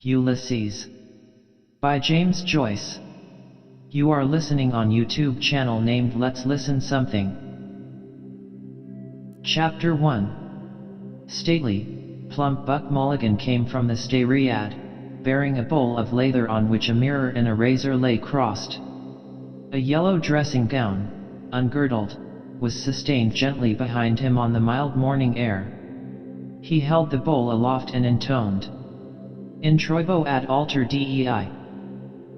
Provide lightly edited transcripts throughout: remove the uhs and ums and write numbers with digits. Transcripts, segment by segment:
Ulysses. By James Joyce. You are listening on YouTube channel named Let's Listen Something. Chapter 1. Stately, plump Buck Mulligan came from the stayriad, bearing a bowl of lather on which a mirror and a razor lay crossed. A yellow dressing gown, ungirdled, was sustained gently behind him on the mild morning air. He held the bowl aloft and intoned, "In Troibo ad alter dei."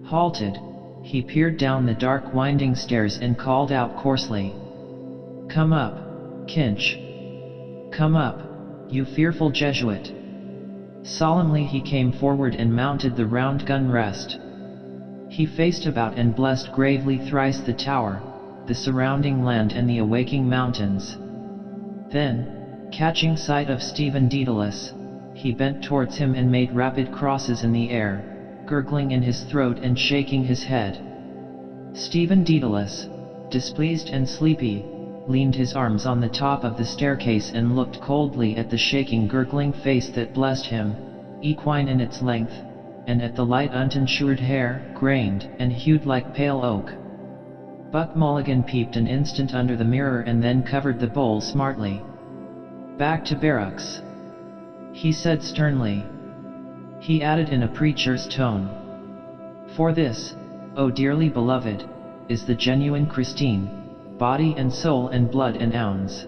Halted, he peered down the dark winding stairs and called out coarsely, "Come up, Kinch. Come up, you fearful Jesuit." Solemnly he came forward and mounted the round gun rest. He faced about and blessed gravely thrice the tower, the surrounding land and the awaking mountains. Then, catching sight of Stephen Dedalus, he bent towards him and made rapid crosses in the air, gurgling in his throat and shaking his head. Stephen Dedalus, displeased and sleepy, leaned his arms on the top of the staircase and looked coldly at the shaking gurgling face that blessed him, equine in its length, and at the light untintured hair, grained and hued like pale oak. Buck Mulligan peeped an instant under the mirror and then covered the bowl smartly. "Back to barracks," he said sternly. He added in a preacher's tone, "For this, O dearly beloved, is the genuine Christine, body and soul and blood and ounds."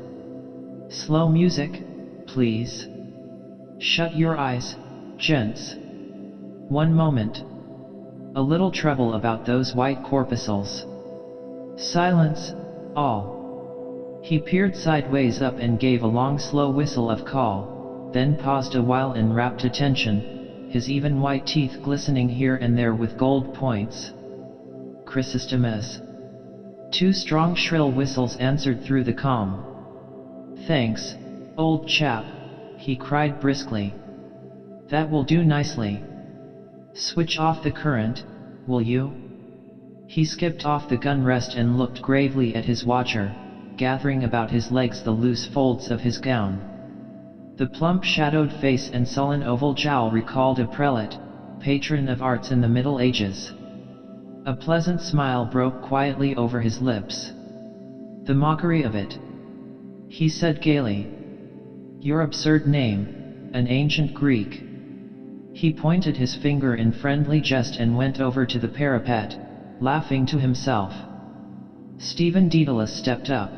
"Slow music, please. Shut your eyes, gents. One moment. A little trouble about those white corpuscles. Silence, all." He peered sideways up and gave a long slow whistle of call, then paused a while in rapt attention, his even white teeth glistening here and there with gold points. "Chrysostomus." Two strong shrill whistles answered through the calm. "Thanks, old chap," he cried briskly. "That will do nicely. Switch off the current, will you?" He skipped off the gun rest and looked gravely at his watcher, gathering about his legs the loose folds of his gown. The plump shadowed face and sullen oval jowl recalled a prelate, patron of arts in the Middle Ages. A pleasant smile broke quietly over his lips. "The mockery of it," he said gaily. "Your absurd name, an ancient Greek." He pointed his finger in friendly jest and went over to the parapet, laughing to himself. Stephen Dedalus stepped up,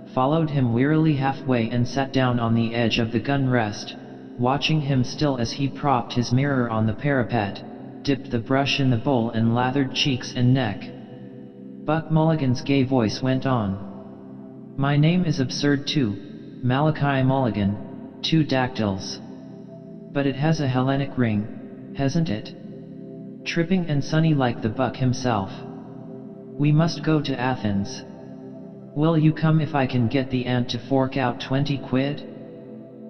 followed him wearily halfway and sat down on the edge of the gun rest, watching him still as he propped his mirror on the parapet, dipped the brush in the bowl and lathered cheeks and neck. Buck Mulligan's gay voice went on. "My name is absurd too, Malachi Mulligan, 2 dactyls. But it has a Hellenic ring, hasn't it? Tripping and sunny like the Buck himself. We must go to Athens. Will you come if I can get the ant to fork out 20 quid?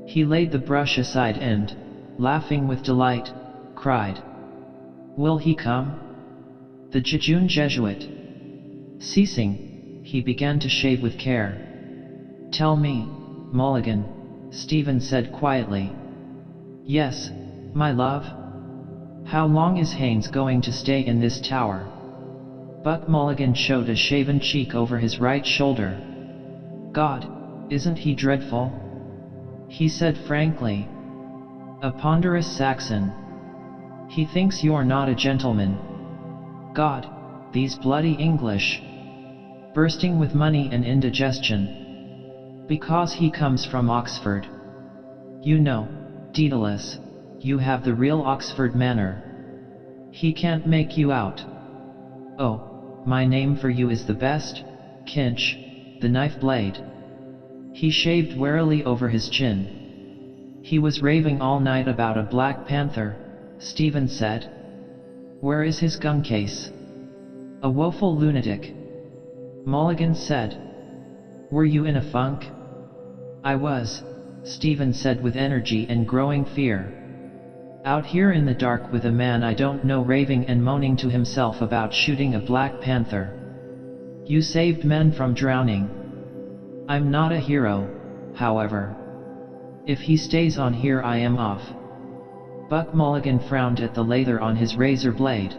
He laid the brush aside and, laughing with delight, cried, "Will he come? The jejune Jesuit." Ceasing, he began to shave with care. "Tell me, Mulligan," Stephen said quietly. "Yes, my love? How long is Haynes going to stay in this tower?" Buck Mulligan showed a shaven cheek over his right shoulder. "God, isn't he dreadful?" he said frankly. "A ponderous Saxon. He thinks you're not a gentleman. God, these bloody English. Bursting with money and indigestion. Because he comes from Oxford. You know, Dedalus, you have the real Oxford manner. He can't make you out. Oh, my name for you is the best, Kinch, the knife blade." He shaved warily over his chin. "He was raving all night about a Black Panther," Stephen said. "Where is his gun case?" "A woeful lunatic," Mulligan said. "Were you in a funk?" "I was," Stephen said with energy and growing fear. "Out here in the dark with a man I don't know raving and moaning to himself about shooting a Black Panther. You saved men from drowning. I'm not a hero, however. If he stays on here I am off." Buck Mulligan frowned at the lather on his razor blade.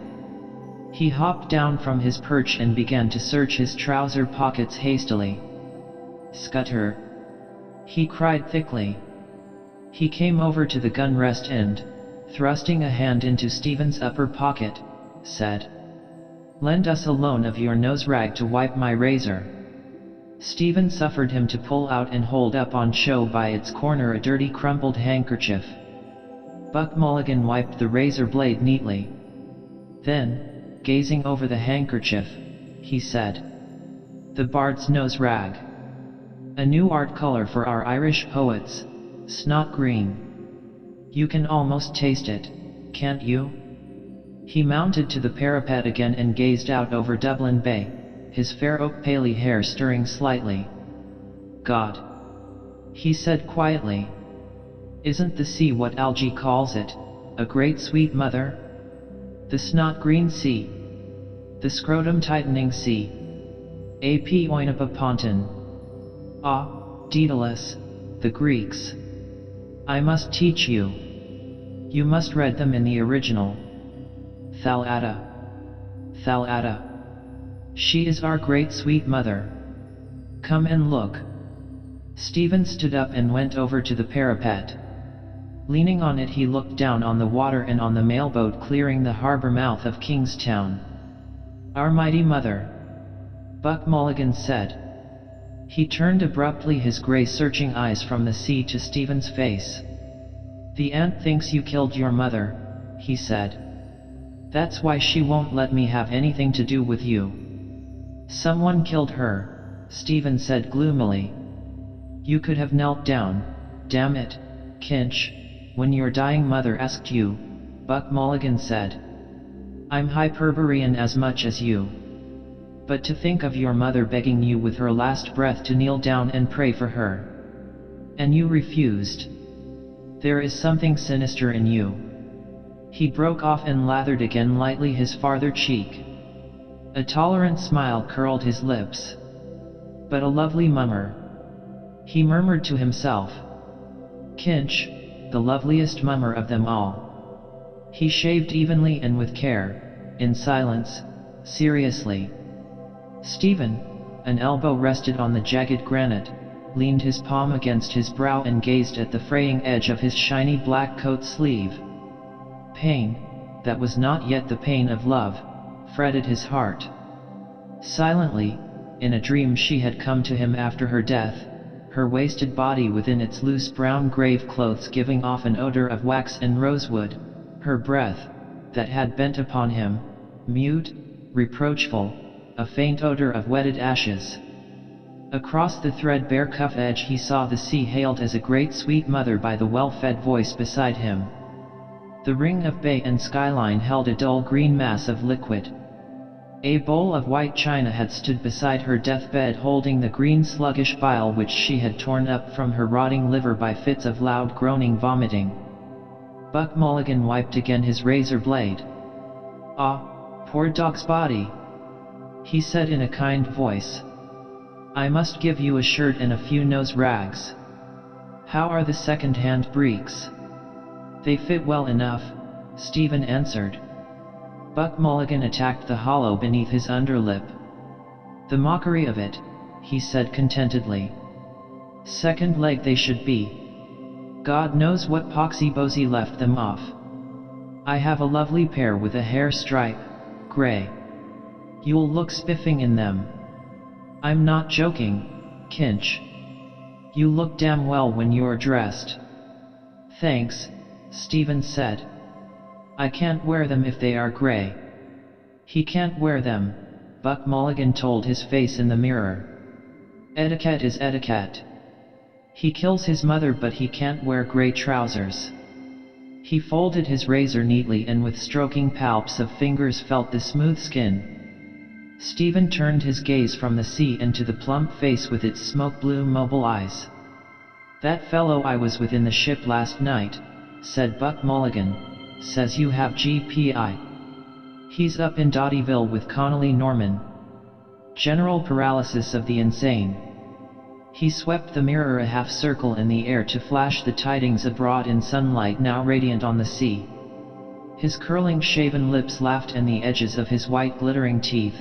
He hopped down from his perch and began to search his trouser pockets hastily. "Scutter!" he cried thickly. He came over to the gun rest and, thrusting a hand into Stephen's upper pocket, said, "Lend us a loan of your nose rag to wipe my razor." Stephen suffered him to pull out and hold up on show by its corner a dirty crumpled handkerchief. Buck Mulligan wiped the razor blade neatly. Then, gazing over the handkerchief, he said, "The bard's nose rag. A new art color for our Irish poets, snot green. You can almost taste it, can't you?" He mounted to the parapet again and gazed out over Dublin Bay, his fair oak paley hair stirring slightly. "God," he said quietly, "isn't the sea what Algy calls it, a great sweet mother? The snot-green sea. The scrotum-tightening sea. Ap oinapa ponton. Ah, Daedalus, the Greeks. I must teach you. You must read them in the original. Thalata. Thalata. She is our great sweet mother. Come and look." Stephen stood up and went over to the parapet. Leaning on it, he looked down on the water and on the mailboat clearing the harbor mouth of Kingstown. "Our mighty mother," Buck Mulligan said. He turned abruptly his gray searching eyes from the sea to Stephen's face. "The ant thinks you killed your mother," he said. "That's why she won't let me have anything to do with you." "Someone killed her," Stephen said gloomily. "You could have knelt down, damn it, Kinch, when your dying mother asked you," Buck Mulligan said. "I'm Hyperborean as much as you. But to think of your mother begging you with her last breath to kneel down and pray for her. And you refused. There is something sinister in you." He broke off and lathered again lightly his farther cheek. A tolerant smile curled his lips. "But a lovely mummer," he murmured to himself. "Kinch, the loveliest mummer of them all." He shaved evenly and with care, in silence, seriously. Stephen, an elbow rested on the jagged granite, leaned his palm against his brow and gazed at the fraying edge of his shiny black coat sleeve. Pain, that was not yet the pain of love, fretted his heart. Silently, in a dream she had come to him after her death, her wasted body within its loose brown grave clothes giving off an odor of wax and rosewood, her breath, that had bent upon him, mute, reproachful, a faint odor of wetted ashes. Across the threadbare cuff edge he saw the sea hailed as a great sweet mother by the well-fed voice beside him. The ring of bay and skyline held a dull green mass of liquid. A bowl of white china had stood beside her deathbed holding the green sluggish bile which she had torn up from her rotting liver by fits of loud groaning vomiting. Buck Mulligan wiped again his razor blade. "Ah, poor dog's body," he said in a kind voice. "I must give you a shirt and a few nose rags. How are the second-hand breeks?" "They fit well enough," Stephen answered. Buck Mulligan attacked the hollow beneath his underlip. "The mockery of it," he said contentedly. "Second leg they should be. God knows what poxy-bozy left them off. I have a lovely pair with a hair stripe, grey. You'll look spiffing in them. I'm not joking, Kinch. You look damn well when you're dressed." "Thanks," Stephen said. "I can't wear them if they are grey." He can't wear them, Buck Mulligan told his face in the mirror. "Etiquette is etiquette. He kills his mother but he can't wear grey trousers." He folded his razor neatly and with stroking palps of fingers felt the smooth skin. Stephen turned his gaze from the sea into the plump face with its smoke-blue mobile eyes. "That fellow I was with in the ship last night," said Buck Mulligan, "says you have GPI. He's up in Dottyville with Connolly Norman. General paralysis of the insane. He swept the mirror a half circle in the air to flash the tidings abroad in sunlight now radiant on the sea. His curling shaven lips laughed and the edges of his white glittering teeth.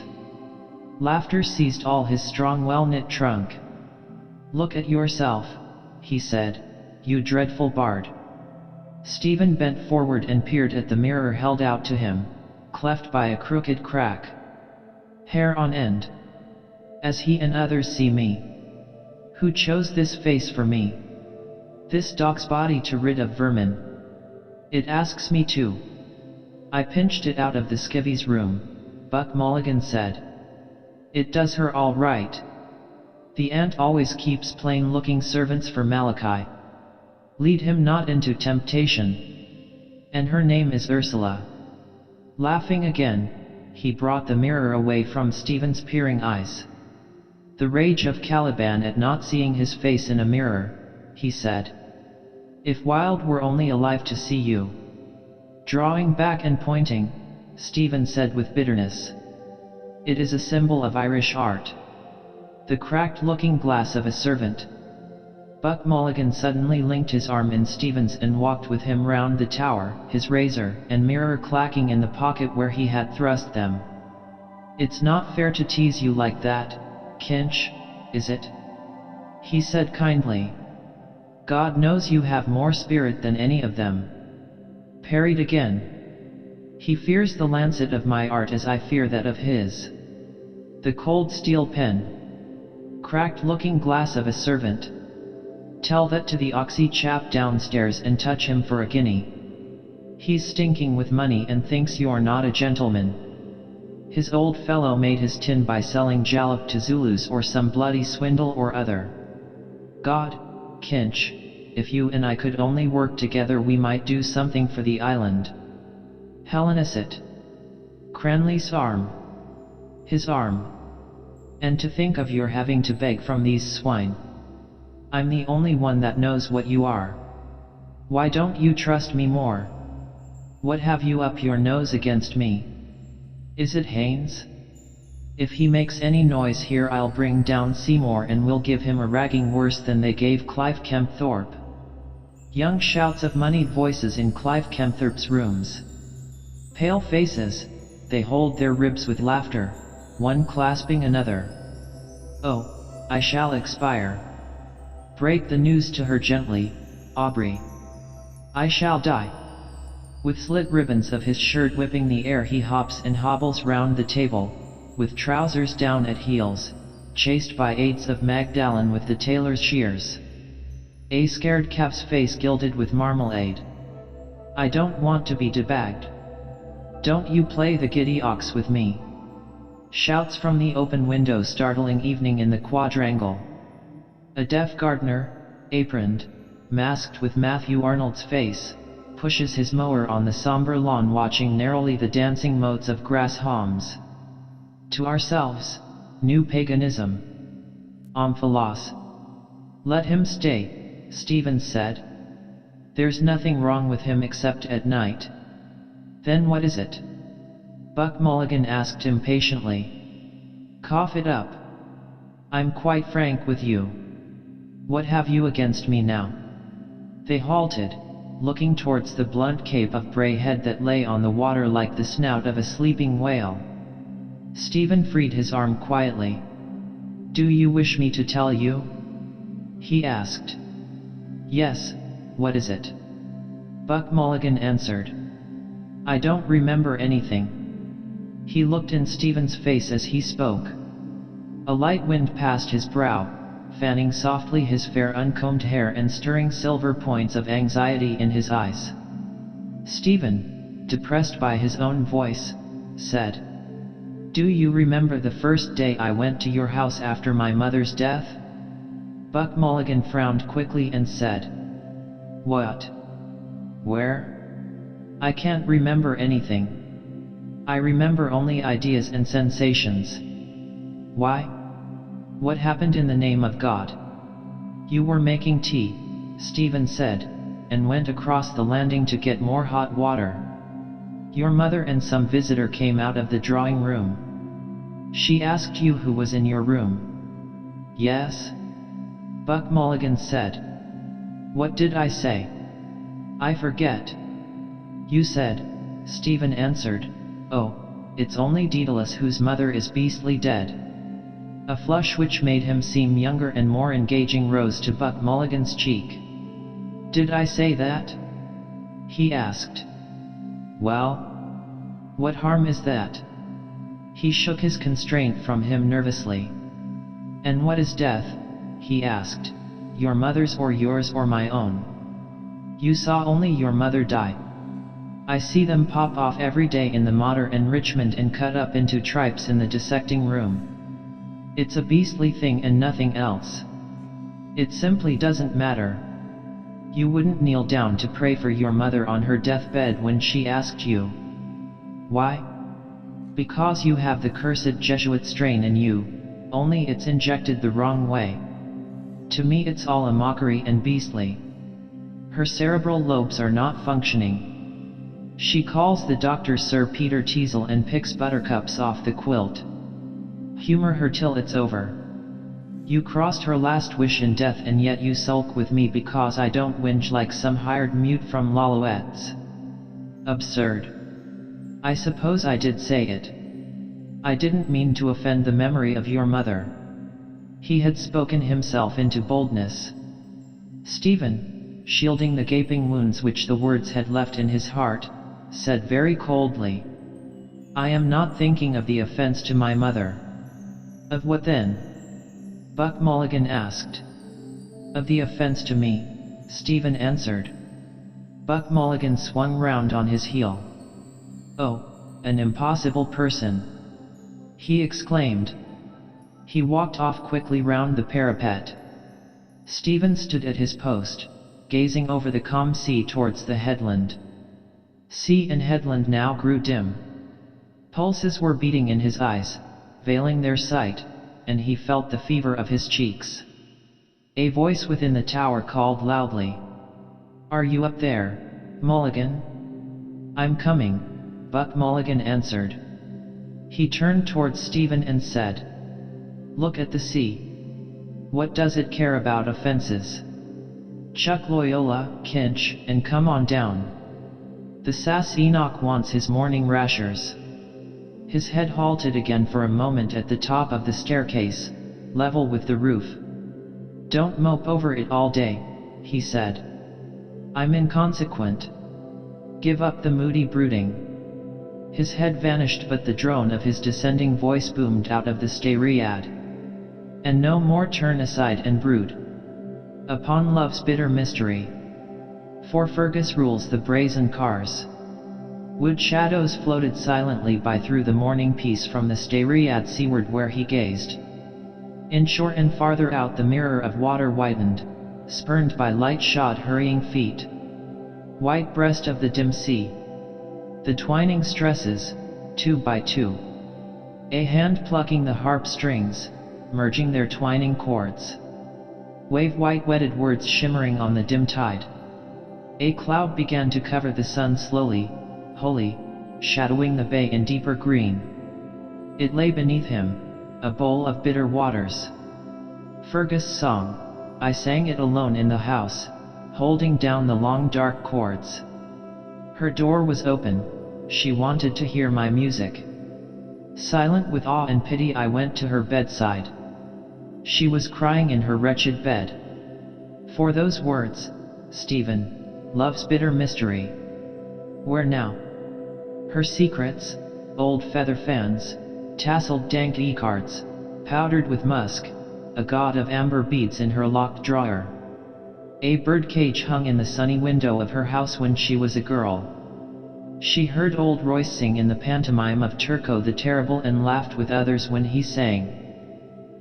Laughter seized all his strong well-knit trunk. "Look at yourself," he said, "you dreadful bard." Stephen bent forward and peered at the mirror held out to him, cleft by a crooked crack. Hair on end. As he and others see me. Who chose this face for me? This dog's body to rid of vermin? It asks me to. I pinched it out of the skivvy's room, Buck Mulligan said. It does her all right. The aunt always keeps plain-looking servants for Malachi. Lead him not into temptation. And her name is Ursula. Laughing again, he brought the mirror away from Stephen's peering eyes. The rage of Caliban at not seeing his face in a mirror, he said. If Wilde were only alive to see you. Drawing back and pointing, Stephen said with bitterness. It is a symbol of Irish art. The cracked looking glass of a servant. Buck Mulligan suddenly linked his arm in Stephen's and walked with him round the tower, his razor and mirror clacking in the pocket where he had thrust them. It's not fair to tease you like that, Kinch, is it? He said kindly. God knows you have more spirit than any of them. Parried again. He fears the lancet of my art as I fear that of his. The cold steel pen. Cracked looking glass of a servant. Tell that to the oxy chap downstairs and touch him for a guinea. He's stinking with money and thinks you're not a gentleman. His old fellow made his tin by selling jalap to Zulus or some bloody swindle or other. God, Kinch, if you and I could only work together we might do something for the island. Hellenicit. Cranley's arm. His arm. And to think of your having to beg from these swine. I'm the only one that knows what you are. Why don't you trust me more? What have you up your nose against me? Is it Haynes? If he makes any noise here I'll bring down Seymour and we'll give him a ragging worse than they gave Clive Kempthorpe. Young shouts of moneyed voices in Clive Kempthorpe's rooms. Pale faces, they hold their ribs with laughter, one clasping another. Oh, I shall expire. Break the news to her gently, Aubrey. I shall die. With slit ribbons of his shirt whipping the air he hops and hobbles round the table, with trousers down at heels, chased by aids of Magdalen with the tailor's shears. A scared calf's face gilded with marmalade. I don't want to be debagged. Don't you play the giddy ox with me. Shouts from the open window startling evening in the quadrangle. A deaf gardener, aproned, masked with Matthew Arnold's face, pushes his mower on the somber lawn watching narrowly the dancing motes of grass halms. To ourselves, new paganism. Omphalos. Let him stay, Stephen said. There's nothing wrong with him except at night. Then what is it? Buck Mulligan asked impatiently. Cough it up. I'm quite frank with you. What have you against me now? They halted, looking towards the blunt cape of Bray Head that lay on the water like the snout of a sleeping whale. Stephen freed his arm quietly. Do you wish me to tell you? He asked. Yes, what is it? Buck Mulligan answered. I don't remember anything. He looked in Stephen's face as he spoke. A light wind passed his brow, fanning softly his fair uncombed hair and stirring silver points of anxiety in his eyes. Stephen, depressed by his own voice, said, Do you remember the first day I went to your house after my mother's death? Buck Mulligan frowned quickly and said, What? Where? I can't remember anything. I remember only ideas and sensations. Why? What happened in the name of God? You were making tea, Stephen said, and went across the landing to get more hot water. Your mother and some visitor came out of the drawing room. She asked you who was in your room. Yes? Buck Mulligan said. What did I say? I forget. You said, Stephen answered, oh, it's only Daedalus whose mother is beastly dead. A flush which made him seem younger and more engaging rose to Buck Mulligan's cheek. Did I say that? He asked. Well, what harm is that? He shook his constraint from him nervously. And what is death? He asked. Your mother's or yours or my own? You saw only your mother die. I see them pop off every day in the mater enrichment and cut up into tripes in the dissecting room. It's a beastly thing and nothing else. It simply doesn't matter. You wouldn't kneel down to pray for your mother on her deathbed when she asked you. Why? Because you have the cursed Jesuit strain in you, only it's injected the wrong way. To me it's all a mockery and beastly. Her cerebral lobes are not functioning. She calls the doctor Sir Peter Teasel and picks buttercups off the quilt. Humor her till it's over. You crossed her last wish in death and yet you sulk with me because I don't whinge like some hired mute from Lalouette's. Absurd. I suppose I did say it. I didn't mean to offend the memory of your mother. He had spoken himself into boldness. Stephen, shielding the gaping wounds which the words had left in his heart, said very coldly, I am not thinking of the offense to my mother. Of what then? Buck Mulligan asked. Of the offense to me, Stephen answered. Buck Mulligan swung round on his heel. Oh, an impossible person! He exclaimed. He walked off quickly round the parapet. Stephen stood at his post, gazing over the calm sea towards the headland. Sea and headland now grew dim. Pulses were beating in his eyes, veiling their sight, and he felt the fever of his cheeks. A voice within the tower called loudly. Are you up there, Mulligan? I'm coming, Buck Mulligan answered. He turned towards Stephen and said, Look at the sea. What does it care about offenses? Chuck Loyola, Kinch, and come on down. The Sass Enoch wants his morning rashers. His head halted again for a moment at the top of the staircase, level with the roof. Don't mope over it all day, he said. I'm inconsequent. Give up the moody brooding. His head vanished but the drone of his descending voice boomed out of the Steiriad. And no more turn aside and brood upon love's bitter mystery. For Fergus rules the brazen cars. Wood shadows floated silently by through the morning peace from the Steiriad seaward where he gazed. Inshore and farther out the mirror of water widened, spurned by light-shod hurrying feet. White breast of the dim sea. The twining stresses, two by two. A hand plucking the harp strings, merging their twining chords. Wave-white wedded words shimmering on the dim tide. A cloud began to cover the sun slowly, wholly, shadowing the bay in deeper green. It lay beneath him, a bowl of bitter waters. Fergus' song, I sang it alone in the house, holding down the long dark chords. Her door was open, she wanted to hear my music. Silent with awe and pity I went to her bedside. She was crying in her wretched bed. For those words, Stephen, love's bitter mystery. Where now? Her secrets, old feather fans, tasseled dank e-cards, powdered with musk, a god of amber beads in her locked drawer. A birdcage hung in the sunny window of her house when she was a girl. She heard old Royce sing in the pantomime of Turco the Terrible and laughed with others when he sang.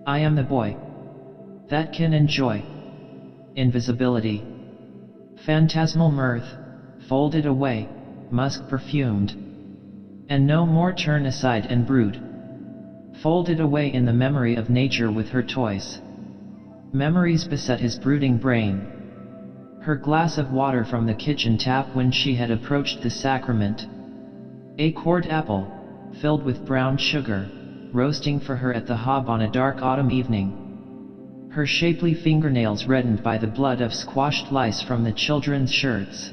I am the boy that can enjoy invisibility. Phantasmal mirth, folded away, musk perfumed. And no more turn aside and brood. Folded away in the memory of nature with her toys. Memories beset his brooding brain. Her glass of water from the kitchen tap when she had approached the sacrament. A cored apple, filled with brown sugar, roasting for her at the hob on a dark autumn evening. her shapely fingernails reddened by the blood of squashed lice from the children's shirts.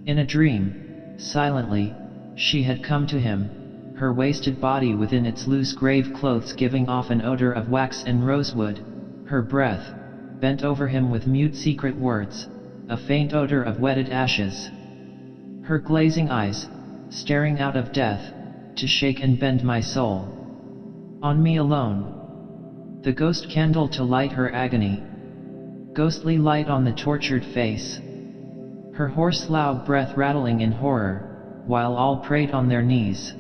In a dream, silently, she had come to him, her wasted body within its loose grave clothes giving off an odor of wax and rosewood, her breath, bent over him with mute secret words, a faint odor of wetted ashes. Her glazing eyes, staring out of death, to shake and bend my soul. On me alone. The ghost candle to light her agony. Ghostly light on the tortured face. Her hoarse loud breath rattling in horror, while all prayed on their knees.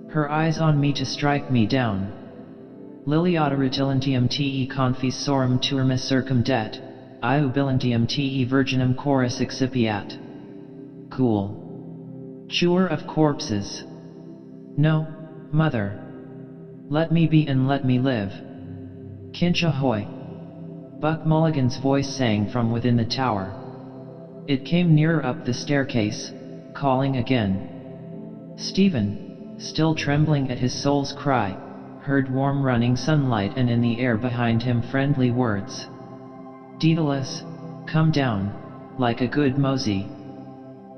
Her eyes on me to strike me down. Liliata rutilantium te confisorum turmis circumdet, iubilantium te virginum chorus excipiat. Cool. Chewer of corpses. No, mother. Let me be and let me live. Kinch ahoy. Buck Mulligan's voice sang from within the tower. It came nearer up the staircase, calling again. Stephen, still trembling at his soul's cry, heard warm running sunlight and in the air behind him friendly words. Daedalus, come down, like a good mosey.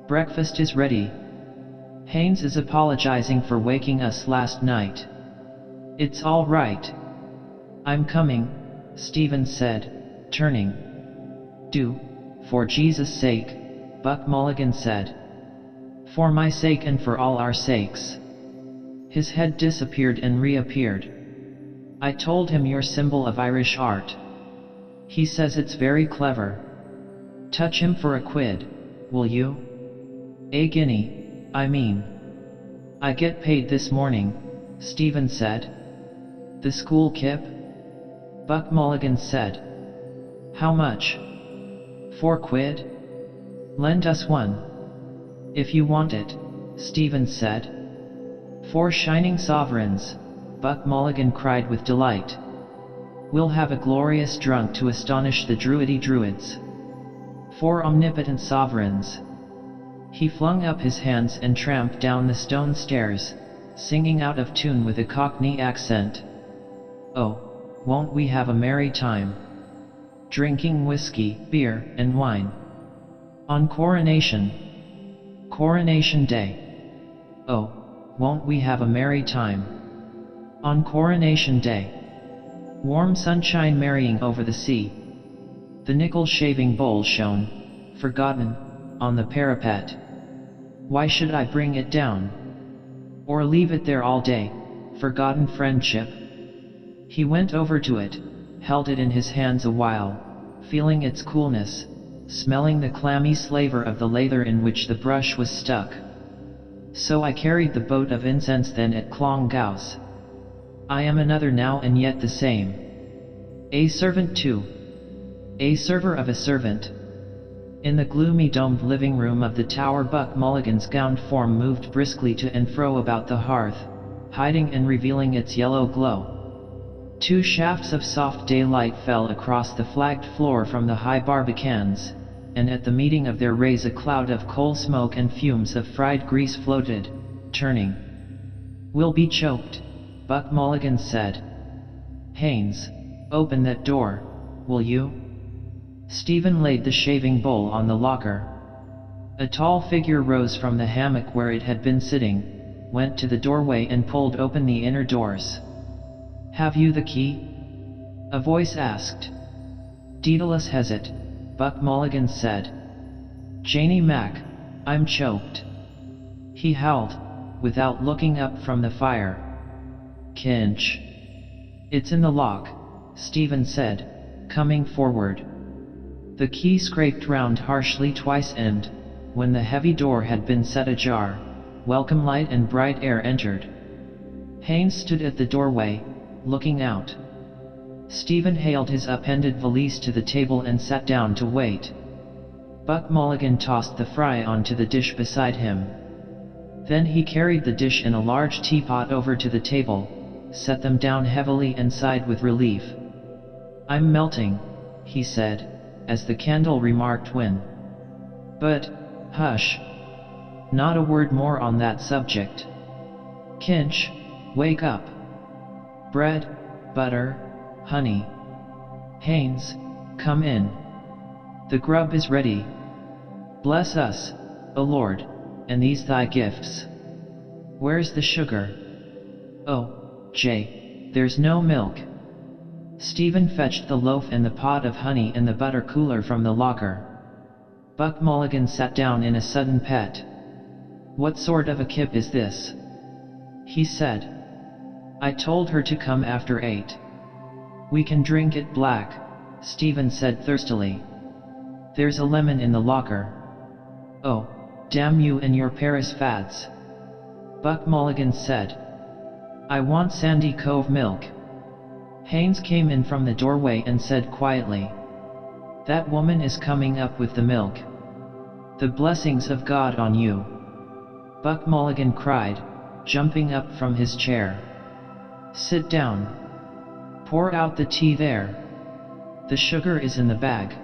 Breakfast is ready. Haynes is apologizing for waking us last night. It's all right. I'm coming, Stephen said, turning. Do, for Jesus' sake, Buck Mulligan said. For my sake and for all our sakes. His head disappeared and reappeared. I told him your symbol of Irish art. He says it's very clever. Touch him for a quid, will you? A guinea, I mean. I get paid this morning, Stephen said. The school kip? Buck Mulligan said. How much? 4 quid? Lend us one. If you want it, Stephen said. 4 shining sovereigns, Buck Mulligan cried with delight. We'll have a glorious drunk to astonish the druidy druids. 4 omnipotent sovereigns. He flung up his hands and tramped down the stone stairs, singing out of tune with a Cockney accent. Oh, won't we have a merry time? Drinking whiskey, beer, and wine. On Coronation Day. Oh, won't we have a merry time? On Coronation Day. Warm sunshine marrying over the sea. The nickel shaving bowl shone, forgotten, on the parapet. Why should I bring it down? Or leave it there all day, forgotten friendship? He went over to it, held it in his hands a while, feeling its coolness, smelling the clammy slaver of the lather in which the brush was stuck. So I carried the boat of incense then at Clongowes. I am another now and yet the same. A servant too. A server of a servant. In the gloomy domed living room of the tower Buck Mulligan's gowned form moved briskly to and fro about the hearth, hiding and revealing its yellow glow. 2 shafts of soft daylight fell across the flagged floor from the high barbicans, and at the meeting of their rays a cloud of coal smoke and fumes of fried grease floated, turning. We'll be choked, Buck Mulligan said. Haynes, open that door, will you? Stephen laid the shaving bowl on the locker. A tall figure rose from the hammock where it had been sitting, went to the doorway and pulled open the inner doors. Have you the key? A voice asked. Daedalus has it, Buck Mulligan said. Janie Mac, I'm choked. He howled, without looking up from the fire. Kinch. It's in the lock, Stephen said, coming forward. The key scraped round harshly twice and, when the heavy door had been set ajar, welcome light and bright air entered. Haynes stood at the doorway, looking out. Stephen hailed his upended valise to the table and sat down to wait. Buck Mulligan tossed the fry onto the dish beside him. Then he carried the dish and a large teapot over to the table, set them down heavily and sighed with relief. I'm melting, he said, as the candle remarked when. But, hush. Not a word more on that subject. Kinch, wake up. Bread, butter, honey. Haynes, come in. The grub is ready. Bless us, O Lord, and these thy gifts. Where's the sugar? Oh, Jay, there's no milk. Stephen fetched the loaf and the pot of honey and the butter cooler from the locker. Buck Mulligan sat down in a sudden pet. What sort of a kip is this? He said. I told her to come after 8. We can drink it black, Stephen said thirstily. There's a lemon in the locker. Oh, damn you and your Paris fads. Buck Mulligan said. I want Sandy Cove milk. Haynes came in from the doorway and said quietly. That woman is coming up with the milk. The blessings of God on you. Buck Mulligan cried, jumping up from his chair. Sit down. Pour out the tea there. The sugar is in the bag.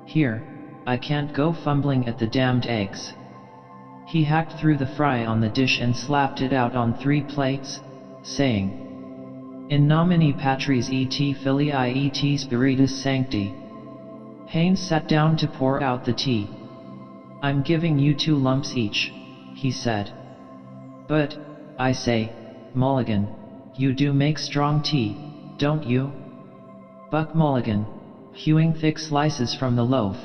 Here, I can't go fumbling at the damned eggs. He hacked through the fry on the dish and slapped it out on 3 plates, saying, In nomine Patris et Filii et Spiritus Sancti. Haynes sat down to pour out the tea. I'm giving you 2 lumps each, he said. But, I say, Mulligan, you do make strong tea, don't you? Buck Mulligan, hewing thick slices from the loaf,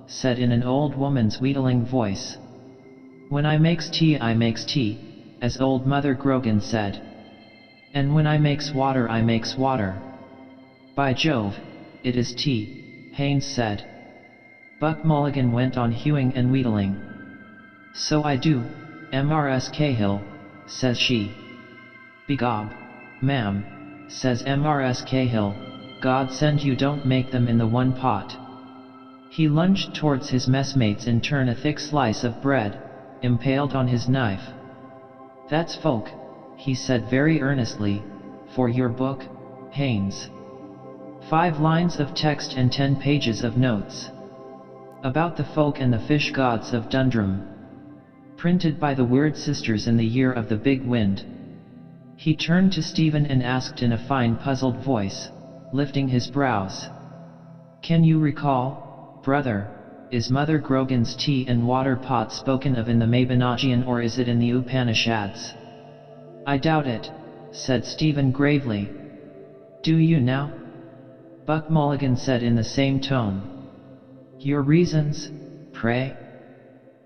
said in an old woman's wheedling voice. When I makes tea, as old Mother Grogan said. And when I makes water. By Jove, it is tea, Haynes said. Buck Mulligan went on hewing and wheedling. So I do, Mrs. Cahill, says she. Begob, ma'am, says Mrs. Cahill, God send you don't make them in the one pot. He lunged towards his messmates and turned a thick slice of bread, impaled on his knife. That's folk, he said very earnestly, for your book, Haynes. 5 lines of text and 10 pages of notes. About the folk and the fish gods of Dundrum. Printed by the Weird Sisters in the year of the big wind. He turned to Stephen and asked in a fine puzzled voice, lifting his brows. Can you recall, brother, is Mother Grogan's tea and water pot spoken of in the Mabinogion or is it in the Upanishads? I doubt it, said Stephen gravely. Do you now? Buck Mulligan said in the same tone. Your reasons, pray?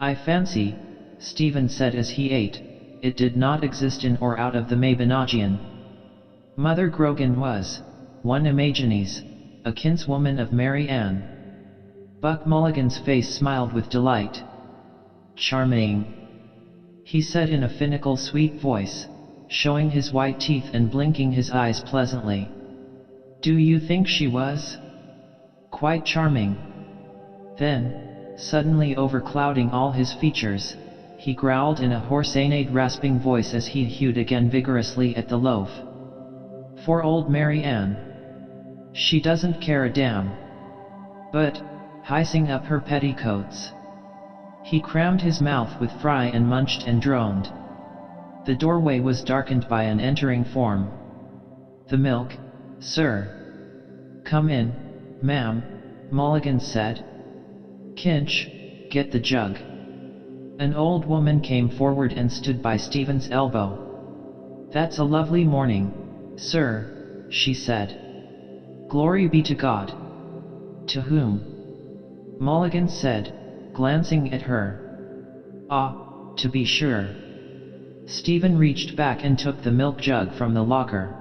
I fancy, Stephen said as he ate, it did not exist in or out of the Mabinogion. Mother Grogan was, one Imagines, a kinswoman of Mary Ann. Buck Mulligan's face smiled with delight. Charming, he said in a finical sweet voice, showing his white teeth and blinking his eyes pleasantly. Do you think she was? Quite charming. Then, suddenly overclouding all his features, he growled in a hoarse-anate rasping voice as he hewed again vigorously at the loaf. For old Mary Ann. She doesn't care a damn. But, hicing up her petticoats. He crammed his mouth with fry and munched and droned. The doorway was darkened by an entering form. The milk, sir. Come in, ma'am, Mulligan said. Kinch, get the jug. An old woman came forward and stood by Stephen's elbow. That's a lovely morning, sir, she said. Glory be to God. To whom? Mulligan said, glancing at her. Ah, to be sure. Stephen reached back and took the milk jug from the locker.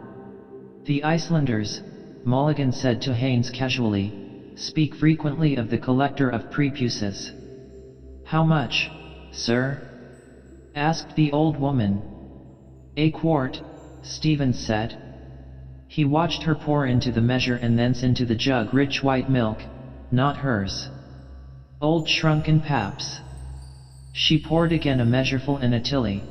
The Icelanders, Mulligan said to Haynes casually, speak frequently of the collector of prepuces. How much, sir? Asked the old woman. A quart, Stephen said. He watched her pour into the measure and thence into the jug rich white milk, not hers. Old shrunken paps. She poured again a measureful and a tilly.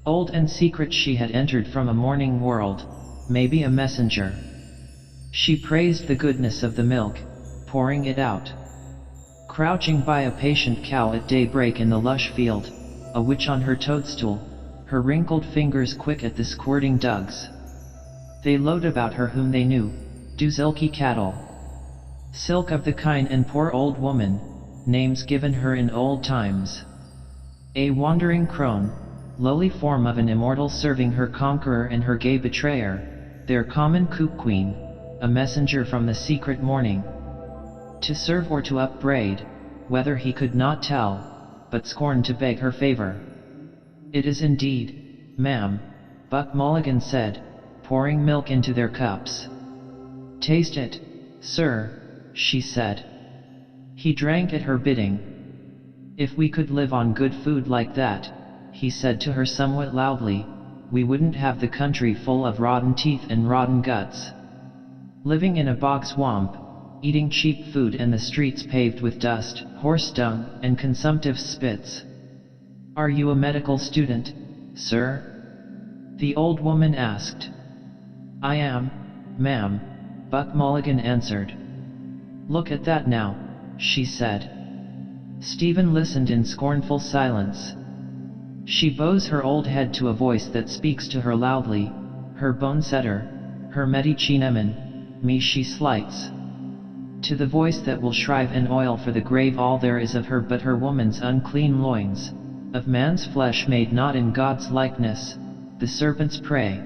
Old and secret she had entered from a morning world, maybe a messenger. She praised the goodness of the milk, pouring it out. Crouching by a patient cow at daybreak in the lush field, a witch on her toadstool, her wrinkled fingers quick at the squirting dugs. They lowed about her whom they knew, Duzilki cattle. Silk of the kine and poor old woman, names given her in old times. A wandering crone, lowly form of an immortal serving her conqueror and her gay betrayer, their common coop queen, a messenger from the secret morning. To serve or to upbraid, whether he could not tell, but scorned to beg her favor. It is indeed, ma'am, Buck Mulligan said, pouring milk into their cups. Taste it, sir, she said. He drank at her bidding. If we could live on good food like that, he said to her somewhat loudly, we wouldn't have the country full of rotten teeth and rotten guts. Living in a bog swamp, eating cheap food and the streets paved with dust, horse dung, and consumptive spits. Are you a medical student, sir? The old woman asked. I am, ma'am, Buck Mulligan answered. Look at that now, she said. Stephen listened in scornful silence. She bows her old head to a voice that speaks to her loudly, her bone setter, her Medici-nemen, me she slights. To the voice that will shrive in oil for the grave all there is of her but her woman's unclean loins, of man's flesh made not in God's likeness, the serpent's prey.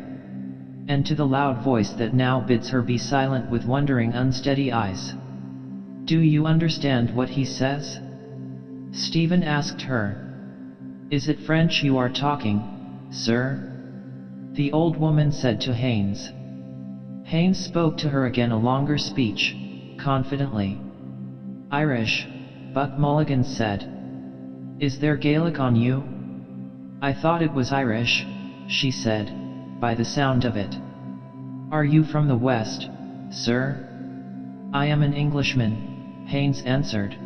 And to the loud voice that now bids her be silent with wondering unsteady eyes. Do you understand what he says? Stephen asked her. Is it French you are talking, sir? The old woman said to Haynes. Haynes spoke to her again a longer speech, confidently. Irish, Buck Mulligan said. Is there Gaelic on you? I thought it was Irish, she said, by the sound of it. Are you from the West, sir? I am an Englishman, Haynes answered.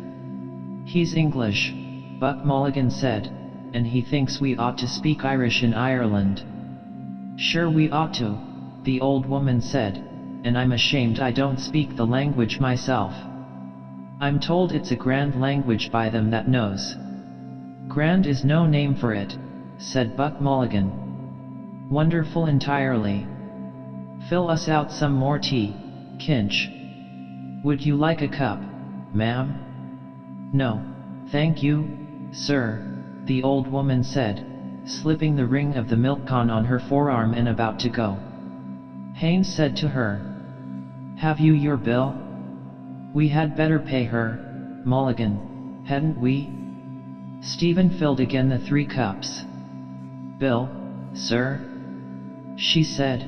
He's English, Buck Mulligan said, and he thinks we ought to speak Irish in Ireland. Sure we ought to, the old woman said, and I'm ashamed I don't speak the language myself. I'm told it's a grand language by them that knows. Grand is no name for it, said Buck Mulligan. Wonderful entirely. Fill us out some more tea, Kinch. Would you like a cup, ma'am? No, thank you, sir, the old woman said, slipping the ring of the milk can on her forearm and about to go. Haynes said to her, have you your bill? We had better pay her, Mulligan, hadn't we? Stephen filled again the 3 cups. Bill, sir? She said,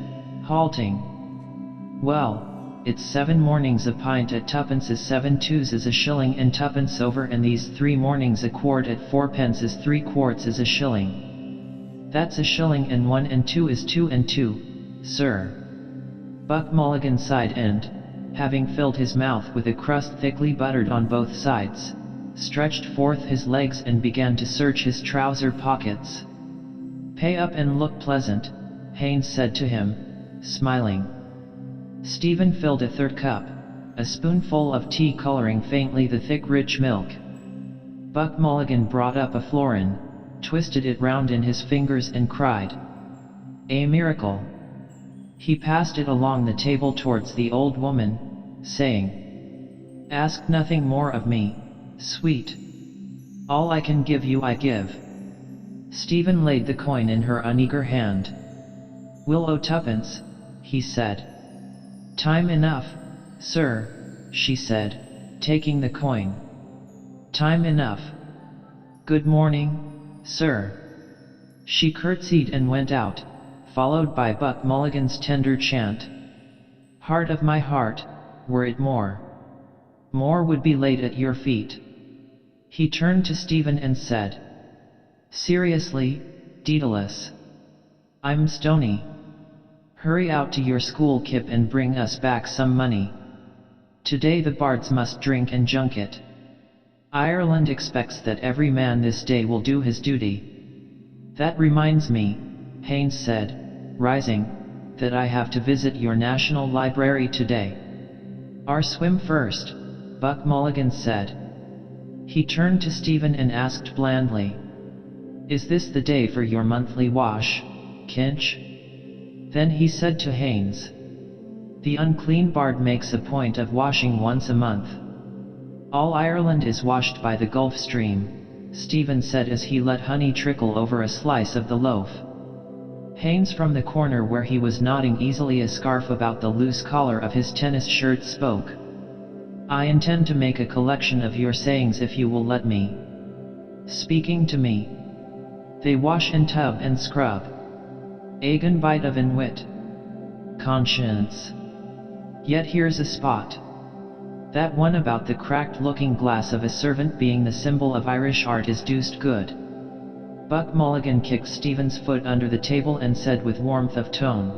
halting. Well, it's 7 mornings a pint at 2pence is 7 twos is a shilling and 2pence over and these 3 mornings a quart at 4pence is 3 quarts is a shilling. That's a shilling and 1 and 2 is 2 and 2, sir. Buck Mulligan sighed and, having filled his mouth with a crust thickly buttered on both sides, stretched forth his legs and began to search his trouser pockets. Pay up and look pleasant, Haynes said to him, smiling. Stephen filled a 3rd cup, a spoonful of tea coloring faintly the thick rich milk. Buck Mulligan brought up a florin, twisted it round in his fingers and cried, a miracle! He passed it along the table towards the old woman, saying, ask nothing more of me, sweet. All I can give you I give. Stephen laid the coin in her uneager hand. We'll owe 2pence, he said. Time enough, sir, she said, taking the coin. Time enough. Good morning, sir. She curtsied and went out, followed by Buck Mulligan's tender chant. Heart of my heart, were it more. More would be laid at your feet. He turned to Stephen and said, seriously, Daedalus. I'm stony. Hurry out to your school, Kip, and bring us back some money. Today the bards must drink and junket. Ireland expects that every man this day will do his duty. That reminds me, Haynes said, rising, that I have to visit your National Library today. Our swim first, Buck Mulligan said. He turned to Stephen and asked blandly, is this the day for your monthly wash, Kinch? Then he said to Haynes, The unclean bard makes a point of washing once a month. All Ireland is washed by the Gulf Stream, Stephen said as he let honey trickle over a slice of the loaf. Haynes from the corner where he was knotting easily a scarf about the loose collar of his tennis shirt spoke. I intend to make a collection of your sayings if you will let me. Speaking to me. They wash and tub and scrub. Agan bite of in wit. Conscience. Yet here's a spot. That one about the cracked looking glass of a servant being the symbol of Irish art is deuced good. Buck Mulligan kicked Stephen's foot under the table and said with warmth of tone.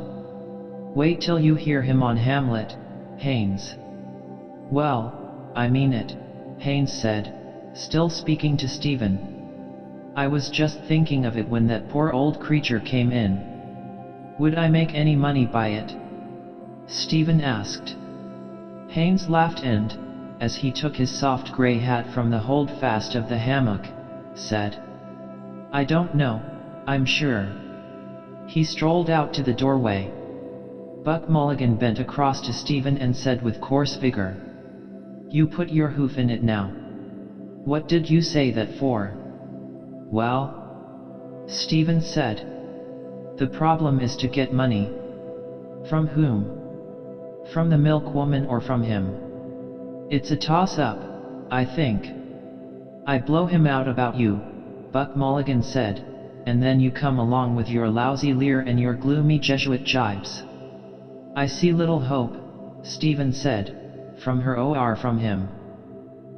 Wait till you hear him on Hamlet, Haynes. Well, I mean it, Haynes said, still speaking to Stephen. I was just thinking of it when that poor old creature came in. Would I make any money by it? Stephen asked. Haynes laughed and, as he took his soft grey hat from the holdfast of the hammock, said, I don't know, I'm sure. He strolled out to the doorway. Buck Mulligan bent across to Stephen and said with coarse vigor, You put your hoof in it now. What did you say that for? Well, Stephen said. The problem is to get money. From whom? From the milkwoman or from him? It's a toss-up, I think. I blow him out about you, Buck Mulligan said, and then you come along with your lousy leer and your gloomy Jesuit jibes. I see little hope, Stephen said, from her or from him.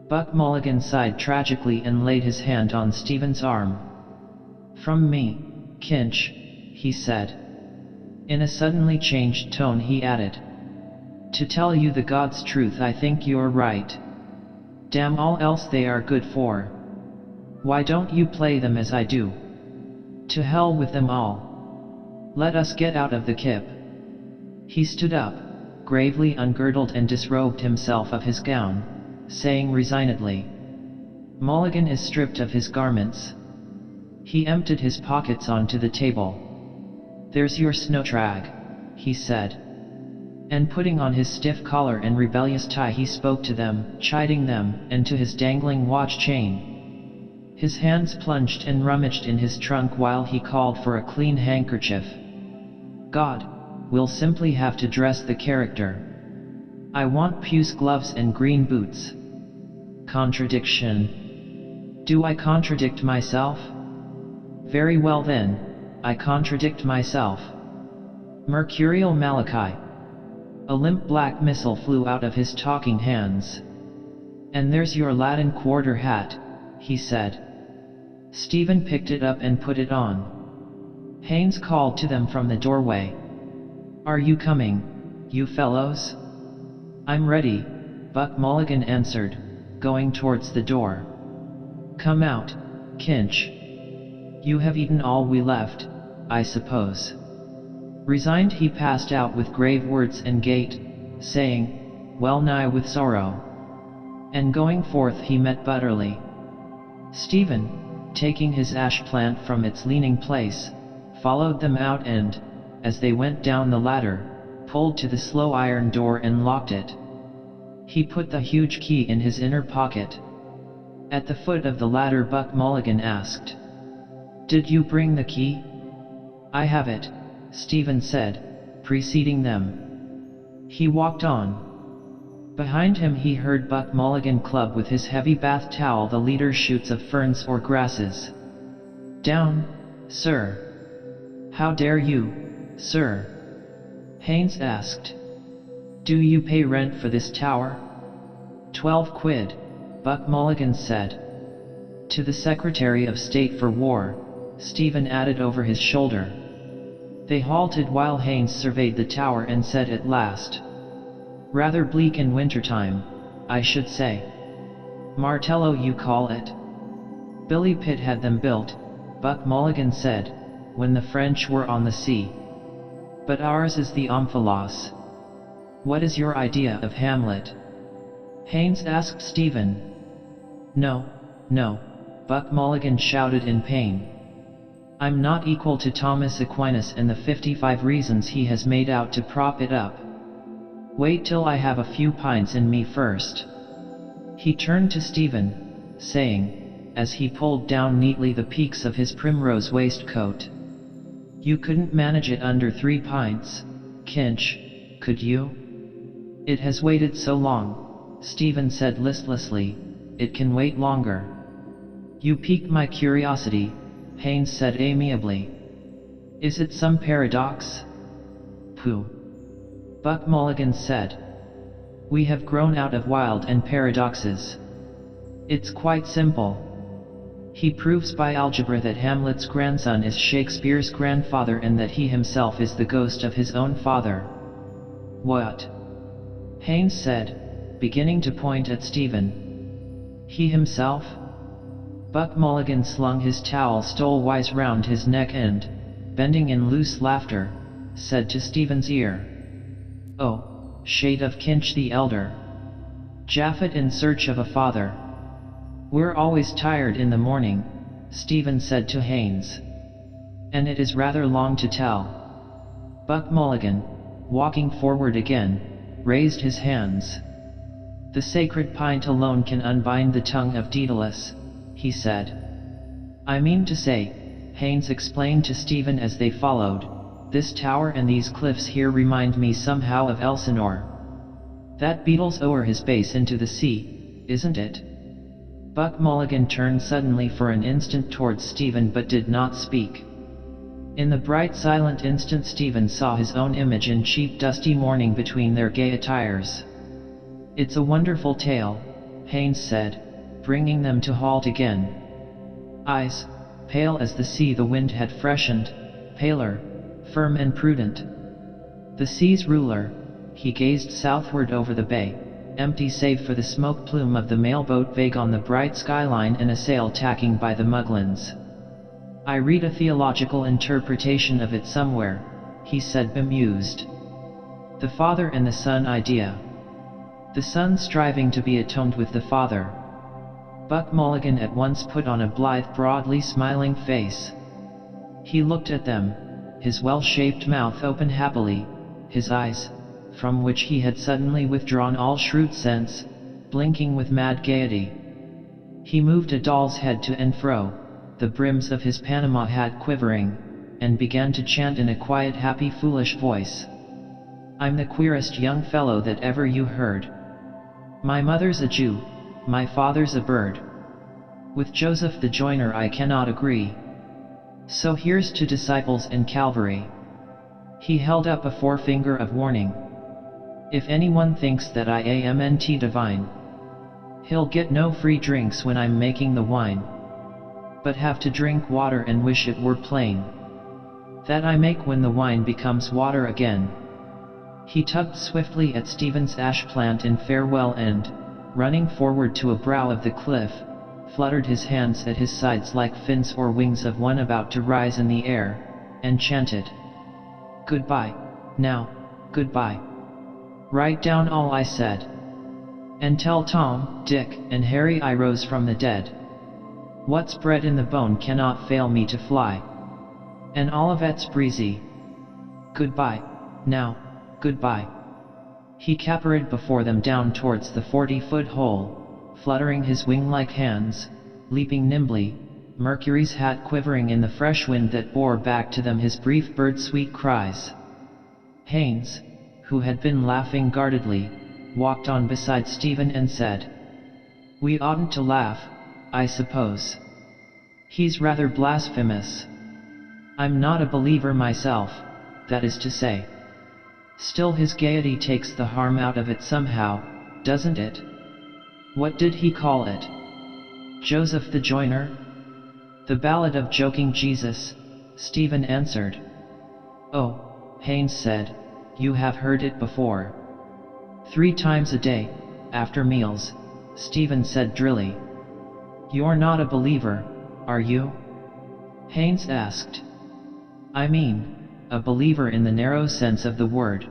Buck Mulligan sighed tragically and laid his hand on Stephen's arm. From me, Kinch, he said. In a suddenly changed tone he added. To tell you the God's truth, I think you're right. Damn all else they are good for. Why don't you play them as I do? To hell with them all. Let us get out of the kip. He stood up, gravely ungirdled and disrobed himself of his gown, saying resignedly, Mulligan is stripped of his garments. He emptied his pockets onto the table. There's your snowtrag, he said. And putting on his stiff collar and rebellious tie he spoke to them, chiding them, and to his dangling watch chain. His hands plunged and rummaged in his trunk while he called for a clean handkerchief. God, we'll simply have to dress the character. I want puce gloves and green boots. Contradiction. Do I contradict myself? Very well then, I contradict myself. Mercurial Malachi. A limp black missile flew out of his talking hands. And there's your Latin quarter hat, he said. Stephen picked it up and put it on. Haynes called to them from the doorway. Are you coming, you fellows? I'm ready, Buck Mulligan answered, going towards the door. Come out, Kinch. You have eaten all we left, I suppose. Resigned he passed out with grave words and gait, saying, well nigh with sorrow. And going forth he met Butterly. Stephen, taking his ash plant from its leaning place, followed them out and, as they went down the ladder, pulled to the slow iron door and locked it. He put the huge key in his inner pocket. At the foot of the ladder Buck Mulligan asked, Did you bring the key? I have it, Stephen said, preceding them. He walked on. Behind him he heard Buck Mulligan club with his heavy bath towel the leader shoots of ferns or grasses. Down, sir. How dare you, sir? Haynes asked. Do you pay rent for this tower? 12 quid, Buck Mulligan said. To the Secretary of State for War, Stephen added over his shoulder. They halted while Haynes surveyed the tower and said at last, Rather bleak in wintertime, I should say. Martello you call it? Billy Pitt had them built, Buck Mulligan said, when the French were on the sea. But ours is the omphalos. What is your idea of Hamlet? Haynes asked Stephen. No, no, Buck Mulligan shouted in pain. I'm not equal to Thomas Aquinas and the 55 reasons he has made out to prop it up. Wait till I have a few pints in me first. He turned to Stephen, saying, as he pulled down neatly the peaks of his primrose waistcoat. You couldn't manage it under 3 pints, Kinch, could you? It has waited so long, Stephen said listlessly, it can wait longer. You piqued my curiosity, Haynes said amiably. Is it some paradox? Pooh. Buck Mulligan said. We have grown out of wild and paradoxes. It's quite simple. He proves by algebra that Hamlet's grandson is Shakespeare's grandfather and that he himself is the ghost of his own father. What? Haynes said, beginning to point at Stephen. He himself? Buck Mulligan slung his towel stole-wise round his neck and, bending in loose laughter, said to Stephen's ear. Oh, shade of Kinch the elder. Japhet in search of a father. We're always tired in the morning, Stephen said to Haynes. And it is rather long to tell. Buck Mulligan, walking forward again, raised his hands. The sacred pint alone can unbind the tongue of Daedalus, he said. I mean to say, Haynes explained to Stephen as they followed, this tower and these cliffs here remind me somehow of Elsinore. That beetles o'er his base into the sea, isn't it? Buck Mulligan turned suddenly for an instant towards Stephen but did not speak. In the bright silent instant Stephen saw his own image in cheap dusty mourning between their gay attires. It's a wonderful tale, Haynes said, bringing them to halt again. Eyes, pale as the sea the wind had freshened, paler, firm and prudent. The sea's ruler, he gazed southward over the bay, empty save for the smoke plume of the mailboat vague on the bright skyline and a sail tacking by the Muglins. I read a theological interpretation of it somewhere, he said bemused. The father and the son idea. The son striving to be atoned with the father. Buck Mulligan at once put on a blithe broadly smiling face. He looked at them, his well-shaped mouth open happily, his eyes, from which he had suddenly withdrawn all shrewd sense, blinking with mad gaiety. He moved a doll's head to and fro, the brims of his Panama hat quivering, and began to chant in a quiet happy foolish voice. I'm the queerest young fellow that ever you heard. My mother's a Jew, my father's a bird. With Joseph the joiner I cannot agree. So here's to disciples in Calvary. He held up a forefinger of warning. If anyone thinks that I am divine, he'll get no free drinks when I'm making the wine, but have to drink water and wish it were plain, that I make when the wine becomes water again. He tugged swiftly at Stephen's ash plant in farewell and, running forward to a brow of the cliff, fluttered his hands at his sides like fins or wings of one about to rise in the air, and chanted, Goodbye, now, goodbye. Write down all I said. And tell Tom, Dick, and Harry I rose from the dead. What's bred in the bone cannot fail me to fly. And Olivet's breezy. Goodbye, now, goodbye. He capered before them down towards the 40-foot hole, fluttering his wing-like hands, leaping nimbly, Mercury's hat quivering in the fresh wind that bore back to them his brief bird-sweet cries. Haynes, who had been laughing guardedly, walked on beside Stephen and said, We oughtn't to laugh, I suppose. He's rather blasphemous. I'm not a believer myself, that is to say. Still his gaiety takes the harm out of it somehow, doesn't it? What did he call it? Joseph the Joiner? The Ballad of Joking Jesus, Stephen answered. Oh, Haynes said, you have heard it before. 3 times a day, after meals, Stephen said drily. You're not a believer, are you? Haynes asked. I mean, a believer in the narrow sense of the word.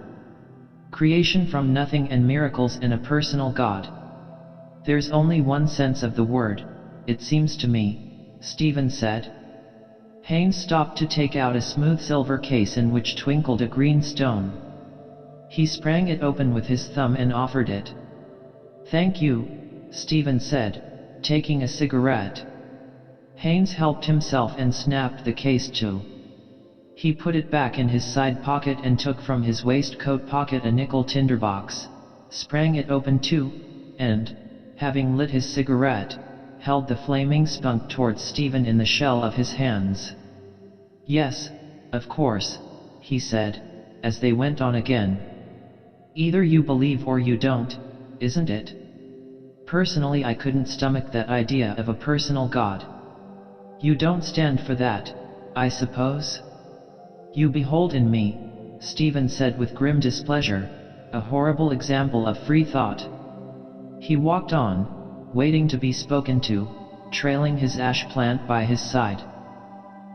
Creation from nothing and miracles in a personal God. There's only one sense of the word, it seems to me, Stephen said. Haynes stopped to take out a smooth silver case in which twinkled a green stone. He sprang it open with his thumb and offered it. "Thank you," Stephen said, taking a cigarette. Haynes helped himself and snapped the case too. He put it back in his side pocket and took from his waistcoat pocket a nickel tinderbox, sprang it open too, and, having lit his cigarette, held the flaming spunk towards Stephen in the shell of his hands. "Yes, of course," he said, as they went on again. "Either you believe or you don't, isn't it? Personally, I couldn't stomach that idea of a personal God. You don't stand for that, I suppose? You behold in me," Stephen said with grim displeasure, "a horrible example of free thought." He walked on, waiting to be spoken to, trailing his ash plant by his side.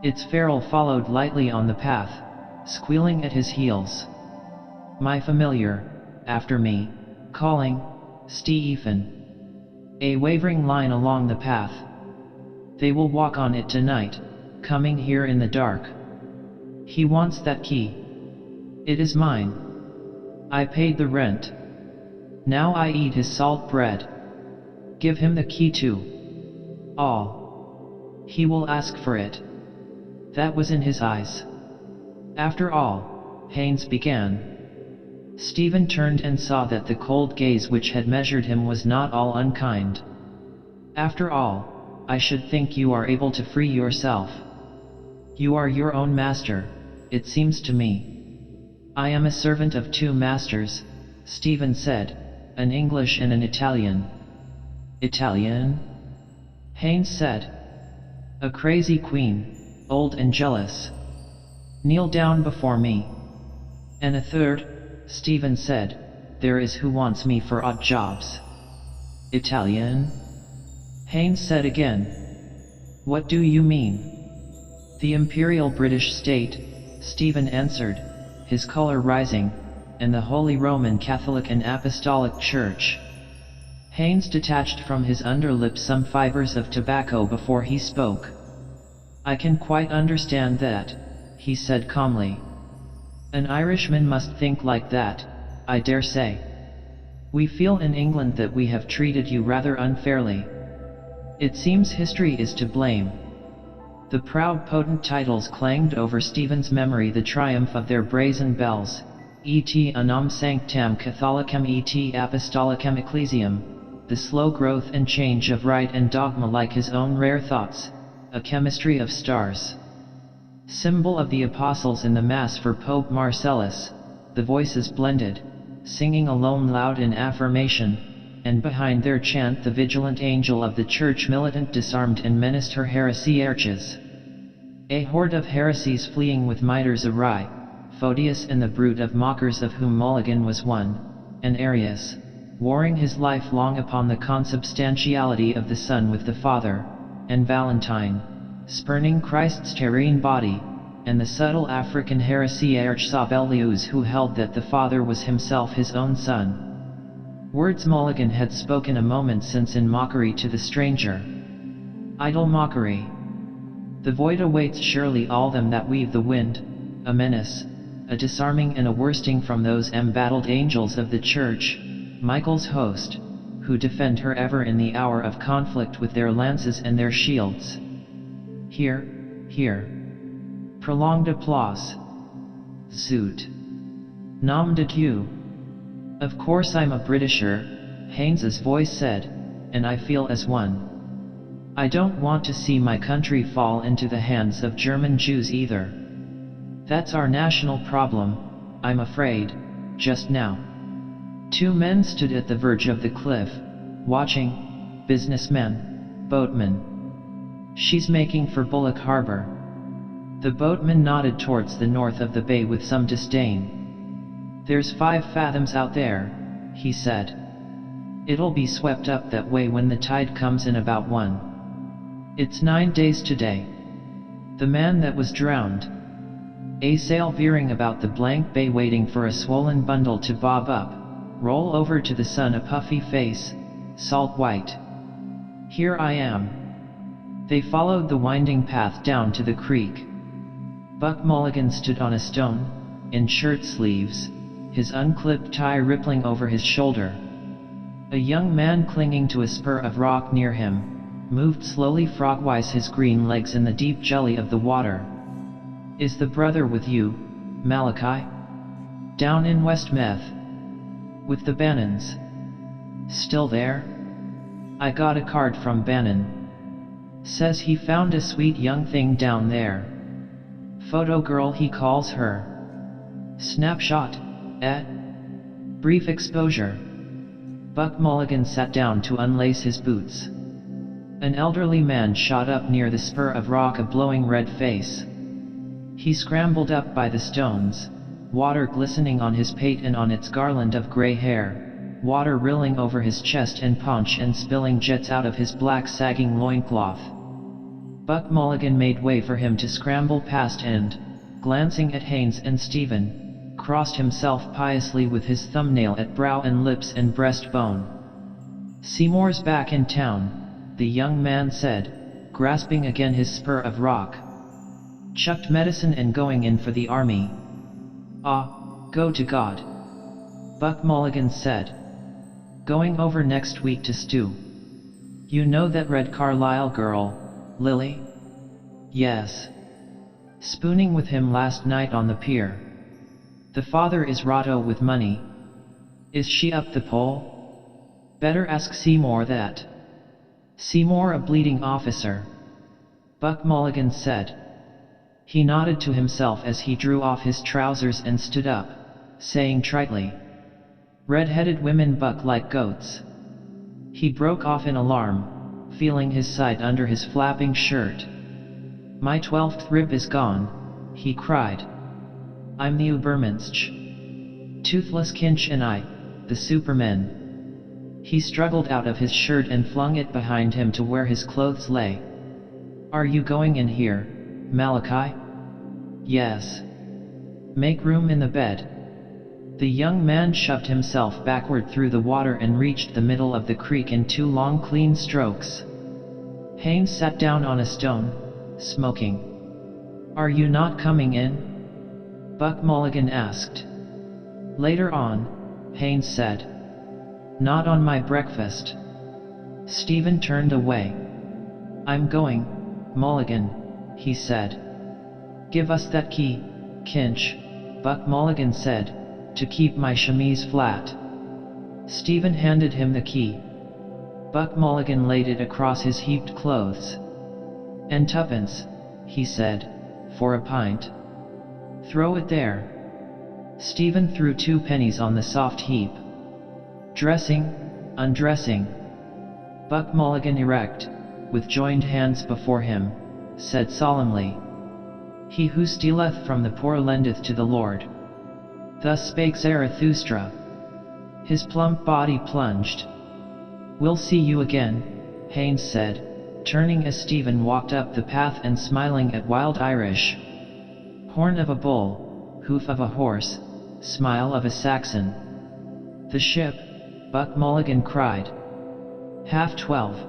Its feral followed lightly on the path, squealing at his heels. "My familiar, after me, calling, Stephen." A wavering line along the path. "They will walk on it tonight, coming here in the dark. He wants that key. It is mine. I paid the rent. Now I eat his salt bread. Give him the key too. All. He will ask for it." That was in his eyes. "After all," Haynes began. Stephen turned and saw that the cold gaze which had measured him was not all unkind. "After all, I should think you are able to free yourself. You are your own master, it seems to me." "I am a servant of two masters," Stephen said, "an English and an Italian." "Italian?" Haynes said. "A crazy queen, old and jealous. Kneel down before me." "And a third," Stephen said, "there is who wants me for odd jobs." "Italian?" Haynes said again. "What do you mean?" "The Imperial British State," Stephen answered, his color rising, "and the Holy Roman Catholic and Apostolic Church." Haynes detached from his underlip some fibers of tobacco before he spoke. "I can quite understand that," he said calmly. "An Irishman must think like that, I dare say. We feel in England that we have treated you rather unfairly. It seems history is to blame." The proud potent titles clanged over Stephen's memory, the triumph of their brazen bells, et unam sanctam Catholicam et apostolicam ecclesiam, the slow growth and change of rite and dogma like his own rare thoughts, a chemistry of stars. Symbol of the apostles in the Mass for Pope Marcellus, the voices blended, singing alone loud in affirmation, and behind their chant the vigilant angel of the Church militant disarmed and menaced her heresy arches. A horde of heresies fleeing with mitres awry, Photius and the brood of mockers of whom Mulligan was one, and Arius, warring his life long upon the consubstantiality of the Son with the Father, and Valentine, spurning Christ's terrene body, and the subtle African heresiarch Sabellius who held that the Father was himself his own Son. Words Mulligan had spoken a moment since in mockery to the stranger. Idle mockery. The void awaits surely all them that weave the wind, a menace, a disarming and a worsting from those embattled angels of the Church, Michael's host, who defend her ever in the hour of conflict with their lances and their shields. Here, here. Prolonged applause. Zoot. Nom de Dieu. "Of course I'm a Britisher," Haynes's voice said, "and I feel as one. I don't want to see my country fall into the hands of German Jews either. That's our national problem, I'm afraid, just now." Two men stood at the verge of the cliff, watching, businessmen, boatmen. "She's making for Bullock Harbor." The boatman nodded towards the north of the bay with some disdain. "There's 5 fathoms out there," he said. "It'll be swept up that way when the tide comes in about 1. It's 9 days today. The man that was drowned. A sail veering about the blank bay waiting for a swollen bundle to bob up, roll over to the sun, a puffy face, salt white. Here I am." They followed the winding path down to the creek. Buck Mulligan stood on a stone, in shirt sleeves, his unclipped tie rippling over his shoulder. A young man clinging to a spur of rock near him, moved slowly frogwise his green legs in the deep jelly of the water. "Is the brother with you, Malachi? Down in West Meth? With the Bannons? Still there? I got a card from Bannon. Says he found a sweet young thing down there. Photo girl he calls her. Snapshot, eh? Brief exposure." Buck Mulligan sat down to unlace his boots. An elderly man shot up near the spur of rock, a blowing red face. He scrambled up by the stones, water glistening on his pate and on its garland of gray hair, water rilling over his chest and paunch and spilling jets out of his black sagging loincloth. Buck Mulligan made way for him to scramble past and, glancing at Haynes and Stephen, crossed himself piously with his thumbnail at brow and lips and breastbone. "Seymour's back in town," the young man said, grasping again his spur of rock. "Chucked medicine and going in for the army." "Ah, go to God," Buck Mulligan said. "Going over next week to stew. You know that Red Carlisle girl, Lily?" "Yes. Spooning with him last night on the pier. The father is roto with money. Is she up the pole? Better ask Seymour that." "Seymour a bleeding officer," Buck Mulligan said. He nodded to himself as he drew off his trousers and stood up, saying tritely, "Red-headed women buck like goats." He broke off in alarm, feeling his side under his flapping shirt. "My 12th rib is gone," he cried. "I'm the Ubermensch. Toothless Kinch and I, the Supermen." He struggled out of his shirt and flung it behind him to where his clothes lay. "Are you going in here, Malachi?" "Yes." "Make room in the bed." The young man shoved himself backward through the water and reached the middle of the creek in 2 long clean strokes. Haynes sat down on a stone, smoking. "Are you not coming in?" Buck Mulligan asked. "Later on," Haynes said. "Not on my breakfast." Stephen turned away. "I'm going, Mulligan," he said. "Give us that key, Kinch," Buck Mulligan said, "to keep my chemise flat." Stephen handed him the key. Buck Mulligan laid it across his heaped clothes. "And 2pence, he said, "for a pint. Throw it there." Stephen threw 2 pennies on the soft heap. "Dressing, undressing." Buck Mulligan, erect, with joined hands before him, said solemnly, "He who stealeth from the poor lendeth to the Lord." Thus spake Zarathustra. His plump body plunged. "We'll see you again," Haynes said, turning as Stephen walked up the path and smiling at Wild Irish. "Horn of a bull, hoof of a horse, smile of a Saxon." "The ship," Buck Mulligan cried. 12:30.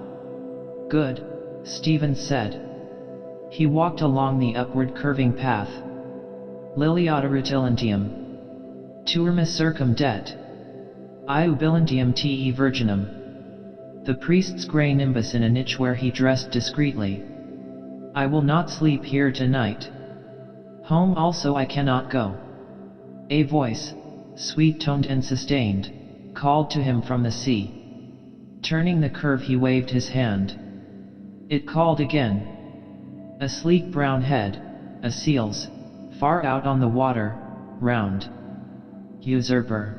"Good," Stephen said. He walked along the upward curving path. "Liliata rutilantium. Tuerma circumdet. Iubilantium te virginum." The priest's grey nimbus in a niche where he dressed discreetly. "I will not sleep here tonight. Home also I cannot go." A voice, sweet-toned and sustained, called to him from the sea. Turning the curve he waved his hand. It called again. A sleek brown head, a seal's, far out on the water, round. Usurper.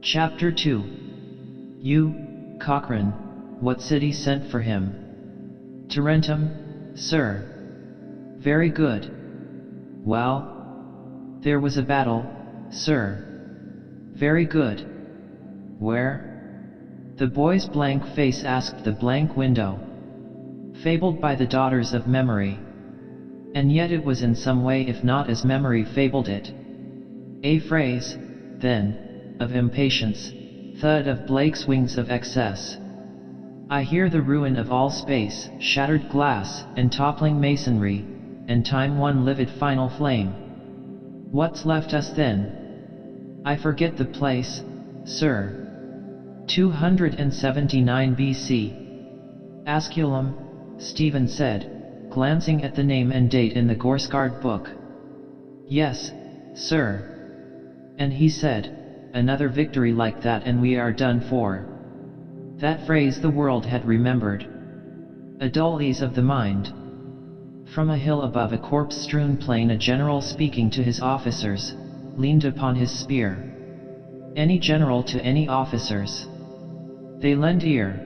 Chapter 2. "You, Cochrane, what city sent for him?" "Tarentum, sir." "Very good. Well?" "There was a battle, sir." "Very good. Where?" The boy's blank face asked the blank window. "Fabled by the daughters of memory." And yet it was in some way, if not as memory fabled it. A phrase, then, of impatience, thud of Blake's wings of excess. "I hear the ruin of all space, shattered glass, and toppling masonry, and time one livid final flame. What's left us then? I forget the place, sir. 279 BC. Asculum, Stephen said, glancing at the name and date in the Gorsgard book. Yes, sir. And he said, another victory like that and we are done for. That phrase the world had remembered. A dull ease of the mind. From a hill above a corpse-strewn plain a general speaking to his officers, leaned upon his spear. Any general to any officers. They lent ear.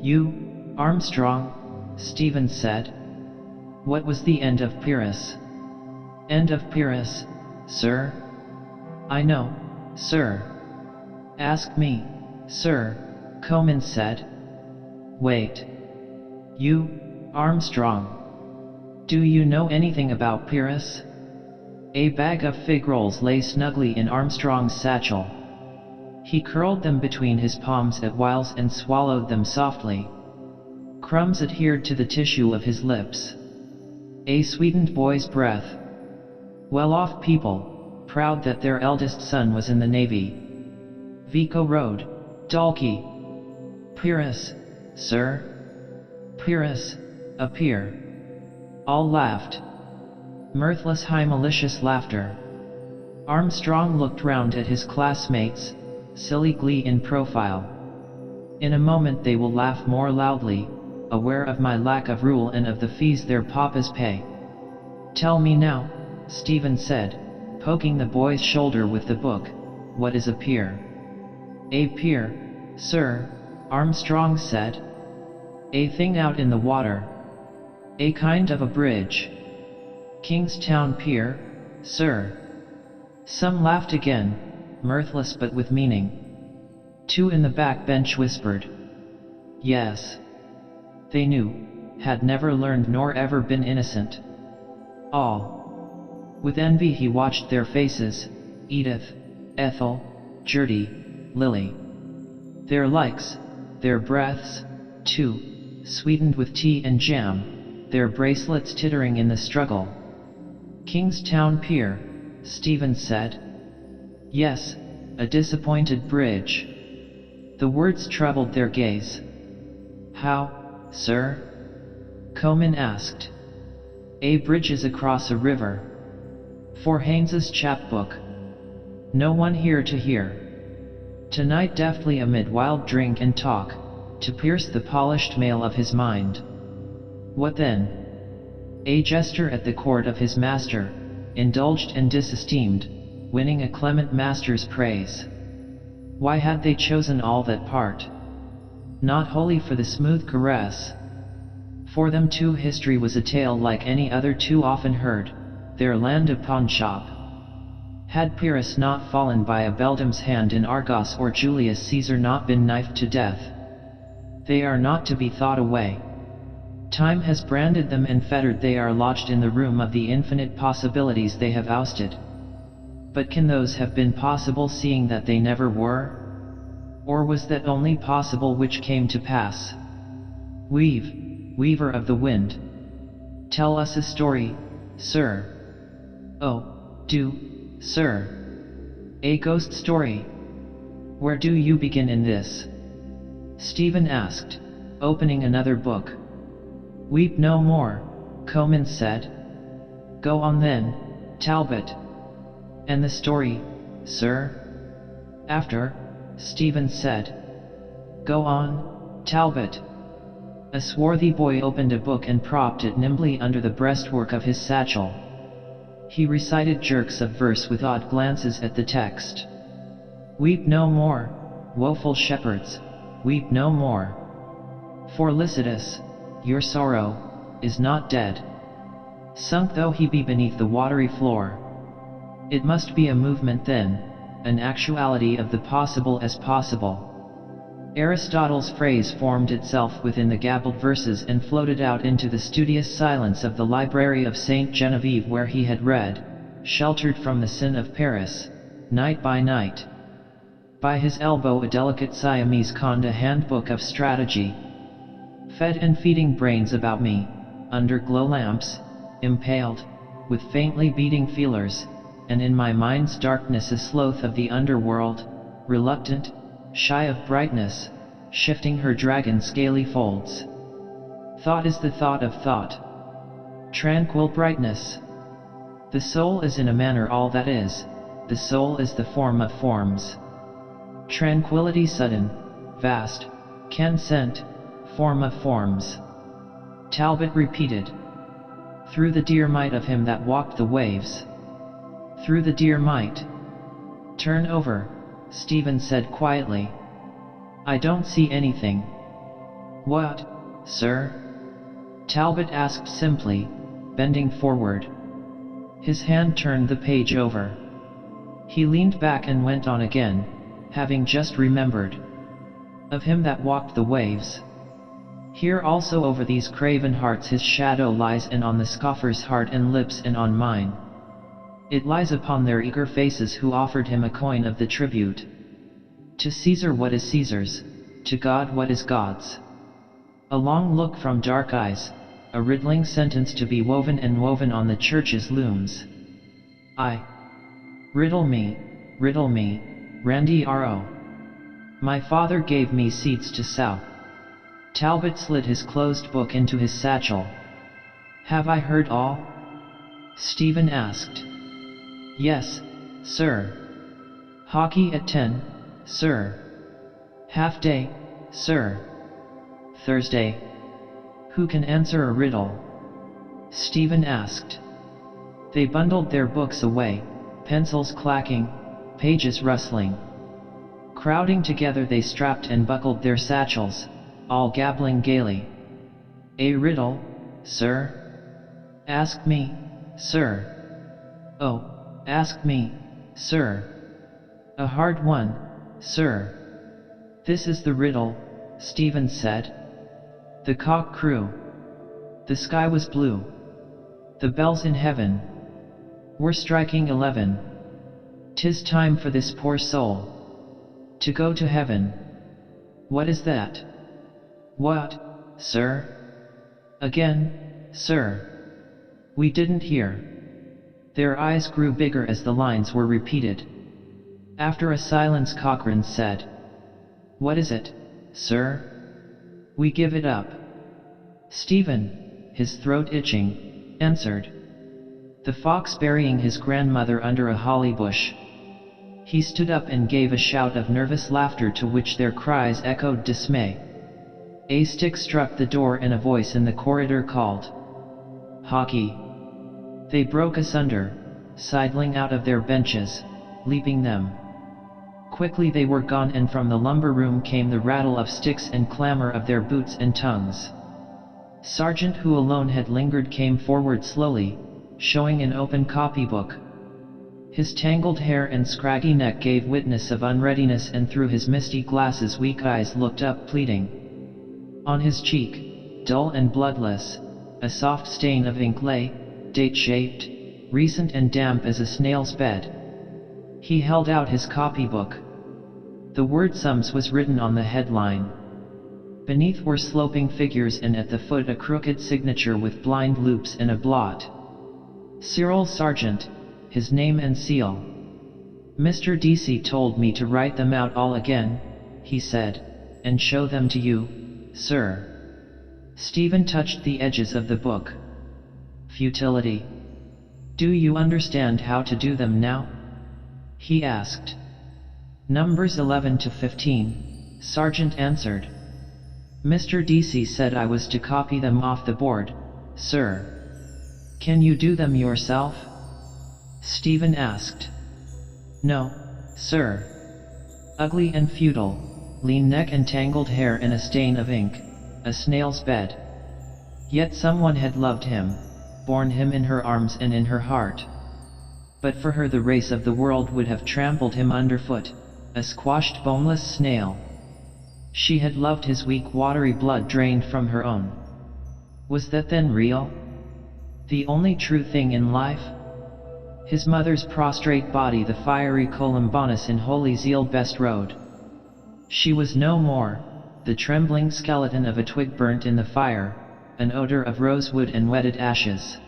You, Armstrong, Stephen said. What was the end of Pyrrhus? End of Pyrrhus, sir? I know, sir. Ask me, sir, Comyn said. Wait. You, Armstrong. Do you know anything about Pyrrhus? A bag of fig rolls lay snugly in Armstrong's satchel. He curled them between his palms at whiles and swallowed them softly. Crumbs adhered to the tissue of his lips. A sweetened boy's breath. Well-off people, proud that their eldest son was in the navy. Vico Road, Dalkey. Pyrrhus, sir? Pyrrhus, a peer. All laughed. Mirthless high malicious laughter. Armstrong looked round at his classmates, silly glee in profile. In a moment they will laugh more loudly, aware of my lack of rule and of the fees their papas pay. Tell me now, Stephen said, poking the boy's shoulder with the book, what is a pier? A pier, sir, Armstrong said. A thing out in the water. A kind of a bridge. Kingstown Pier, sir. Some laughed again, mirthless but with meaning. Two in the back bench whispered. Yes. They knew, had never learned nor ever been innocent. All. With envy he watched their faces, Edith, Ethel, Gertie, Lily. Their likes, their breaths, too, sweetened with tea and jam, their bracelets tittering in the struggle. Kingstown Pier, Stephen said. Yes, a disappointed bridge. The words troubled their gaze. How, sir? Comyn asked. A bridge is across a river. For Haynes's chapbook. No one here to hear. Tonight deftly amid wild drink and talk, to pierce the polished mail of his mind. What then? A jester at the court of his master, indulged and disesteemed, winning a clement master's praise. Why had they chosen all that part? Not wholly for the smooth caress. For them too history was a tale like any other too often heard, their land a pawnshop. Had Pyrrhus not fallen by a beldam's hand in Argos or Julius Caesar not been knifed to death? They are not to be thought away. Time has branded them and fettered, they are lodged in the room of the infinite possibilities they have ousted. But can those have been possible seeing that they never were? Or was that only possible which came to pass? Weave, weaver of the wind. Tell us a story, sir. Oh, do, sir. A ghost story. Where do you begin in this? Stephen asked, opening another book. Weep no more, Comyn said. Go on then, Talbot. And the story, sir? After, Stephen said. Go on, Talbot. A swarthy boy opened a book and propped it nimbly under the breastwork of his satchel. He recited jerks of verse with odd glances at the text. Weep no more, woeful shepherds, weep no more. For Lycidas, your sorrow, is not dead. Sunk though he be beneath the watery floor. It must be a movement then, an actuality of the possible as possible. Aristotle's phrase formed itself within the gabbled verses and floated out into the studious silence of the library of Saint Genevieve where he had read, sheltered from the sin of Paris, night by night. By his elbow a delicate Siamese conned a handbook of strategy. Fed and feeding brains about me, under glow lamps, impaled, with faintly beating feelers, and in my mind's darkness a sloth of the underworld, reluctant, shy of brightness, shifting her dragon scaly folds. Thought is the thought of thought. Tranquil brightness. The soul is in a manner all that is, the soul is the form of forms. Tranquility sudden, vast, consent, form of forms. Talbot repeated. Through the dear might of him that walked the waves. Through the dear might. Turn over, Stephen said quietly. I don't see anything. What, sir? Talbot asked simply, bending forward. His hand turned the page over. He leaned back and went on again, having just remembered. Of him that walked the waves. Here also over these craven hearts his shadow lies, and on the scoffer's heart and lips and on mine. It lies upon their eager faces who offered him a coin of the tribute. To Caesar what is Caesar's, to God what is God's. A long look from dark eyes, a riddling sentence to be woven and woven on the church's looms. Riddle me, Randy R.O. My father gave me seeds to sow. Talbot slid his closed book into his satchel. Have I heard all? Stephen asked. Yes, sir. Hockey at 10, sir. Half day, sir. Thursday. Who can answer a riddle? Stephen asked. They bundled their books away, pencils clacking, pages rustling. Crowding together they strapped and buckled their satchels, all gabbling gaily. A riddle, sir? Ask me, sir. Oh, ask me, sir. A hard one, sir. This is the riddle, Stephen said. The cock crew. The sky was blue. The bells in heaven were striking 11. 'Tis time for this poor soul to go to heaven. What is that? What, sir? Again, sir. We didn't hear. Their eyes grew bigger as the lines were repeated. After a silence Cochrane said, What is it, sir? We give it up. Stephen, his throat itching, answered. The fox burying his grandmother under a holly bush. He stood up and gave a shout of nervous laughter to which their cries echoed dismay. A stick struck the door and a voice in the corridor called, Hockey. They broke asunder, sidling out of their benches, leaping them. Quickly they were gone, and from the lumber room came the rattle of sticks and clamor of their boots and tongues. Sergeant, who alone had lingered, came forward slowly, showing an open copybook. His tangled hair and scraggy neck gave witness of unreadiness, and through his misty glasses weak eyes looked up pleading. On his cheek, dull and bloodless, a soft stain of ink lay, date-shaped, recent and damp as a snail's bed. He held out his copybook. The word sums was written on the headline. Beneath were sloping figures, and at the foot a crooked signature with blind loops and a blot. Cyril Sargent, his name and seal. Mr. D.C. told me to write them out all again, he said, and show them to you, sir. Stephen touched the edges of the book. Futility. Do you understand how to do them now? He asked. Numbers 11 to 15, Sargent answered. Mr. D.C. said I was to copy them off the board, sir. Can you do them yourself? Stephen asked. No, sir. Ugly and futile, lean neck and tangled hair and a stain of ink, a snail's bed. Yet someone had loved him, borne him in her arms and in her heart. But for her the race of the world would have trampled him underfoot, a squashed boneless snail. She had loved his weak watery blood drained from her own. Was that then real? The only true thing in life? His mother's prostrate body the fiery Columbanus in holy zeal best rode. She was no more, the trembling skeleton of a twig burnt in the fire, an odor of rosewood and wetted ashes.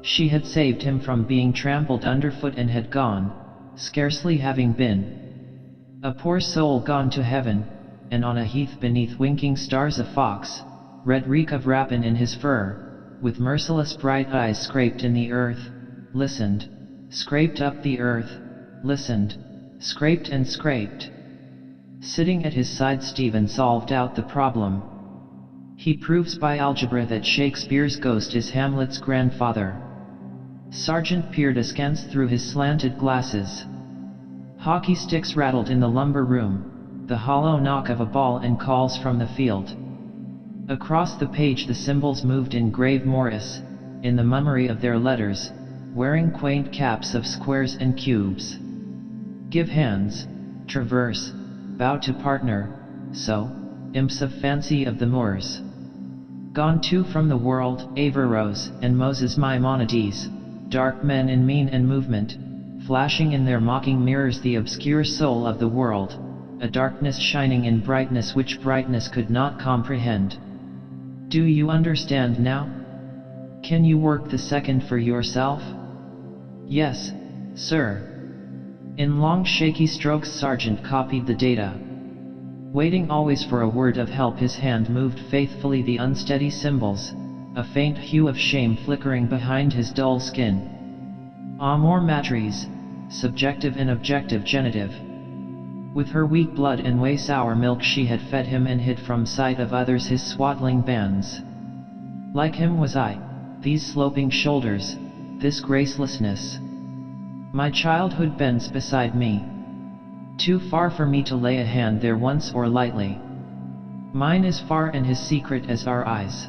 She had saved him from being trampled underfoot and had gone, scarcely having been. A poor soul gone to heaven, and on a heath beneath winking stars a fox, red reek of rapine in his fur, with merciless bright eyes scraped in the earth, listened, scraped up the earth, listened, scraped and scraped. Sitting at his side, Stephen solved out the problem. He proves by algebra that Shakespeare's ghost is Hamlet's grandfather. Sergeant peered askance through his slanted glasses. Hockey sticks rattled in the lumber room, the hollow knock of a ball and calls from the field. Across the page the symbols moved in grave Morris, in the mummery of their letters, wearing quaint caps of squares and cubes. Give hands, traverse, bow to partner, so, imps of fancy of the Moors. Gone too from the world, Averroes and Moses Maimonides, dark men in mien and movement, flashing in their mocking mirrors the obscure soul of the world, a darkness shining in brightness which brightness could not comprehend. Do you understand now? Can you work the second for yourself? Yes, sir. In long shaky strokes Sergeant copied the data. Waiting always for a word of help, his hand moved faithfully the unsteady symbols, a faint hue of shame flickering behind his dull skin. Amor matris, subjective and objective genitive. With her weak blood and whey sour milk she had fed him and hid from sight of others his swaddling bands. Like him was I, these sloping shoulders, this gracelessness. My childhood bends beside me. Too far for me to lay a hand there once or lightly. Mine is far and his secret as our eyes.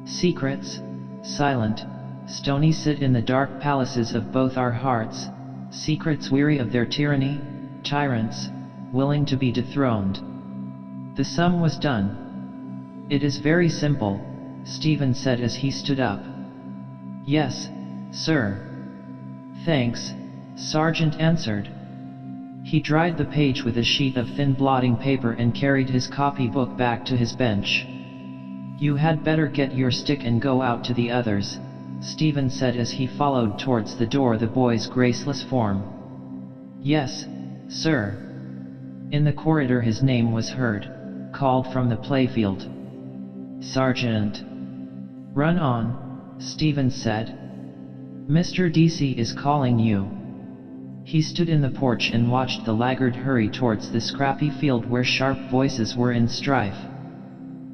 Secrets, silent, stony sit in the dark palaces of both our hearts, secrets weary of their tyranny, tyrants, willing to be dethroned. The sum was done. It is very simple, Stephen said as he stood up. Yes, sir. Thanks, Sergeant answered. He dried the page with a sheet of thin blotting paper and carried his copybook back to his bench. You had better get your stick and go out to the others, Stephen said as he followed towards the door the boy's graceless form. Yes, sir. In the corridor his name was heard, called from the playfield. Sergeant. Run on, Stephen said. Mr. DC is calling you. He stood in the porch and watched the laggard hurry towards the scrappy field where sharp voices were in strife.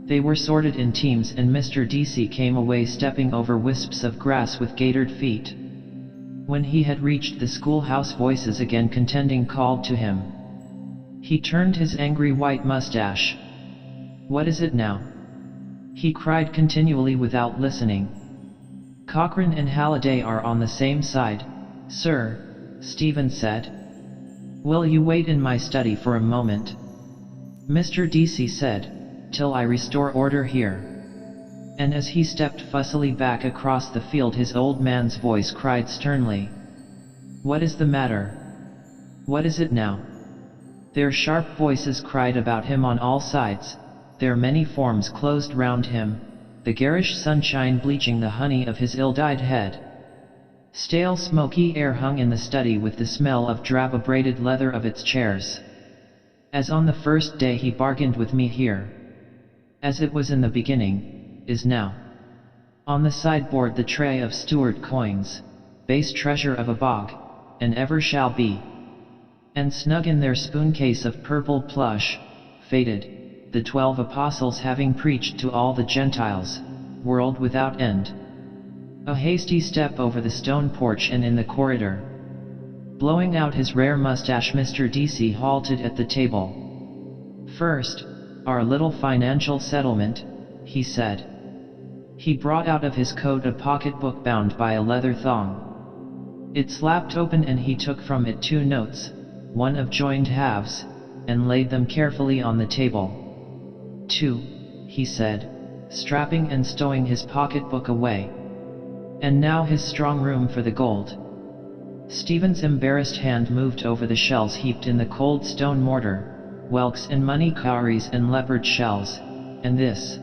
They were sorted in teams and Mr. DC came away stepping over wisps of grass with gaitered feet. When he had reached the schoolhouse voices again contending called to him. He turned his angry white mustache. What is it now? He cried continually without listening. Cochrane and Halliday are on the same side, sir, Stephen said. Will you wait in my study for a moment? Mr. DC said, till I restore order here. And as he stepped fussily back across the field his old man's voice cried sternly. What is the matter? What is it now? Their sharp voices cried about him on all sides, their many forms closed round him, the garish sunshine bleaching the honey of his ill-dyed head. Stale smoky air hung in the study with the smell of drab braided leather of its chairs. As on the first day he bargained with me here. As it was in the beginning, is now. On the sideboard the tray of Stuart coins, base treasure of a bog, and ever shall be. And snug in their spoon case of purple plush, faded, the 12 apostles having preached to all the Gentiles, world without end. A hasty step over the stone porch and in the corridor. Blowing out his rare mustache Mr. DC halted at the table. First, our little financial settlement, he said. He brought out of his coat a pocketbook bound by a leather thong. It slapped open and he took from it 2 notes, one of joined halves, and laid them carefully on the table. 2, he said, strapping and stowing his pocketbook away. And now his strong room for the gold. Stephen's embarrassed hand moved over the shells heaped in the cold stone mortar, whelks and money cowries and leopard shells, and this,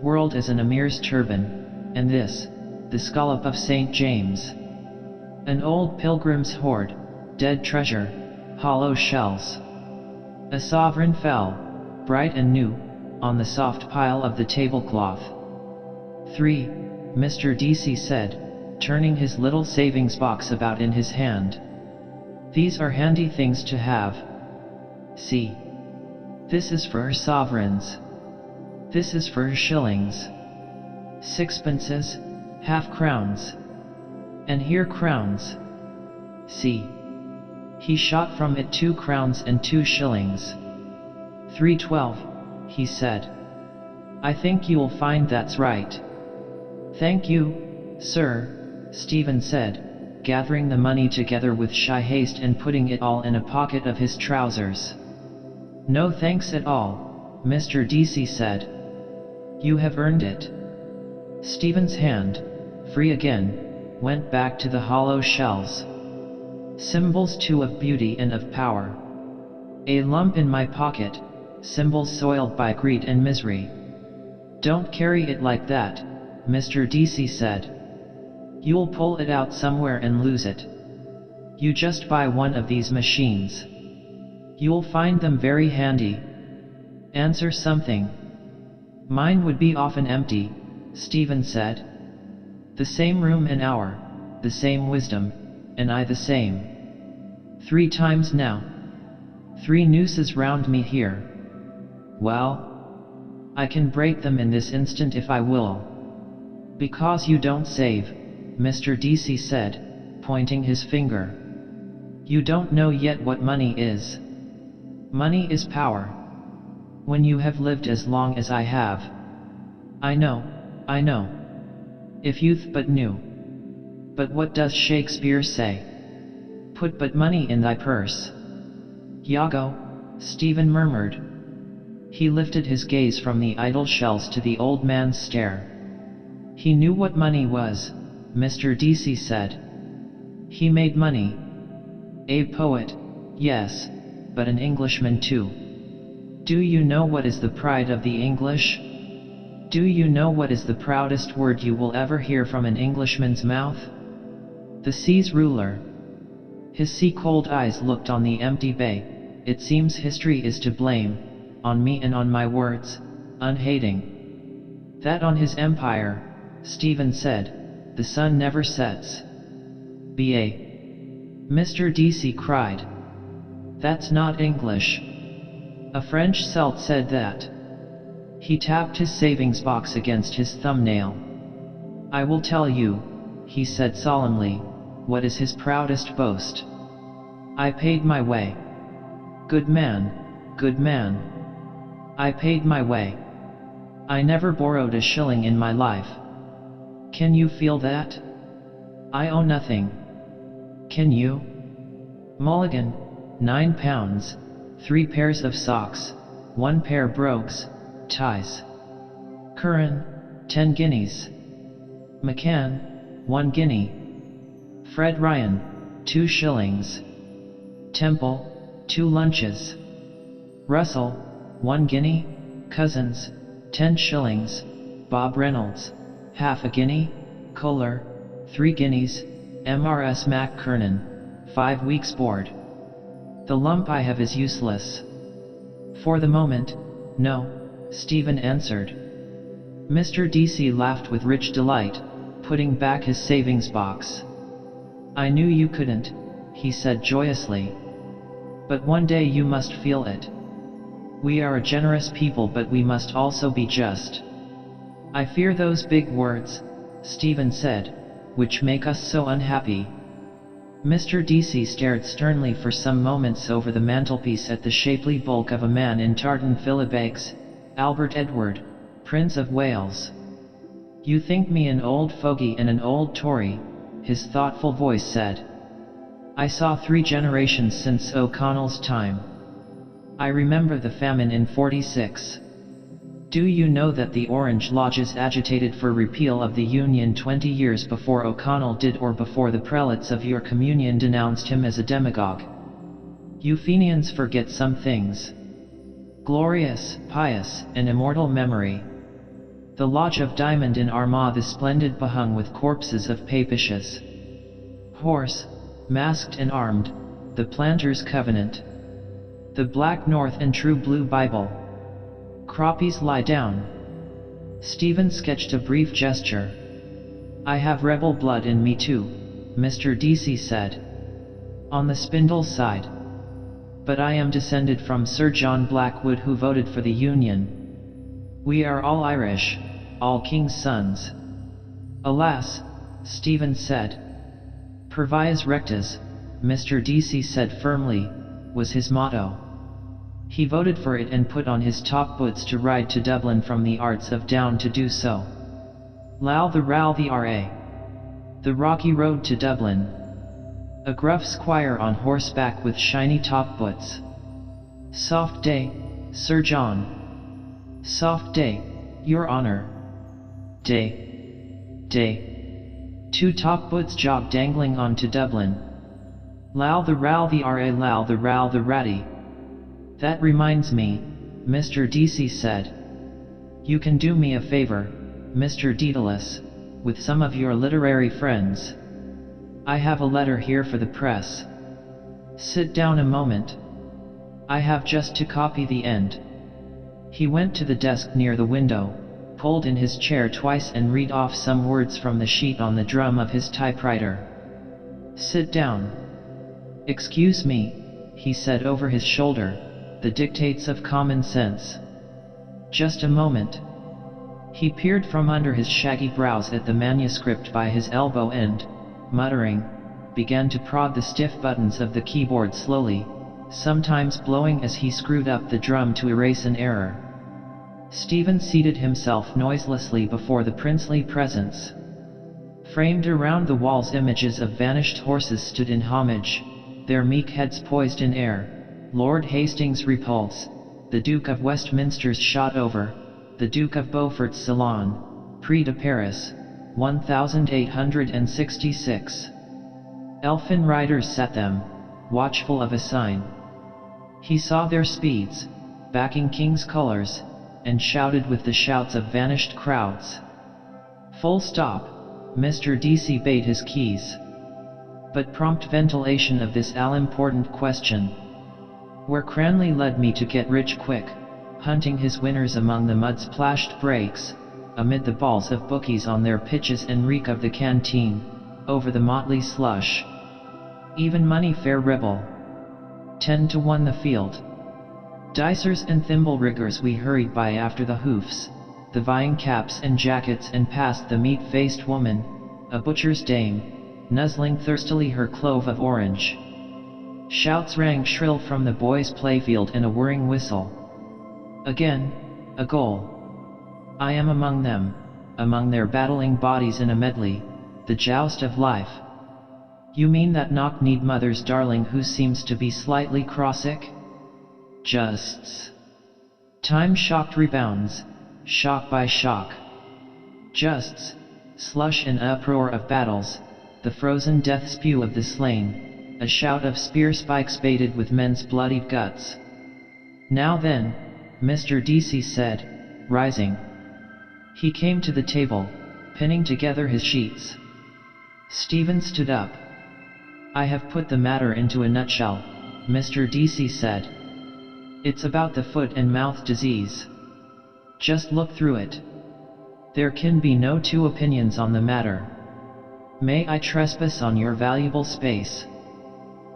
whirled as an emir's turban, and this, the scallop of St. James. An old pilgrim's hoard, dead treasure, hollow shells. A sovereign fell, bright and new, on the soft pile of the tablecloth. 3. Mr. D.C. said, turning his little savings box about in his hand. These are handy things to have. See. This is for sovereigns. This is for shillings. Sixpences, half-crowns. And here crowns. See. He shot from it 2 crowns and 2 shillings. 312, he said. I think you'll find that's right. Thank you, sir, Stephen said, gathering the money together with shy haste and putting it all in a pocket of his trousers. No thanks at all, Mr. D.C. said. You have earned it. Stephen's hand, free again, went back to the hollow shells. Symbols too of beauty and of power. A lump in my pocket, symbols soiled by greed and misery. Don't carry it like that, Mr. D.C. said. You'll pull it out somewhere and lose it. You just buy one of these machines. You'll find them very handy. Answer something. Mine would be often empty, Stephen said. The same room and hour, the same wisdom, and I the same. 3 times now. 3 nooses round me here. Well, I can break them in this instant if I will. Because you don't save, Mr. D.C. said, pointing his finger. You don't know yet what money is. Money is power. When you have lived as long as I have. I know. If youth but knew. But what does Shakespeare say? Put but money in thy purse. Iago, Stephen murmured. He lifted his gaze from the idle shells to the old man's stare. He knew what money was, Mr. D.C. said. He made money. A poet, yes, but an Englishman too. Do you know what is the pride of the English? Do you know what is the proudest word you will ever hear from an Englishman's mouth? The sea's ruler. His sea-cold eyes looked on the empty bay. It seems history is to blame, on me and on my words, unhating. That on his empire, Stephen said, the sun never sets. B.A. Mr. D.C. cried. That's not English. A French Celt said that. He tapped his savings box against his thumbnail. I will tell you, he said solemnly, what is his proudest boast. I paid my way. Good man, good man. I paid my way. I never borrowed a shilling in my life. Can you feel that? I owe nothing. Can you? Mulligan, 9 pounds, 3 pairs of socks, 1 pair brogues, ties. Curran, 10 guineas. McCann, 1 guinea. Fred Ryan, 2 shillings. Temple, 2 lunches. Russell, 1 guinea. Cousins, 10 shillings. Bob Reynolds, half a guinea. Kohler, 3 guineas. M.R.S. Mac Kernan, 5 weeks' board. The lump I have is useless. For the moment, no, Stephen answered. Mr. D.C. laughed with rich delight, putting back his savings box. I knew you couldn't, he said joyously. But one day you must feel it. We are a generous people, but we must also be just. I fear those big words, Stephen said, which make us so unhappy. Mr. D.C. stared sternly for some moments over the mantelpiece at the shapely bulk of a man in tartan philibeggs, Albert Edward, Prince of Wales. You think me an old fogey and an old Tory, his thoughtful voice said. I saw 3 generations since O'Connell's time. I remember the famine in '46. Do you know that the Orange Lodges agitated for repeal of the Union 20 years before O'Connell did, or before the prelates of your communion denounced him as a demagogue? You Fenians forget some things. Glorious, pious, and immortal memory. The Lodge of Diamond in Armagh the splendid behung with corpses of papishes. Horse, masked and armed, the Planter's Covenant. The Black North and True Blue Bible. Croppies lie down. Stephen sketched a brief gesture. I have rebel blood in me too, Mr. D.C. said. On the Spindle side. But I am descended from Sir John Blackwood, who voted for the Union. We are all Irish, all king's sons. Alas, Stephen said. Per vias rectas, Mr. D.C. said firmly, was his motto. He voted for it and put on his top boots to ride to Dublin from the Arts of Down to do so. Low the row the R.A. The rocky road to Dublin. A gruff squire on horseback with shiny top boots. Soft day, Sir John. Soft day, your honour. Day. 2 top boots job dangling on to Dublin. Low the row the R.A. low the row the ratty. That reminds me, Mr. D.C. said. You can do me a favor, Mr. Daedalus, with some of your literary friends. I have a letter here for the press. Sit down a moment. I have just to copy the end. He went to the desk near the window, pulled in his chair twice and read off some words from the sheet on the drum of his typewriter. Sit down. Excuse me, he said over his shoulder, the dictates of common sense. Just a moment. He peered from under his shaggy brows at the manuscript by his elbow and, muttering, began to prod the stiff buttons of the keyboard slowly, sometimes blowing as he screwed up the drum to erase an error. Stephen seated himself noiselessly before the princely presence. Framed around the walls, images of vanished horses stood in homage, their meek heads poised in air. Lord Hastings' repulse, the Duke of Westminster's shot over, the Duke of Beaufort's Salon, Prix de Paris, 1866. Elfin riders sat them, watchful of a sign. He saw their speeds, backing king's colors, and shouted with the shouts of vanished crowds. Full stop, Mr. D.C. bade his keys. But prompt ventilation of this all-important question. Where Cranley led me to get rich quick, hunting his winners among the mud-splashed breaks, amid the balls of bookies on their pitches and reek of the canteen, over the motley slush. Even money fair rebel. 10 to 1 the field. Dicers and thimble riggers we hurried by after the hoofs, the vying caps and jackets, and past the meat-faced woman, a butcher's dame, nuzzling thirstily her clove of orange. Shouts rang shrill from the boys' playfield and a whirring whistle. Again, a goal. I am among them, among their battling bodies in a medley, the joust of life. You mean that knock-kneed mother's darling who seems to be slightly cross-sick? Justs. Time-shocked rebounds, shock by shock. Justs, slush and uproar of battles, the frozen death spew of the slain. A shout of spear spikes baited with men's bloodied guts. Now then, Mr. D.C. said, rising. He came to the table, pinning together his sheets. Stephen stood up. I have put the matter into a nutshell, Mr. D.C. said. It's about the foot and mouth disease. Just look through it. There can be no 2 opinions on the matter. May I trespass on your valuable space?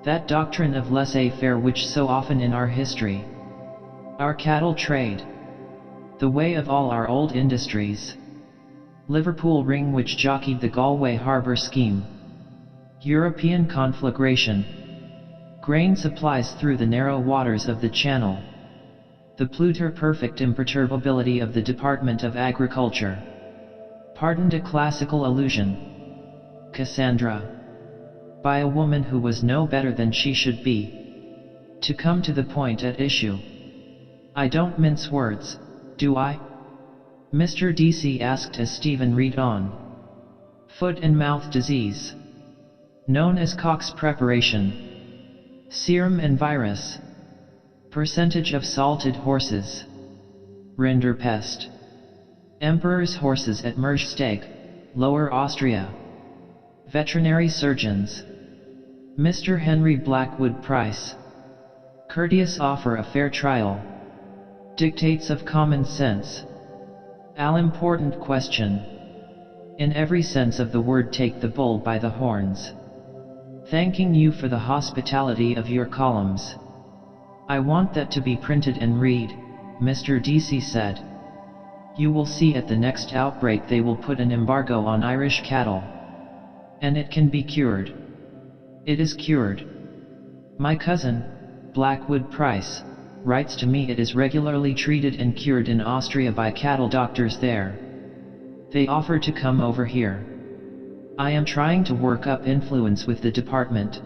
That doctrine of laissez-faire which so often in our history, our cattle trade, the way of all our old industries, Liverpool ring which jockeyed the Galway harbour scheme, European conflagration, grain supplies through the narrow waters of the Channel, the pluter-perfect imperturbability of the Department of Agriculture. Pardoned a classical allusion. Cassandra. By a woman who was no better than she should be. To come to the point at issue. I don't mince words, do I? Mr. D.C. asked as Stephen read on. Foot and mouth disease. Known as Koch's preparation. Serum and virus. Percentage of salted horses. Rinderpest. Emperor's horses at Mersteg, Lower Austria. Veterinary surgeons. Mr. Henry Blackwood Price. Courteous offer a fair trial. Dictates of common sense. All important question. In every sense of the word, take the bull by the horns. Thanking you for the hospitality of your columns. I want that to be printed and read, Mr. DC said. You will see at the next outbreak they will put an embargo on Irish cattle. And it can be cured. It is cured. My cousin, Blackwood Price, writes to me it is regularly treated and cured in Austria by cattle doctors there. They offer to come over here. I am trying to work up influence with the department.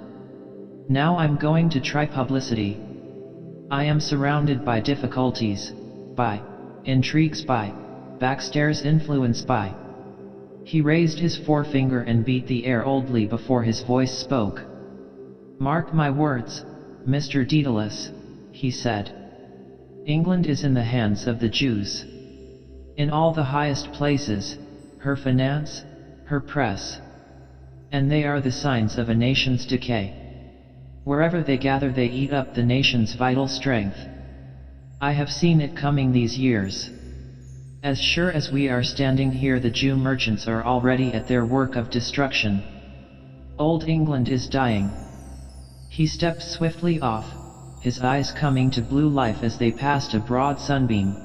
Now I'm going to try publicity. I am surrounded by difficulties, by intrigues, by backstairs influence, by. He raised his forefinger and beat the air oldly before his voice spoke. Mark my words, Mr. Daedalus, he said. England is in the hands of the Jews. In all the highest places, her finance, her press. And they are the signs of a nation's decay. Wherever they gather they eat up the nation's vital strength. I have seen it coming these years. As sure as we are standing here, the Jew merchants are already at their work of destruction. Old England is dying. He stepped swiftly off, his eyes coming to blue life as they passed a broad sunbeam.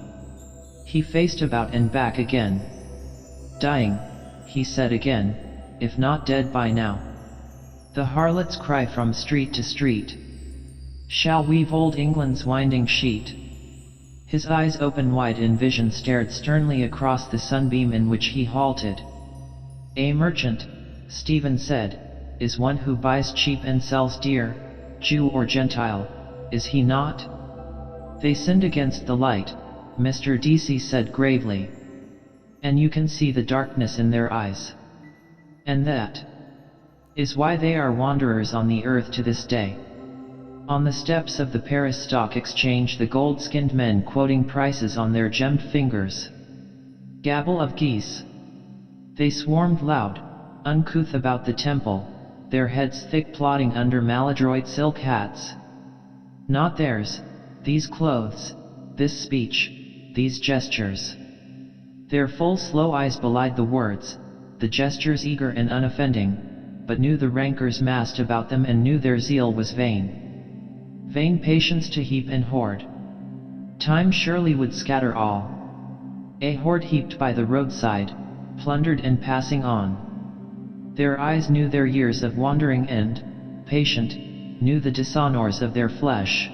He faced about and back again. Dying, he said again, if not dead by now. The harlots cry from street to street. Shall weave old England's winding sheet? His eyes open wide in vision stared sternly across the sunbeam in which he halted. A merchant, Stephen said, is one who buys cheap and sells dear, Jew or Gentile, is he not? They sinned against the light, Mr. DC said gravely. And you can see the darkness in their eyes. And that is why they are wanderers on the earth to this day. On the steps of the Paris Stock Exchange the gold-skinned men quoting prices on their gemmed fingers. Gabble of geese. They swarmed loud, uncouth about the temple, their heads thick plodding under maladroit silk hats. Not theirs, these clothes, this speech, these gestures. Their full slow eyes belied the words, the gestures eager and unoffending, but knew the rancors massed about them and knew their zeal was vain. Vain patience to heap and hoard. Time surely would scatter all. A hoard heaped by the roadside, plundered and passing on. Their eyes knew their years of wandering and, patient, knew the dishonors of their flesh.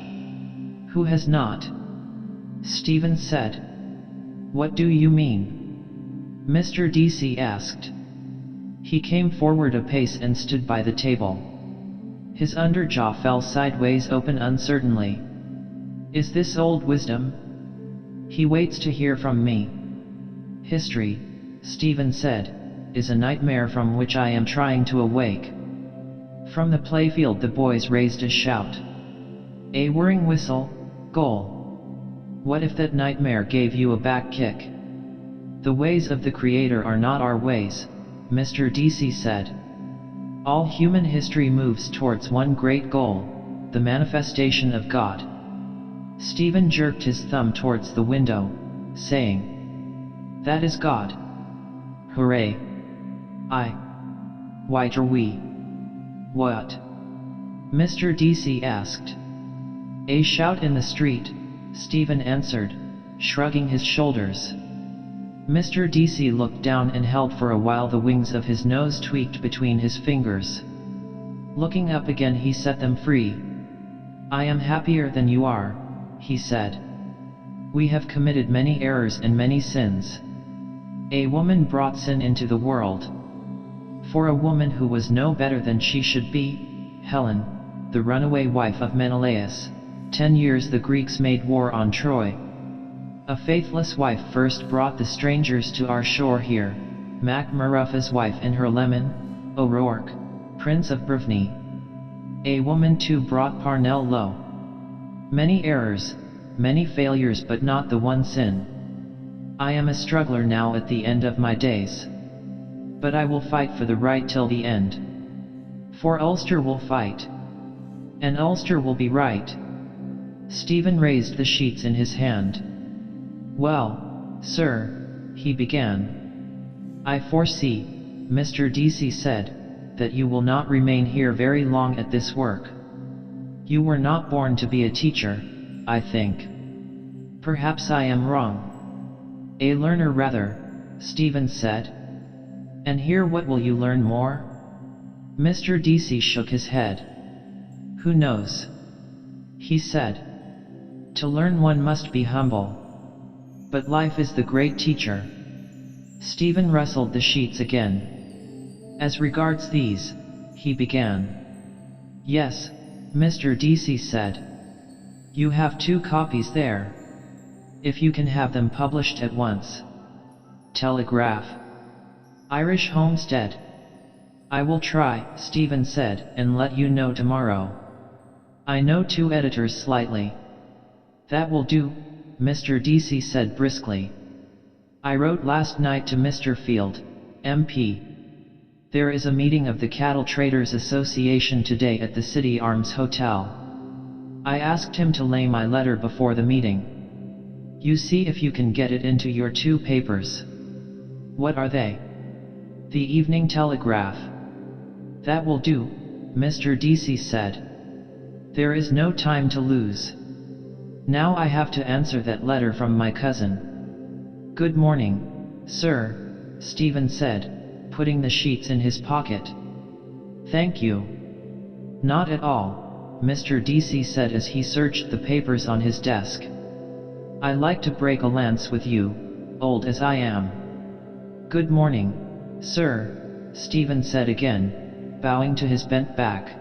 Who has not? Stephen said. What do you mean? Mr. DC asked. He came forward a pace and stood by the table. His underjaw fell sideways open uncertainly. Is this old wisdom? He waits to hear from me. History, Stephen said, is a nightmare from which I am trying to awake. From the playfield the boys raised a shout. A whirring whistle, goal. What if that nightmare gave you a back kick? The ways of the Creator are not our ways, Mr. DC said. All human history moves towards one great goal, the manifestation of God. Stephen jerked his thumb towards the window, saying, that is God. Hooray! Why are we? What? Mr. DC asked. A shout in the street, Stephen answered, shrugging his shoulders. Mr. DC looked down and held for a while the wings of his nose tweaked between his fingers. Looking up again he set them free. I am happier than you are, he said. We have committed many errors and many sins. A woman brought sin into the world. For a woman who was no better than she should be, Helen, the runaway wife of Menelaus, 10 years the Greeks made war on Troy. A faithless wife first brought the strangers to our shore here, Mac Maruffa's wife and her leman, O'Rourke, Prince of Brivny. A woman too brought Parnell low. Many errors, many failures but not the one sin. I am a struggler now at the end of my days. But I will fight for the right till the end. For Ulster will fight. And Ulster will be right. Stephen raised the sheets in his hand. Well, sir, he began. I foresee, Mr. Deasy said, that you will not remain here very long at this work. You were not born to be a teacher, I think. Perhaps I am wrong. A learner rather, Stephen said. And here what will you learn more? Mr. Deasy shook his head. Who knows? He said. To learn one must be humble. But life is the great teacher. Stephen rustled the sheets again. As regards these, he began. Yes, Mr. Deasy said. You have 2 copies there. If you can have them published at once. Telegraph. Irish Homestead. I will try, Stephen said, and let you know tomorrow. I know 2 editors slightly. That will do, Mr. Deasy said briskly. I wrote last night to Mr. Field, MP. There is a meeting of the Cattle Traders Association today at the City Arms Hotel. I asked him to lay my letter before the meeting. You see if you can get it into your 2 papers. What are they? The Evening Telegraph. That will do, Mr. Deasy said. There is no time to lose. Now I have to answer that letter from my cousin. Good morning, sir, Stephen said, putting the sheets in his pocket. Thank you. Not at all, Mr. Deasy said as he searched the papers on his desk. I like to break a lance with you, old as I am. Good morning, sir, Stephen said again, bowing to his bent back.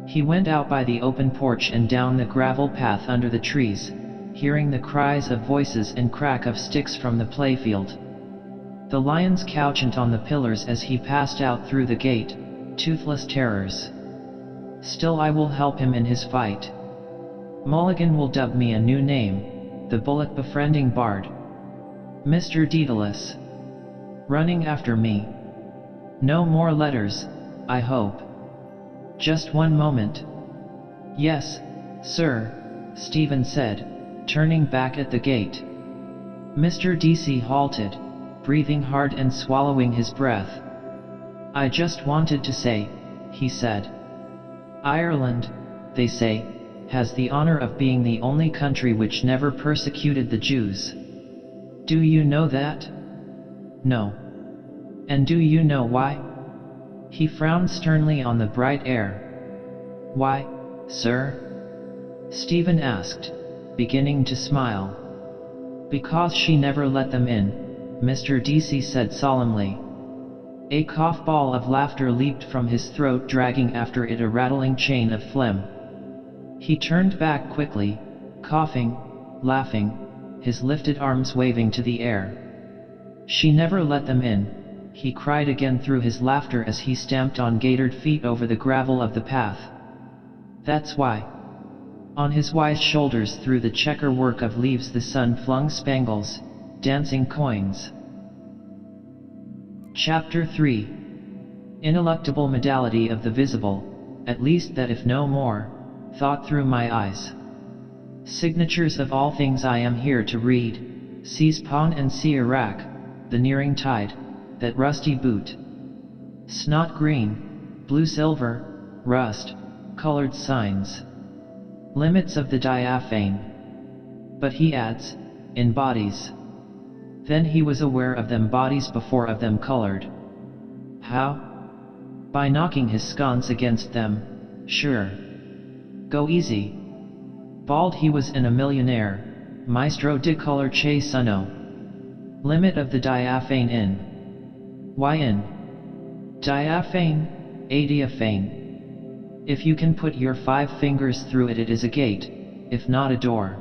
He went out by the open porch and down the gravel path under the trees, hearing the cries of voices and crack of sticks from the playfield. The lions couchant on the pillars as he passed out through the gate, toothless terrors. Still I will help him in his fight. Mulligan will dub me a new name, the bullet befriending bard. Mr. Daedalus. Running after me. No more letters, I hope. Just one moment. Yes, sir, Stephen said, turning back at the gate. Mr. Deasy halted, breathing hard and swallowing his breath. I just wanted to say, he said. Ireland, they say, has the honor of being the only country which never persecuted the Jews. Do you know that? No. And do you know why? He frowned sternly on the bright air. Why, sir? Stephen asked, beginning to smile. Because she never let them in, Mr. Deasy said solemnly. A cough ball of laughter leaped from his throat, dragging after it a rattling chain of phlegm. He turned back quickly, coughing, laughing, his lifted arms waving to the air. She never let them in, he cried again through his laughter as he stamped on gaitered feet over the gravel of the path. That's why. On his wise shoulders through the checker work of leaves the sun flung spangles, dancing coins. Chapter 3. Ineluctable modality of the visible, at least that if no more, thought through my eyes. Signatures of all things I am here to read, seas pawn and sea Iraq, the nearing tide, that rusty boot. Snot green, blue silver, rust, colored signs. Limits of the diaphane. But he adds, in bodies. Then he was aware of them bodies before of them colored. How? By knocking his sconce against them, sure. Go easy. Bald he was in a millionaire, maestro de color che sono. Limit of the diaphane in. Why in? Diaphane, adiaphane. If you can put your 5 fingers through it, it is a gate, if not a door.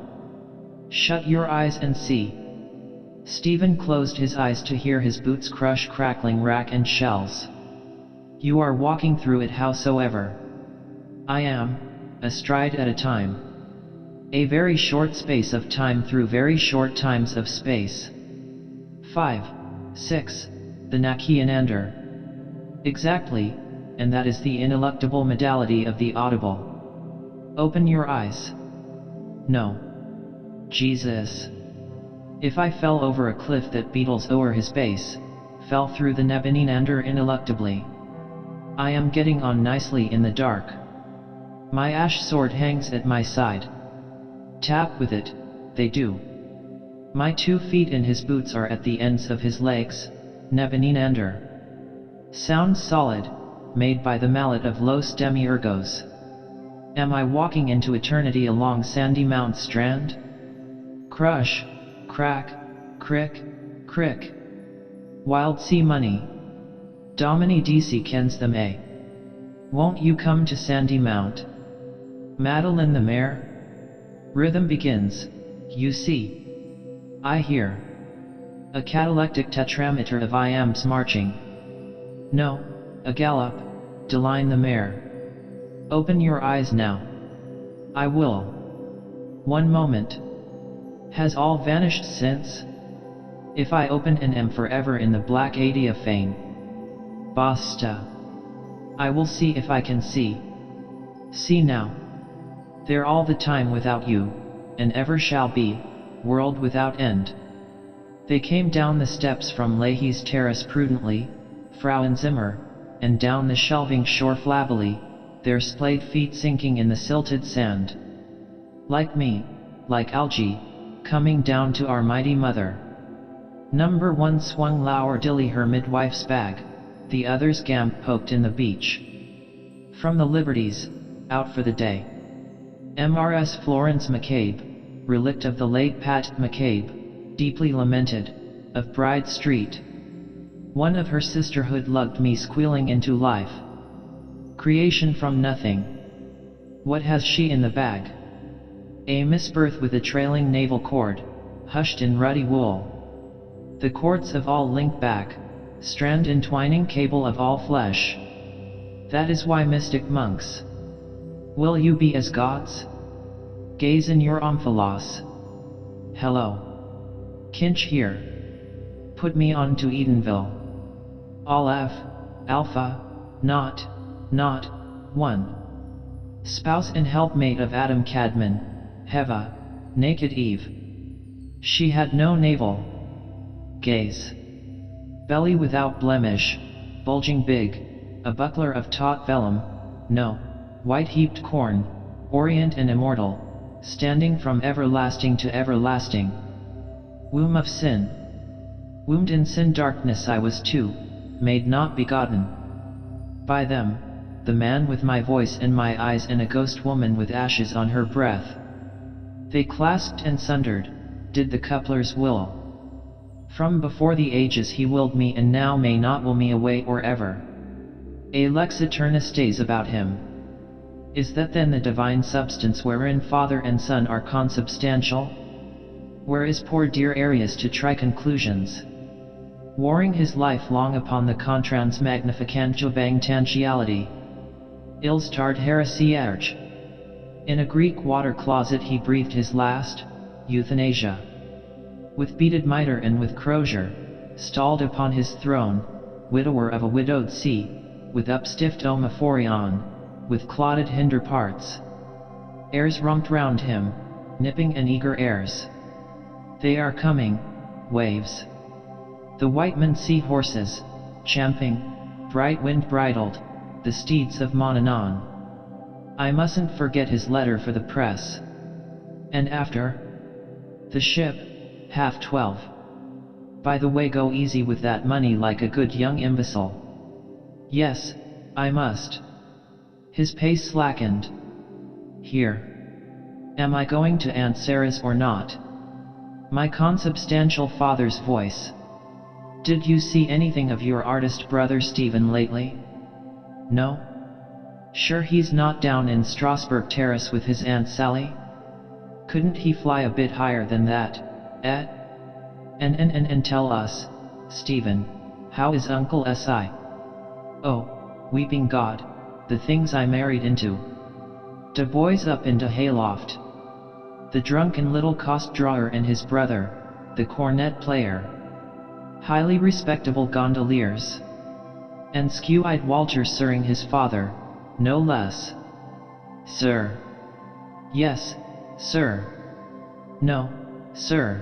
Shut your eyes and see. Stephen closed his eyes to hear his boots crush crackling rack and shells. You are walking through it howsoever. I am, a stride at a time. A very short space of time through very short times of space. 5, 6, the Nakianander. Exactly, and that is the ineluctable modality of the audible. Open your eyes. No. Jesus. If I fell over a cliff that beetles o'er his base, fell through the Nebuchadnezzar ineluctably. I am getting on nicely in the dark. My ash sword hangs at my side. Tap with it, they do. My 2 feet in his boots are at the ends of his legs, Nebuchadnezzar. Sounds solid, made by the mallet of Los Demiurgos. Am I walking into eternity along Sandy Mount Strand? Crush, crack, crick, crick. Wild sea money. Domini DC kens them a. Won't you come to Sandy Mount? Madeline the mare? Rhythm begins, you see. I hear a catalectic tetrameter of iambs marching. No, a gallop, Deline the mare. Open your eyes now. I will. One moment. Has all vanished since? If I open and am forever in the black 80 of fame. Basta. I will see if I can see. See now. They're all the time without you, and ever shall be, world without end. They came down the steps from Leahy's terrace prudently, Frauenzimmer, and down the shelving shore flabbily, their splayed feet sinking in the silted sand. Like me, like algae, coming down to our mighty mother. Number 1 swung lower dilly her midwife's bag, the other's gamp poked in the beach. From the Liberties, out for the day. MRS Florence McCabe, relict of the late Pat McCabe, deeply lamented, of Bride Street. One of her sisterhood lugged me squealing into life. Creation from nothing. What has she in the bag? A misbirth with a trailing navel cord, hushed in ruddy wool. The cords of all link back, strand entwining cable of all flesh. That is why mystic monks. Will you be as gods? Gaze in your omphalos. Hello. Kinch here. Put me on to Edenville. All F, Alpha, not, 1. Spouse and helpmate of Adam Cadman, Heva, naked Eve. She had no navel. Gaze. Belly without blemish, bulging big, a buckler of taut vellum, no, white heaped corn, orient and immortal, standing from everlasting to everlasting. Womb of sin. Wombed in sin darkness I was too, made not begotten. By them, the man with my voice and my eyes and a ghost woman with ashes on her breath. They clasped and sundered, did the coupler's will. From before the ages he willed me and now may not will me away or ever. A lex eterna stays about him. Is that then the divine substance wherein Father and Son are consubstantial? Where is poor dear Arius to try conclusions? Warring his life long upon the contrans magnificantio bangtantiality. Ill-starred heresiarch. In a Greek water closet he breathed his last, euthanasia. With beaded mitre and with crozier, stalled upon his throne, widower of a widowed sea, with upstiffed omophorion, with clotted hinder parts. Airs rumped round him, nipping and eager airs. They are coming, waves. The Whiteman sea horses, champing, bright wind bridled, the steeds of Monanon. I mustn't forget his letter for the press. And after? The ship, 12:30. By the way, go easy with that money like a good young imbecile. Yes, I must. His pace slackened. Here. Am I going to Aunt Sarah's or not? My consubstantial father's voice. Did you see anything of your artist brother Stephen lately? No? Sure he's not down in Strasbourg Terrace with his Aunt Sally? Couldn't he fly a bit higher than that, eh? And tell us, Stephen, how is Uncle Si? Oh, weeping God, the things I married into. De boys up into hayloft. The drunken little cost drawer and his brother, the cornet player. highly respectable gondoliers. And skew-eyed Walter sirring his father, no less. Sir. Yes, sir. No, sir.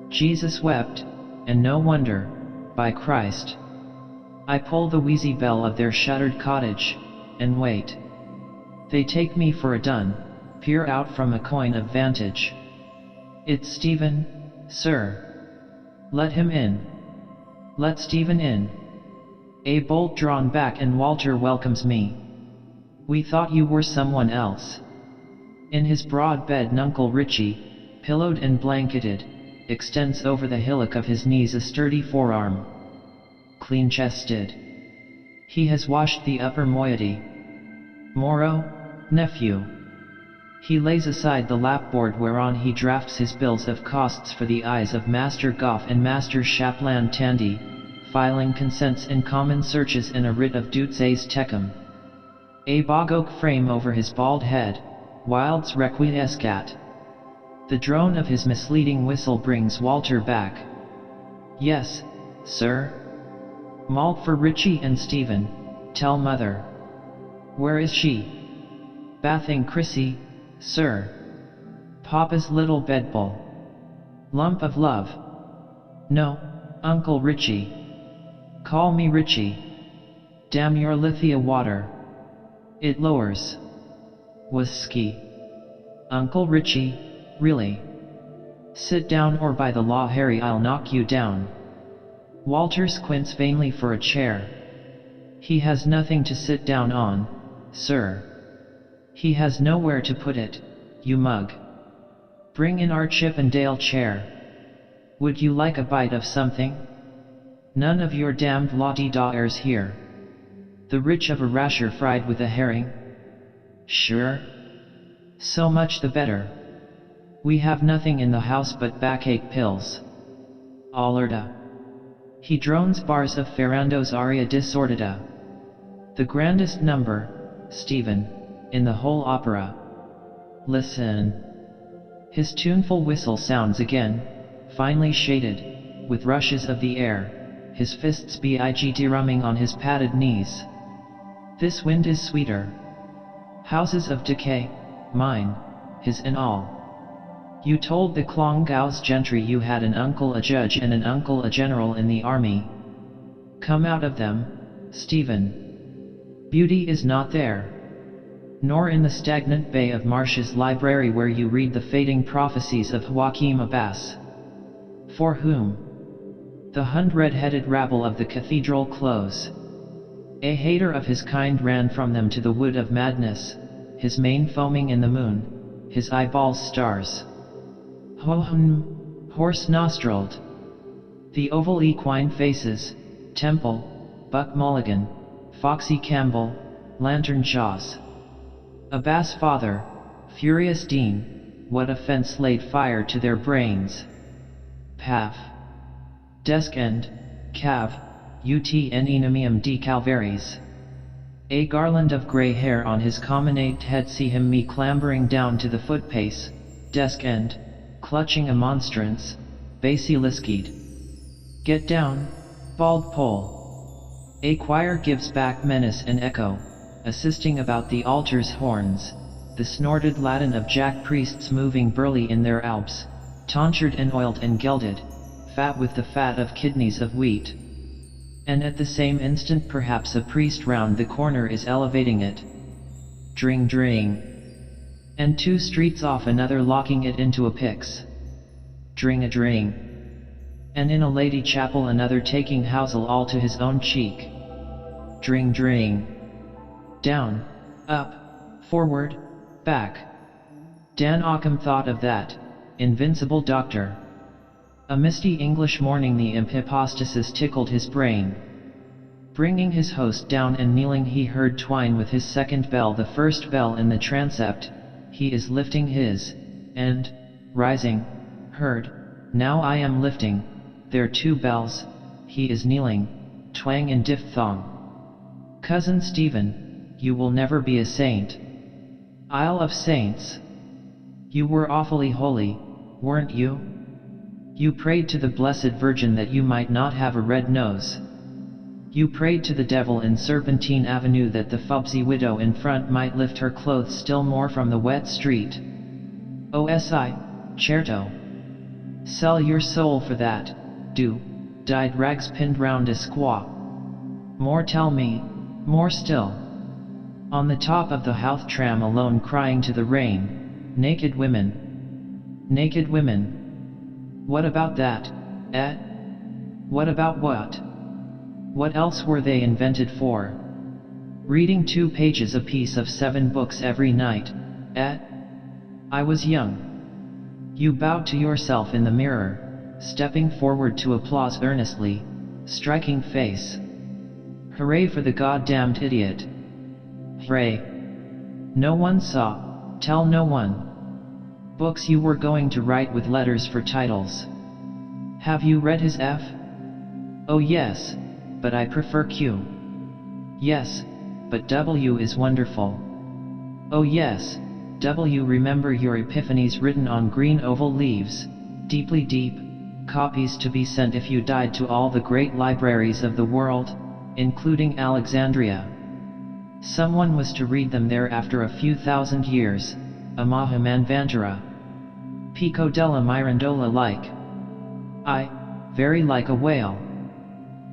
Jesus wept, and no wonder, by Christ. I pull the wheezy bell of their shuttered cottage, and wait. They take me for a dun, peer out from a coign of vantage. It's Stephen, sir. Let him in. Let Stephen in. A bolt drawn back and Walter welcomes me. We thought you were someone else. In his broad bed Uncle Richie, pillowed and blanketed, extends over the hillock of his knees a sturdy forearm. Clean-chested. He has washed the upper moiety. Moro, nephew. He lays aside the lapboard whereon he drafts his bills of costs for the eyes of Master Goff and Master Shapland Tandy, filing consents in common searches in a writ of dutes tecum. A bog oak frame over his bald head, wilds requiescat. The drone of his misleading whistle brings Walter back. Yes, sir. Malt for Richie and Stephen, tell mother. Where is she? Bathing Chrissy, sir. Papa's little bedbull. Lump of love. No, Uncle Richie. Call me Richie. Damn your lithia water. It lowers. Whiskey. Uncle Richie, really? Sit down or by the law Harry I'll knock you down. Walter squints vainly for a chair. He has nothing to sit down on, sir. He has nowhere to put it, you mug. Bring in our Chippendale chair. Would you like a bite of something? None of your damned la-di-da airs here. The rich of a rasher fried with a herring? Sure. So much the better. We have nothing in the house but backache pills. Alerta. He drones bars of Ferrando's aria disordita. The grandest number, Stephen, in the whole opera. Listen. His tuneful whistle sounds again, finely shaded, with rushes of the air, his fists big drumming on his padded knees. This wind is sweeter. Houses of decay, mine, his and all. You told the Clongowes gentry you had an uncle a judge and an uncle a general in the army. Come out of them, Stephen. Beauty is not there. Nor in the stagnant bay of Marsh's library where you read the fading prophecies of Joachim Abbas. For whom? The red-headed rabble of the cathedral close. A hater of his kind ran from them to the wood of madness, his mane foaming in the moon, his eyeballs stars. Ho-hum, horse-nostrilled. The oval equine faces, Temple, Buck Mulligan, Foxy Campbell, Lantern Jaws. Abbas father, furious Dean, what offense laid fire to their brains? Pav. Desk end, Cav, ut enemium de Calvaries. A garland of grey hair on his comminate head see him me clambering down to the footpace, desk end, clutching a monstrance, basilisked. Get down, bald pole. A choir gives back menace and echo, assisting about the altar's horns, the snorted Latin of jack priests moving burly in their albs, tonsured and oiled and gelded, fat with the fat of kidneys of wheat. And at the same instant perhaps a priest round the corner is elevating it. Dring dring. And 2 streets off another locking it into a pyx. Dring a dring. And in a lady chapel another taking housel all to his own cheek. Dring dring. Down, up, forward, back. Dan Occam thought of that, invincible doctor. A misty English morning the imp hypostasis tickled his brain. Bringing his host down and kneeling he heard twine with his second bell the first bell in the transept, he is lifting his, and, rising, heard, now I am lifting, there 2 bells, he is kneeling, twang in diphthong. Cousin Stephen, you will never be a saint. Isle of Saints. You were awfully holy, weren't you? You prayed to the Blessed Virgin that you might not have a red nose. You prayed to the devil in Serpentine Avenue that the fubsy widow in front might lift her clothes still more from the wet street. OSI, certo. Sell your soul for that, do, dyed rags pinned round a squaw. More tell me, more still. On the top of the Houth tram alone crying to the rain, naked women. Naked women. What about that, eh? What about what? What else were they invented for? Reading 2 pages apiece of 7 books every night, eh? I was young. You bowed to yourself in the mirror, stepping forward to applause earnestly, striking face. Hooray for the goddamned idiot. Hooray. No one saw, tell no one. Books you were going to write with letters for titles. Have you read his F? Oh yes, but I prefer Q. Yes, but W is wonderful. Oh yes, W. Remember your epiphanies written on green oval leaves, deeply deep, copies to be sent if you died to all the great libraries of the world, including Alexandria. Someone was to read them there after a few thousand years, a Mahamanvantara. Pico della Mirandola like. Very like a whale.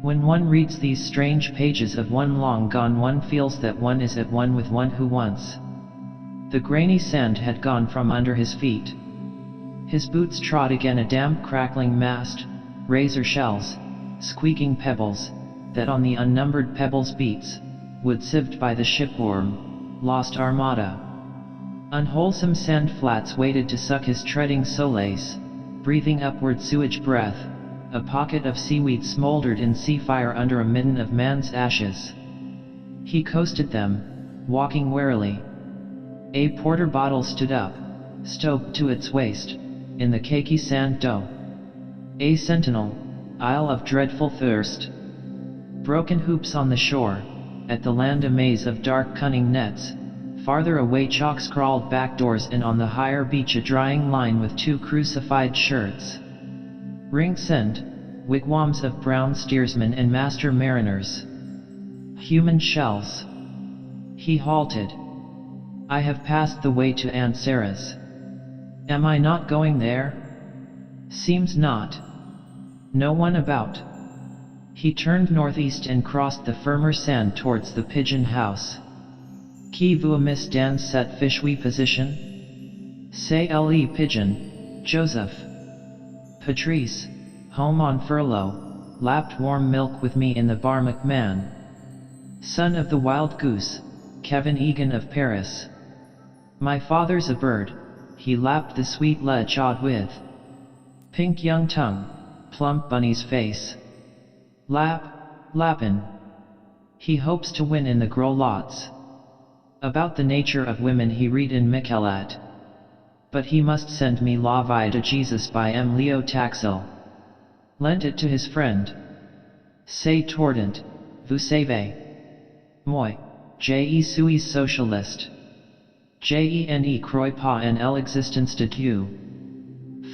When one reads these strange pages of one long gone, one feels that one is at one with one who once. The grainy sand had gone from under his feet. His boots trod again a damp crackling mast, razor shells, squeaking pebbles, that on the unnumbered pebbles beats, wood sieved by the shipworm, lost armada. Unwholesome sand flats waited to suck his treading soles, breathing upward sewage breath. A pocket of seaweed smoldered in sea fire under a midden of man's ashes. He coasted them, walking warily. A porter bottle stood up, stoped to its waist, in the cakey sand dough. A sentinel, isle of dreadful thirst. Broken hoops on the shore, at the land a maze of dark cunning nets. Farther away chalk-scrawled back doors, and on the higher beach a drying line with 2 crucified shirts. Rinks and wigwams of brown steersmen and master mariners. Human shells. He halted. I have passed the way to Aunt Sarah's. Am I not going there? Seems not. No one about. He turned northeast and crossed the firmer sand towards the pigeon house. Qui vous miss dans cette fichue position? C'est le pigeon, Joseph. Patrice, home on furlough, lapped warm milk with me in the bar. McMahon, son of the wild goose, Kevin Egan of Paris. My father's a bird, he lapped the sweet le chaude with. Pink young tongue, plump bunny's face. Lappin'. He hopes to win in the gros lots. About the nature of women he read in Michelet. But he must send me La Vie de Jesus by M. Leo Taxil. Lent it to his friend. C'est tordant, vous savez. Moi, je suis socialiste. Je ne crois pas en l'existence de Dieu.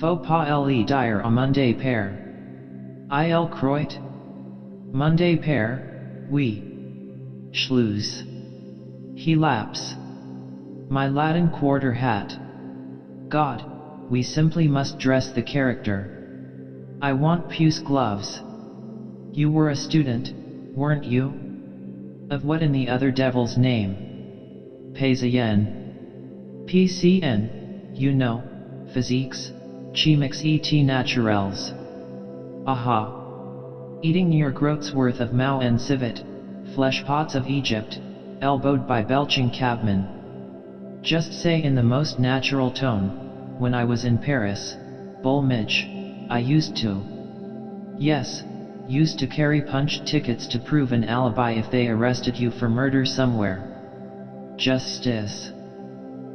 Faut pas le dire à mon père. Il croit. Mon père, oui. Schluss. He laps. My Latin quarter hat. God, we simply must dress the character. I want puce gloves. You were a student, weren't you? Of what in the other devil's name? Paysayen. PCN, you know, physiques, chimiques et naturels. Aha. Eating your groat's worth of Mao and civet, flesh pots of Egypt, elbowed by belching cabmen. Just say in the most natural tone, when I was in Paris, Bull Midge, I used to. Yes, used to carry punch tickets to prove an alibi if they arrested you for murder somewhere. Justice.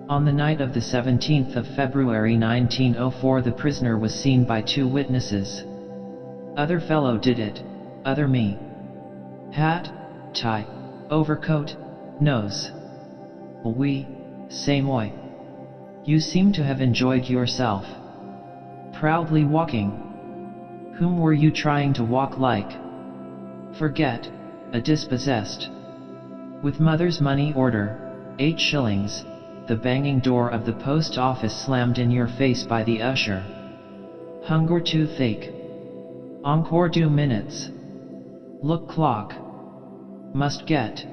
On the night of the 17th of February 1904 the prisoner was seen by 2 witnesses. Other fellow did it, other me. Hat, tie, overcoat, nose. Oui, c'est moi. You seem to have enjoyed yourself. Proudly walking, Whom were you trying to walk like? Forget, a dispossessed. With mother's money order, 8 shillings, the banging door of the post office slammed in your face by the usher. Hunger toothache. Encore 2 minutes. Look clock. Must get.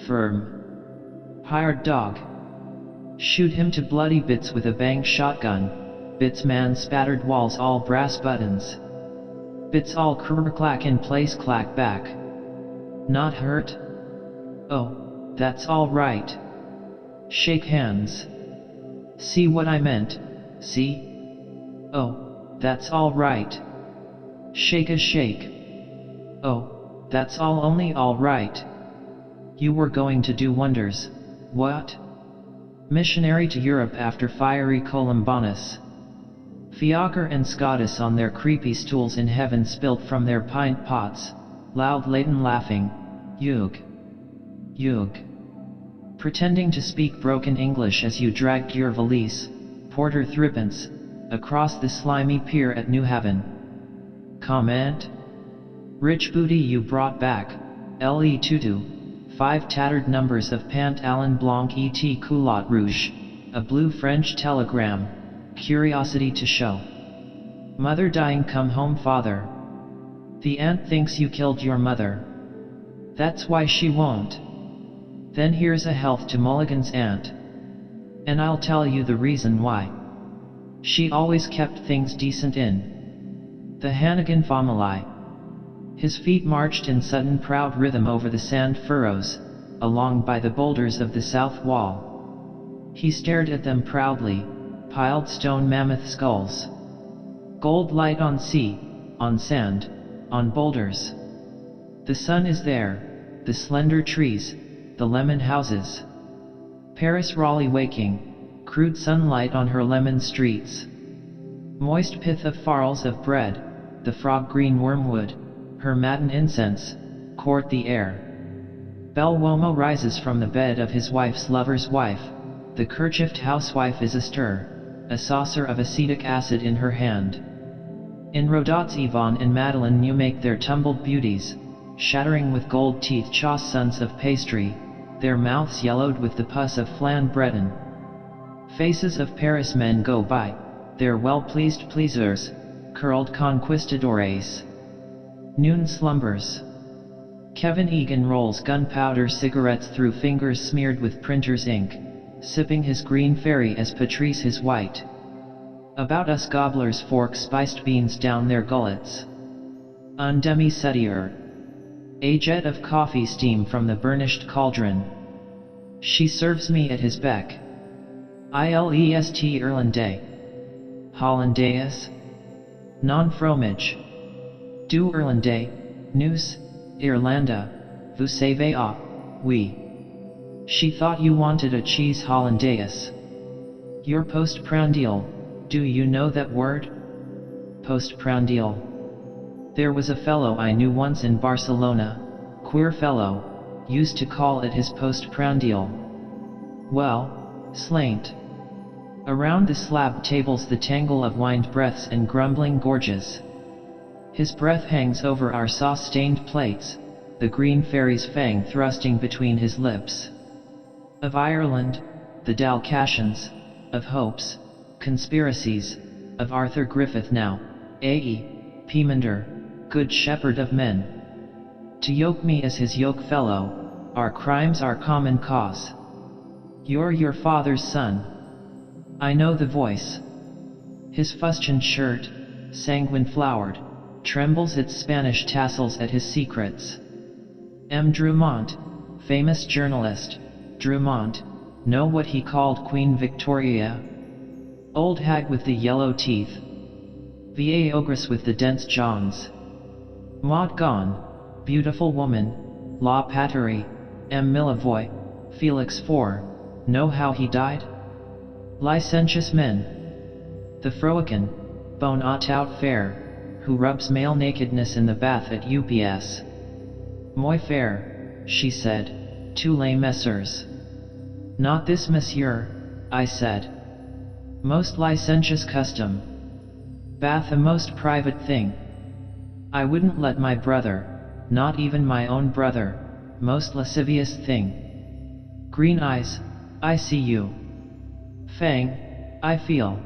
Firm. Hired dog. Shoot him to bloody bits with a bang shotgun. Bits man spattered walls all brass buttons. Bits all clack in place clack back. Not hurt? Oh, that's all right. Shake hands. See what I meant, see? Oh, that's all right. Shake a shake. Oh, that's only all right. You were going to do wonders, what? Missionary to Europe after fiery Columbanus. Fiacre and Scotus on their creepy stools in heaven spilt from their pint pots, loud laden laughing, Yug. Yug. Pretending to speak broken English as you dragged your valise, porter threepence, across the slimy pier at New Haven. Comment? Rich booty you brought back, le tutu, 5 tattered numbers of Pant Allen Blanc et Culotte Rouge, a blue French telegram, curiosity to show. Mother dying come home father. The aunt thinks you killed your mother. That's why she won't. Then here's a health to Mulligan's aunt. And I'll tell you the reason why. She always kept things decent in the Hannigan family. His feet marched in sudden proud rhythm over the sand furrows, along by the boulders of the south wall. He stared at them proudly, piled stone mammoth skulls. Gold light on sea, on sand, on boulders. The sun is there, the slender trees, the lemon houses. Paris Raleigh waking, crude sunlight on her lemon streets. Moist pith of farls of bread, the frog-green wormwood, her matin incense, court the air. Bel Uomo rises from the bed of his wife's lover's wife, the kerchiefed housewife is astir, a saucer of acetic acid in her hand. In Rodot's Yvonne and Madeline you make their tumbled beauties, shattering with gold teeth choss sons of pastry, their mouths yellowed with the pus of flan breton. Faces of Paris men go by, their well-pleased pleasers, curled conquistadores. Noon slumbers. Kevin Egan rolls gunpowder cigarettes through fingers smeared with printer's ink, sipping his green fairy as Patrice his white. About us gobblers fork spiced beans down their gullets. Un demi-setier. A jet of coffee steam from the burnished cauldron. She serves me at his beck. Ilest Irlandais. Hollandaise? Non-fromage. Du Irlandais, nous, Irlanda, vous savez ah, oui. She thought you wanted a cheese hollandaise. Your postprandial, do you know that word? Postprandial. There was a fellow I knew once in Barcelona, queer fellow, used to call it his postprandial. Well, slaint. Around the slab tables the tangle of whined breaths and grumbling gorges. His breath hangs over our sauce-stained plates, the green fairy's fang thrusting between his lips. Of Ireland, the Dalcatians, of hopes, conspiracies, of Arthur Griffith now, A.E. Peamander, good shepherd of men. To yoke me as his yoke fellow, our crimes our common cause. You're your father's son. I know the voice. His fustian shirt, sanguine flowered, trembles its Spanish tassels at his secrets. M. Drumont, famous journalist, Drumont, know what he called Queen Victoria? Old hag with the yellow teeth. Va ogress with the dense jaws. Maud gone, beautiful woman, La Patrie, M. Millavoy, Felix IV, know how he died? Licentious men. The Froican, bone out fair, who rubs male nakedness in the bath at UPS. Moi fair, she said, two les messieurs. Not this monsieur, I said. Most licentious custom. Bath a most private thing. I wouldn't let my brother, not even my own brother, most lascivious thing. Green eyes, I see you. Fang, I feel.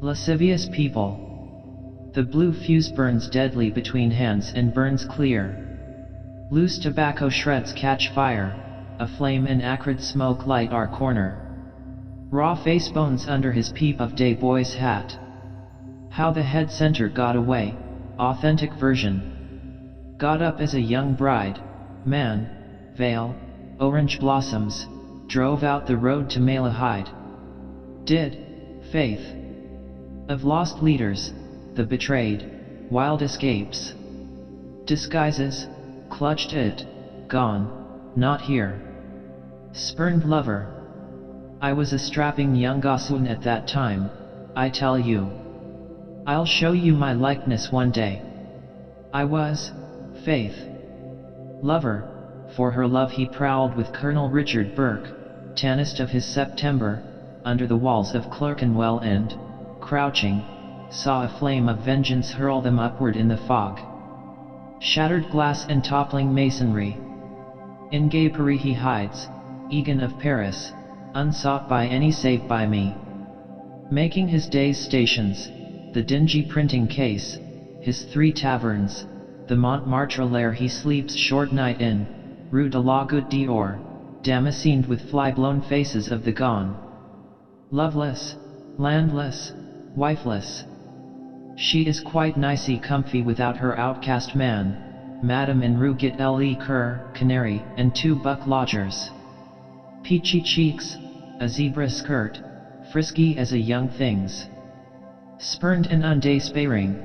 Lascivious people. The blue fuse burns deadly between hands and burns clear. Loose tobacco shreds catch fire, a flame and acrid smoke light our corner. Raw face bones under his peep of day boy's hat. How the head center got away, authentic version. Got up as a young bride, man, veil, orange blossoms, drove out the road to Malahide. Did, faith. Of lost leaders, the betrayed, wild escapes. Disguises, clutched it, gone, not here. Spurned lover. I was a strapping young gossoon at that time, I tell you. I'll show you my likeness one day. I was, faith. Lover, for her love he prowled with Colonel Richard Burke, tannest of his September, under the walls of Clerkenwell and, crouching, saw a flame of vengeance hurl them upward in the fog. Shattered glass and toppling masonry. In gapery he hides, Egan of Paris, unsought by any save by me. Making his day's stations, the dingy printing case, his 3 taverns, the Montmartre lair he sleeps short night in, Rue de la Goutte d'Or, damascened with fly-blown faces of the gone. Loveless, landless, wifeless. She is quite nicey comfy without her outcast man, Madame in Rue Git Le Coeur, Canary, and 2 buck lodgers. Peachy cheeks, a zebra skirt, frisky as a young thing's. Spurned and undespairing.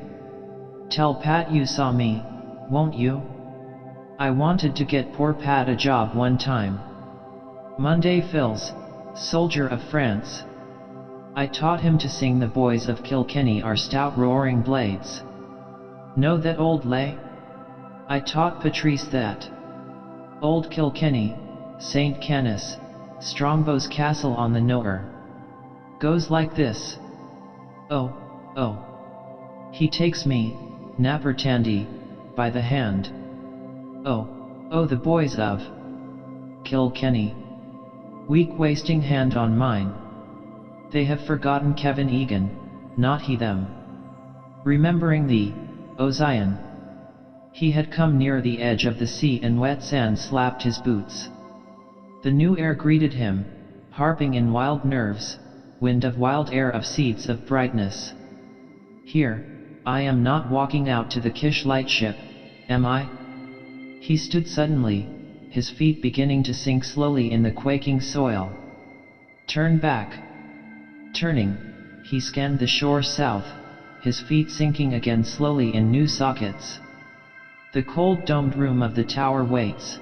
Tell Pat you saw me, won't you? I wanted to get poor Pat a job one time. Monday Phils, soldier of France. I taught him to sing the boys of Kilkenny are stout roaring blades. Know that old lay? I taught Patrice that. Old Kilkenny, St. Canice, Strongbow's castle on the Nore. Goes like this. Oh, oh. He takes me, Napper Tandy, by the hand. Oh, oh the boys of Kilkenny. Weak wasting hand on mine. They have forgotten Kevin Egan, not he them. Remembering thee, O Zion. He had come near the edge of the sea and wet sand slapped his boots. The new air greeted him, harping in wild nerves, wind of wild air of seeds of brightness. Here, I am not walking out to the Kish lightship, am I? He stood suddenly, his feet beginning to sink slowly in the quaking soil. Turn back. Turning, he scanned the shore south, his feet sinking again slowly in new sockets. The cold domed room of the tower waits.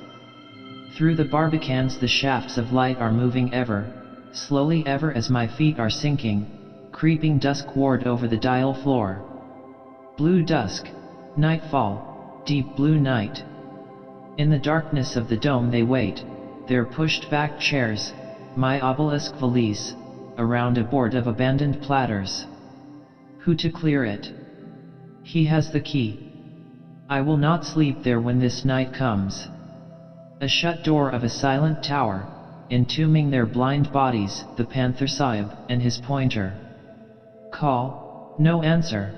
Through the barbicans the shafts of light are moving ever, slowly ever as my feet are sinking, creeping duskward over the dial floor. Blue dusk, nightfall, deep blue night. In the darkness of the dome they wait, their pushed back chairs, my obelisk valise, around a board of abandoned platters. Who to clear it? He has the key. I will not sleep there when this night comes. A shut door of a silent tower, entombing their blind bodies, the Panther Sahib and his pointer. Call, no answer.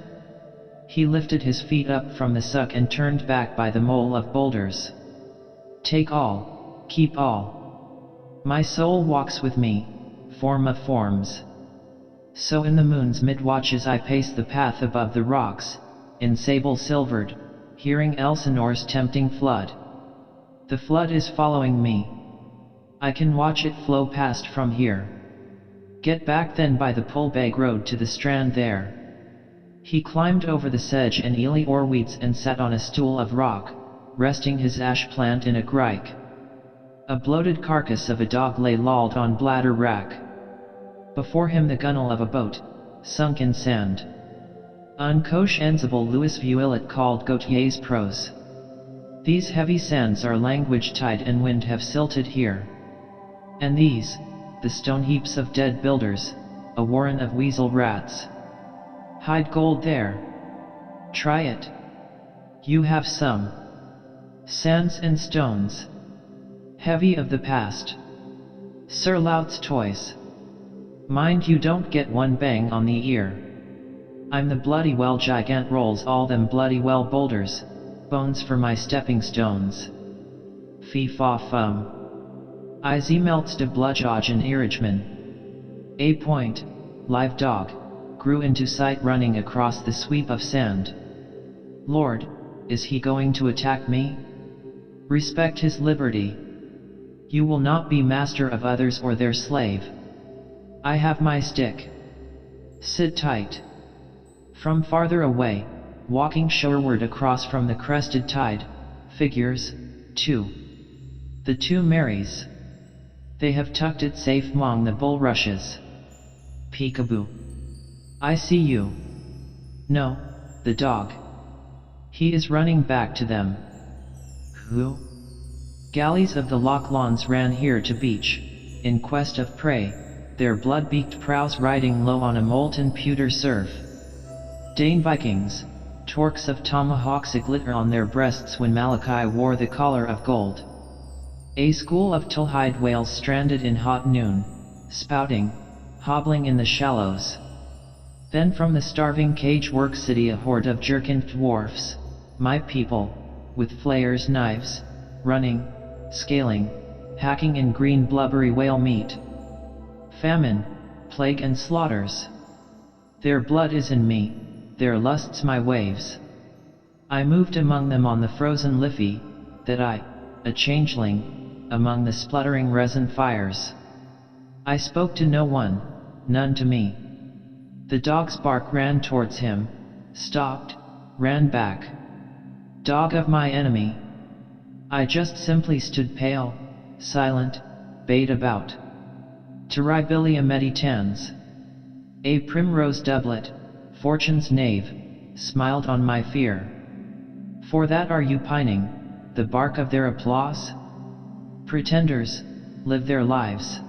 He lifted his feet up from the suck and turned back by the mole of boulders. Take all, keep all. My soul walks with me, form of forms. So in the moon's mid-watches I pace the path above the rocks, in sable silvered, hearing Elsinore's tempting flood. The flood is following me. I can watch it flow past from here. Get back then by the Pullbeg road to the strand there. He climbed over the sedge and eely orweeds and sat on a stool of rock, resting his ash plant in a grike. A bloated carcass of a dog lay lolled on bladder rack. Before him the gunwale of a boat, sunk in sand. Unconscionable Louis Vuillet called Gautier's prose. These heavy sands are language tide and wind have silted here. And these, the stone heaps of dead builders, a warren of weasel rats. Hide gold there. Try it. You have some sands and stones, heavy of the past. Sir Lout's toys. Mind you don't get one bang on the ear. I'm the bloody well gigant rolls all them bloody well boulders, bones for my stepping stones. Fee fa fum. I ze melts de bludgeon in Irrigeman. A point, live dog, grew into sight running across the sweep of sand. Lord, is he going to attack me? Respect his liberty. You will not be master of others or their slave. I have my stick. Sit tight. From farther away, walking shoreward across from the crested tide, figures, two. The two Marys. They have tucked it safe among the bulrushes. Peekaboo. I see you. No, the dog. He is running back to them. Who? Galleys of the Loch Lons ran here to beach, in quest of prey, their blood-beaked prows riding low on a molten pewter surf. Dane Vikings, torques of tomahawks a-glitter on their breasts when Malachi wore the collar of gold. A school of tullhide whales stranded in hot noon, spouting, hobbling in the shallows. Then from the starving cage-work city a horde of jerkined dwarfs, my people, with flayers' knives, running, scaling, hacking in green blubbery whale meat. Famine, plague and slaughters. Their blood is in me, their lusts my waves. I moved among them on the frozen Liffey, that I, a changeling, among the spluttering resin fires. I spoke to no one, none to me. The dog's bark ran towards him, stopped, ran back. Dog of my enemy. I just simply stood pale, silent, bayed about. Terribilia meditans. A primrose doublet, fortune's knave, smiled on my fear. For that are you pining, the bark of their applause? Pretenders, live their lives.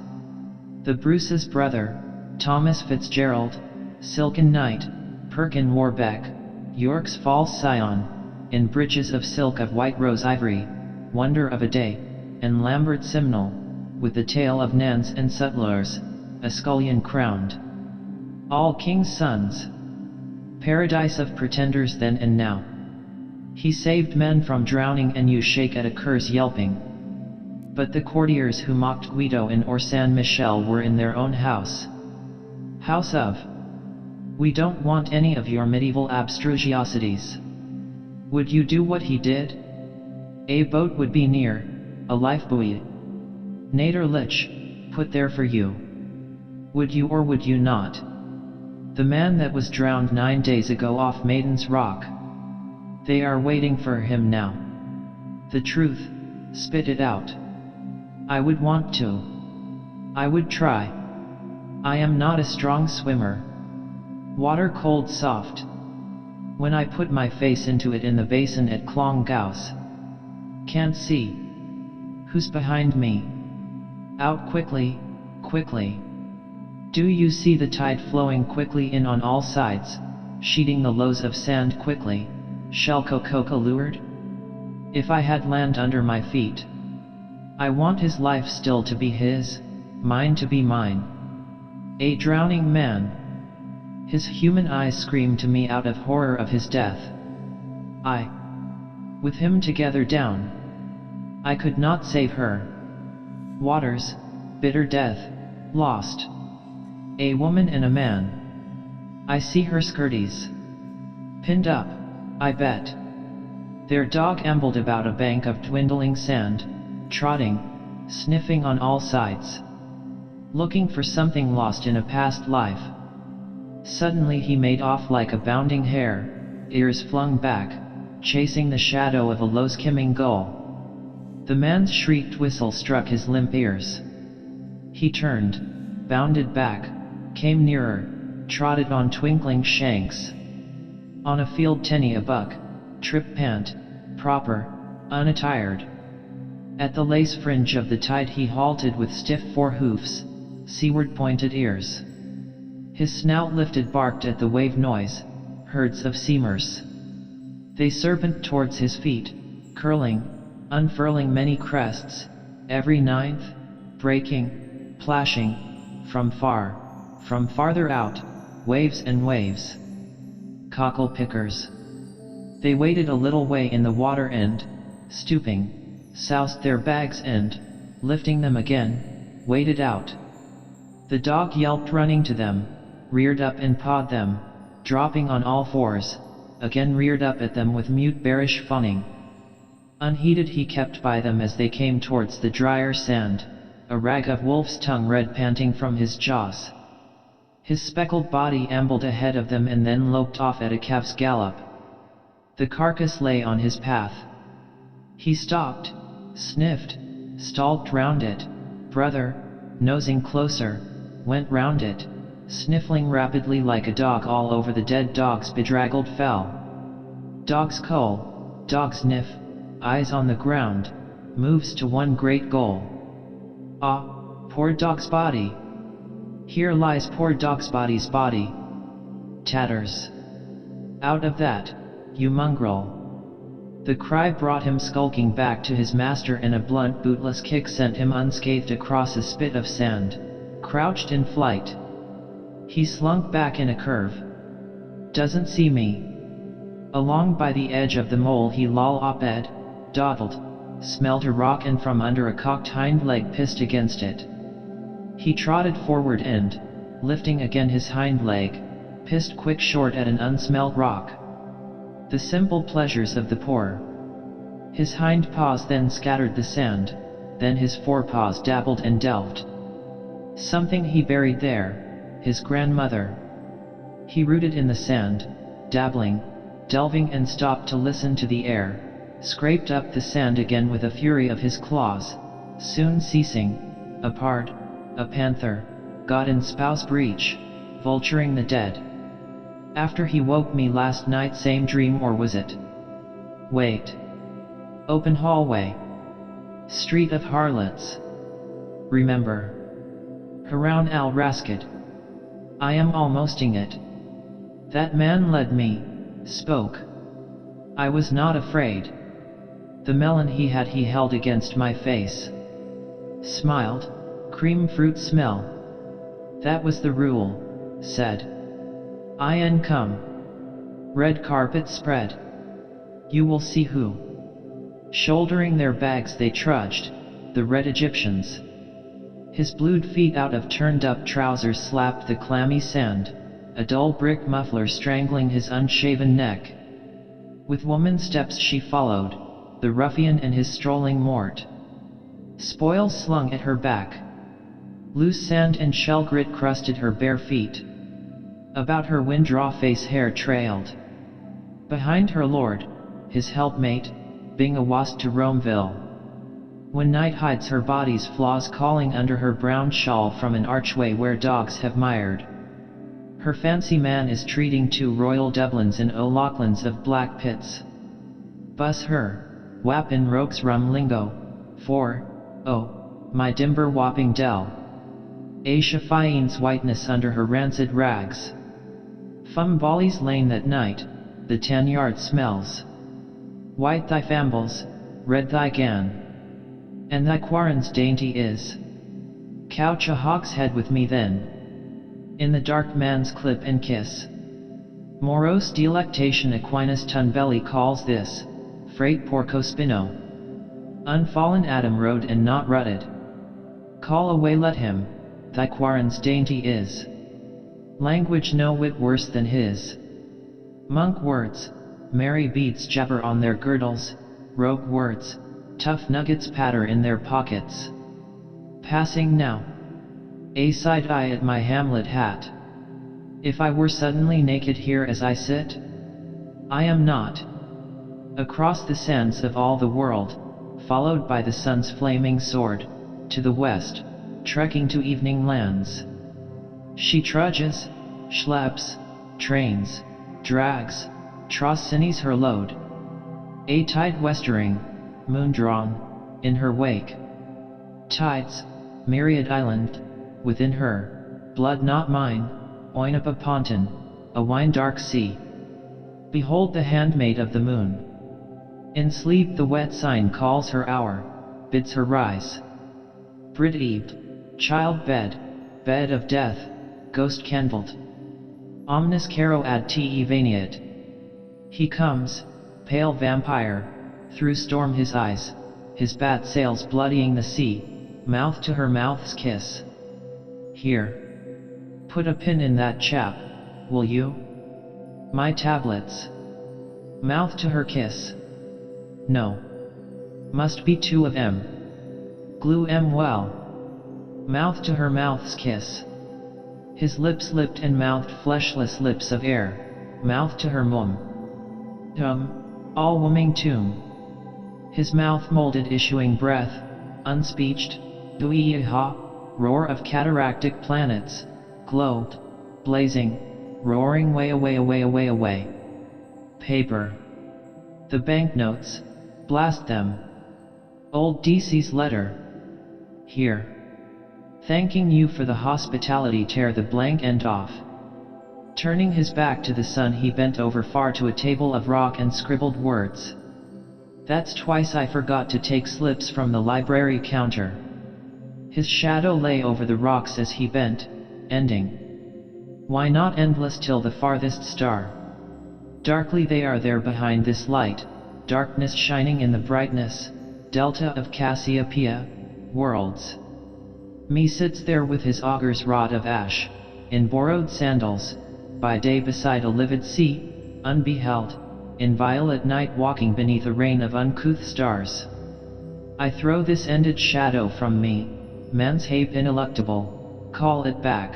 The Bruce's brother, Thomas Fitzgerald, Silken Knight, Perkin Warbeck, York's false scion, in breeches of silk of white rose ivory, wonder of a day, and Lambert Simnel, with the tale of Nans and Sutlers, a scullion crowned. All king's sons. Paradise of pretenders then and now. He saved men from drowning and you shake at a curse yelping. But the courtiers who mocked Guido in or San Michel were in their own house. House of. We don't want any of your medieval abstrusiosities. Would you do what he did? A boat would be near, a lifebuoy. Nader Lich, put there for you. Would you or would you not? The man that was drowned 9 days ago off Maiden's Rock. They are waiting for him now. The truth, spit it out. I would want to. I would try. I am not a strong swimmer. Water cold soft. When I put my face into it in the basin at Clongowes. Can't see. Who's behind me? Out quickly, quickly. Do you see the tide flowing quickly in on all sides, sheeting the lows of sand quickly, shall Coca lured? If I had land under my feet. I want his life still to be his, mine to be mine. A drowning man. His human eyes scream to me out of horror of his death. I. With him together down. I could not save her. Waters, bitter death, lost. A woman and a man. I see her skirties. Pinned up, I bet. Their dog ambled about a bank of dwindling sand, trotting, sniffing on all sides. Looking for something lost in a past life. Suddenly he made off like a bounding hare, ears flung back, chasing the shadow of a low-skimming gull. The man's shrieked whistle struck his limp ears. He turned, bounded back, came nearer, trotted on twinkling shanks. On a field tenny a buck, trip pant, proper, unattired. At the lace fringe of the tide he halted with stiff forehoofs, seaward pointed ears. His snout lifted barked at the wave noise, herds of seamers. They serpent towards his feet, curling, unfurling many crests, every ninth, breaking, plashing, from farther out, waves and waves. Cockle pickers. They waded a little way in the water and, stooping, soused their bags and, lifting them again, waded out. The dog yelped running to them, reared up and pawed them, dropping on all fours, again reared up at them with mute bearish fawning. Unheeded he kept by them as they came towards the drier sand, a rag of wolf's tongue red panting from his jaws. His speckled body ambled ahead of them and then loped off at a calf's gallop. The carcass lay on his path. He stopped, sniffed, stalked round it, brother, nosing closer, went round it, sniffling rapidly like a dog all over the dead dog's bedraggled fell. Dog's cull, dog's sniff, eyes on the ground, moves to one great goal. Ah, poor dog's body! Here lies poor dog's body's body. Tatters. Out of that, you mongrel! The cry brought him skulking back to his master, and a blunt bootless kick sent him unscathed across a spit of sand, crouched in flight. He slunk back in a curve. Doesn't see me. Along by the edge of the mole he loll-op-ed, dawdled, smelled a rock, and from under a cocked hind leg pissed against it. He trotted forward and, lifting again his hind leg, pissed quick short at an unsmelt rock. The simple pleasures of the poor. His hind paws then scattered the sand, then his forepaws dabbled and delved. Something he buried there, his grandmother. He rooted in the sand, dabbling, delving, and stopped to listen to the air, scraped up the sand again with a fury of his claws, soon ceasing, a pard, a panther, got in spouse breach, vulturing the dead. After he woke me last night, same dream, or was it? Wait. Open hallway. Street of harlots. Remember. Haroun al Raskid. I am almosting it. That man led me, spoke. I was not afraid. The melon he held against my face. Smiled, cream fruit smell. That was the rule, said. Come. Red carpet spread. You will see who. Shouldering their bags they trudged, the red Egyptians. His blued feet out of turned-up trousers slapped the clammy sand, a dull brick muffler strangling his unshaven neck. With woman steps she followed, the ruffian and his strolling mort. Spoils slung at her back. Loose sand and shell grit crusted her bare feet. About her wind-raw face hair trailed. Behind her lord, his helpmate, being a wasp to Romeville. When night hides her body's flaws, calling under her brown shawl from an archway where dogs have mired. Her fancy man is treating two royal Dublins in O'Loughlin's of black pits. Bus her, whap in rogue's rum lingo, for, oh, my dimber whopping dell. A Shaffine's whiteness under her rancid rags. Fum Bolly's lane that night, the 10-yard smells. White thy fambles, red thy gan. And thy quarren's dainty is. Couch a hawk's head with me then. In the dark man's clip and kiss. Morose delectation Aquinas Tunbelly calls this, freight porco spino. Unfallen Adam rode and not rutted. Call away let him, thy quarren's dainty is. Language no whit worse than his. Monk words, merry beads jabber on their girdles, rogue words, tough nuggets patter in their pockets. Passing now. A side eye at my Hamlet hat. If I were suddenly naked here as I sit? I am not. Across the sands of all the world, followed by the sun's flaming sword, to the west, trekking to evening lands. She trudges, schleps, trains, drags, trossinnies her load. A tide westering, moon-drawn, in her wake. Tides, myriad island, within her, blood not mine, Oinapa Ponton, a wine-dark sea. Behold the handmaid of the moon. In sleep the wet sign calls her hour, bids her rise. Brid Eve, child bed, bed of death, ghost candled. Omnis caro ad te veniet. He comes, pale vampire, through storm his eyes, his bat sails bloodying the sea, mouth to her mouth's kiss. Here. Put a pin in that chap, will you? My tablets. Mouth to her kiss. No. Must be two of em. Glue em well. Mouth to her mouth's kiss. His lips lipped and mouthed fleshless lips of air, mouth to her mum. All wombing tomb. His mouth molded issuing breath, unspeeched, dui-ha, roar of cataractic planets, globed, blazing, roaring way away away away away. Paper. The banknotes, blast them. Old DC's letter. Here. Thanking you for the hospitality, tear the blank end off. Turning his back to the sun, he bent over far to a table of rock and scribbled words. That's twice I forgot to take slips from the library counter. His shadow lay over the rocks as he bent, ending. Why not endless till the farthest star? Darkly they are there behind this light, darkness shining in the brightness, delta of Cassiopeia, worlds. Me sits there with his auger's rod of ash, in borrowed sandals, by day beside a livid sea, unbeheld, in violet night walking beneath a rain of uncouth stars. I throw this ended shadow from me, man's hape ineluctable, call it back.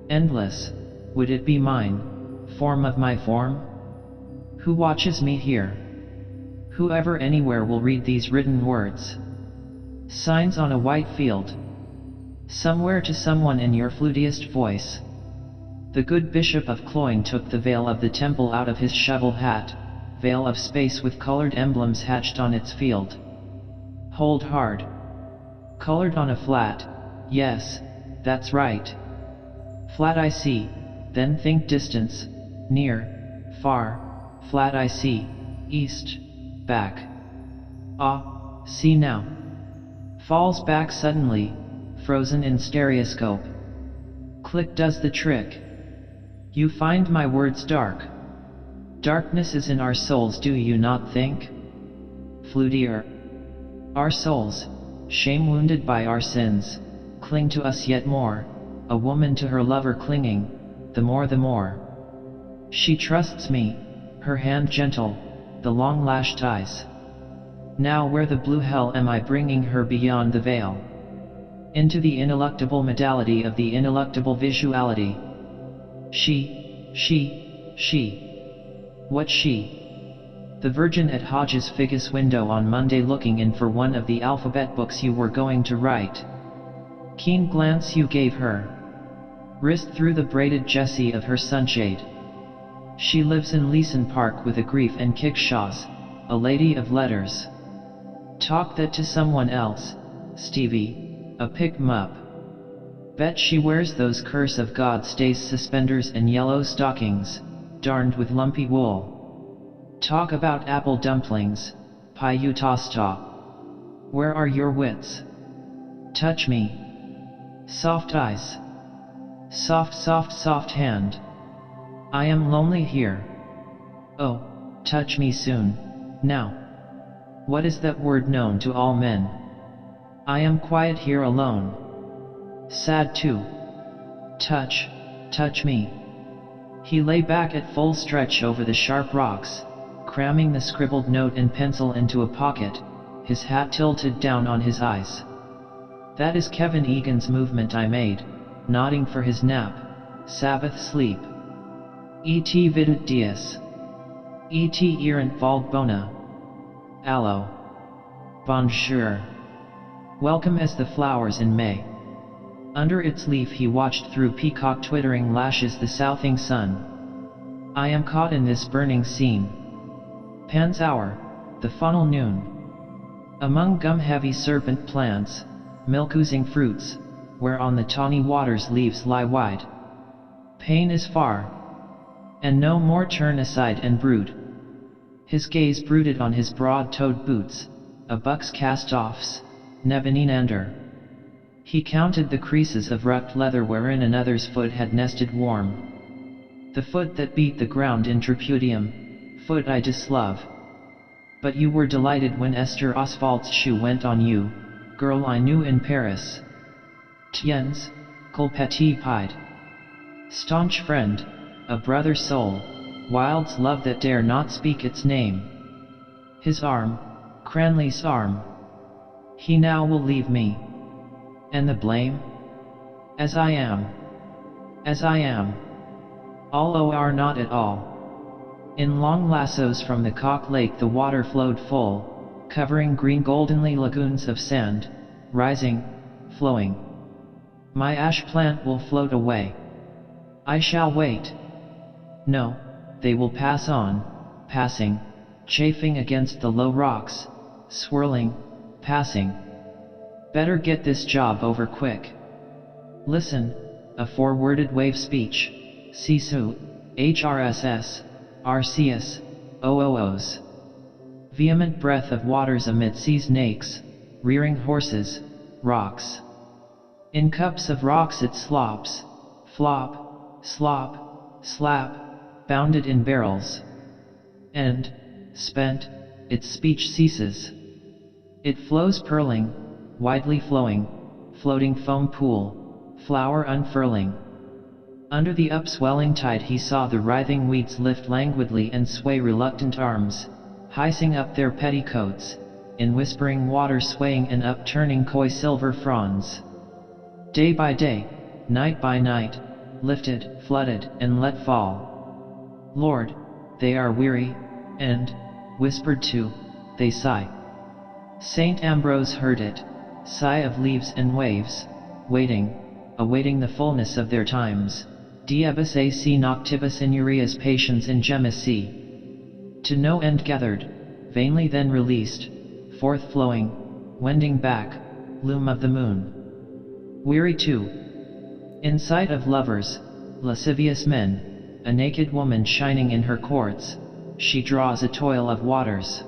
Endless, would it be mine, form of my form? Who watches me here? Whoever anywhere will read these written words. Signs on a white field. Somewhere to someone in your flutiest voice. The good Bishop of Cloyne took the veil of the temple out of his shovel hat, veil of space with colored emblems hatched on its field. Hold hard. Colored on a flat, yes, that's right. Flat I see, then think distance, near, far, flat I see, east, back. Ah, see now. Falls back suddenly, frozen in stereoscope. Click does the trick. You find my words dark. Darkness is in our souls, do you not think? Flutier. Our souls, shame wounded by our sins, cling to us yet more, a woman to her lover clinging, the more the more. She trusts me, her hand gentle, the long lashed eyes. Now where the blue hell am I bringing her beyond the veil? Into the ineluctable modality of the ineluctable visuality. She. What she? The Virgin at Hodges Figgis window on Monday, looking in for one of the alphabet books you were going to write. Keen glance you gave her. Wrist through the braided jessie of her sunshade. She lives in Leeson Park with a grief and kickshaws, a lady of letters. Talk that to someone else, Stevie, a pick 'em up. Bet she wears those curse of God stays suspenders and yellow stockings, darned with lumpy wool. Talk about apple dumplings, pie you tosta. Where are your wits? Touch me. Soft eyes. Soft hand. I am lonely here. Oh, touch me soon, now. What is that word known to all men? I am quiet here alone. Sad too. Touch me. He lay back at full stretch over the sharp rocks, cramming the scribbled note and pencil into a pocket, his hat tilted down on his eyes. That is Kevin Egan's movement I made, nodding for his nap, Sabbath sleep. Et videt dies. Et erant vald bona. Allo. Bonjour. Welcome as the flowers in May. Under its leaf he watched through peacock twittering lashes the southing sun. I am caught in this burning scene. Pan's hour, the funnel noon. Among gum-heavy serpent plants, milk-oozing fruits, where on the tawny water's leaves lie wide. Pain is far. and no more turn aside and brood. His gaze brooded on his broad-toed boots, a buck's cast-offs, nebeneinander. He counted the creases of rucked leather wherein another's foot had nested warm. The foot that beat the ground in tripudium, foot I dislove. But you were delighted when Esther Oswald's shoe went on you, girl I knew in Paris. Tiens, cul petit pied. Staunch friend, a brother soul, wild's love that dare not speak its name. His arm, Cranley's arm. He now will leave me. And the blame? As I am. As I am. All or not at all. In long lassos from the Cock Lake the water flowed full, covering green goldenly lagoons of sand, rising, flowing. My ash plant will float away. I shall wait. No, they will pass on, passing, chafing against the low rocks, swirling, passing. Better get this job over quick. Listen, a four-worded wave speech. Sisu, HRSS, RCS, OOOs. Vehement breath of waters amid sea's nakes, rearing horses, rocks. In cups of rocks it slops, flop, slop, slap, bounded in barrels. And, spent, its speech ceases. It flows purling, widely flowing, floating foam pool, flower unfurling. Under the upswelling tide he saw the writhing weeds lift languidly and sway reluctant arms, hissing up their petticoats, in whispering water swaying and upturning coy silver fronds. Day by day, night by night, lifted, flooded, and let fall. Lord, they are weary, and, whispered to, they sigh. Saint Ambrose heard it, sigh of leaves and waves, waiting, awaiting the fullness of their times. Diebus ac noctibus in Urias patiens in gemisi. To no end gathered, vainly then released, forth flowing, wending back, loom of the moon. Weary too. In sight of lovers, lascivious men, a naked woman shining in her courts, she draws a toil of waters.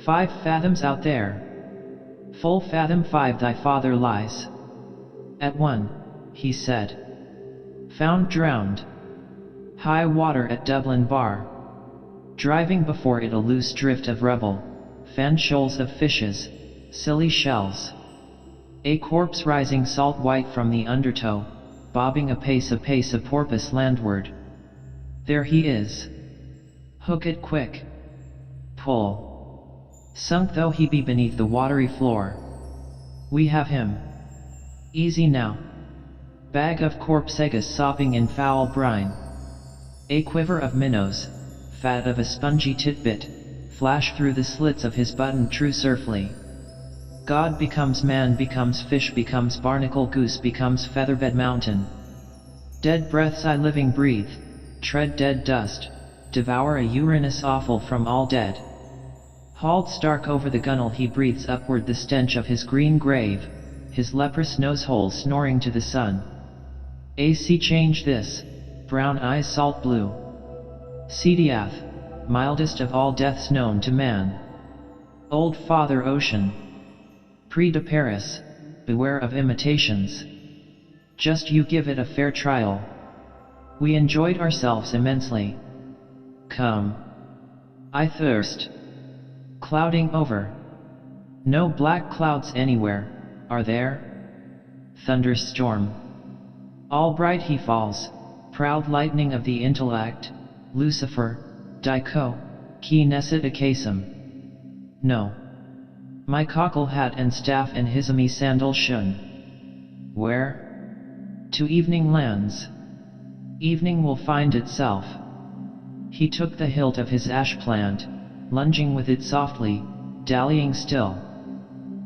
5 fathoms out there. Full fathom 5 thy father lies. At 1, he said. Found drowned. High water at Dublin Bar. Driving before it a loose drift of rubble, fanned shoals of fishes, silly shells. A corpse rising salt white from the undertow, bobbing apace a porpoise landward. There he is. Hook it quick. Pull. Sunk though he be beneath the watery floor. We have him. Easy now. Bag of corpse eggs sopping in foul brine. A quiver of minnows, fat of a spongy titbit, flash through the slits of his button true surfly. God becomes man becomes fish becomes barnacle goose becomes featherbed mountain. Dead breaths I living breathe, tread dead dust, devour a Uranus awful from all dead. Hauled stark over the gunwale he breathes upward the stench of his green grave, his leprous nosehole snoring to the sun. AC change this, brown eyes salt blue. Cediath, mildest of all deaths known to man. Old Father Ocean. Prix de Paris, beware of imitations. Just you give it a fair trial. We enjoyed ourselves immensely. Come. I thirst. Clouding over. No black clouds anywhere, are there? Thunderstorm. All bright he falls, proud lightning of the intellect, Lucifer, Dico, qui nescit ocasum. No. My cockle hat and staff and hisamy sandal shun. Where? To evening lands. Evening will find itself. He took the hilt of his ash plant, lunging with it softly, dallying still.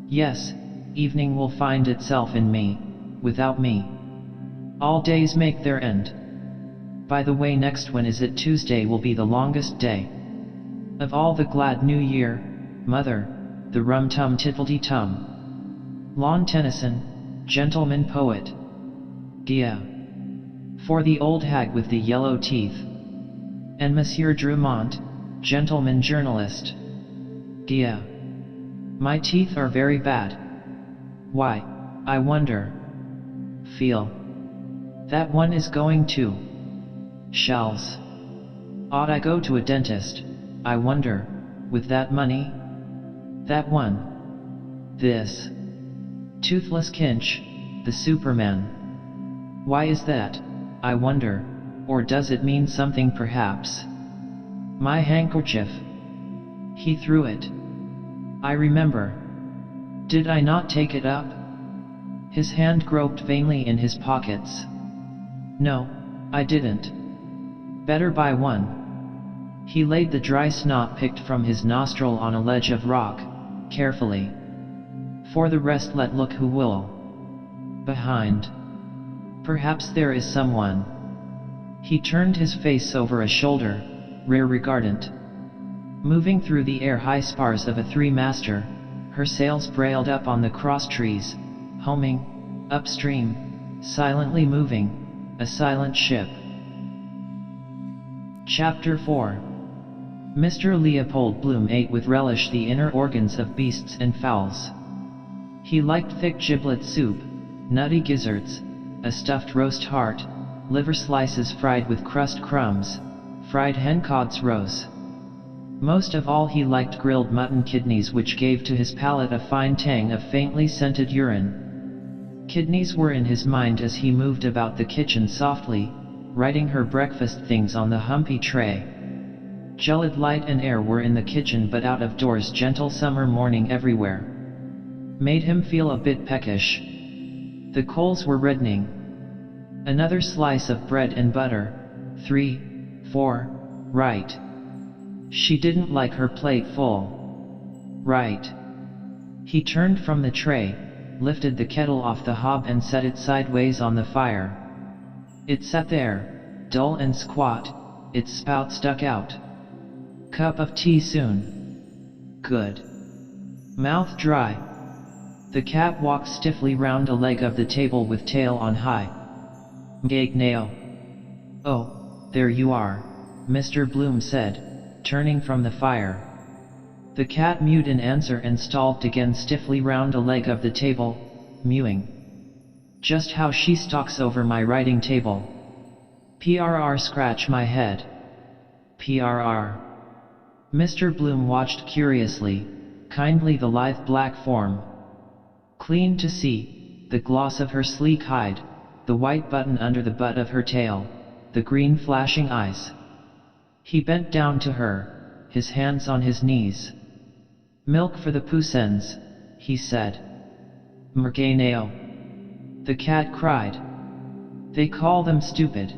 Yes, evening will find itself in me, without me. All days make their end. By the way, next when is it? Tuesday will be the longest day of all the glad new year, mother, the rum-tum tiddledy-tum. Lon Tennyson, gentleman poet. Gia. For the old hag with the yellow teeth. And Monsieur Drumont, gentleman journalist. Dia. My teeth are very bad. Why, I wonder. Feel. That one is going to. Shells. Ought I go to a dentist, I wonder, with that money? That one. This. Toothless Kinch, the Superman. Why is that, I wonder, or does it mean something perhaps? My handkerchief. He threw it. I remember. Did I not take it up? His hand groped vainly in his pockets. No, I didn't. Better buy one. He laid the dry snot picked from his nostril on a ledge of rock, carefully. For the rest let look who will. Behind. Perhaps there is someone. He turned his face over a shoulder, rear-regardant. Moving through the air high spars of a three-master, her sails brailed up on the cross-trees, homing, upstream, silently moving, a silent ship. Chapter 4. Mr. Leopold Bloom ate with relish the inner organs of beasts and fowls. He liked thick giblet soup, nutty gizzards, a stuffed roast heart, liver slices fried with crust crumbs, fried hencods roes. Most of all he liked grilled mutton kidneys, which gave to his palate a fine tang of faintly scented urine. Kidneys were in his mind as he moved about the kitchen softly, writing her breakfast things on the humpy tray. Gelid light and air were in the kitchen, but out of doors gentle summer morning everywhere made him feel a bit peckish. The coals were reddening. Another slice of bread and butter. 3, 4, right. She didn't like her plate full. Right. He turned from the tray, lifted the kettle off the hob and set it sideways on the fire. It sat there, dull and squat, its spout stuck out. Cup of tea soon. Good. Mouth dry. The cat walked stiffly round a leg of the table with tail on high. Mgagneo. Oh, there you are, Mr. Bloom said, turning from the fire. The cat mewed in answer and stalked again stiffly round a leg of the table, mewing. Just how she stalks over my writing table. PRR scratch my head. PRR. Mr. Bloom watched curiously, kindly the lithe black form. Clean to see, the gloss of her sleek hide, the white button under the butt of her tail, the green flashing eyes. He bent down to her, his hands on his knees. Milk for the Poussins, he said. Merganeo. The cat cried. They call them stupid.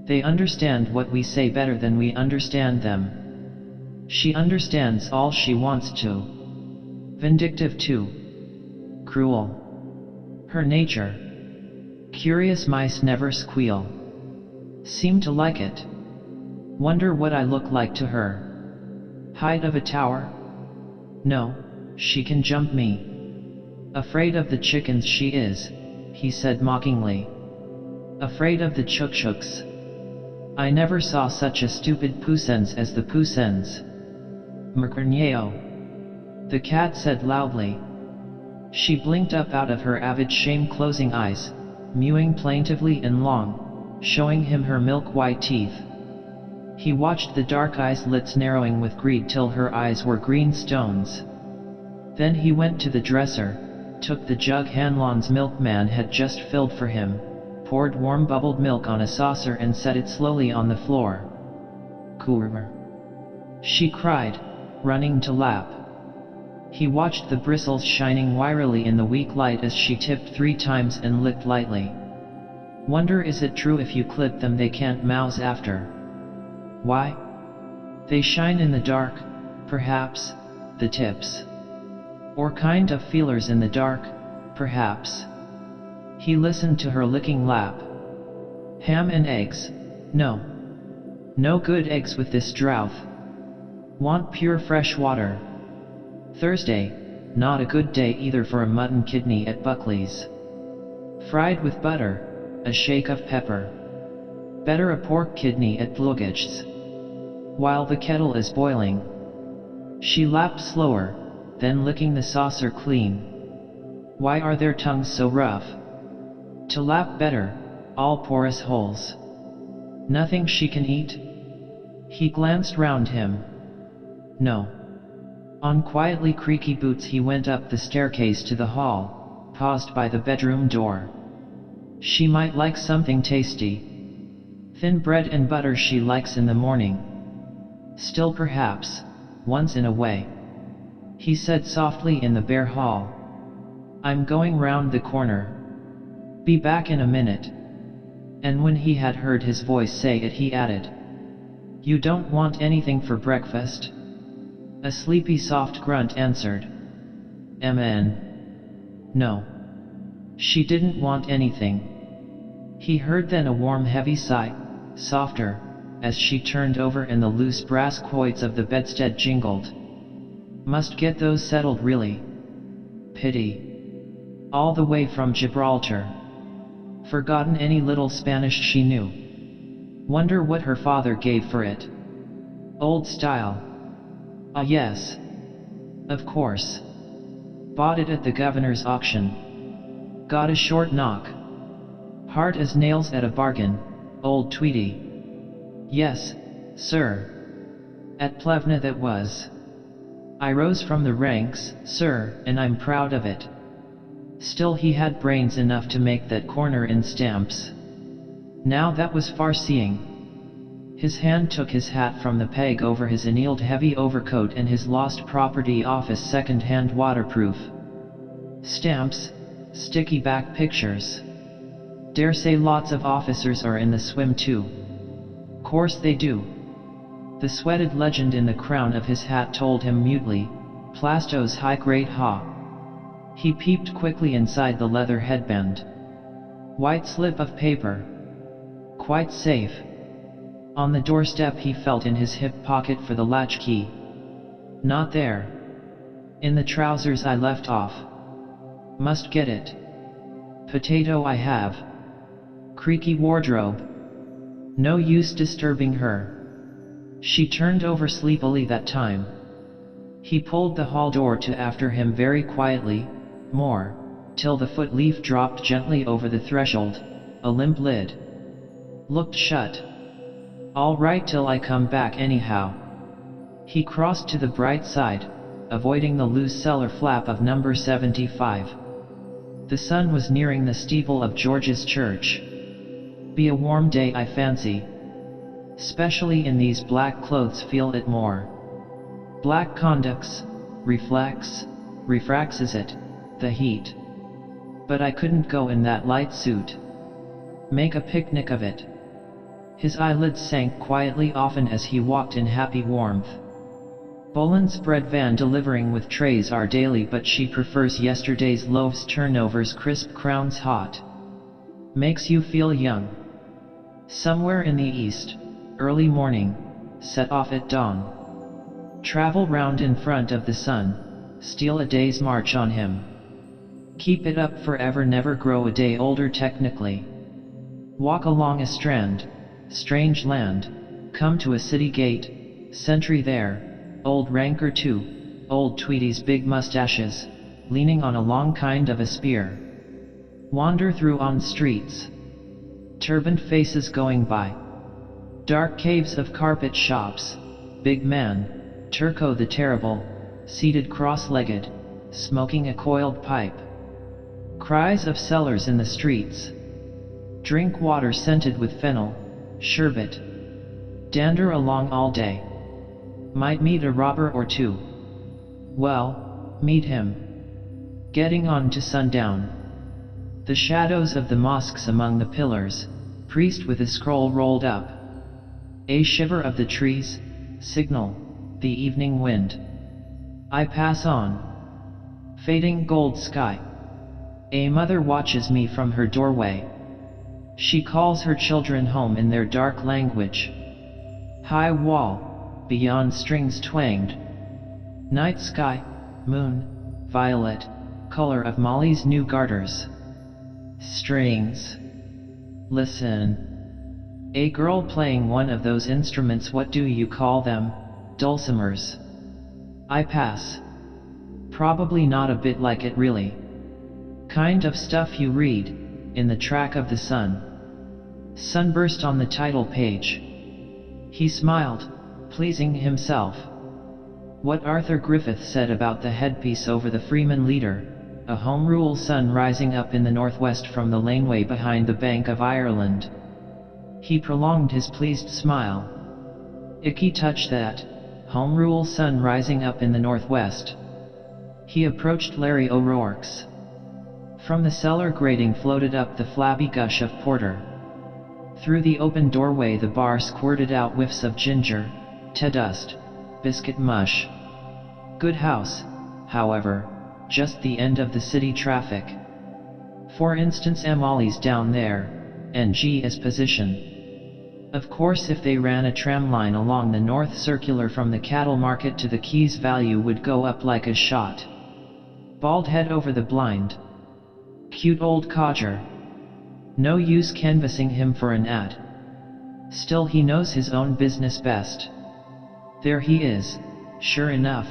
They understand what we say better than we understand them. She understands all she wants to. Vindictive too. Cruel. Her nature. Curious mice never squeal. Seem to like it. Wonder what I look like to her. Height of a tower? No, she can jump me. Afraid of the chickens she is, he said mockingly. Afraid of the chooks. I never saw such a stupid Poussins as the Poussins. Mercarneo. The cat said loudly. She blinked up out of her avid shame-closing eyes, mewing plaintively and long, showing him her milk-white teeth. He watched the dark eyes' lids narrowing with greed till her eyes were green stones. Then he went to the dresser, took the jug Hanlon's milkman had just filled for him, poured warm bubbled milk on a saucer and set it slowly on the floor. Cooler. She cried, running to lap. He watched the bristles shining wirily in the weak light as she tipped 3 times and licked lightly. Wonder is it true if you clip them they can't mouse after? Why? They shine in the dark, perhaps, the tips. Or kind of feelers in the dark, perhaps. He listened to her licking lap. Ham and eggs, no. No good eggs with this drought. Want pure fresh water. Thursday, not a good day either for a mutton kidney at Buckley's. Fried with butter, a shake of pepper. Better a pork kidney at Dlugacz's. while the kettle is boiling. She lapped slower, then licking the saucer clean. Why are their tongues so rough? To lap better, all porous holes. Nothing she can eat? He glanced round him. No. On quietly creaky boots he went up the staircase to the hall, paused by the bedroom door. She might like something tasty. Thin bread and butter she likes in the morning. Still perhaps, once in a way. He said softly in the bare hall. I'm going round the corner. Be back in a minute. And when he had heard his voice say it, he added, You don't want anything for breakfast? A sleepy soft grunt answered. No. She didn't want anything. He heard then a warm heavy sigh, softer, as she turned over and the loose brass quoits of the bedstead jingled. Must get those settled really. Pity. All the way from Gibraltar. Forgotten any little Spanish she knew. Wonder what her father gave for it. Old style. Ah yes. Of course. Bought it at the governor's auction. Got a short knock. Hard as nails at a bargain, old Tweedy. Yes, sir. At Plevna that was. I rose from the ranks, sir, and I'm proud of it. Still he had brains enough to make that corner in stamps. Now that was far-seeing. His hand took his hat from the peg over his annealed heavy overcoat and his lost property office second-hand waterproof. Stamps, sticky back pictures. Dare say lots of officers are in the swim too. Course they do. The sweated legend in the crown of his hat told him mutely, Plasto's high-grade ha. He peeped quickly inside the leather headband. White slip of paper. Quite safe. On the doorstep he felt in his hip pocket for the latch key. Not there. In the trousers I left off. Must get it. Potato I have. Creaky wardrobe. No use disturbing her. She turned over sleepily that time. He pulled the hall door to after him very quietly, more, till the foot leaf dropped gently over the threshold, a limp lid. Looked shut. All right till I come back anyhow. He crossed to the bright side, avoiding the loose cellar flap of number 75. The sun was nearing the steeple of George's church. Be a warm day I fancy. Specially in these black clothes feel it more. Black conducts, refracts is it, the heat. But I couldn't go in that light suit. Make a picnic of it. His eyelids sank quietly often as he walked in happy warmth. Boland's bread van delivering with trays are daily, but she prefers yesterday's loaves turnovers crisp crowns hot. Makes you feel young. Somewhere in the east, early morning, set off at dawn. Travel round in front of the sun, steal a day's march on him. Keep it up forever, never grow a day older technically. Walk along a strand, strange land, come to a city gate, sentry there, old rancor too, old Tweedy's big mustaches, leaning on a long kind of a spear. Wander through on streets. Turbaned faces going by. Dark caves of carpet shops, big man, Turco the Terrible, seated cross-legged, smoking a coiled pipe. Cries of sellers in the streets. Drink water scented with fennel, sherbet. Dander along all day. Might meet a robber or two. Well, meet him. Getting on to sundown. The shadows of the mosques among the pillars, priest with a scroll rolled up. A shiver of the trees, signal, the evening wind. I pass on. Fading gold sky. A mother watches me from her doorway. She calls her children home in their dark language. High wall, beyond strings twanged. Night sky, moon, violet, color of Molly's new garters. Strings. Listen. A girl playing one of those instruments, what do you call them? Dulcimers. I pass. Probably not a bit like it really. Kind of stuff you read in the Track of the Sun. Sunburst on the title page. He smiled, pleasing himself. What Arthur Griffith said about the headpiece over the Freeman leader, a home rule sun rising up in the northwest from the laneway behind the Bank of Ireland. He prolonged his pleased smile. Icky touch that, home rule sun rising up in the northwest. He approached Larry O'Rourke's. From the cellar grating floated up the flabby gush of porter. Through the open doorway the bar squirted out whiffs of ginger, tea dust, biscuit mush. Good house, however, just the end of the city traffic. For instance, Ollie's down there, and G's position. Of course, if they ran a tram line along the North Circular from the cattle market to the quays, value would go up like a shot. Bald head over the blind. Cute old codger. No use canvassing him for an ad. Still, he knows his own business best. There he is, sure enough,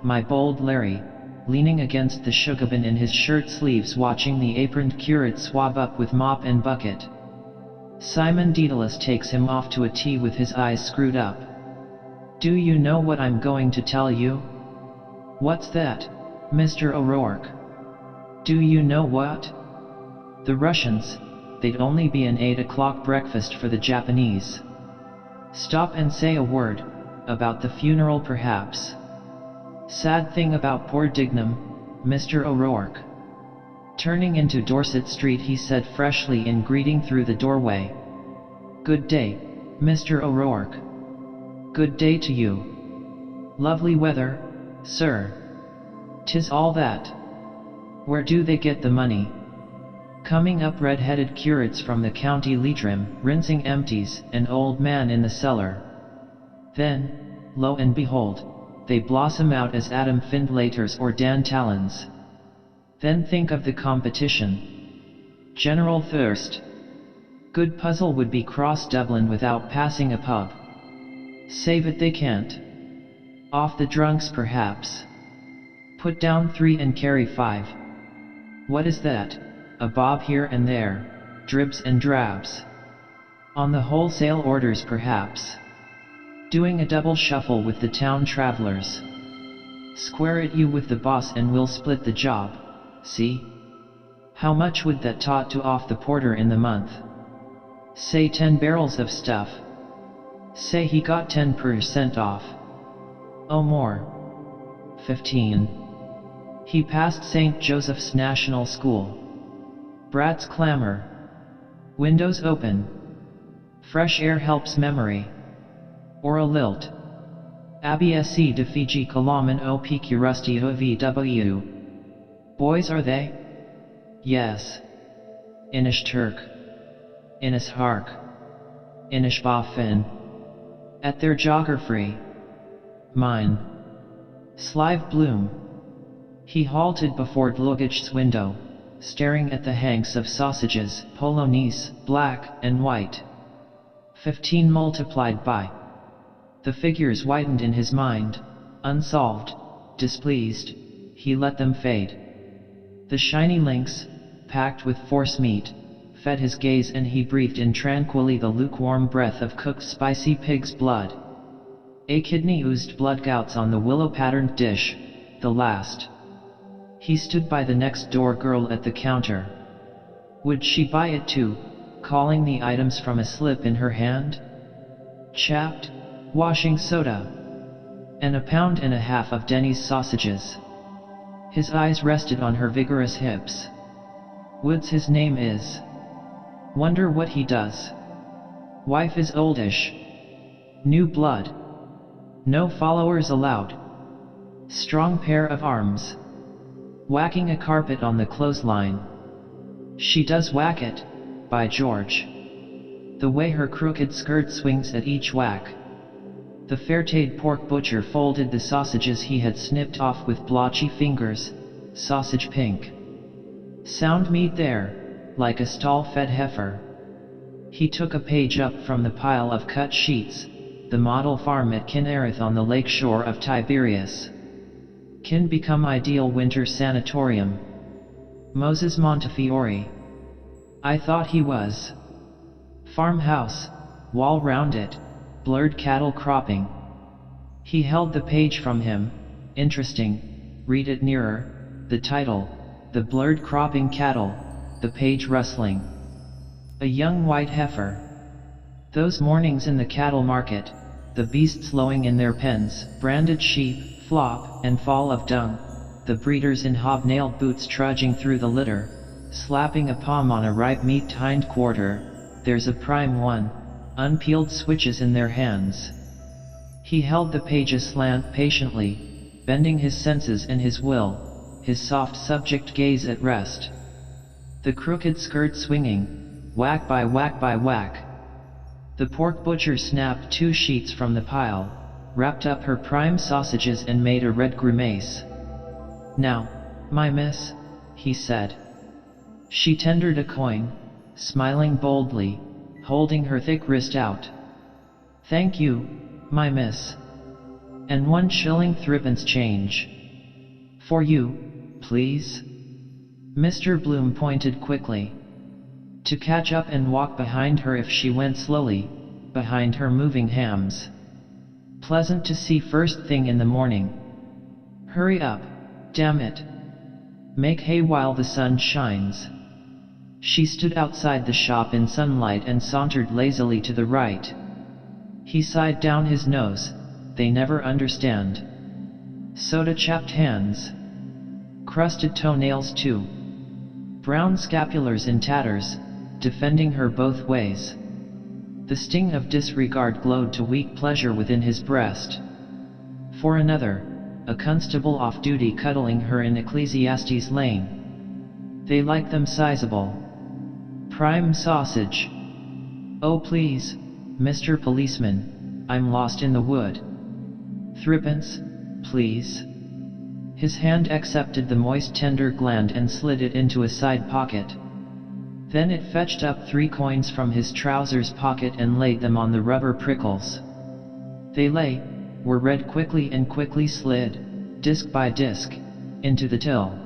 my bold Larry, leaning against the sugarbin in his shirt sleeves, watching the aproned curate swab up with mop and bucket. Simon Daedalus takes him off to a tea with his eyes screwed up. Do you know what I'm going to tell you? What's that, Mr. O'Rourke? Do you know what? The Russians, they'd only be an 8 o'clock breakfast for the Japanese. Stop and say a word about the funeral, perhaps. Sad thing about poor Dignam, Mr. O'Rourke. Turning into Dorset Street, he said freshly in greeting through the doorway. Good day, Mr. O'Rourke. Good day to you. Lovely weather, sir. 'Tis all that. Where do they get the money? Coming up, red-headed curates from the county Leitrim, rinsing empties, an old man in the cellar. Then, lo and behold, they blossom out as Adam Findlaters or Dan Tallons. Then think of the competition. General thirst. Good puzzle would be cross Dublin without passing a pub. Save it they can't. Off the drunks perhaps. Put down 3 and carry 5. What is that? A bob here and there, dribs and drabs. On the wholesale orders perhaps. Doing a double shuffle with the town travelers. Square it you with the boss and we'll split the job, see? How much would that tot to off the porter in the month? Say 10 barrels of stuff. Say he got 10% off. Oh, more. 15. He passed St. Joseph's National School. Brats clamor. Windows open. Fresh air helps memory. Or a lilt. Absc de Fiji Kalaman o Piki Rusty VW. Boys are they? Yes. Inish Turk. Inis Hark. Inish Bafin. At their jogger free. Mine. Slive Bloom. He halted before Dlugich's window, staring at the hanks of sausages, Polonaise, black and white. 15 multiplied by. The figures widened in his mind, unsolved, displeased. He let them fade. The shiny links, packed with force meat, fed his gaze, and he breathed in tranquilly the lukewarm breath of cooked spicy pig's blood. A kidney oozed blood gouts on the willow-patterned dish, the last. He stood by the next door girl at the counter. Would she buy it too, calling the items from a slip in her hand? Chapped, washing soda. And a pound and a half of Denny's sausages. His eyes rested on her vigorous hips. Woods his name is. Wonder what he does. Wife is oldish. New blood. No followers allowed. Strong pair of arms. Whacking a carpet on the clothesline. She does whack it, by George. The way her crooked skirt swings at each whack. The Fairtade pork butcher folded the sausages he had snipped off with blotchy fingers, sausage pink. Sound meat there, like a stall-fed heifer. He took a page up from the pile of cut sheets, the model farm at Kinnereth on the lake shore of Tiberias. Can become ideal winter sanatorium. Moses Montefiore. I thought he was. Farmhouse, wall round it, blurred cattle cropping. He held the page from him. Interesting, read it nearer, the title, the blurred cropping cattle, the page rustling. A young white heifer. Those mornings in the cattle market, the beasts lowing in their pens, branded sheep, flop, and fall of dung, the breeders in hobnailed boots trudging through the litter, slapping a palm on a ripe meat hind quarter. There's a prime one, unpeeled switches in their hands. He held the page aslant patiently, bending his senses and his will, his soft subject gaze at rest. The crooked skirt swinging, whack by whack by whack. The pork butcher snapped 2 sheets from the pile, wrapped up her prime sausages and made a red grimace. Now, my miss, he said. She tendered a coin, smiling boldly, holding her thick wrist out. Thank you, my miss. And 1 shilling 3pence change. For you, please? Mr. Bloom pointed quickly. To catch up and walk behind her if she went slowly, behind her moving hams. Pleasant to see first thing in the morning. Hurry up, damn it. Make hay while the sun shines. She stood outside the shop in sunlight and sauntered lazily to the right. He sighed down his nose. They never understand. Soda-chapped hands. Crusted toenails too. Brown scapulars in tatters, defending her both ways. The sting of disregard glowed to weak pleasure within his breast. For another, a constable off-duty cuddling her in Ecclesiastes Lane. They like them sizable. Prime sausage. Oh please, Mr. Policeman, I'm lost in the wood. 3pence, please. His hand accepted the moist tender gland and slid it into a side pocket. Then it fetched up 3 coins from his trousers pocket and laid them on the rubber prickles. They lay, were read quickly and quickly slid, disc by disc, into the till.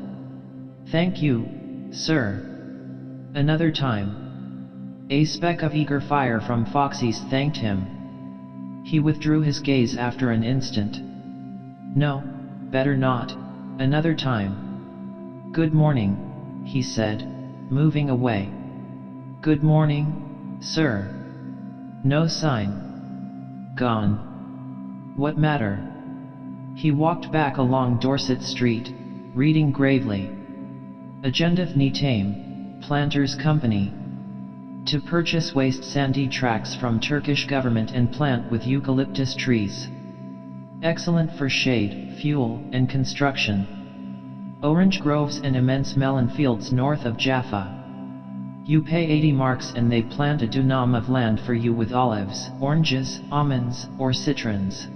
Thank you, sir. Another time. A speck of eager fire from Foxy's thanked him. He withdrew his gaze after an instant. No, better not, another time. Good morning, he said, moving away. Good morning, sir. No sign. Gone. What matter? He walked back along Dorset Street, reading gravely. Agenda of Tame, Planters Company. To purchase waste sandy tracts from Turkish government and plant with eucalyptus trees. Excellent for shade, fuel, and construction. Orange groves and immense melon fields north of Jaffa. You pay 80 marks and they plant a dunam of land for you with olives, oranges, almonds, or citrons.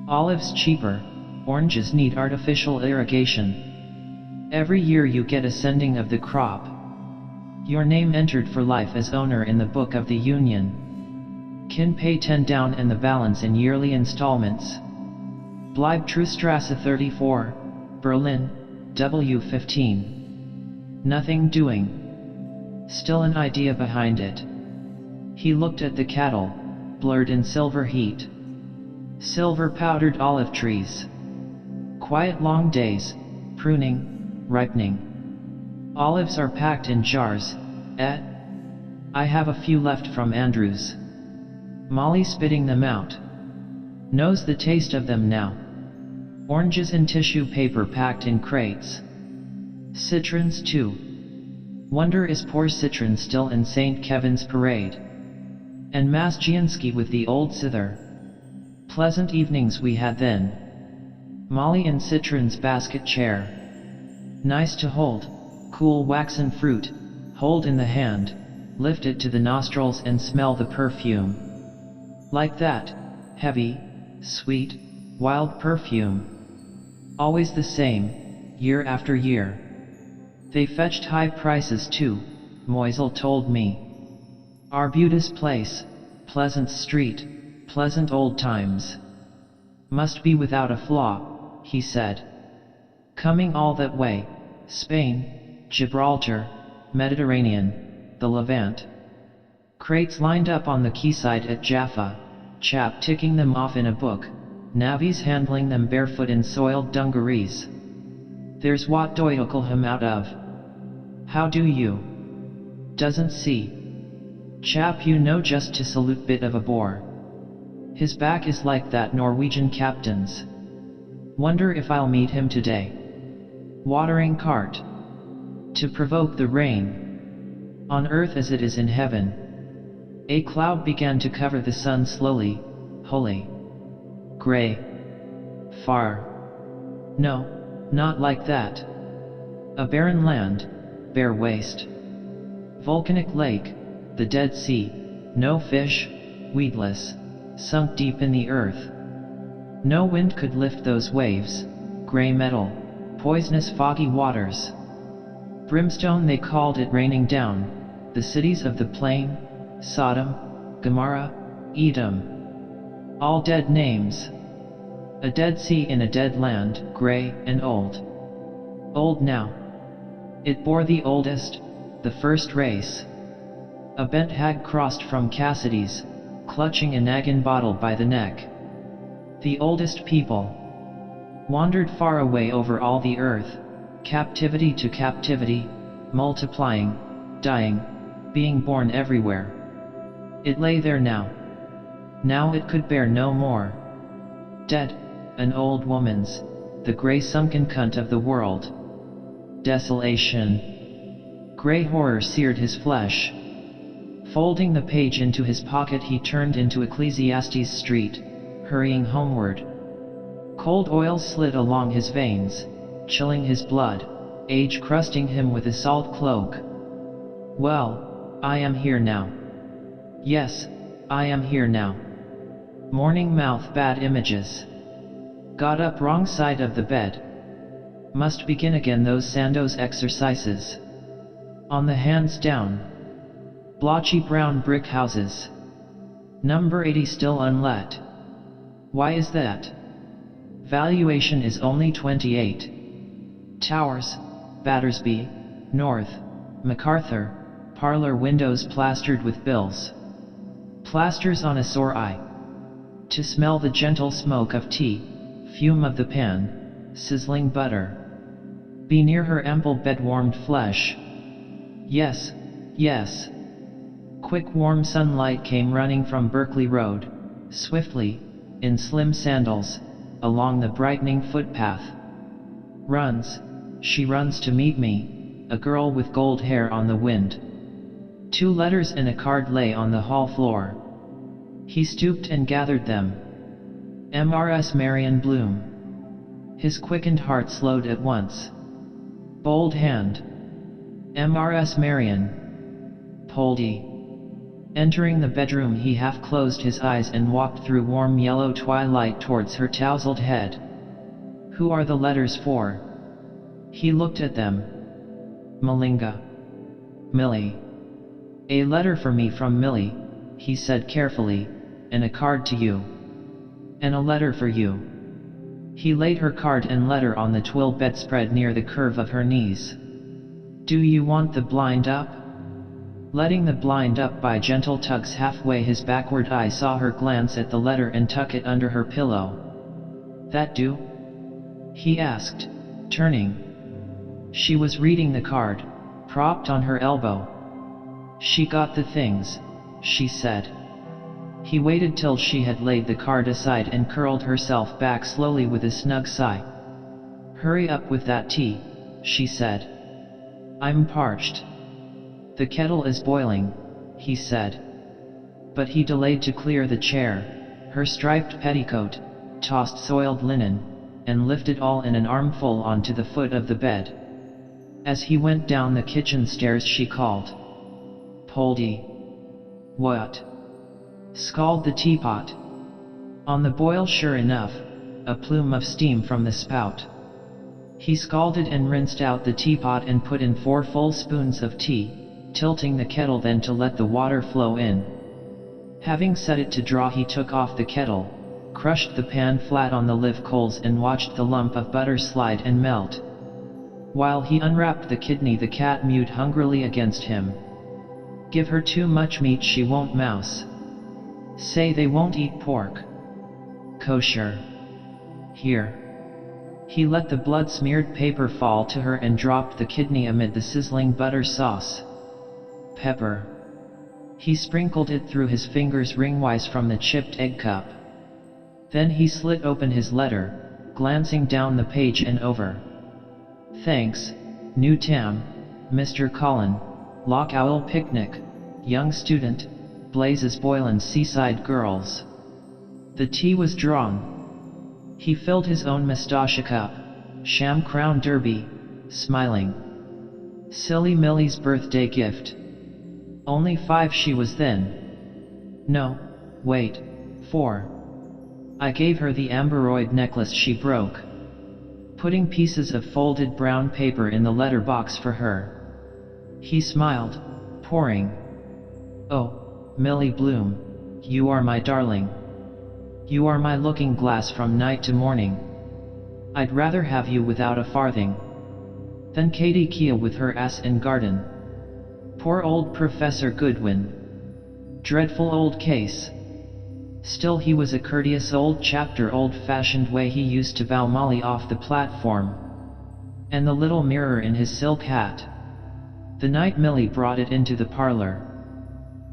Olives cheaper, oranges need artificial irrigation. Every year you get a sending of the crop. Your name entered for life as owner in the Book of the Union. Can pay 10 down and the balance in yearly installments. Bleibtreustrasse 34, Berlin, W15. Nothing doing. Still an idea behind it. He looked at the cattle, blurred in silver heat. Silver powdered olive trees. Quiet long days, pruning, ripening. Olives are packed in jars, I have a few left from Andrew's. Molly spitting them out. Knows the taste of them now. Oranges in tissue paper packed in crates. Citrons too. Wonder is poor Citron still in St. Kevin's Parade. And Masjiansky with the old zither. Pleasant evenings we had then. Molly in Citron's basket chair. Nice to hold, cool waxen fruit, hold in the hand, lift it to the nostrils and smell the perfume. Like that, heavy, sweet, wild perfume. Always the same, year after year. They fetched high prices too, Moisel told me. Arbutus Place, Pleasant Street, pleasant old times. Must be without a flaw, he said. Coming all that way, Spain, Gibraltar, Mediterranean, the Levant. Crates lined up on the quayside at Jaffa, chap ticking them off in a book, navvies handling them barefoot in soiled dungarees. There's what doy'll him out of. How do you? Doesn't see. Chap you know just to salute bit of a bore. His back is like that Norwegian captain's. Wonder if I'll meet him today. Watering cart. To provoke the rain. On earth as it is in heaven. A cloud began to cover the sun slowly, holy. Gray. Far. No, not like that. A barren land, bare waste. Volcanic lake, the Dead Sea, no fish, weedless, sunk deep in the earth. No wind could lift those waves, gray metal, poisonous foggy waters. Brimstone they called it raining down, the cities of the plain, Sodom, Gomorrah, Edom. All dead names. A dead sea in a dead land, gray and old. Old now. It bore the oldest, the first race. A bent hag crossed from Cassidy's, clutching a naggin bottle by the neck. The oldest people wandered far away over all the earth, captivity to captivity, multiplying, dying, being born everywhere. It lay there now. Now it could bear no more. Dead, an old woman's, the grey sunken cunt of the world. Desolation. Grey horror seared his flesh. Folding the page into his pocket he turned into Ecclesiastes Street, hurrying homeward. Cold oil slid along his veins, chilling his blood, age crusting him with a salt cloak. Well, I am here now. Yes, I am here now. Morning mouth bad images. Got up wrong side of the bed. Must begin again those Sandoz exercises. On the hands down. Blotchy brown brick houses. Number 80 still unlet. Why is that? Valuation is only 28. Towers, Battersby, North, MacArthur, parlor windows plastered with bills. Plasters on a sore eye. To smell the gentle smoke of tea, fume of the pan, sizzling butter. Be near her ample bed-warmed flesh. Yes, yes. Quick warm sunlight came running from Berkeley Road, swiftly, in slim sandals, along the brightening footpath. She runs to meet me, a girl with gold hair on the wind. 2 letters and a card lay on the hall floor. He stooped and gathered them. Mrs. Marion Bloom. His quickened heart slowed at once. Bold hand. Mrs. Marion. Poldy. Entering the bedroom he half closed his eyes and walked through warm yellow twilight towards her tousled head. Who are the letters for? He looked at them. Malinga. Millie. A letter for me from Millie, he said carefully, and a card to you. And a letter for you. He laid her card and letter on the twill bedspread near the curve of her knees. Do you want the blind up? Letting the blind up by gentle tugs halfway, his backward eye saw her glance at the letter and tuck it under her pillow. That do? He asked, turning. She was reading the card, propped on her elbow. She got the things, she said. He waited till she had laid the card aside and curled herself back slowly with a snug sigh. Hurry up with that tea, she said. I'm parched. The kettle is boiling, he said. But he delayed to clear the chair, her striped petticoat, tossed soiled linen, and lifted all in an armful onto the foot of the bed. As he went down the kitchen stairs she called. Poldy. What? Scald the teapot. On the boil, sure enough, a plume of steam from the spout. He scalded and rinsed out the teapot and put in 4 full spoons of tea, tilting the kettle then to let the water flow in. Having set it to draw, he took off the kettle, crushed the pan flat on the live coals and watched the lump of butter slide and melt. While he unwrapped the kidney, the cat mewed hungrily against him. Give her too much meat, she won't mouse. Say they won't eat pork. Kosher. Here. He let the blood-smeared paper fall to her and dropped the kidney amid the sizzling butter sauce. Pepper. He sprinkled it through his fingers ringwise from the chipped egg cup. Then he slit open his letter, glancing down the page and over. Thanks, New Tam, Mr. Colin, Loch Owl Picnic, young student, Blazes Boylan Seaside Girls. The tea was drawn. He filled his own moustache cup, sham crown derby, smiling. Silly Millie's birthday gift. Only 5 she was then. No, wait, 4. I gave her the amberoid necklace she broke. Putting pieces of folded brown paper in the letter box for her. He smiled, pouring. Oh, Millie Bloom, you are my darling. You are my looking glass from night to morning. I'd rather have you without a farthing than Katie Kia with her ass and garden. Poor old Professor Goodwin. Dreadful old case. Still he was a courteous old chapter, old-fashioned way he used to bow Molly off the platform. And the little mirror in his silk hat. The night Millie brought it into the parlor.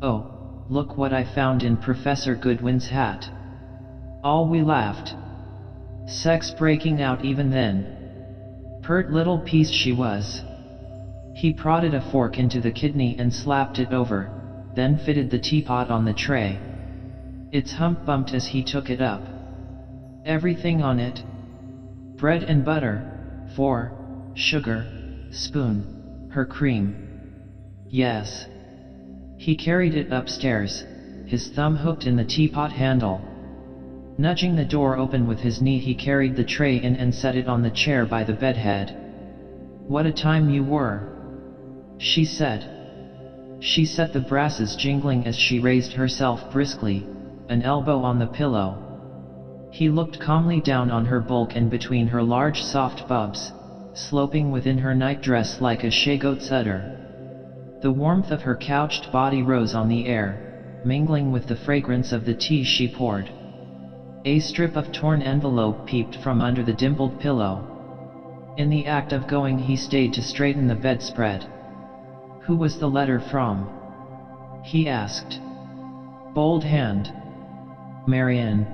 Oh, look what I found in Professor Goodwin's hat. All we laughed. Sex breaking out even then. Pert little piece she was. He prodded a fork into the kidney and slapped it over, then fitted the teapot on the tray. Its hump bumped as he took it up. Everything on it. Bread and butter, 4, sugar, spoon, her cream. Yes. He carried it upstairs, his thumb hooked in the teapot handle. Nudging the door open with his knee, he carried the tray in and set it on the chair by the bedhead. What a time you were, she said. She set the brasses jingling as she raised herself briskly, an elbow on the pillow. He looked calmly down on her bulk and between her large soft bubs, sloping within her nightdress like a she-goat's udder. The warmth of her couched body rose on the air, mingling with the fragrance of the tea she poured. A strip of torn envelope peeped from under the dimpled pillow. In the act of going, he stayed to straighten the bedspread. Who was the letter from? He asked. Bold hand. Marianne.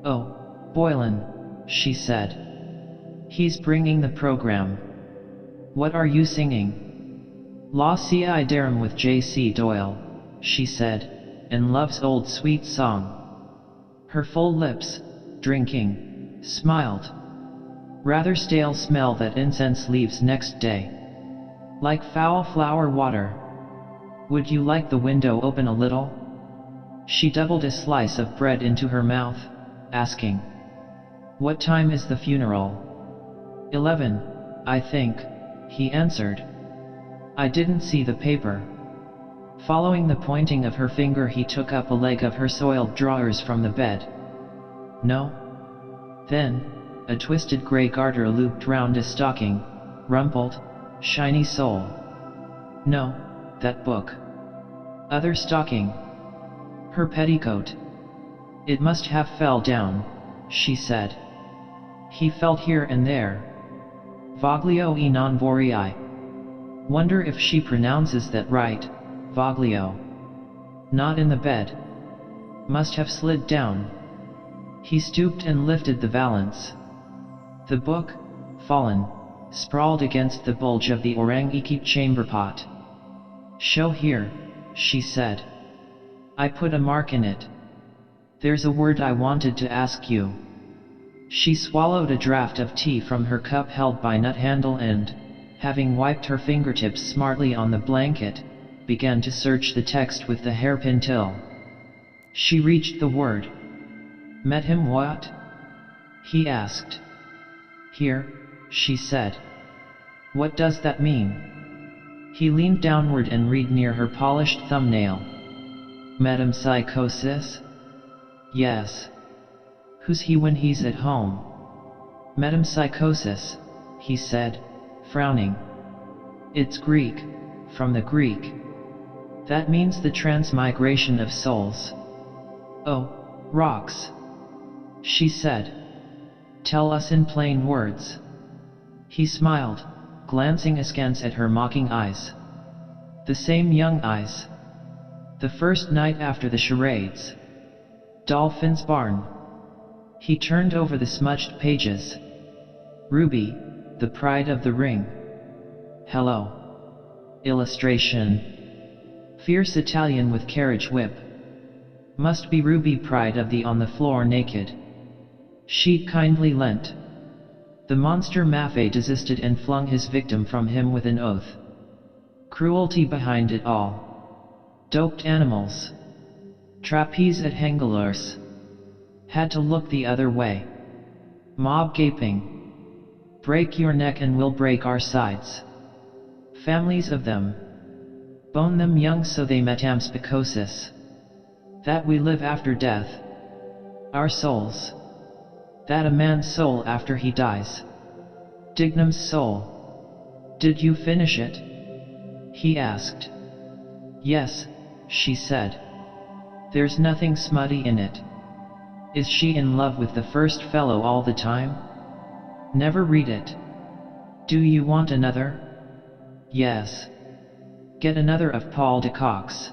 Oh, Boylan, she said. He's bringing the program. What are you singing? La Ci Darum with J.C. Doyle, she said, and Love's Old Sweet Song. Her full lips, drinking, smiled. Rather stale smell that incense leaves next day. Like foul flower water. Would you like the window open a little? She doubled a slice of bread into her mouth, asking. What time is the funeral? 11, I think, he answered. I didn't see the paper. Following the pointing of her finger, he took up a leg of her soiled drawers from the bed. No? Then, a twisted gray garter looped round a stocking, rumpled, shiny sole. No, that book. Other stocking. Her petticoat. It must have fell down, she said. He felt here and there. Voglio e non vorrei. Wonder if she pronounces that right, Voglio. Not in the bed. Must have slid down. He stooped and lifted the valance. The book, fallen, sprawled against the bulge of the orang-iki chamber pot. Show here, she said. I put a mark in it. There's a word I wanted to ask you. She swallowed a draught of tea from her cup held by nut handle and, having wiped her fingertips smartly on the blanket, began to search the text with the hairpin till. She reached the word. Met him what? He asked. Here, she said. What does that mean? He leaned downward and read near her polished thumbnail. Metempsychosis? Yes. Who's he when he's at home? Metempsychosis, he said, frowning. It's Greek, from the Greek. That means the transmigration of souls. Oh, rocks. She said. Tell us in plain words. He smiled, glancing askance at her mocking eyes. The same young eyes. The first night after the charades. Dolphin's Barn. He turned over the smudged pages. Ruby, the pride of the ring. Hello. Illustration. Fierce Italian with carriage whip. Must be Ruby, pride of the on the floor naked. She kindly lent. The monster Maffei desisted and flung his victim from him with an oath. Cruelty behind it all. Doped animals. Trapeze at Hengilers. Had to look the other way. Mob gaping. Break your neck and we'll break our sides. Families of them. Bone them young so they metempsychosis. That we live after death. Our souls. That a man's soul after he dies. Dignam's soul. Did you finish it? He asked. Yes, she said. There's nothing smutty in it. Is she in love with the first fellow all the time? Never read it. Do you want another? Yes. Get another of Paul de Kock's.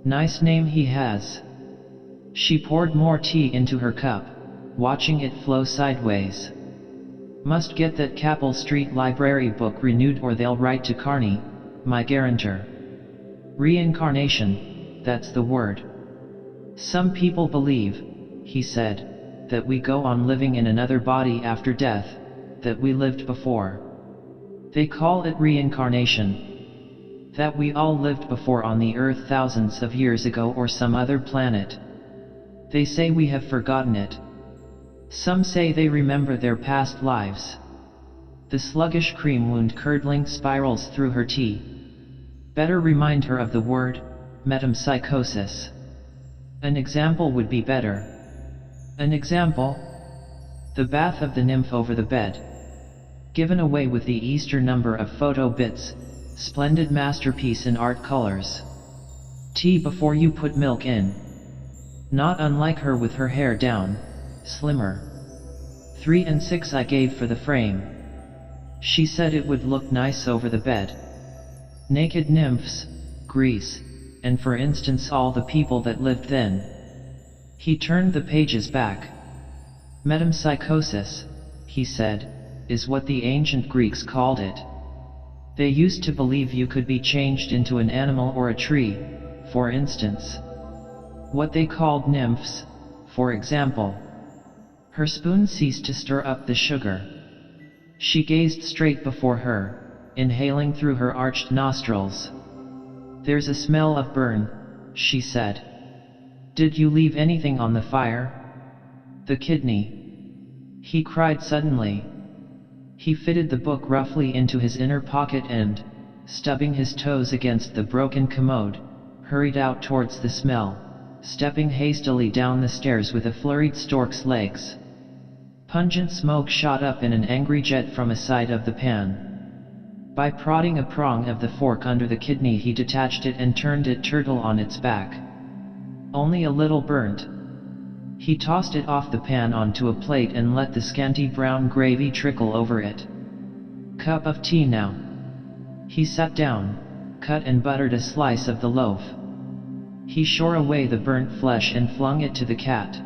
Nice name he has. She poured more tea into her cup, watching it flow sideways. Must get that Capel Street Library book renewed or they'll write to Carney, my guarantor. Reincarnation, that's the word. Some people believe, he said, that we go on living in another body after death, that we lived before. They call it reincarnation. That we all lived before on the earth thousands of years ago or some other planet. They say we have forgotten it. Some say they remember their past lives. The sluggish cream wound curdling spirals through her tea. Better remind her of the word, metempsychosis. An example would be better. An example? The bath of the nymph over the bed. Given away with the Easter number of photo bits, splendid masterpiece in art colors. Tea before you put milk in. Not unlike her with her hair down, slimmer. 3 and 6 I gave for the frame. She said it would look nice over the bed. Naked nymphs, Greece, and for instance all the people that lived then. He turned the pages back. Metempsychosis, he said, is what the ancient Greeks called it. They used to believe you could be changed into an animal or a tree, for instance. What they called nymphs, for example. Her spoon ceased to stir up the sugar. She gazed straight before her, inhaling through her arched nostrils. There's a smell of burn, she said. Did you leave anything on the fire? The kidney. He cried suddenly. He fitted the book roughly into his inner pocket and, stubbing his toes against the broken commode, hurried out towards the smell, stepping hastily down the stairs with a flurried stork's legs. Pungent smoke shot up in an angry jet from a side of the pan. By prodding a prong of the fork under the kidney he detached it and turned it turtle on its back. Only a little burnt. He tossed it off the pan onto a plate and let the scanty brown gravy trickle over it. Cup of tea now. He sat down, cut and buttered a slice of the loaf. He shore away the burnt flesh and flung it to the cat.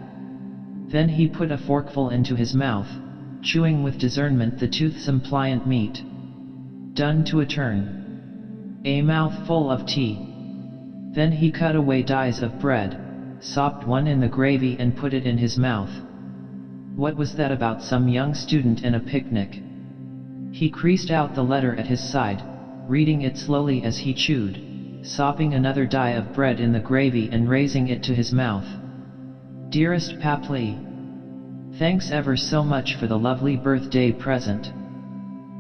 Then he put a forkful into his mouth, chewing with discernment the toothsome pliant meat. Done to a turn. A mouthful of tea. Then he cut away dies of bread, sopped one in the gravy and put it in his mouth. What was that about some young student and a picnic? He creased out the letter at his side, reading it slowly as he chewed, sopping another die of bread in the gravy and raising it to his mouth. Dearest Papli, thanks ever so much for the lovely birthday present.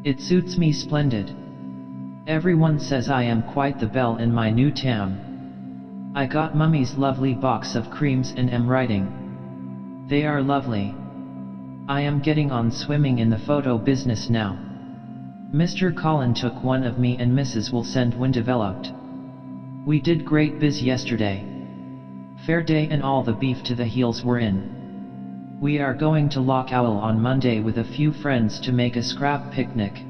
It suits me splendid. Everyone says I am quite the belle in my new tam. I got Mummy's lovely box of creams and am writing. They are lovely. I am getting on swimming in the photo business now. Mr. Colin took one of me and Mrs. Wilson when developed. We did great biz yesterday. Fair day and all the beef to the heels were in. We are going to Loch Owl on Monday with a few friends to make a scrap picnic.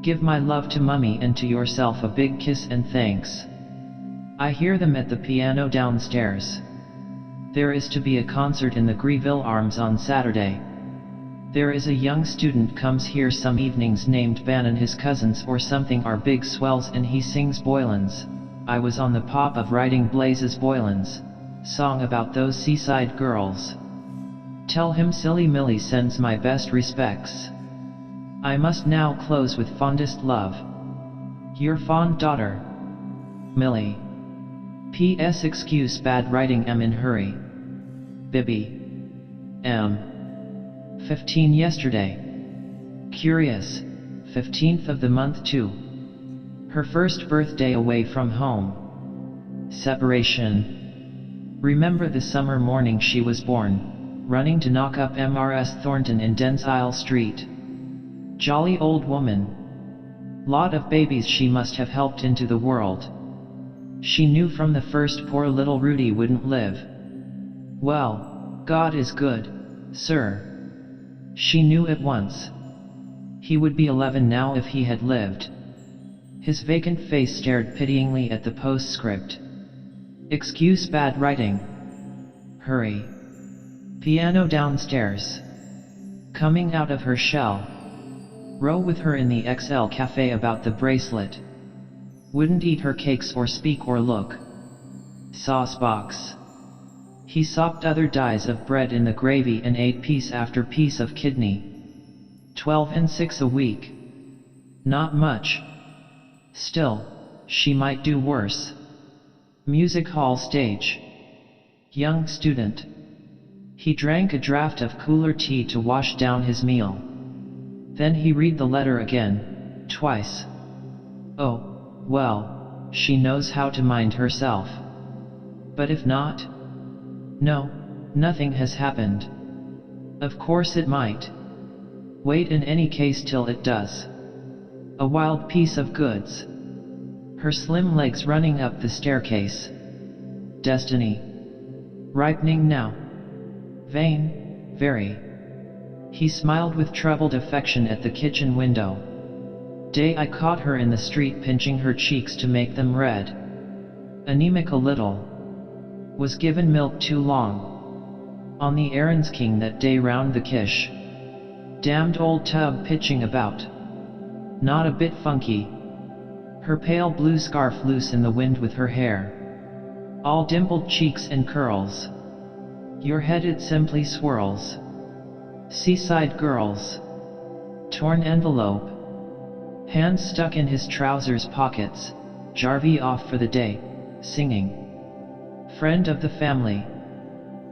Give my love to Mummy and to yourself a big kiss and thanks. I hear them at the piano downstairs. There is to be a concert in the Greville Arms on Saturday. There is a young student comes here some evenings named Ben, and his cousins or something are big swells, and he sings Boylan's. I was on the pop of writing Blaze's Boylan's song about those seaside girls. Tell him Silly Millie sends my best respects. I must now close with fondest love. Your fond daughter, Millie. P.S. Excuse bad writing, am in hurry. Bibby. M. 15 yesterday. Curious, 15th of the month too. Her first birthday away from home. Separation. Remember the summer morning she was born, running to knock up Mrs. Thornton in Densile Street. Jolly old woman. Lot of babies she must have helped into the world. She knew from the first poor little Rudy wouldn't live. Well, God is good, sir. She knew at once. He would be 11 now if he had lived. His vacant face stared pityingly at the postscript. Excuse bad writing. Hurry. Piano downstairs. Coming out of her shell. Row with her in the XL cafe about the bracelet. Wouldn't eat her cakes or speak or look. Sauce box. He sopped other dies of bread in the gravy and ate piece after piece of kidney. 12 and 6 a week. Not much. Still, she might do worse. Music hall stage. Young student. He drank a draught of cooler tea to wash down his meal. Then he read the letter again, twice. Oh, well, she knows how to mind herself. But if not? No, nothing has happened. Of course it might. Wait in any case till it does. A wild piece of goods. Her slim legs running up the staircase. Destiny. Ripening now. Vain, very. He smiled with troubled affection at the kitchen window. Day I caught her in the street pinching her cheeks to make them red. Anemic a little. Was given milk too long. On the errands king that day round the Kish. Damned old tub pitching about. Not a bit funky. Her pale blue scarf loose in the wind with her hair. All dimpled cheeks and curls. Your head it simply swirls. Seaside girls. Torn envelope. Hands stuck in his trousers pockets. Jarvey off for the day, singing. Friend of the family.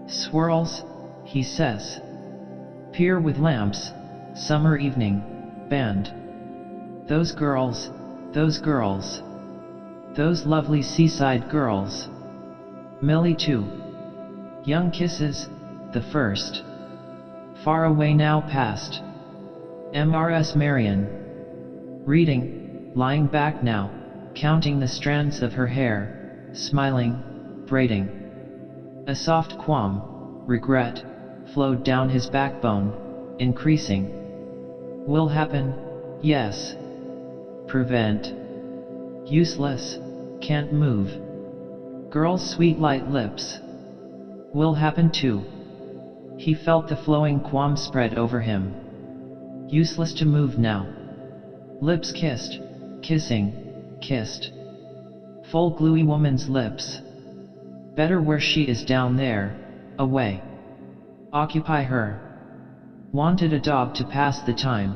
Swirls, he says. Pier with lamps, summer evening, band. Those girls, those girls. Those lovely seaside girls. Millie too. Young kisses, the first. Far away now past. Mrs. Marion. Reading, lying back now, counting the strands of her hair, smiling, braiding. A soft qualm, regret, flowed down his backbone, increasing. Will happen, yes. Prevent. Useless, can't move. Girl's sweet light lips. Will happen too. He felt the flowing qualm spread over him. Useless to move now. Lips kissed, kissing, kissed. Full gluey woman's lips. Better where she is down there, away. Occupy her. Wanted a dog to pass the time.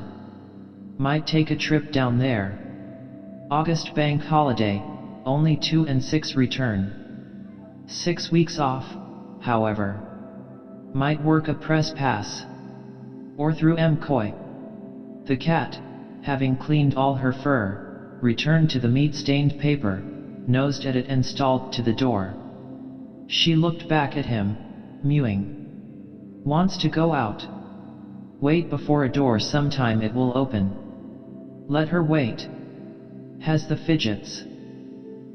Might take a trip down there. August bank holiday, only 2 and 6 return. 6 weeks off, however. Might work a press pass. Or through Mcoy. The cat, having cleaned all her fur, returned to the meat-stained paper, nosed at it and stalked to the door. She looked back at him, mewing. Wants to go out. Wait before a door, sometime it will open. Let her wait. Has the fidgets.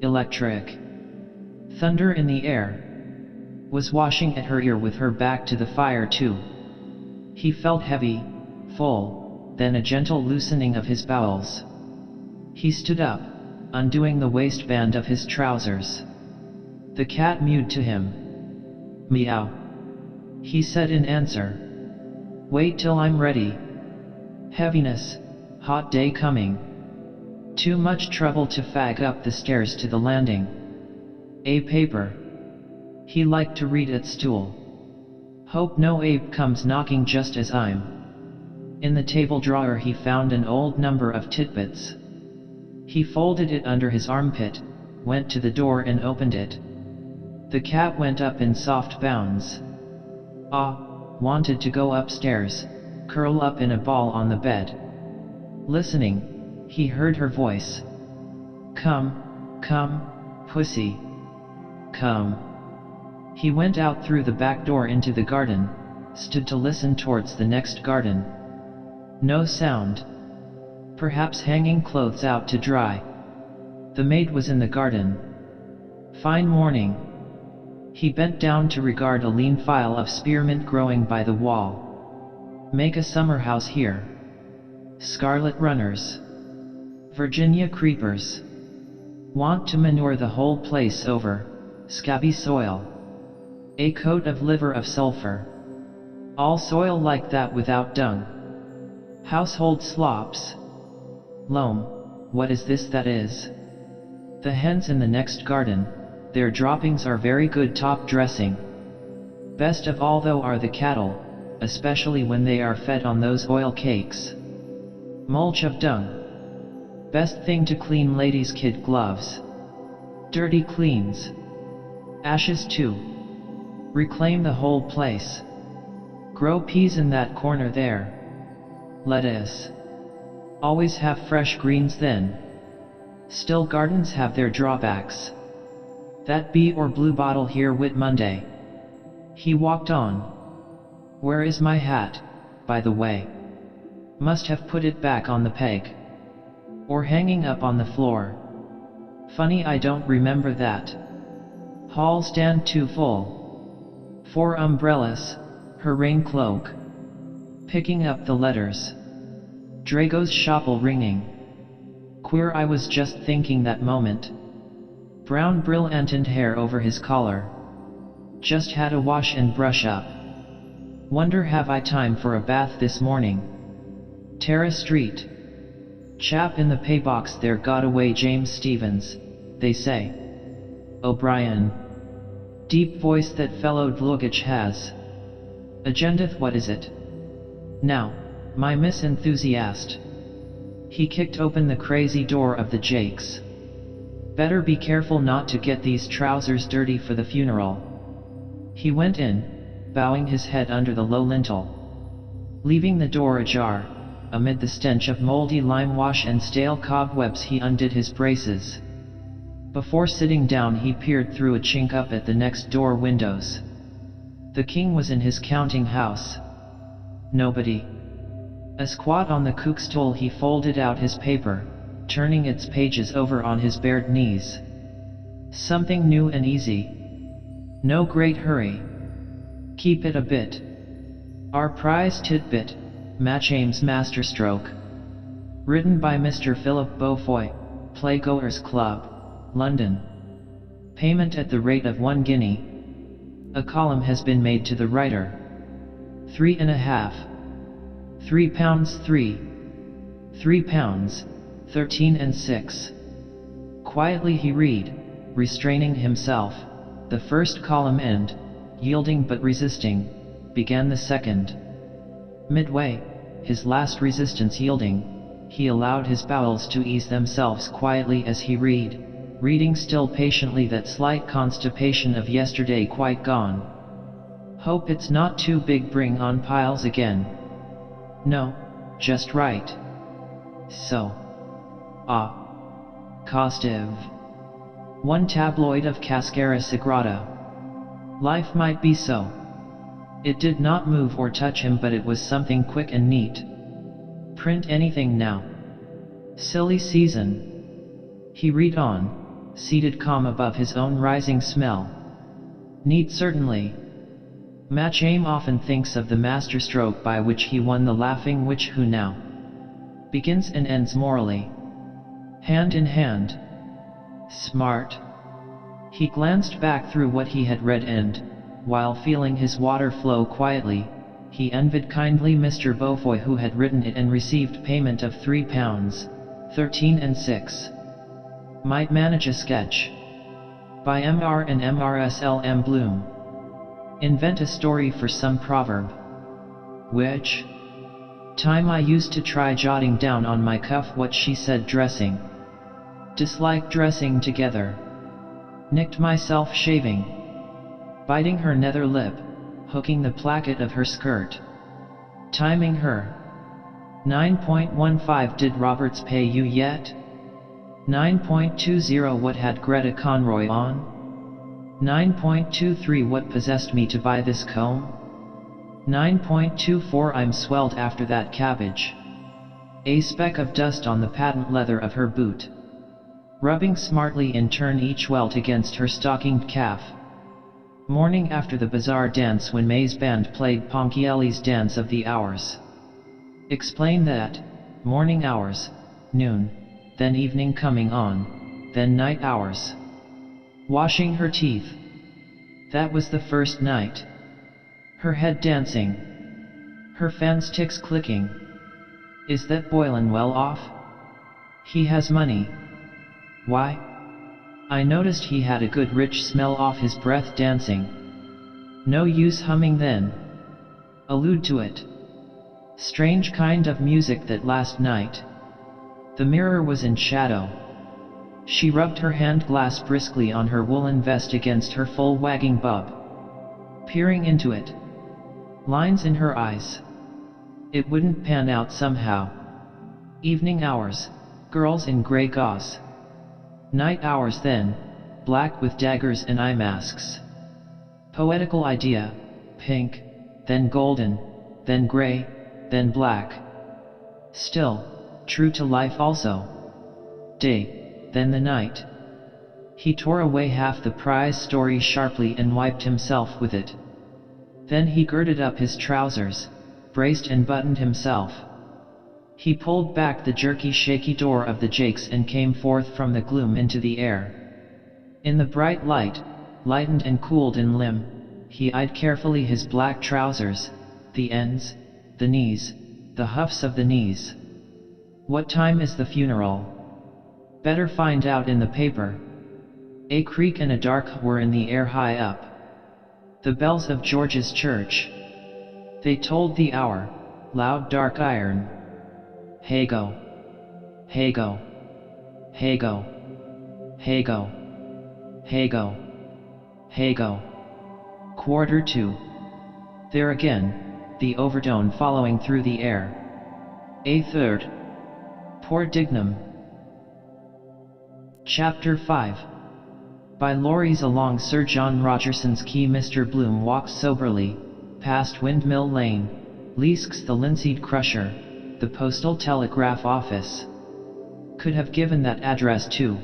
Electric. Thunder in the air. Was washing at her ear with her back to the fire too. He felt heavy, full, then a gentle loosening of his bowels. He stood up, undoing the waistband of his trousers. The cat mewed to him. Meow. He said in answer. Wait till I'm ready. Heaviness, hot day coming. Too much trouble to fag up the stairs to the landing. A paper. He liked to read at stool. Hope no ape comes knocking just as I'm. In the table drawer he found an old number of Titbits. He folded it under his armpit, went to the door and opened it. The cat went up in soft bounds. Wanted to go upstairs, curl up in a ball on the bed. Listening, he heard her voice. Come, come, pussy. Come. He went out through the back door into the garden, stood to listen towards the next garden. No sound. Perhaps hanging clothes out to dry. The maid was in the garden. Fine morning. He bent down to regard a lean file of spearmint growing by the wall. Make a summer house here. Scarlet runners. Virginia creepers. Want to manure the whole place over. Scabby soil. A coat of liver of sulfur. All soil like that without dung. Household slops. Loam, what is this that is? The hens in the next garden, their droppings are very good top dressing. Best of all though are the cattle, especially when they are fed on those oil cakes. Mulch of dung. Best thing to clean ladies' kid gloves. Dirty cleans. Ashes too. Reclaim the whole place. Grow peas in that corner there. Lettuce. Always have fresh greens then. Still gardens have their drawbacks. That bee or blue bottle here Whit Monday. He walked on. Where is my hat, by the way? Must have put it back on the peg. Or hanging up on the floor. Funny I don't remember that. Hall stand too full. 4 umbrellas, her rain cloak. Picking up the letters. Drago's shovel ringing. Queer, I was just thinking that moment. Brown brilliantined hair over his collar. Just had a wash and brush up. Wonder have I time for a bath this morning. Tara Street. Chap in the paybox there got away, James Stevens, they say. O'Brien. Deep voice that fellowed luggage has. Agendeth, what is it? Now, my Miss Enthusiast. He kicked open the crazy door of the Jakes. Better be careful not to get these trousers dirty for the funeral. He went in, bowing his head under the low lintel. Leaving the door ajar, amid the stench of moldy lime wash and stale cobwebs he undid his braces. Before sitting down he peered through a chink up at the next door windows. The king was in his counting house. Nobody. A squat on the cook stool he folded out his paper, turning its pages over on his bared knees. Something new and easy. No great hurry. Keep it a bit. Our prize tidbit, Matchame's masterstroke. Written by Mr. Philip Beaufoy, Playgoers Club, London. Payment at the rate of 1 guinea. A column has been made to the writer. 3.5. £3 3. £3, 13 and 6. Quietly he read, restraining himself. The first column end, yielding but resisting, began the second. Midway, his last resistance yielding, he allowed his bowels to ease themselves quietly as he reading still patiently, that slight constipation of yesterday quite gone. Hope it's not too big, bring on piles again. No, just right. So. Costive. One tabloid of Cascara Sagrada. Life might be so. It did not move or touch him, but it was something quick and neat. Print anything now. Silly season. He read on, seated calm above his own rising smell. Neat certainly. Machame often thinks of the masterstroke by which he won the laughing witch who now begins and ends morally. Hand in hand. Smart. He glanced back through what he had read and, while feeling his water flow quietly, he envied kindly Mr. Beaufoy, who had written it and received payment of £3, 13 6. Might manage a sketch. By Mr. and Mrs. Bloom. Invent a story for some proverb. Which time I used to try jotting down on my cuff what she said dressing. Dislike dressing together. Nicked myself shaving. Biting her nether lip, hooking the placket of her skirt. Timing her. 9.15 Did Roberts pay you yet? 9.20 What had Greta Conroy on? 9.23 What possessed me to buy this comb? 9.24 I'm swelled after that cabbage. A speck of dust on the patent leather of her boot. Rubbing smartly in turn each welt against her stockinged calf. Morning after the bazaar dance when May's band played Ponchielli's Dance of the Hours. Explain that. Morning hours, noon, then evening coming on, then night hours. Washing her teeth. That was the first night. Her head dancing. Her fan's ticks clicking. Is that Boylan well off? He has money. Why? I noticed he had a good rich smell off his breath dancing. No use humming then. Allude to it. Strange kind of music that last night. The mirror was in shadow. She rubbed her hand glass briskly on her woolen vest against her full wagging bub. Peering into it. Lines in her eyes. It wouldn't pan out somehow. Evening hours, girls in grey gauze. Night hours then, black with daggers and eye masks. Poetical idea, pink, then golden, then grey, then black. Still, true to life also. Day, then the night. He tore away half the prize story sharply and wiped himself with it. Then he girded up his trousers, braced and buttoned himself. He pulled back the jerky shaky door of the jakes and came forth from the gloom into the air. In the bright light, lightened and cooled in limb, he eyed carefully his black trousers, the ends, the knees, the huffs of the knees. What time is the funeral? Better find out in the paper. A creak and a dark were in the air high up. The bells of George's church. They tolled the hour, loud dark iron. Hey-go. Hey-go. Hey-go. Hey-go. Hey-go. Hey-go. 1:45. There again, the overtone following through the air. A third. Poor Dignam. Chapter 5. By lorries along Sir John Rogerson's quay Mr. Bloom walks soberly, past Windmill Lane, leasks the linseed crusher, the postal telegraph office. Could have given that address too.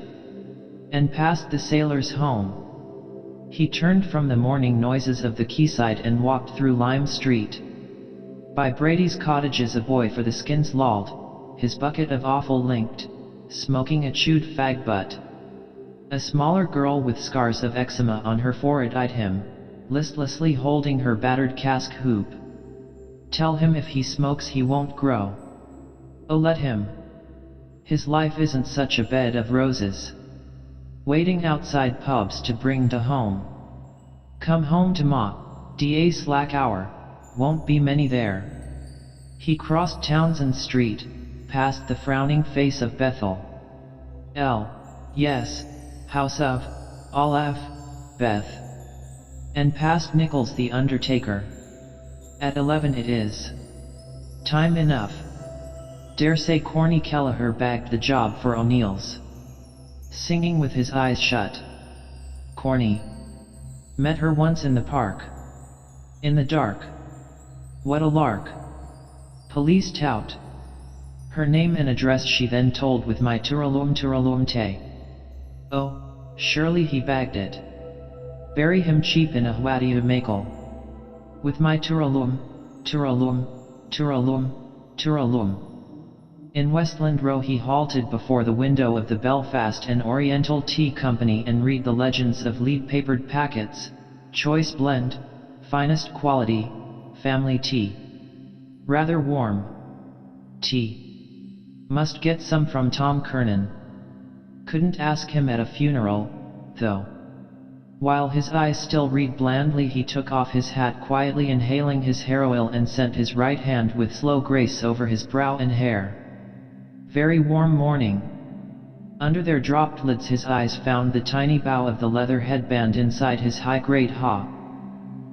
And past the sailor's home. He turned from the morning noises of the quayside and walked through Lime Street. By Brady's cottages a boy for the skins lolled, his bucket of offal linked, smoking a chewed fag butt. A smaller girl with scars of eczema on her forehead eyed him, listlessly holding her battered cask hoop. Tell him if he smokes he won't grow. Oh, let him. His life isn't such a bed of roses. Waiting outside pubs to bring to home. Come home to ma, da slack hour, won't be many there. He crossed Townsend Street, past the frowning face of Bethel. Yes, house of, F. Beth. And past Nichols the undertaker. At 11 it is. Time enough. Dare say Corny Kelleher bagged the job for O'Neill's. singing with his eyes shut. Corny. Met her once in the park. In the dark. What a lark. Police tout. Her name and address she then told with my turalum te. Oh, surely he bagged it. Bury him cheap in a Hwadiya makel. With my turalum. In Westland Row he halted before the window of the Belfast and Oriental Tea Company and read the legends of lead-papered packets, choice blend, finest quality, family tea. Rather warm. Tea. Must get some from Tom Kernan. Couldn't ask him at a funeral, though. While his eyes still read blandly he took off his hat quietly inhaling his hair oil and sent his right hand with slow grace over his brow and hair. Very warm morning. Under their dropped lids his eyes found the tiny bow of the leather headband inside his high-grade ha.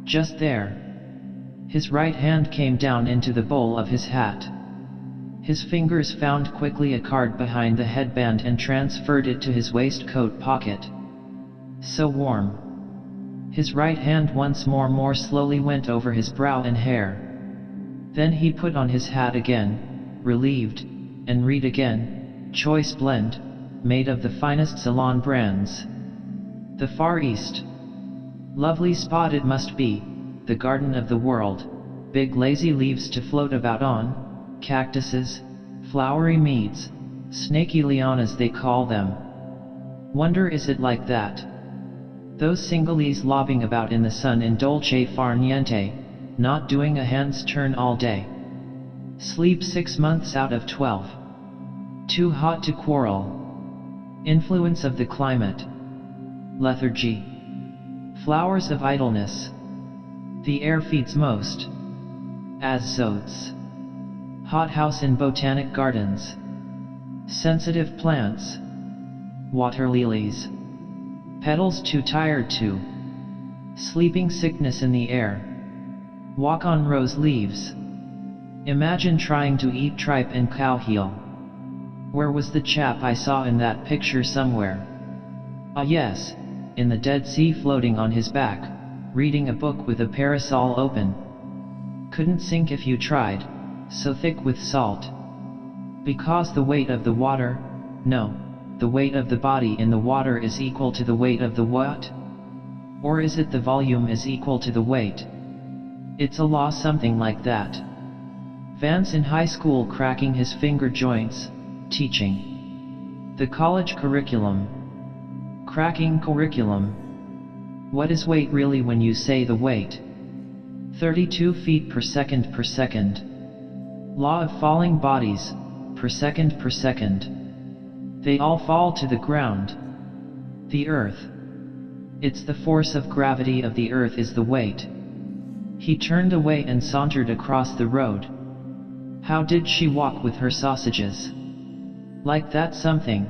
Just there. His right hand came down into the bowl of his hat. His fingers found quickly a card behind the headband and transferred it to his waistcoat pocket. So warm. His right hand once more slowly went over his brow and hair. Then he put on his hat again, relieved, and read again, choice blend, made of the finest Ceylon brands. The Far East. Lovely spot it must be, the garden of the world, big lazy leaves to float about on, cactuses, flowery meads, snaky lianas they call them. Wonder is it like that? Those Singalese lobbing about in the sun in dolce far niente, not doing a hand's turn all day. Sleep 6 months out of 12. Too hot to quarrel. Influence of the climate. Lethargy. Flowers of idleness. The air feeds most. Azotes. Hothouse in botanic gardens. Sensitive plants. Water lilies. Petals too tired to. Sleeping sickness in the air. Walk on rose leaves. Imagine trying to eat tripe and cow heel. Where was the chap I saw in that picture somewhere? Ah yes, in the Dead Sea floating on his back, reading a book with a parasol open. Couldn't sink if you tried, so thick with salt. Because the weight of the water, no, the weight of the body in the water is equal to the weight of the what? Or is it the volume is equal to the weight? It's a law something like that. Vance in high school cracking his finger joints, teaching. The college curriculum. Cracking curriculum. What is weight really when you say the weight? 32 feet per second per second. Law of falling bodies, per second per second. They all fall to the ground. The earth. It's the force of gravity of the earth is the weight. He turned away and sauntered across the road. How did she walk with her sausages? Like that something.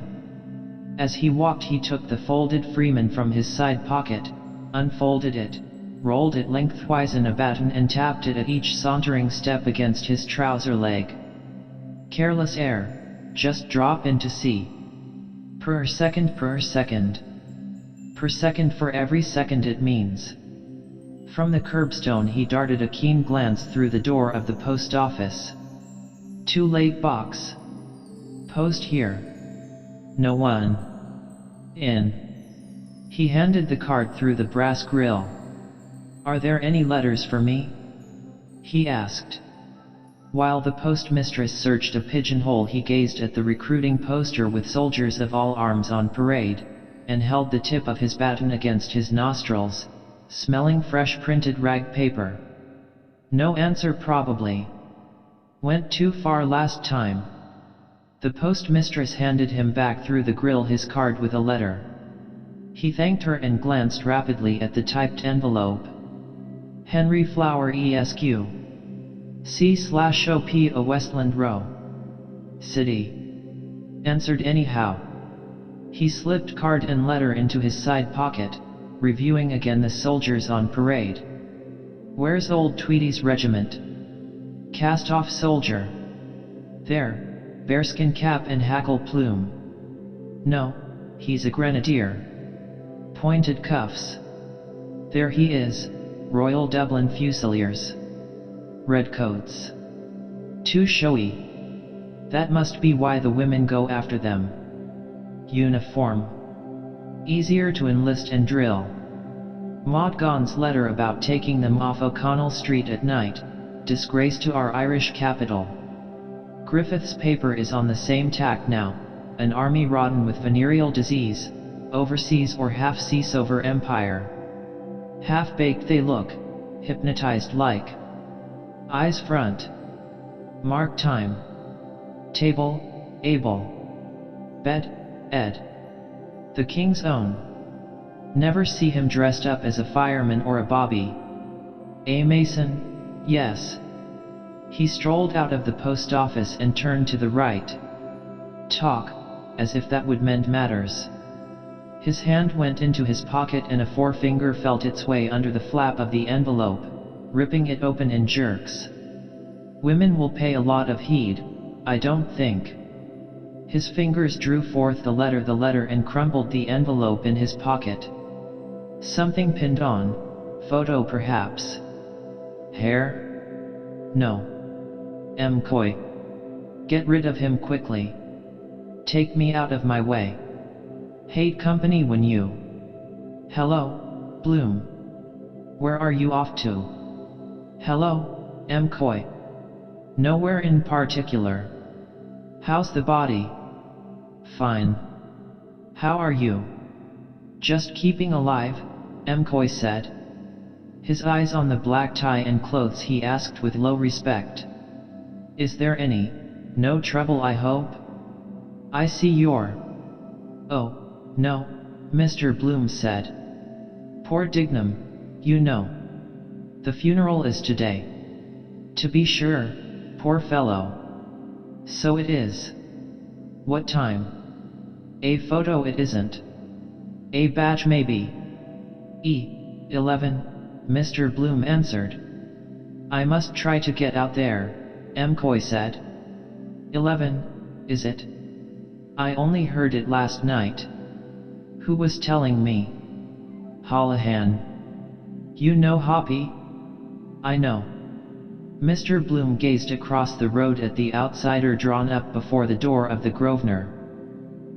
As he walked he took the folded Freeman from his side pocket, unfolded it, rolled it lengthwise in a baton and tapped it at each sauntering step against his trouser leg. Careless air, just drop into sea. Per second per second. Per second for every second it means. From the curbstone he darted a keen glance through the door of the post office. Too late box. Post here. No one. In. He handed the card through the brass grill. Are there any letters for me? He asked. While the postmistress searched a pigeonhole he gazed at the recruiting poster with soldiers of all arms on parade, and held the tip of his baton against his nostrils, smelling fresh printed rag paper. No answer probably. Went too far last time. The postmistress handed him back through the grill his card with a letter. He thanked her and glanced rapidly at the typed envelope. Henry Flower Esq. C/OP a Westland Row. City. Answered anyhow. He slipped card and letter into his side pocket, reviewing again the soldiers on parade. Where's old Tweedy's regiment? Cast-off soldier. There, bearskin cap and hackle plume. No, he's a grenadier. Pointed cuffs. There he is, Royal Dublin Fusiliers. Redcoats. Too showy. That must be why the women go after them. Uniform. Easier to enlist and drill. Maud Gonne's letter about taking them off O'Connell Street at night, disgrace to our Irish capital. Griffith's paper is on the same tack now, an army rotten with venereal disease, overseas or half-seas over empire. Half-baked they look, hypnotized like. Eyes front. Mark time. Table, Abel. Bed, Ed. The King's Own. Never see him dressed up as a fireman or a bobby. A mason, yes. He strolled out of the post office and turned to the right. Talk, as if that would mend matters. His hand went into his pocket and a forefinger felt its way under the flap of the envelope, ripping it open in jerks. Women will pay a lot of heed, I don't think. His fingers drew forth the letter and crumbled the envelope in his pocket. Something pinned on, photo perhaps. Hair? No. M'Coy. Get rid of him quickly. Take me out of my way. Hate company when you. Hello, Bloom. Where are you off to? Hello, M'Coy. Nowhere in particular. How's the body? Fine. How are you? Just keeping alive, M'Coy said. His eyes on the black tie and clothes, he asked with low respect. Is there any, no trouble I hope? I see you're. Oh, no, Mr. Bloom said. Poor Dignam, you know. The funeral is today. To be sure, poor fellow. So it is. What time? A photo it isn't. A badge maybe. 11, Mr. Bloom answered. I must try to get out there, M'Coy said. 11, is it? I only heard it last night. Who was telling me? Holohan. You know Hoppy? I know. Mr. Bloom gazed across the road at the outsider drawn up before the door of the Grosvenor.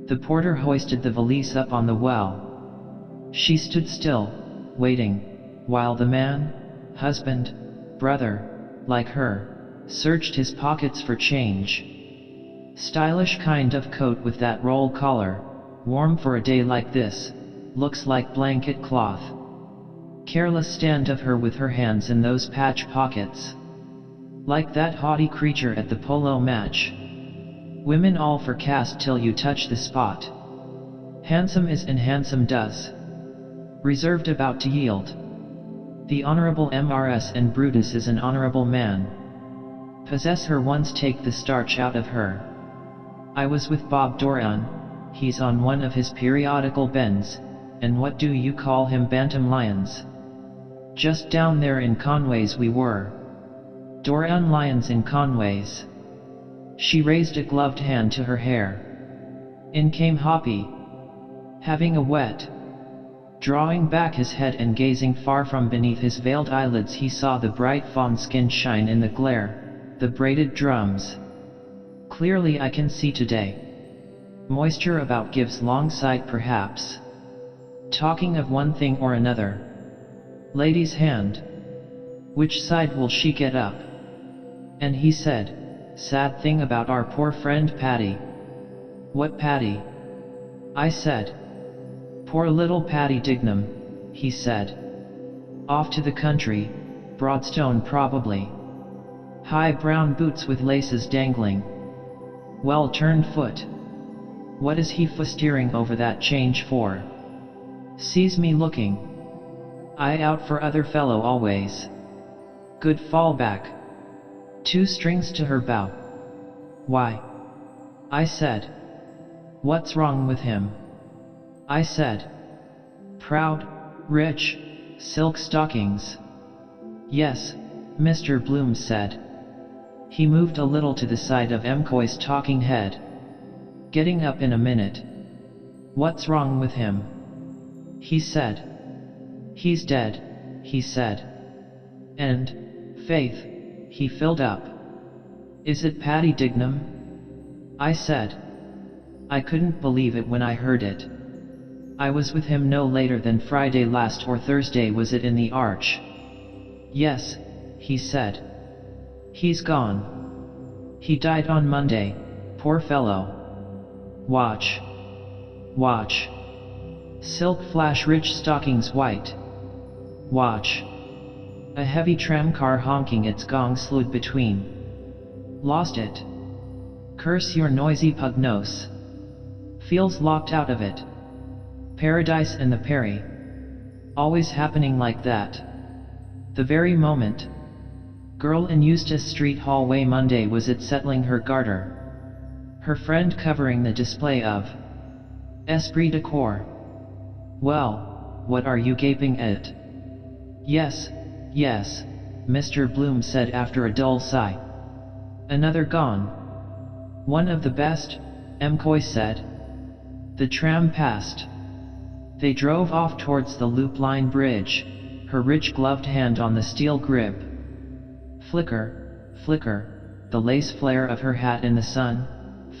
The porter hoisted the valise up on the well. She stood still, waiting, while the man, husband, brother, like her, searched his pockets for change. Stylish kind of coat with that roll collar, warm for a day like this, looks like blanket cloth. Careless stand of her with her hands in those patch pockets. Like that haughty creature at the polo match. Women all for caste till you touch the spot. Handsome is and handsome does. Reserved about to yield. The Honorable MRS and Brutus is an honorable man. Possess her once, take the starch out of her. I was with Bob Doran, he's on one of his periodical bends, and what do you call him, Bantam Lions? Just down there in Conway's we were. Doran Lions in Conway's. She raised a gloved hand to her hair. In came Hoppy. Having a wet. Drawing back his head and gazing far from beneath his veiled eyelids, he saw the bright fawn skin shine in the glare, the braided drums. Clearly I can see today. Moisture about gives long sight perhaps. Talking of one thing or another. Lady's hand. Which side will she get up? And he said, sad thing about our poor friend Patty. What Patty? I said. Poor little Patty Dignam, he said. Off to the country, Broadstone probably. High brown boots with laces dangling. Well-turned foot. What is he steering over that change for? Sees me looking. Eye out for other fellow always. Good fallback. 2 strings to her bow. Why? I said. What's wrong with him? I said. Proud, rich, silk stockings. Yes, Mr. Bloom said. He moved a little to the side of M'Coy's talking head. Getting up in a minute. "What's wrong with him?" he said. "He's dead," he said. "And, Faith," he filled up. "Is it Paddy Dignam?" I said. I couldn't believe it when I heard it. I was with him no later than Friday last, or Thursday was it, in the Arch. "Yes," he said. "He's gone. He died on Monday, poor fellow. Watch. Watch. Silk flash, rich stockings white. Watch." A heavy tramcar honking its gong slewed between. "Lost it. Curse your noisy pug nose. Feels locked out of it. Paradise and the Perry. Always happening like that. The very moment. Girl in Eustace Street hallway Monday was it settling her garter. Her friend covering the display of esprit de corps. Well, what are you gaping at?" Yes, Mr. Bloom said after a dull sigh. "Another gone." "One of the best," McCoy said. The tram passed. They drove off towards the Loop Line bridge, her rich gloved hand on the steel grip. Flicker, flicker, the lace flare of her hat in the sun.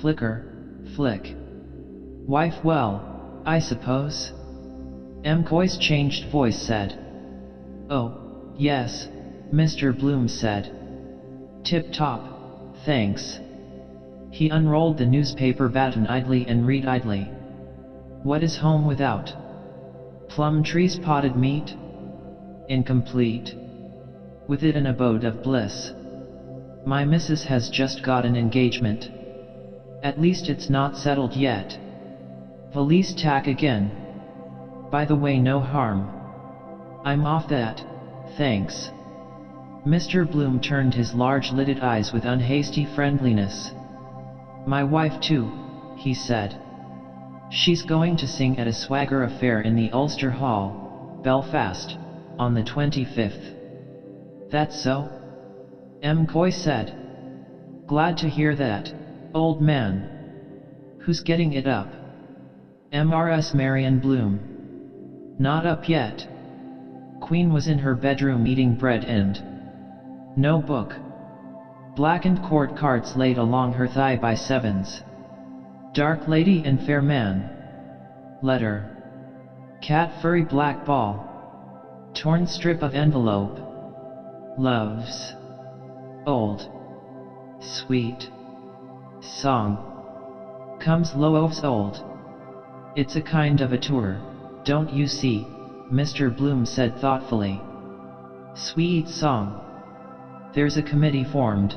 Flicker, flick. "Wife well, I suppose?" McCoy's changed voice said. "Oh, yes," Mr. Bloom said. "Tip-top, thanks." He unrolled the newspaper batten idly and read idly. "What is home without? Plum trees, potted meat? Incomplete. With it an abode of bliss. My missus has just got an engagement. At least it's not settled yet. Valise tack again. By the way, no harm. I'm off that, thanks." Mr. Bloom turned his large-lidded eyes with unhasty friendliness. "My wife too," he said. "She's going to sing at a swagger affair in the Ulster Hall, Belfast, on the 25th. "That's so?" McCoy said. "Glad to hear that, old man. Who's getting it up?" "Mrs. Marion Bloom." "Not up yet. Queen was in her bedroom eating bread and no book. Blackened court cards laid along her thigh by sevens. Dark lady and fair man. Letter. Cat furry black ball. Torn strip of envelope. Loves. Old. Sweet. Song. Comes loaves old. It's a kind of a tour, don't you see?" Mr. Bloom said thoughtfully. "Sweet song. There's a committee formed.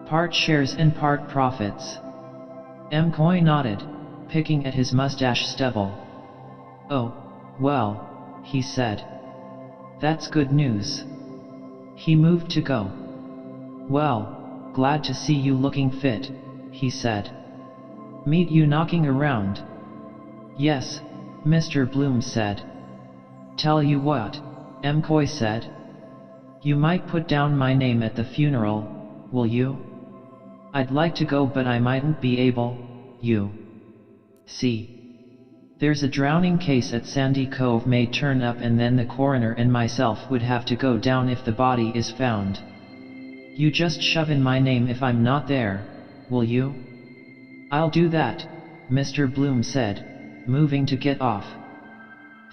Part shares and part profits." McCoy nodded, picking at his mustache stubble. "Oh, well," he said. "That's good news." He moved to go. "Well, glad to see you looking fit," he said. "Meet you knocking around?" "Yes," Mr. Bloom said. "Tell you what," McCoy said. "You might put down my name at the funeral, will you? I'd like to go, but I mightn't be able, you see. There's a drowning case at Sandy Cove may turn up, and then the coroner and myself would have to go down if the body is found. You just shove in my name if I'm not there, will you?" "I'll do that," Mr. Bloom said, moving to get off.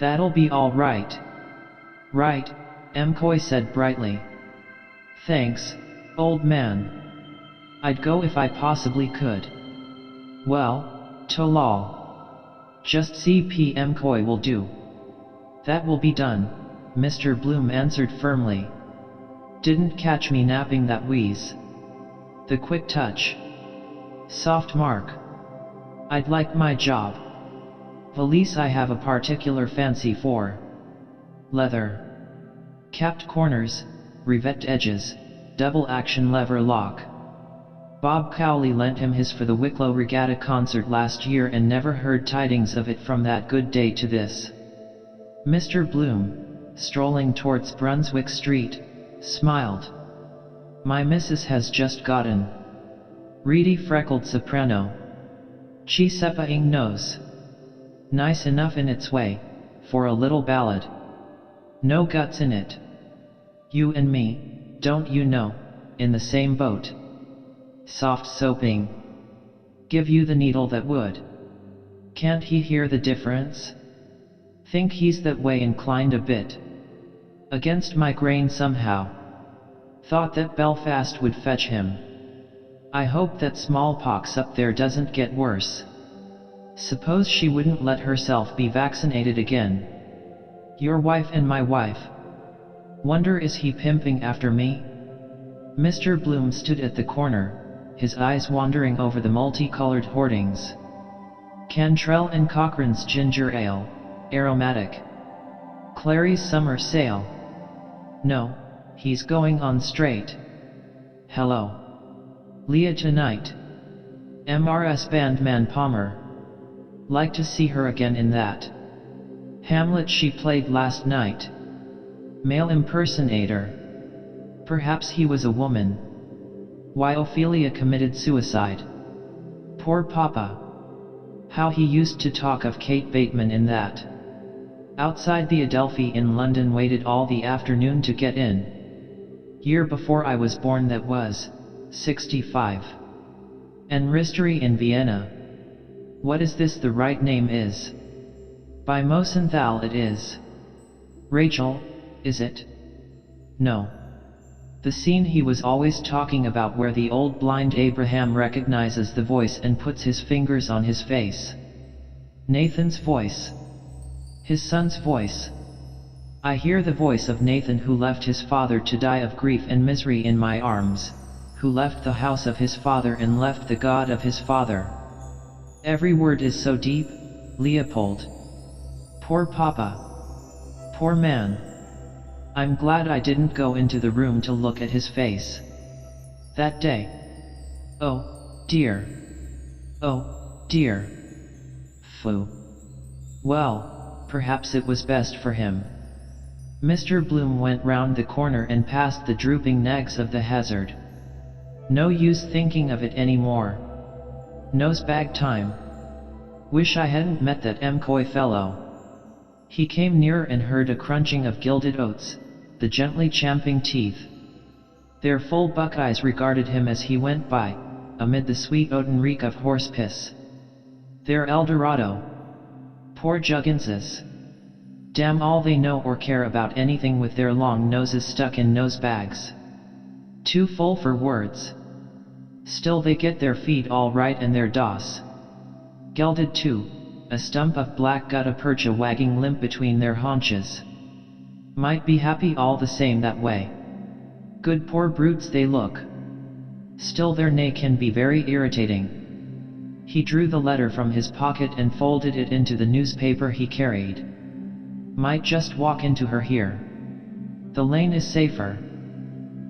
"That'll be all right." "Right," McCoy said brightly. "Thanks, old man. I'd go if I possibly could." "Well, tolol. Just CP McCoy will do." "That will be done," Mr. Bloom answered firmly. "Didn't catch me napping that wheeze. The quick touch. Soft mark. I'd like my job. Valise I have a particular fancy for. Leather. Capped corners, revet edges, double action lever lock. Bob Cowley lent him his for the Wicklow Regatta concert last year and never heard tidings of it from that good day to this." Mr. Bloom, strolling towards Brunswick Street, smiled. "My missus has just gotten reedy freckled soprano. Chi seppa ing nose. Nice enough in its way, for a little ballad. No guts in it. You and me, don't you know, in the same boat. Soft soaping. Give you the needle that would. Can't he hear the difference? Think he's that way inclined a bit. Against my grain somehow. Thought that Belfast would fetch him. I hope that smallpox up there doesn't get worse. Suppose she wouldn't let herself be vaccinated again. Your wife and my wife. Wonder is he pimping after me? Mr. Bloom stood at the corner, his eyes wandering over the multicolored hoardings. Cantrell and Cochrane's ginger ale, aromatic. Clary's summer sale. No, he's going on straight. Hello. Leah tonight. MRS Bandman Palmer. Like to see her again in that Hamlet she played last night. Male impersonator. Perhaps he was a woman. Why Ophelia committed suicide. Poor Papa. How he used to talk of Kate Bateman in that. Outside the Adelphi in London, waited all the afternoon to get in. Year before I was born, that was 65. And Ristery in Vienna. What is this, the right name is? By Mosenthal it is. Rachel, is it? No. The scene he was always talking about, where the old blind Abraham recognizes the voice and puts his fingers on his face. Nathan's voice. His son's voice. I hear the voice of Nathan, who left his father to die of grief and misery in my arms, who left the house of his father and left the God of his father. Every word is so deep, Leopold. Poor Papa. Poor man. I'm glad I didn't go into the room to look at his face that day. Oh, dear. Oh, dear. Phew. Well, perhaps it was best for him. Mr. Bloom went round the corner and past the drooping nags of the Hazard. No use thinking of it anymore. Nosebag time. Wish I hadn't met that McCoy fellow. He came nearer and heard a crunching of gilded oats, the gently champing teeth. Their full buck-eyes regarded him as he went by, amid the sweet oaten reek of horse piss. Their Eldorado. Poor Jugginses. Damn all they know or care about anything, with their long noses stuck in nosebags. Too full for words. Still they get their feet all right and their doss. Gelded too, a stump of black gutta percha wagging limp between their haunches. Might be happy all the same that way. Good poor brutes they look. Still their neigh can be very irritating. He drew the letter from his pocket and folded it into the newspaper he carried. Might just walk into her here. The lane is safer.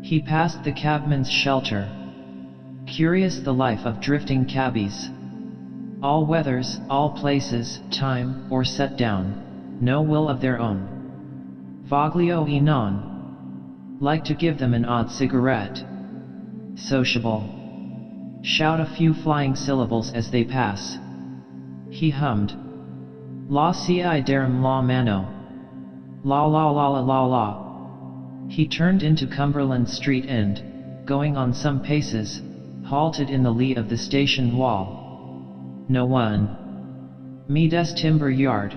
He passed the cabman's shelter. Curious the life of drifting cabbies. All weathers, all places, time, or set down, no will of their own. Voglio e non. Like to give them an odd cigarette. Sociable. Shout a few flying syllables as they pass. He hummed. La ci darum la mano. La la la la la la. He turned into Cumberland Street and, going on some paces, halted in the lee of the station wall. No one. Meades timber yard.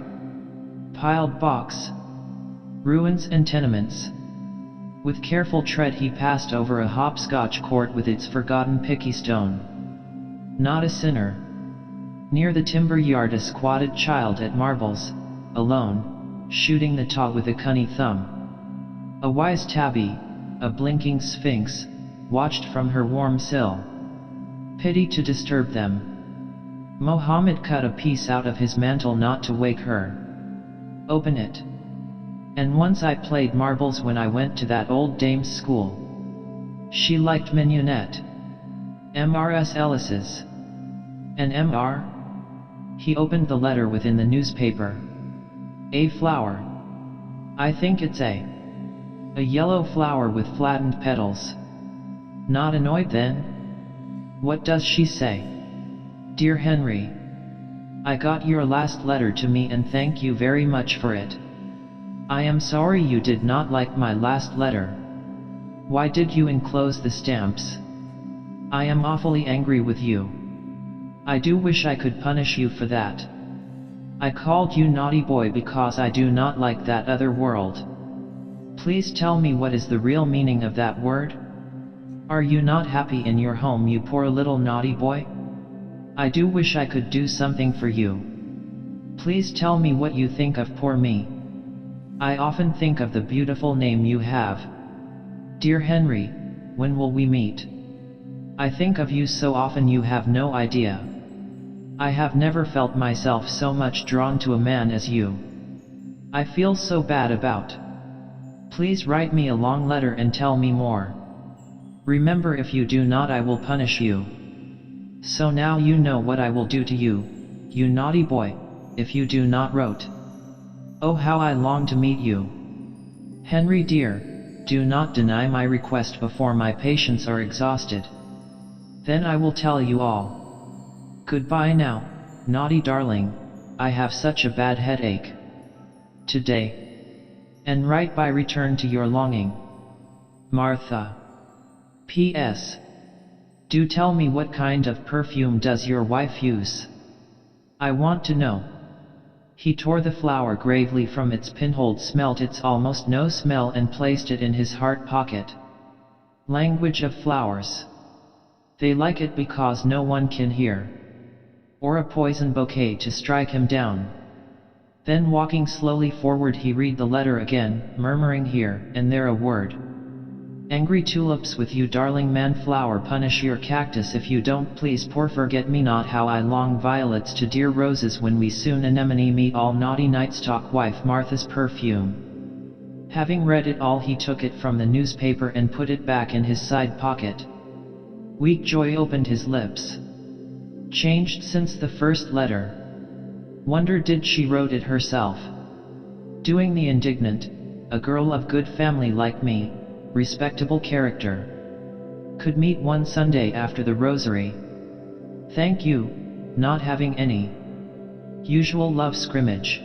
Piled box. Ruins and tenements. With careful tread he passed over a hopscotch court with its forgotten picky stone. Not a sinner. Near the timber yard a squatted child at marbles, alone, shooting the taw with a cunny thumb. A wise tabby, a blinking sphinx, watched from her warm sill. Pity to disturb them. Mohammed cut a piece out of his mantle not to wake her. Open it. And once I played marbles when I went to that old dame's school. She liked mignonette. MRS Ellis's. An MR? He opened the letter within the newspaper. A flower. I think it's a yellow flower with flattened petals. Not annoyed then? What does she say? Dear Henry. I got your last letter to me and thank you very much for it. I am sorry you did not like my last letter. Why did you enclose the stamps? I am awfully angry with you. I do wish I could punish you for that. I called you naughty boy because I do not like that other world. Please tell me what is the real meaning of that word? Are you not happy in your home, you poor little naughty boy? I do wish I could do something for you. Please tell me what you think of poor me. I often think of the beautiful name you have. Dear Henry, when will we meet? I think of you so often you have no idea. I have never felt myself so much drawn to a man as you. I feel so bad about. Please write me a long letter and tell me more. Remember, if you do not, I will punish you. So now you know what I will do to you, you naughty boy, if you do not wrote. Oh, how I long to meet you. Henry dear, do not deny my request before my patience are exhausted. Then I will tell you all. Goodbye now, naughty darling, I have such a bad headache today. And write by return to your longing. Martha. P.S. Do tell me what kind of perfume does your wife use? I want to know. He tore the flower gravely from its pinhold, smelt its almost no smell, and placed it in his heart pocket. Language of flowers. They like it because no one can hear. Or a poison bouquet to strike him down. Then walking slowly forward he read the letter again, murmuring here and there a word. Angry tulips with you, darling man flower, punish your cactus if you don't, please poor forget me not, how I long violets to dear roses when we soon anemone meet, all naughty nights talk wife Martha's perfume. Having read it all he took it from the newspaper and put it back in his side pocket. Weak joy opened his lips. Changed since the first letter. Wonder did she wrote it herself. Doing the indignant, a girl of good family like me, respectable character, could meet one Sunday after the rosary. Thank you, not having any. Usual love scrimmage.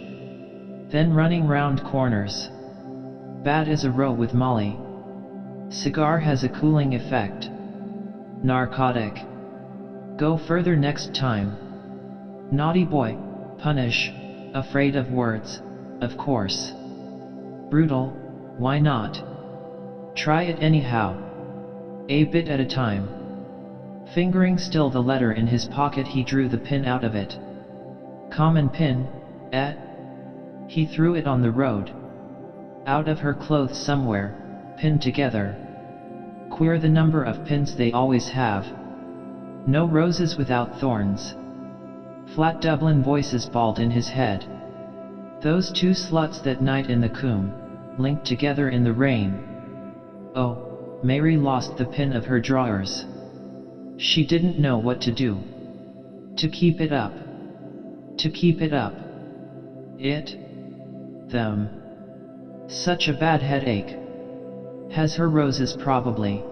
Then running round corners. Bad as a row with Molly. Cigar has a cooling effect. Narcotic. Go further next time. Naughty boy, punish, afraid of words, of course. Brutal, why not? Try it anyhow. A bit at a time. Fingering still the letter in his pocket he drew the pin out of it. Common pin, eh? He threw it on the road. Out of her clothes somewhere, pinned together. Queer the number of pins they always have. No roses without thorns. Flat Dublin voices bawled in his head. Those two sluts that night in the coombe, linked together in the rain. Oh, Mary lost the pin of her drawers. She didn't know what to do. To keep it up. To keep it up. It. Them. Such a bad headache. Has her roses probably.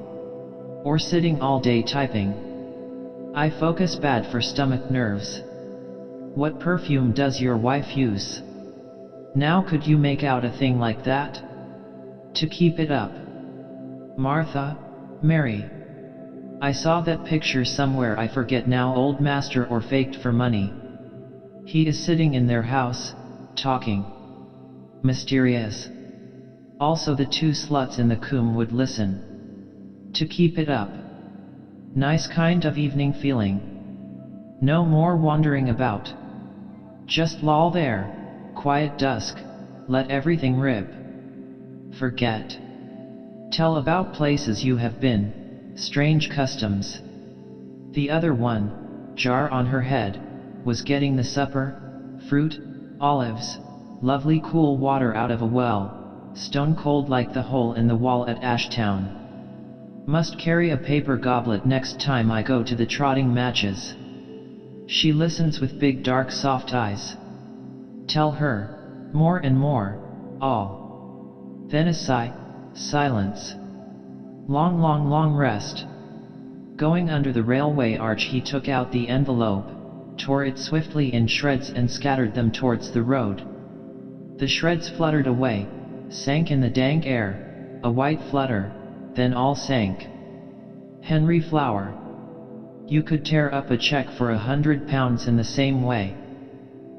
Or sitting all day typing. I focus bad for stomach nerves. What perfume does your wife use? Now could you make out a thing like that? To keep it up. Martha, Mary. I saw that picture somewhere, I forget now, old master or faked for money. He is sitting in their house, talking. Mysterious. Also the two sluts in the coombe would listen. To keep it up. Nice kind of evening feeling. No more wandering about. Just loll there, quiet dusk, let everything rip. Forget. Tell about places you have been, strange customs. The other one, jar on her head, was getting the supper, fruit, olives, lovely cool water out of a well, stone cold like the hole in the wall at Ashtown. Must carry a paper goblet next time I go to the trotting matches. She listens with big dark soft eyes. Tell her, more and more, all. Then a sigh, silence. Long rest. Going under the railway arch he took out the envelope, tore it swiftly in shreds and scattered them towards the road. The shreds fluttered away, sank in the dank air, a white flutter, then all sank. Henry Flower. You could tear up a check for £100 in the same way.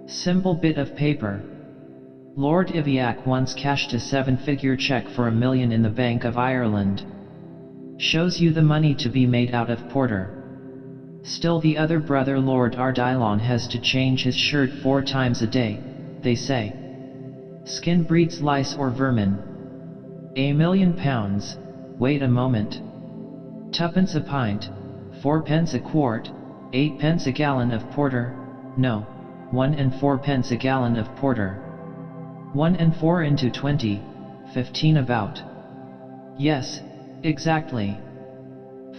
Simple bit of paper. Lord Iviak once cashed a 7-figure check for £1 million in the Bank of Ireland. Shows you the money to be made out of porter. Still the other brother Lord Ardylon has to change his shirt 4 times a day, they say. Skin breeds lice or vermin. £1 million, wait a moment. 2p a pint, 4p a quart, 8p a gallon of porter, no, 1 and 4p a gallon of porter. 1 and 4 into 20, 15 about. Yes, exactly.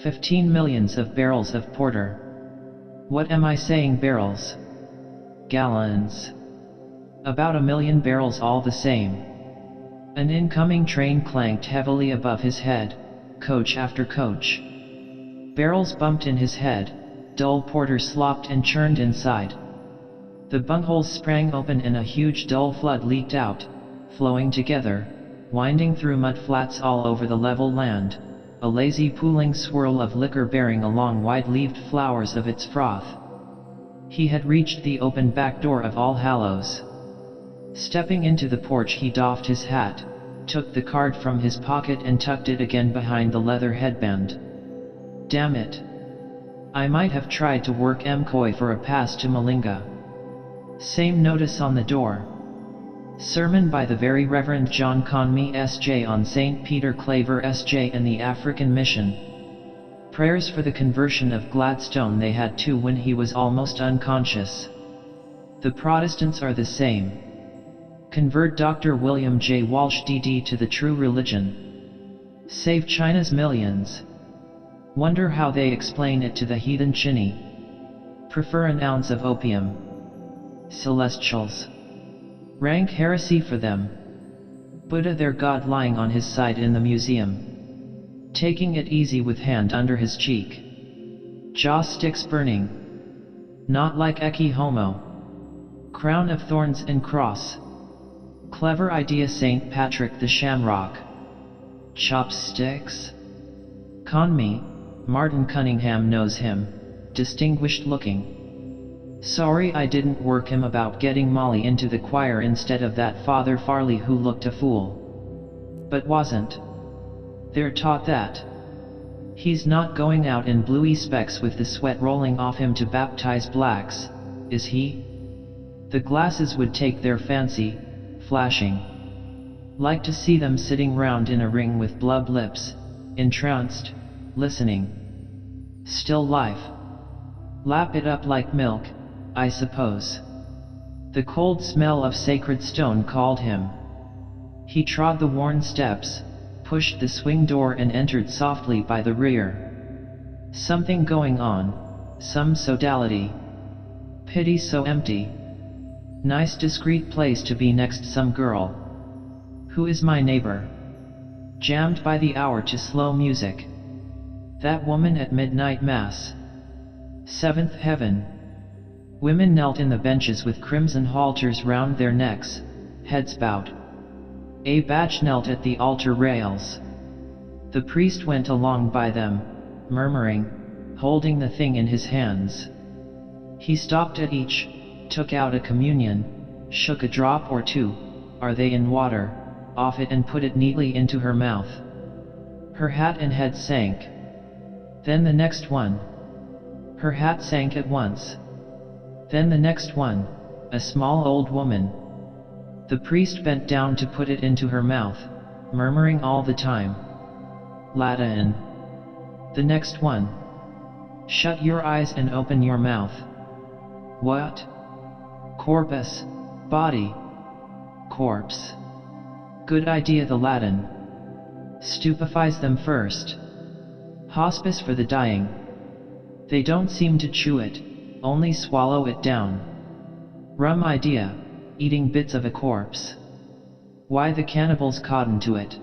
15 millions of barrels of porter. What am I saying, barrels? Gallons. About 1 million barrels all the same. An incoming train clanked heavily above his head, coach after coach. Barrels bumped in his head, dull porter slopped and churned inside. The bungholes sprang open and a huge dull flood leaked out, flowing together, winding through mud flats all over the level land, a lazy pooling swirl of liquor bearing along wide-leaved flowers of its froth. He had reached the open back door of All Hallows. Stepping into the porch, he doffed his hat, took the card from his pocket and tucked it again behind the leather headband. Damn it. I might have tried to work MCOY for a pass to Malinga. Same notice on the door. Sermon by the Very Reverend John Conmee S.J. on St. Peter Claver S.J. and the African Mission. Prayers for the conversion of Gladstone. They had 2 when he was almost unconscious. The Protestants are the same. Convert Dr. William J. Walsh D.D. to the true religion. Save China's millions. Wonder how they explain it to the heathen Chinny. Prefer an ounce of opium. Celestials. Rank heresy for them. Buddha, their god, lying on his side in the museum. Taking it easy with hand under his cheek. Jaw sticks burning. Not like Ecce Homo. Crown of thorns and cross. Clever idea, St. Patrick the Shamrock. Chopsticks? Conmee, Martin Cunningham knows him, distinguished looking. Sorry I didn't work him about getting Molly into the choir instead of that Father Farley who looked a fool. But wasn't. They're taught that. He's not going out in bluey specs with the sweat rolling off him to baptize blacks, is he? The glasses would take their fancy, flashing. Like to see them sitting round in a ring with blub lips, entranced, listening. Still life. Lap it up like milk, I suppose. The cold smell of sacred stone called him. He trod the worn steps, pushed the swing door and entered softly by the rear. Something going on, some sodality. Pity so empty. Nice discreet place to be next some girl. Who is my neighbor? Jammed by the hour to slow music. That woman at midnight mass. 7th heaven. Women knelt in the benches with crimson halters round their necks, heads bowed. A batch knelt at the altar rails. The priest went along by them, murmuring, holding the thing in his hands. He stopped at each, took out a communion, shook a drop or 2, are they in water, off it and put it neatly into her mouth. Her hat and head sank. Then the next one. Her hat sank at once. Then the next one, a small old woman. The priest bent down to put it into her mouth, murmuring all the time. Latin. The next one. Shut your eyes and open your mouth. What? Corpus, body. Corpse. Good idea, the Latin. Stupefies them first. Hospice for the dying. They don't seem to chew it, only swallow it down. Rum idea, eating bits of a corpse. Why the cannibals cotton to it.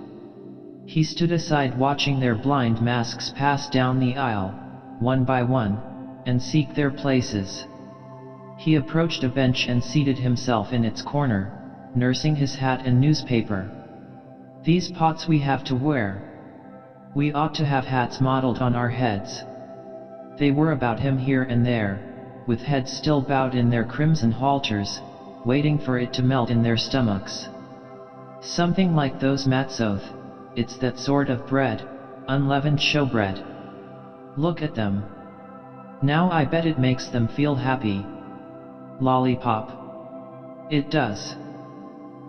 He stood aside watching their blind masks pass down the aisle, one by one, and seek their places. He approached a bench and seated himself in its corner, nursing his hat and newspaper. "These pots we have to wear. We ought to have hats modeled on our heads." They were about him here and there, with heads still bowed in their crimson halters, waiting for it to melt in their stomachs. "Something like those Matzoth, it's that sort of bread, unleavened showbread. Look at them. Now I bet it makes them feel happy." "Lollipop." "It does.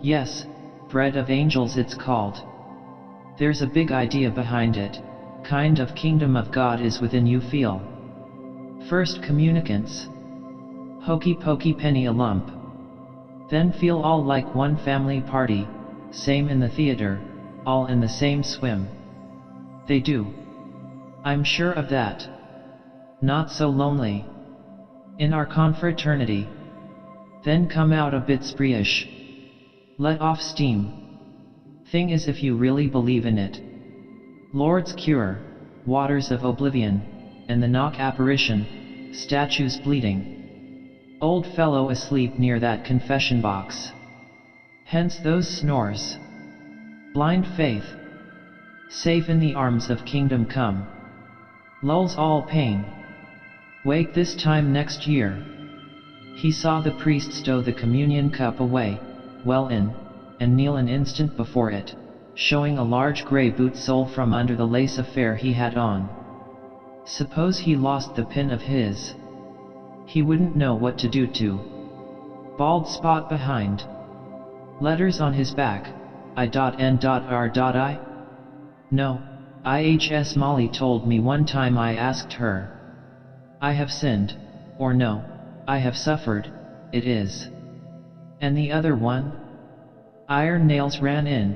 Yes, bread of angels it's called. There's a big idea behind it, kind of kingdom of God is within you feel. First communicants. Hokey pokey penny a lump. Then feel all like one family party, same in the theater, all in the same swim. They do. I'm sure of that. Not so lonely. In our confraternity. Then come out a bit spreeish. Let off steam. Thing is, if you really believe in it. Lord's cure, waters of oblivion, and the knock apparition, statues bleeding. Old fellow asleep near that confession box. Hence those snores. Blind faith. Safe in the arms of kingdom come. Lulls all pain. Wake this time next year." He saw the priest stow the communion cup away, well in, and kneel an instant before it, showing a large grey boot sole from under the lace affair he had on. Suppose he lost the pin of his? He wouldn't know what to do to. Bald spot behind. Letters on his back, I.N.R.I? No, IHS Molly told me one time I asked her. I have sinned, or no, I have suffered, it is. And the other one? Iron nails ran in.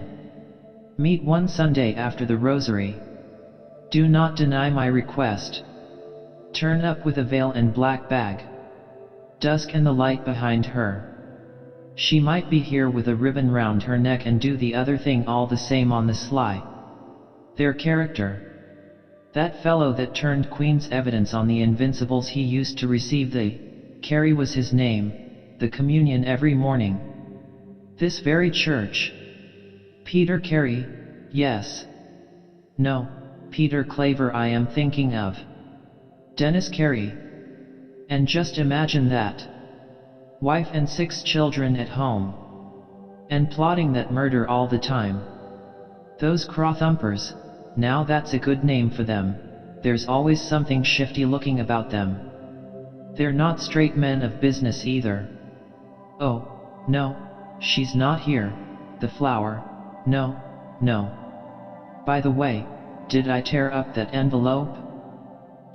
Meet one Sunday after the rosary. Do not deny my request. Turn up with a veil and black bag. Dusk and the light behind her. She might be here with a ribbon round her neck and do the other thing all the same on the sly. Their character. That fellow that turned Queen's evidence on the Invincibles, he used to receive the, Carey was his name, the communion every morning. This very church. Peter Carey, yes. No, Peter Claver I am thinking of. Dennis Carey. And just imagine that. Wife and 6 children at home. And plotting that murder all the time. Those crawthumpers, now that's a good name for them, there's always something shifty looking about them. They're not straight men of business either. Oh, no, she's not here, the flower, no, no. By the way, did I tear up that envelope?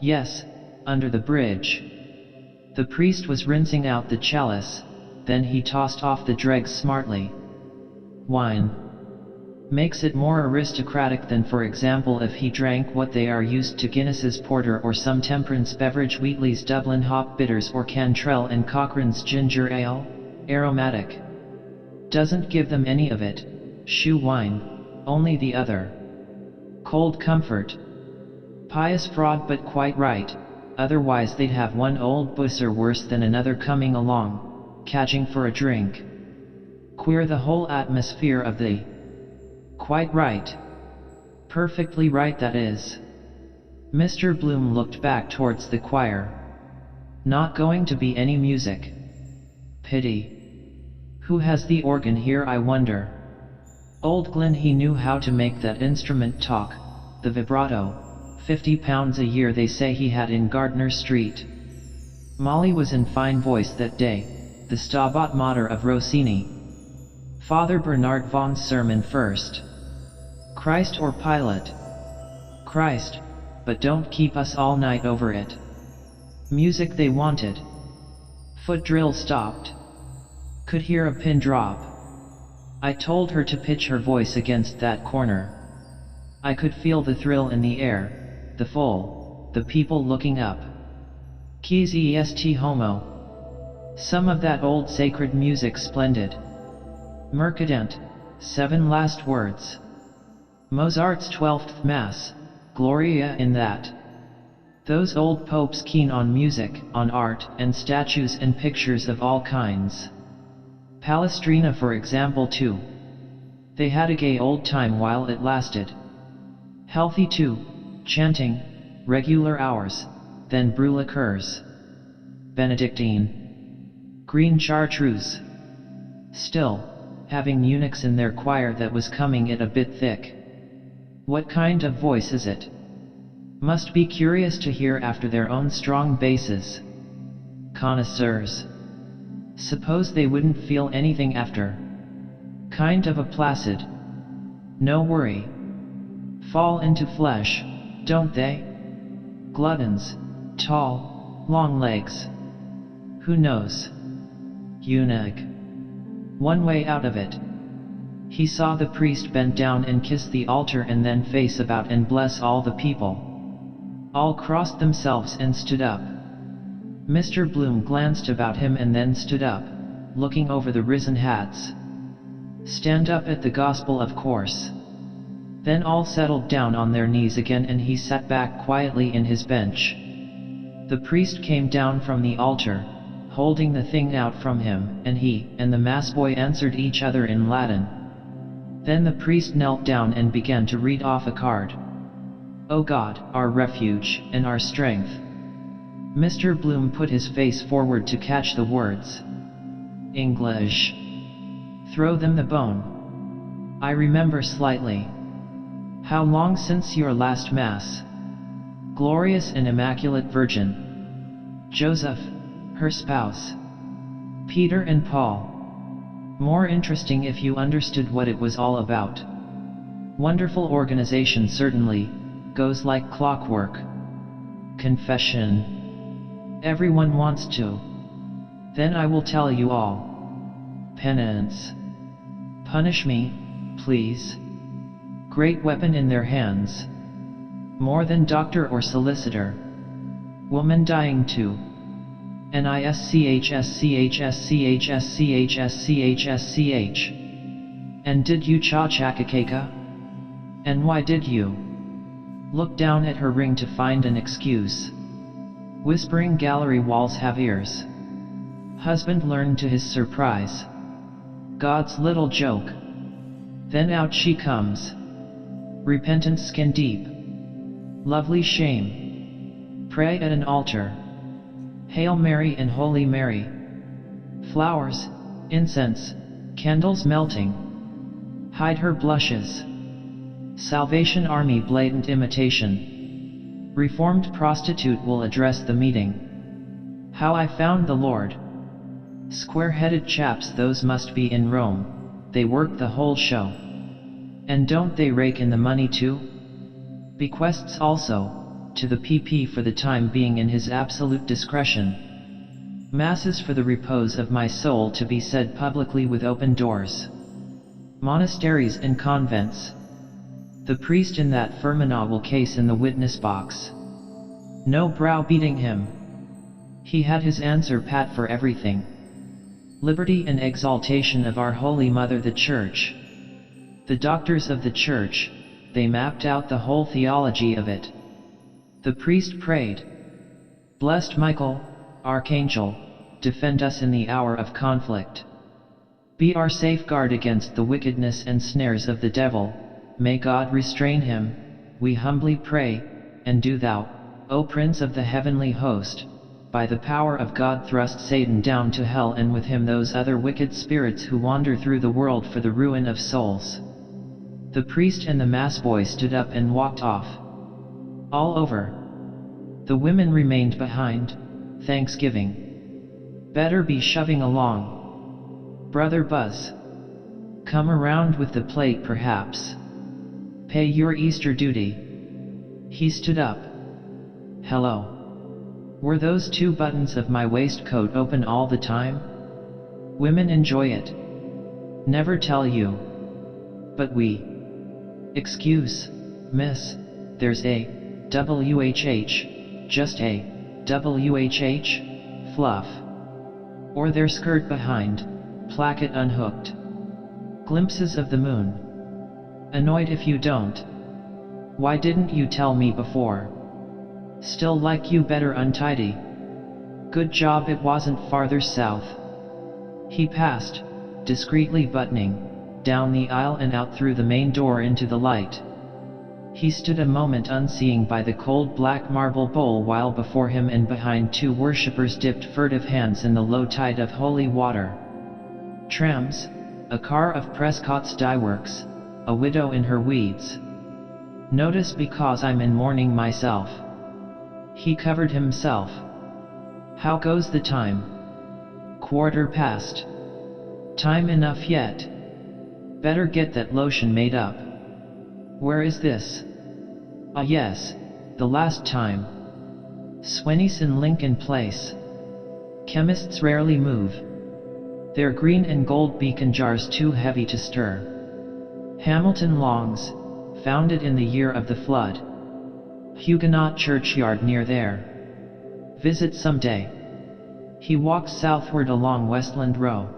Yes, under the bridge. The priest was rinsing out the chalice, then he tossed off the dregs smartly. Wine. Makes it more aristocratic than, for example, if he drank what they are used to, Guinness's porter or some temperance beverage, Wheatley's Dublin hop bitters or Cantrell and Cochrane's ginger ale, aromatic. Doesn't give them any of it, shoe wine, only the other. Cold comfort. Pious fraud, but quite right, otherwise they'd have one old busser worse than another coming along, catching for a drink. Queer the whole atmosphere of the... Quite right. Perfectly right, that is. Mr. Bloom looked back towards the choir. Not going to be any music. Pity. Who has the organ here, I wonder? Old Glenn, he knew how to make that instrument talk, the vibrato. £50 a year they say he had in Gardner Street. Molly was in fine voice that day, the Stabat Mater of Rossini. Father Bernard Vaughan's sermon first. Christ or Pilate? Christ, but don't keep us all night over it. Music they wanted. Foot drill stopped. Could hear a pin drop. I told her to pitch her voice against that corner. I could feel the thrill in the air, the full, the people looking up. Keys est homo. Some of that old sacred music splendid. Mercadent, 7 last words. Mozart's 12th Mass, Gloria in that. Those old popes keen on music, on art, and statues and pictures of all kinds. Palestrina for example too. They had a gay old time while it lasted. Healthy too, chanting, regular hours, then brew liqueurs. Benedictine. Green chartreuse. Still, having eunuchs in their choir that was coming it a bit thick. What kind of voice is it? Must be curious to hear after their own strong basses. Connoisseurs. Suppose they wouldn't feel anything after. Kind of a placid. No worry. Fall into flesh, don't they? Gluttons, tall, long legs. Who knows? Eunuch. One way out of it. He saw the priest bend down and kiss the altar and then face about and bless all the people. All crossed themselves and stood up. Mr. Bloom glanced about him and then stood up, looking over the risen hats. Stand up at the gospel of course. Then all settled down on their knees again and he sat back quietly in his bench. The priest came down from the altar, holding the thing out from him, and he and the mass boy answered each other in Latin. Then the priest knelt down and began to read off a card. O God, our refuge, and our strength. Mr. Bloom put his face forward to catch the words. English. Throw them the bone. I remember slightly. How long since your last Mass? Glorious and Immaculate Virgin. Joseph, her spouse. Peter and Paul. More interesting if you understood what it was all about. Wonderful organization certainly, goes like clockwork. Confession. Everyone wants to. Then I will tell you all. Penance. Punish me, please. Great weapon in their hands. More than doctor or solicitor. Woman dying too. NISCHSCHSCHSCHSCHSCH. And did you cha-chakakaka? And why did you? Look down at her ring to find an excuse. Whispering gallery walls have ears. Husband learned to his surprise. God's little joke. Then out she comes. Repentant skin deep. Lovely shame. Pray at an altar. Hail Mary and Holy Mary. Flowers, incense, candles melting. Hide her blushes. Salvation Army blatant imitation. Reformed prostitute will address the meeting. How I found the Lord. Square-headed chaps those must be in Rome, they work the whole show. And don't they rake in the money too? Bequests also, to the PP for the time being in his absolute discretion. Masses for the repose of my soul to be said publicly with open doors. Monasteries and convents. The priest in that Fermanagh case in the witness box. No browbeating him. He had his answer pat for everything. Liberty and exaltation of our Holy Mother the Church. The doctors of the Church, they mapped out the whole theology of it. The priest prayed. Blessed Michael, Archangel, defend us in the hour of conflict. Be our safeguard against the wickedness and snares of the devil, may God restrain him, we humbly pray, and do thou, O Prince of the heavenly host, by the power of God thrust Satan down to hell and with him those other wicked spirits who wander through the world for the ruin of souls. The priest and the mass boy stood up and walked off. All over. The women remained behind, Thanksgiving. Better be shoving along. Brother Buzz. Come around with the plate perhaps. Pay your Easter duty. He stood up. Hello. Were those 2 buttons of my waistcoat open all the time? Women enjoy it. Never tell you. But we. Excuse, miss, there's a WHH, just a WHH, fluff. Or their skirt behind, placket unhooked. Glimpses of the moon. Annoyed if you don't. Why didn't you tell me before? Still like you better untidy. Good job it wasn't farther south. He passed, discreetly buttoning, down the aisle and out through the main door into the light. He stood a moment unseeing by the cold black marble bowl while before him and behind two worshippers dipped furtive hands in the low tide of holy water. Trams, a car of Prescott's dyeworks, a widow in her weeds. Notice because I'm in mourning myself. He covered himself. How goes the time? 1:15. Time enough yet. Better get that lotion made up. Where is this? Ah yes, the last time. Swennyson Lincoln Place. Chemists rarely move. Their green and gold beacon jars too heavy to stir. Hamilton Longs, founded in the year of the flood. Huguenot churchyard near there. Visit someday. He walks southward along Westland Row.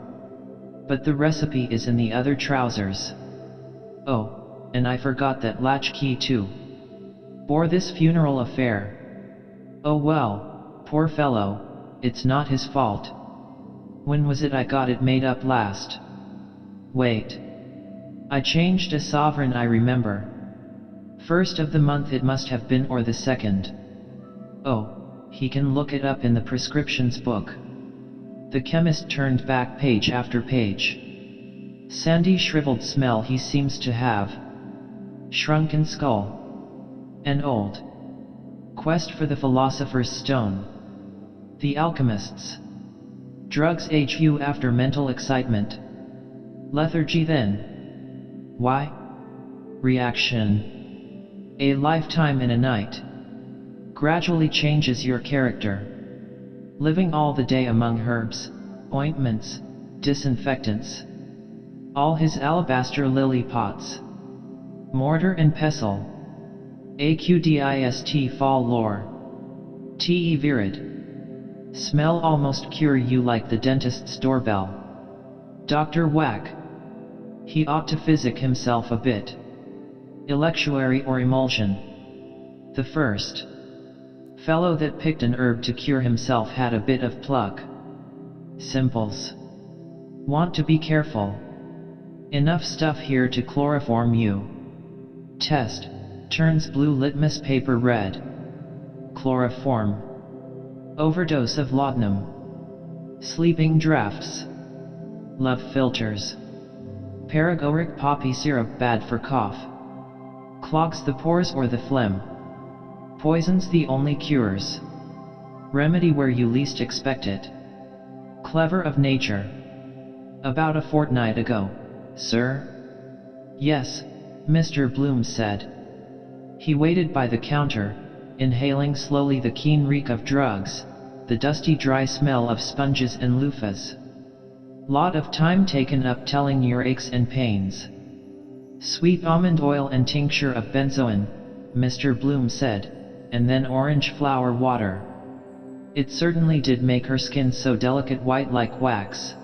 But the recipe is in the other trousers. Oh, and I forgot that latchkey too. Bore this funeral affair. Oh well, poor fellow, it's not his fault. When was it I got it made up last? Wait. I changed a sovereign I remember. First of the month it must have been or the second. Oh, he can look it up in the prescriptions book. The chemist turned back page after page. Sandy shriveled smell he seems to have. Shrunken skull. An old quest for the philosopher's stone. The alchemists. Drugs age you after mental excitement. Lethargy then. Why? Reaction. A lifetime in a night gradually changes your character. Living all the day among herbs, ointments, disinfectants. All his alabaster lily pots. Mortar and pestle. Aqdist fall lore. Te virid. Smell almost cure you like the dentist's doorbell. Dr. Whack. He ought to physic himself a bit. Electuary or emulsion. The first fellow that picked an herb to cure himself had a bit of pluck. Simples. Want to be careful. Enough stuff here to chloroform you. Test. Turns blue litmus paper red. Chloroform. Overdose of laudanum. Sleeping drafts. Love filters. Paregoric poppy syrup bad for cough. Clogs the pores or the phlegm. Poison's the only cures. Remedy where you least expect it. Clever of nature. About a fortnight ago, sir? Yes, Mr. Bloom said. He waited by the counter, inhaling slowly the keen reek of drugs, the dusty dry smell of sponges and loofahs. Lot of time taken up telling your aches and pains. Sweet almond oil and tincture of benzoin, Mr. Bloom said, and then orange flower water. It certainly did make her skin so delicate white like wax.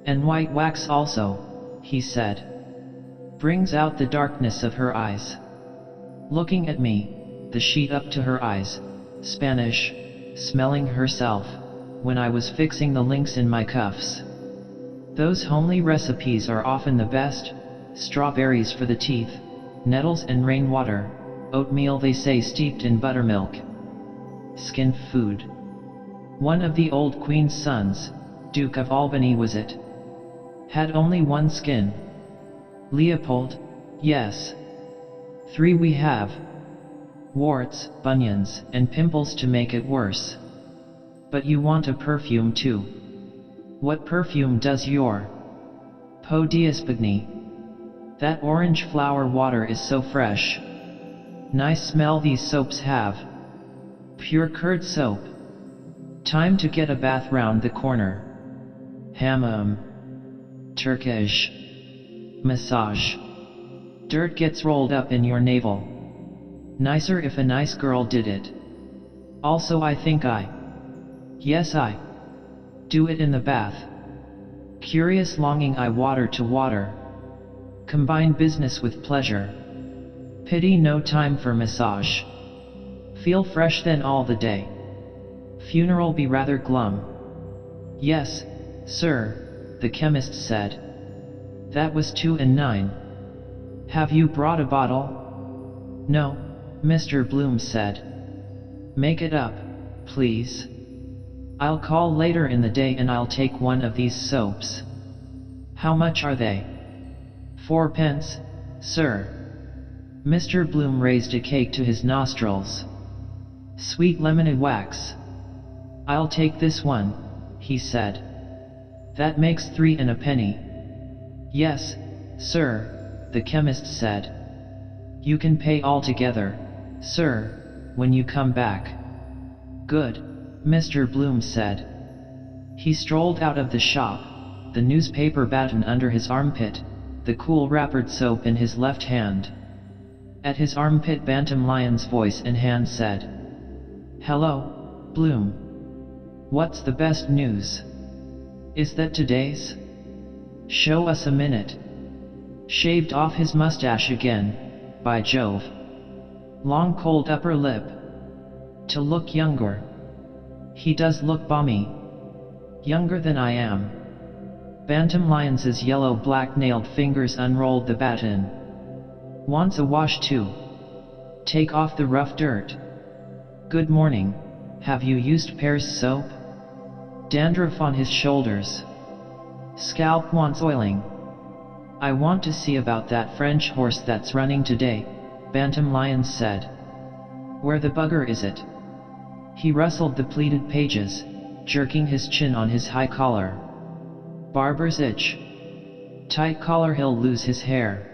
And white wax also, he said. Brings out the darkness of her eyes. Looking at me, the sheet up to her eyes, Spanish, smelling herself, when I was fixing the links in my cuffs. Those homely recipes are often the best, strawberries for the teeth, nettles and rainwater, oatmeal they say steeped in buttermilk. Skin food. One of the old Queen's sons, Duke of Albany was it? Had only one skin. Leopold, yes. 3 we have. Warts, bunions, and pimples to make it worse. But you want a perfume too. What perfume does your Peau d'Espagne? That orange flower water is so fresh. Nice smell these soaps have. Pure curd soap. Time to get a bath round the corner. Hammam. Turkish. Massage. Dirt gets rolled up in your navel. Nicer if a nice girl did it. Also I think yes I do it in the bath. Curious longing I water to water. Combine business with pleasure. Pity no time for massage. feel fresh then all the day. Funeral be rather glum. Yes, sir, the chemist said. That was 2 and 9. Have you brought a bottle? No, Mr. Bloom said. Make it up, please. I'll call later in the day and I'll take one of these soaps. How much are they? 4 pence, sir. Mr. Bloom raised a cake to his nostrils. Sweet lemonade wax. I'll take this one, he said. That makes 3 and a penny. Yes, sir, the chemist said. You can pay all together, sir, when you come back. Good, Mr. Bloom said. He strolled out of the shop, the newspaper baton under his armpit, the cool wrappered soap in his left hand. At his armpit Bantam Lion's voice and hand said, "Hello, Bloom. What's the best news? Is that today's? Show us a minute." Shaved off his mustache again, by Jove. Long cold upper lip. To look younger. He does look balmy. Younger than I am. Bantam Lions's yellow black nailed fingers unrolled the baton. Wants a wash too. Take off the rough dirt. Good morning. Have you used Pear's soap? Dandruff on his shoulders. Scalp wants oiling. I want to see about that French horse that's running today, Bantam Lions said. Where the bugger is it? He rustled the pleated pages, jerking his chin on his high collar. Barber's itch. Tight collar, he'll lose his hair.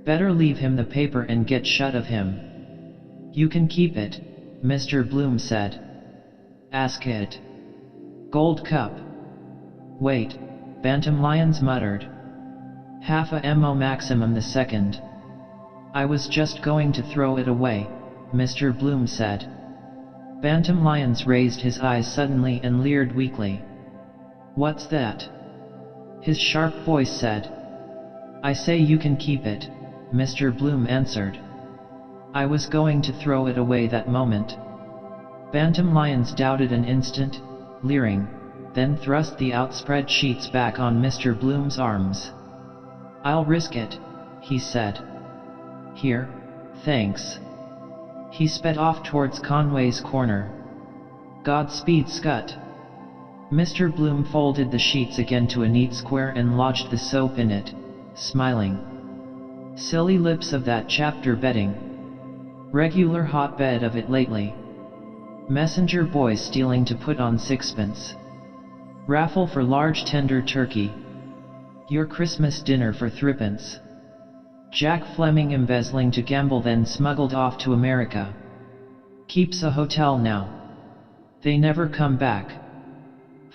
Better leave him the paper and get shut of him. You can keep it, Mr. Bloom said. Ask it. Gold cup. Wait, Bantam Lions muttered. Half a mo maximum the second. I was just going to throw it away, Mr. Bloom said. Bantam Lions raised his eyes suddenly and leered weakly. What's that? His sharp voice said. I say you can keep it, Mr. Bloom answered. I was going to throw it away that moment. Bantam Lions doubted an instant, leering, then thrust the outspread sheets back on Mr. Bloom's arms. I'll risk it, he said. Here, thanks. He sped off towards Conway's corner. Godspeed, Scut. Mr. Bloom folded the sheets again to a neat square and lodged the soap in it, smiling. Silly lips of that chapter bedding. Regular hotbed of it lately. Messenger boy stealing to put on 6pence. Raffle for large tender turkey. Your Christmas dinner for 3pence. Jack Fleming embezzling to gamble then smuggled off to America. Keeps a hotel now. They never come back.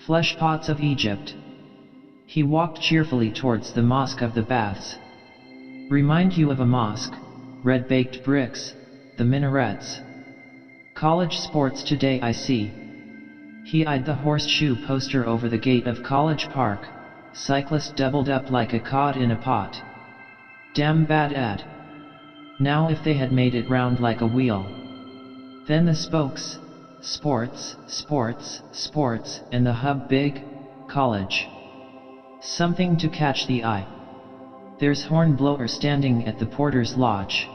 Flesh pots of Egypt. He walked cheerfully towards the Mosque of the Baths. Remind you of a mosque, red-baked bricks, the minarets. College sports today I see. He eyed the horseshoe poster over the gate of College Park, cyclist doubled up like a cod in a pot. Damn bad ad. Now if they had made it round like a wheel. Then the spokes, sports, sports, sports, and the hub big, college. Something to catch the eye. There's Hornblower standing at the porter's lodge.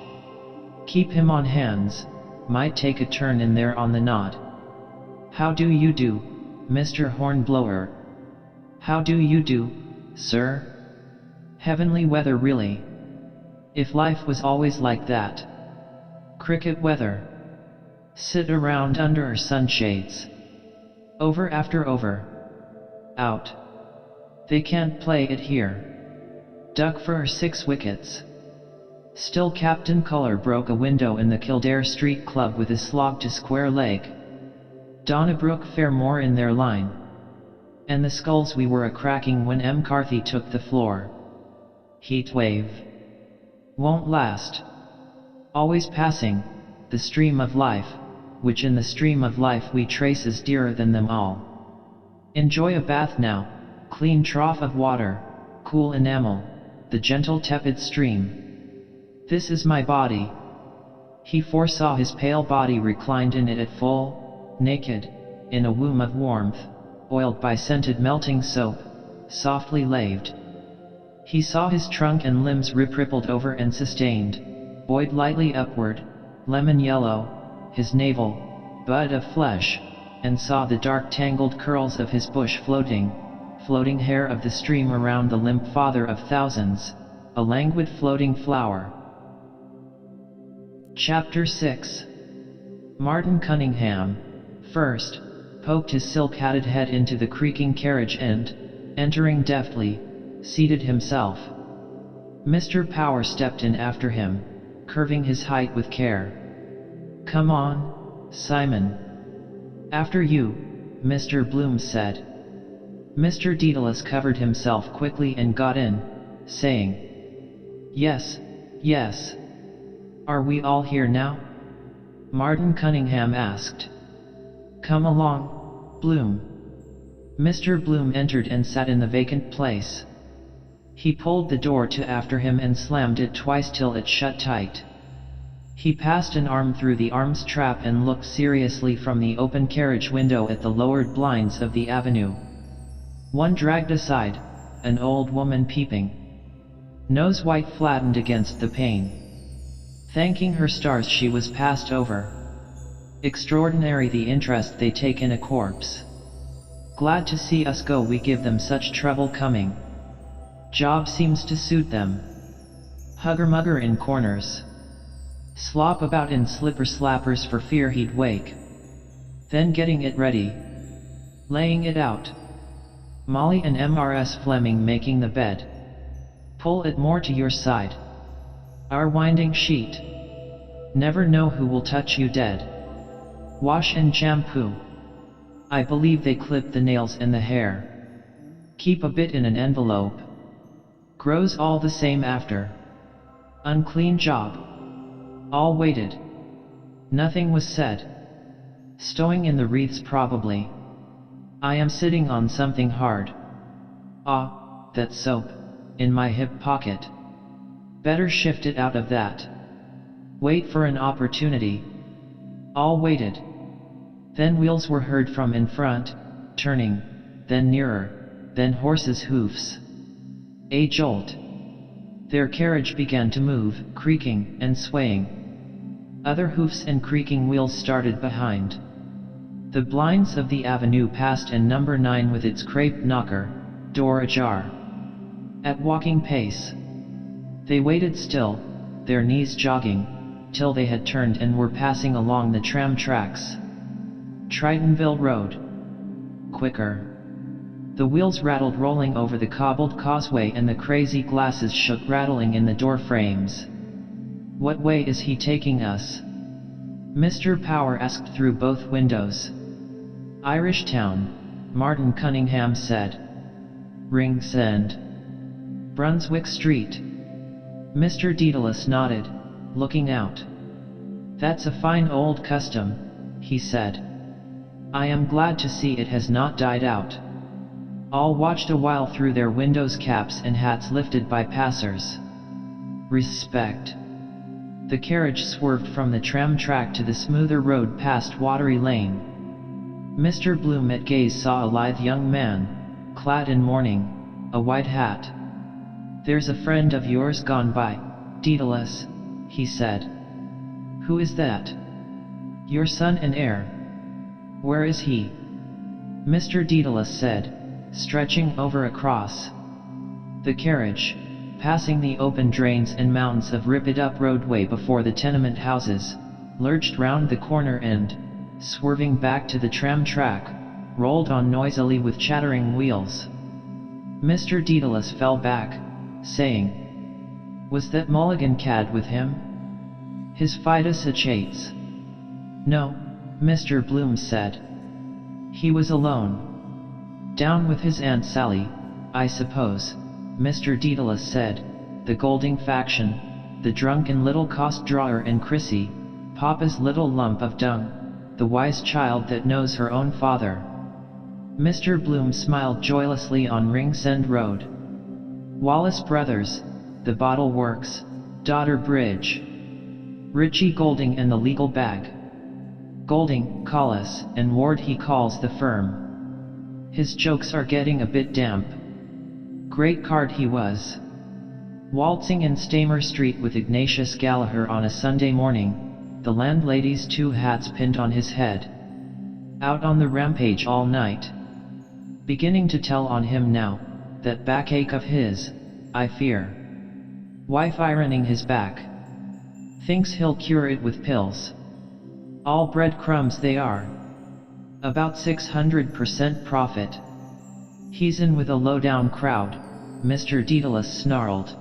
Keep him on hands, might take a turn in there on the nod. How do you do, Mr. Hornblower? How do you do, sir? Heavenly weather really. If life was always like that. Cricket weather. Sit around under sunshades. Over after over. Out. They can't play it here. Duck for 6 wickets. Still Captain Culler broke a window in the Kildare Street Club with a slog to square leg. Donnybrook Fair more in their line. And the skulls we were a-cracking when M. Carthy took the floor. Heat wave. Won't last. Always passing, the stream of life, which in the stream of life we trace is dearer than them all. Enjoy a bath now, clean trough of water, cool enamel, the gentle tepid stream. This is my body. He foresaw his pale body reclined in it at full, naked, in a womb of warmth, oiled by scented melting soap, softly laved. He saw his trunk and limbs rippled over and sustained, buoyed lightly upward, lemon yellow, his navel, bud of flesh, and saw the dark tangled curls of his bush floating hair of the stream around the limp father of thousands, a languid floating flower. Chapter 6. Martin Cunningham, first, poked his silk-hatted head into the creaking carriage and, entering deftly, seated himself. Mr. Power stepped in after him, curving his height with care. "Come on, Simon." "After you," Mr. Bloom said. Mr. Daedalus covered himself quickly and got in, saying, "Yes, yes. Are we all here now?" Martin Cunningham asked. "Come along, Bloom." Mr. Bloom entered and sat in the vacant place. He pulled the door to after him and slammed it twice till it shut tight. He passed an arm through the arms trap and looked seriously from the open carriage window at the lowered blinds of the avenue. One dragged aside, an old woman peeping. Nose white flattened against the pane. Thanking her stars she was passed over. Extraordinary the interest they take in a corpse. Glad to see us go, we give them such trouble coming. Job seems to suit them. Hugger-mugger in corners. Slop about in slipper-slappers for fear he'd wake. Then getting it ready. Laying it out. Molly and Mrs. Fleming making the bed. Pull it more to your side. Our winding sheet. Never know who will touch you dead. Wash and shampoo. I believe they clip the nails and the hair. Keep a bit in an envelope. Grows all the same after. Unclean job. All waited. Nothing was said. Stowing in the wreaths probably. I am sitting on something hard. Ah, that soap, in my hip pocket. Better shift it out of that. Wait for an opportunity. All waited. Then wheels were heard from in front, turning, then nearer, then horses' hoofs. A jolt. Their carriage began to move, creaking and swaying. Other hoofs and creaking wheels started behind. The blinds of the avenue passed and number 9 with its crepe knocker, door ajar. At walking pace. They waited still, their knees jogging, till they had turned and were passing along the tram tracks. Tritonville Road. Quicker. The wheels rattled rolling over the cobbled causeway and the crazy glasses shook rattling in the door frames. What way is he taking us? Mr. Power asked through both windows. Irish Town, Martin Cunningham said. Ringsend. Brunswick Street. Mr. Daedalus nodded, looking out. That's a fine old custom, he said. I am glad to see it has not died out. All watched a while through their windows, caps and hats lifted by passers. Respect. The carriage swerved from the tram track to the smoother road past Watery Lane. Mr. Bloom at gaze saw a lithe young man, clad in mourning, a white hat. There's a friend of yours gone by, Daedalus, he said. Who is that? Your son and heir. Where is he? Mr. Daedalus said, stretching over across. The carriage, passing the open drains and mounds of ripped-up roadway before the tenement houses, lurched round the corner and, swerving back to the tram track, rolled on noisily with chattering wheels. Mr. Daedalus fell back, saying, Was that Mulligan cad with him? His Fidus achates. No, Mr. Bloom said. He was alone. Down with his Aunt Sally, I suppose, Mr. Daedalus said, the Golding faction, the drunken little cost-drawer and Chrissy, Papa's little lump of dung, the wise child that knows her own father. Mr. Bloom smiled joyously on Ringsend Road. Wallace Brothers, the Bottle Works, Dodder Bridge. Richie Golding and the legal bag. Golding, Collis, and Ward he calls the firm. His jokes are getting a bit damp. Great card he was. Waltzing in Stamer Street with Ignatius Gallagher on a Sunday morning, the landlady's 2 hats pinned on his head. Out on the rampage all night. Beginning to tell on him now, that backache of his, I fear. Wife ironing his back. Thinks he'll cure it with pills. All breadcrumbs they are. About 600% profit. He's in with a low-down crowd, Mr. Daedalus snarled.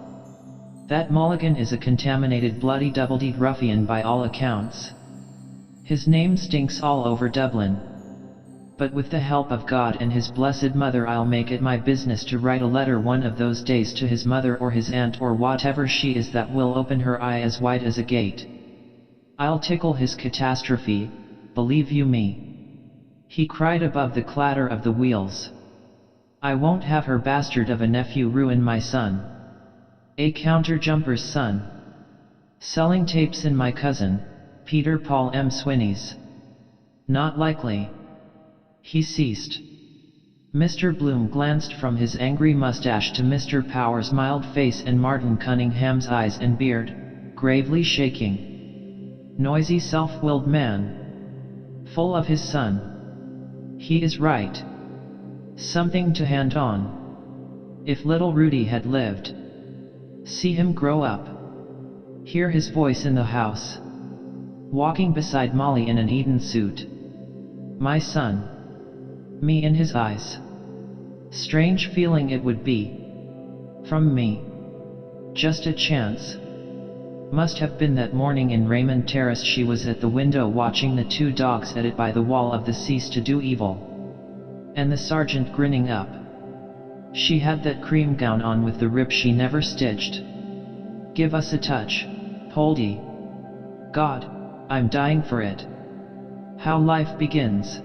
That Mulligan is a contaminated bloody double-deed ruffian by all accounts. His name stinks all over Dublin. But with the help of God and his blessed mother I'll make it my business to write a letter one of those days to his mother or his aunt or whatever she is that will open her eye as wide as a gate. I'll tickle his catastrophe, believe you me. He cried above the clatter of the wheels. I won't have her bastard of a nephew ruin my son. A counter-jumper's son. Selling tapes in my cousin, Peter Paul M. Swinney's. Not likely. He ceased. Mr. Bloom glanced from his angry mustache to Mr. Power's mild face and Martin Cunningham's eyes and beard, gravely shaking. Noisy self-willed man. Full of his son. He is right. Something to hand on. If little Rudy had lived. See him grow up. Hear his voice in the house. Walking beside Molly in an Eden suit. My son. Me in his eyes. Strange feeling it would be. From me. Just a chance. Must have been that morning in Raymond Terrace she was at the window watching the 2 dogs at it by the wall of the cease to do evil. And the sergeant grinning up. She had that cream gown on with the rip she never stitched. Give us a touch, Poldy. God, I'm dying for it. How life begins.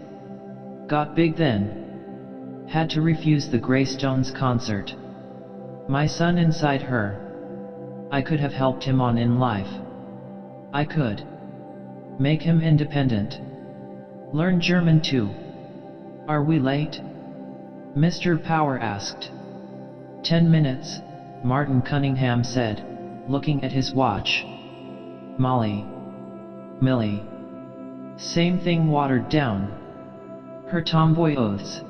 Got big then. Had to refuse the Greystones concert. My son inside her. I could have helped him on in life. I could. Make him independent. Learn German too. Are we late? Mr. Power asked. 10 minutes, Martin Cunningham said, looking at his watch. Molly. Millie. Same thing watered down. Her tomboy oaths.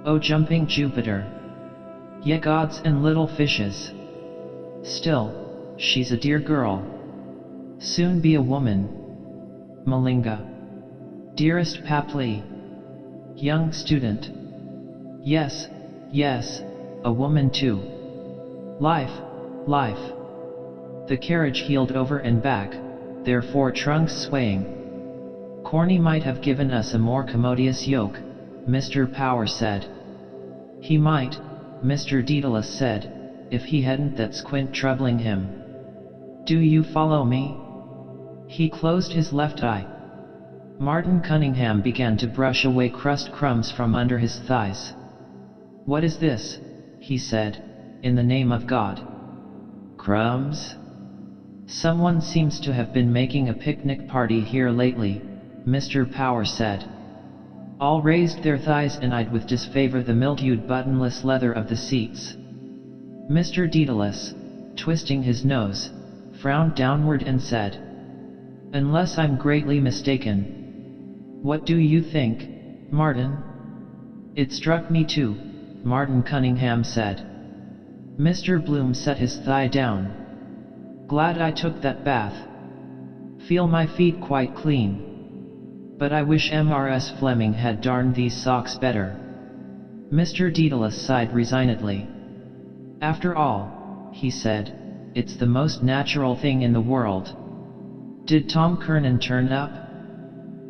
Oh jumping Jupiter. Ye gods and little fishes. Still, she's a dear girl. Soon be a woman. Malinga. Dearest Papli. Young student. Yes, yes, a woman too. Life, life. The carriage heeled over and back, their 4 trunks swaying. Corny might have given us a more commodious yoke, Mr. Power said. He might, Mr. Daedalus said, if he hadn't that squint troubling him. Do you follow me? He closed his left eye. Martin Cunningham began to brush away crust crumbs from under his thighs. What is this? He said, in the name of God. Crumbs? Someone seems to have been making a picnic party here lately, Mr. Power said. All raised their thighs and eyed with disfavor the mildewed buttonless leather of the seats. Mr. Daedalus, twisting his nose, frowned downward and said, Unless I'm greatly mistaken. What do you think, Martin? It struck me too, Martin Cunningham said. Mr. Bloom set his thigh down. Glad I took that bath. Feel my feet quite clean. But I wish M.R.S. Fleming had darned these socks better. Mr. Daedalus sighed resignedly. After all, he said, it's the most natural thing in the world. Did Tom Kernan turn up?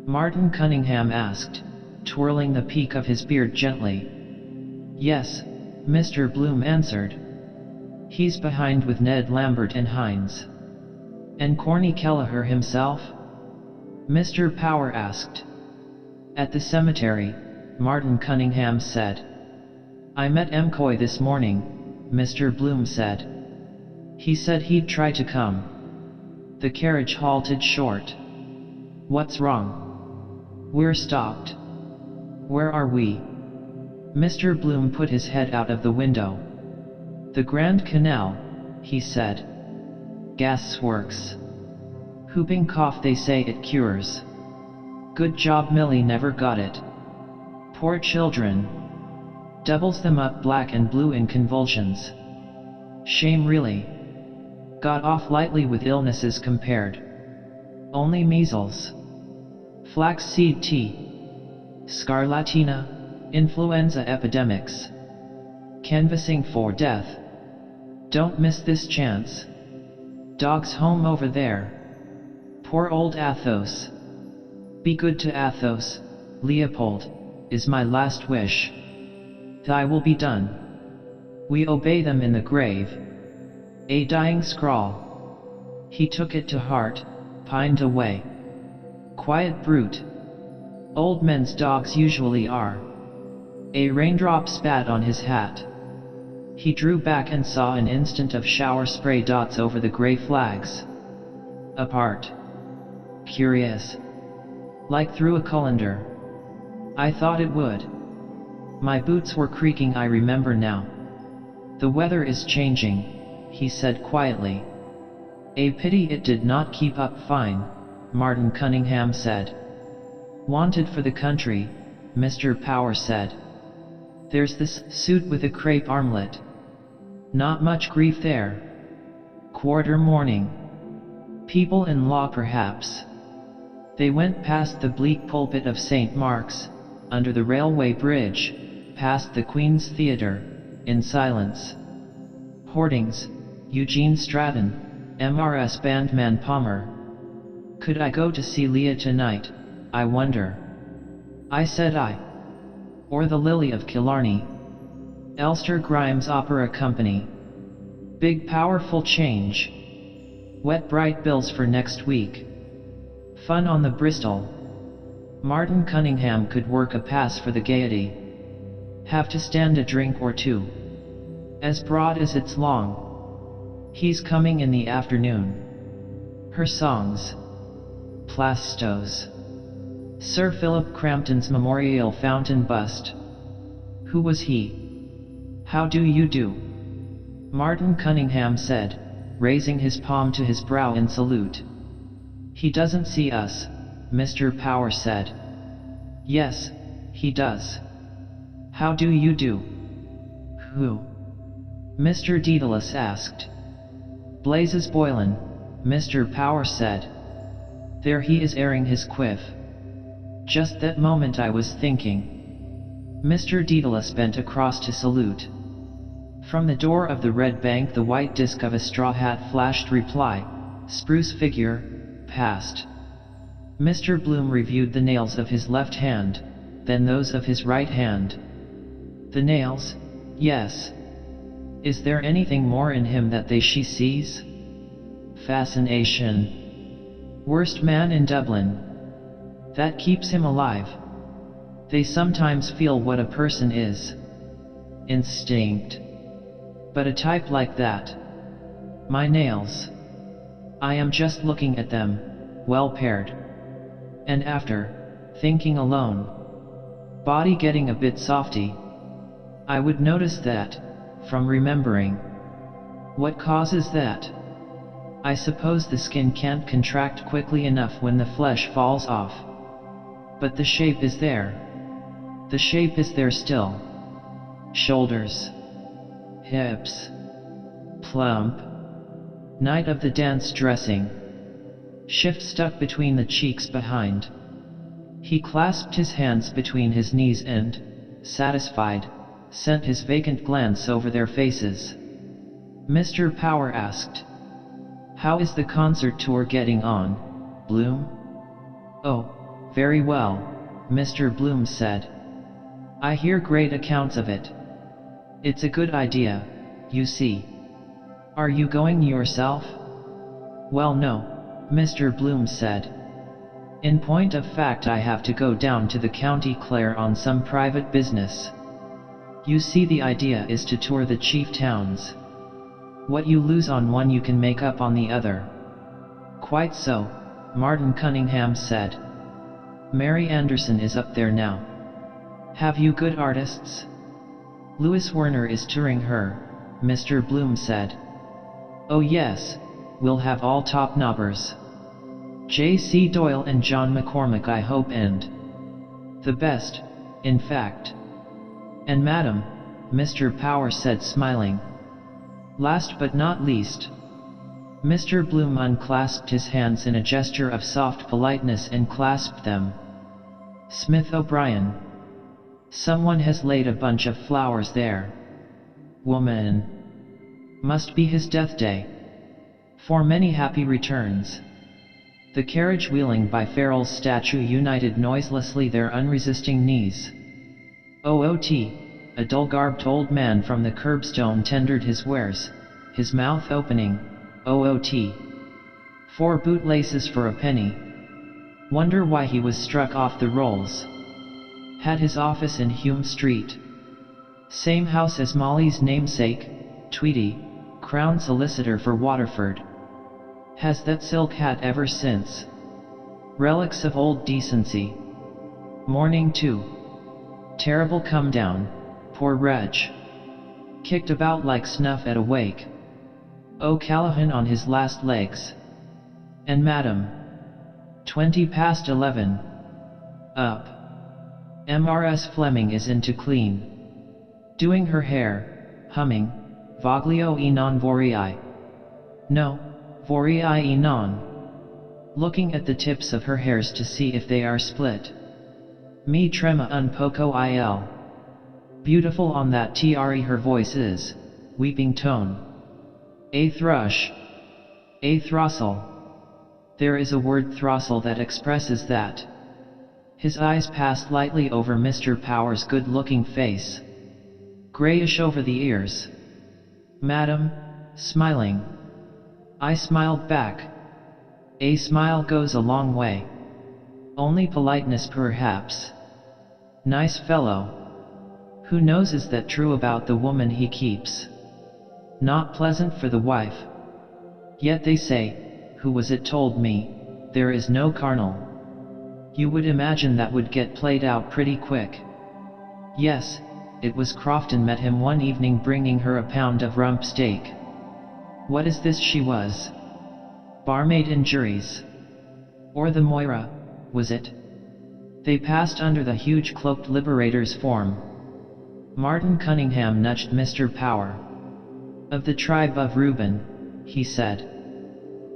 Martin Cunningham asked, twirling the peak of his beard gently. Yes, Mr. Bloom answered. He's behind with Ned Lambert and Hines. And Corny Kelleher himself? Mr. Power asked. At the cemetery, Martin Cunningham said. I met McCoy this morning, Mr. Bloom said. He said he'd try to come. The carriage halted short. "What's wrong?" "We're stopped." "Where are we?" Mr. Bloom put his head out of the window. "The Grand Canal," he said. "Gas works. Whooping cough, they say it cures. Good job, Millie never got it. Poor children. Doubles them up black and blue in convulsions. Shame really. Got off lightly with illnesses compared. Only measles. Flaxseed tea. Scarlatina, influenza epidemics. Canvassing for death. Don't miss this chance. Dog's home over there. Poor old Athos. Be good to Athos, Leopold, is my last wish. Thy will be done. We obey them in the grave." A dying scrawl. He took it to heart, pined away. Quiet brute. Old men's dogs usually are. A raindrop spat on his hat. He drew back and saw an instant of shower spray dots over the gray flags. Apart. Curious. Like through a colander. I thought it would. My boots were creaking, I remember now. The weather is changing, he said quietly. A pity it did not keep up fine, Martin Cunningham said. Wanted for the country, Mr. Power said. There's this suit with a crepe armlet. Not much grief there. Quarter morning. People in law perhaps. They went past the bleak pulpit of St. Mark's, under the railway bridge, past the Queen's Theatre, in silence. Hoardings, Eugene Stratton, MRS bandman Palmer. Could I go to see Leah tonight, I wonder? I said I. Or the Lily of Killarney. Elster Grimes Opera Company. Big powerful change. Wet bright bills for next week. Fun on the Bristol. Martin Cunningham could work a pass for the Gaiety. Have to stand a drink or two. As broad as it's long. He's coming in the afternoon. Her songs. Plastos. Sir Philip Crampton's memorial fountain bust. Who was he? How do you do? Martin Cunningham said, raising his palm to his brow in salute. He doesn't see us, Mr. Power said. Yes, he does. How do you do? Who? Mr. Daedalus asked. Blazes Boylan, Mr. Power said. There he is airing his quiff. Just that moment I was thinking. Mr. Daedalus bent across to salute. From the door of the red bank the white disk of a straw hat flashed reply, spruce figure, past. Mr. Bloom reviewed the nails of his left hand, then those of his right hand. The nails? Yes. Is there anything more in him that she sees? Fascination. Worst man in Dublin. That keeps him alive. They sometimes feel what a person is. Instinct. But a type like that. My nails. I am just looking at them, well paired. And after, thinking alone. Body getting a bit softy. I would notice that, from remembering. What causes that? I suppose the skin can't contract quickly enough when the flesh falls off. But the shape is there. The shape is there still. Shoulders. Hips. Plump. Night of the dance dressing. Shift stuck between the cheeks behind. He clasped his hands between his knees and, satisfied, sent his vacant glance over their faces. Mr. Power asked. How is the concert tour getting on, Bloom? Oh, very well, Mr. Bloom said. I hear great accounts of it. It's a good idea, you see. Are you going yourself? Well, no, Mr. Bloom said. In point of fact, I have to go down to the County Clare on some private business. You see, the idea is to tour the chief towns. What you lose on one you can make up on the other. Quite so, Martin Cunningham said. Mary Anderson is up there now. Have you good artists? Louis Werner is touring her, Mr. Bloom said. Oh yes, we'll have all top knobbers. J.C. Doyle and John McCormack I hope, and the best, in fact. And madam, Mr. Power said, smiling. Last but not least. Mr. Bloom unclasped his hands in a gesture of soft politeness and clasped them. Smith O'Brien. Someone has laid a bunch of flowers there. Woman. Must be his death day. For many happy returns. The carriage wheeling by Farrell's statue united noiselessly their unresisting knees. OOT, a dull-garbed old man from the curbstone tendered his wares, his mouth opening. OOT. 4 bootlaces for a penny. Wonder why he was struck off the rolls. Had his office in Hume Street. Same house as Molly's namesake, Tweedy, Crown Solicitor for Waterford. Has that silk hat ever since. Relics of old decency. Morning too. Terrible come down, poor wretch. Kicked about like snuff at a wake. O'Callaghan on his last legs. And madam. 11:20. Up. Mrs. Fleming is in to clean. Doing her hair, humming, Voglio e non vorrei. No, vorrei e non. Looking at the tips of her hairs to see if they are split. Mi trema un poco il. Beautiful on that tre her voice is, weeping tone. A thrush. A throstle. There is a word throstle that expresses that. His eyes passed lightly over Mr. Power's good-looking face. Grayish over the ears. Madam, smiling. I smiled back. A smile goes a long way. Only politeness perhaps. Nice fellow. Who knows is that true about the woman he keeps? Not pleasant for the wife. Yet they say, who was it told me, there is no carnal. You would imagine that would get played out pretty quick. Yes, it was Crofton met him one evening bringing her a pound of rump steak. What is this she was? Barmaid in juries. Or the Moira, was it? They passed under the huge cloaked liberator's form. Martin Cunningham nudged Mr. Power. Of the tribe of Reuben, he said.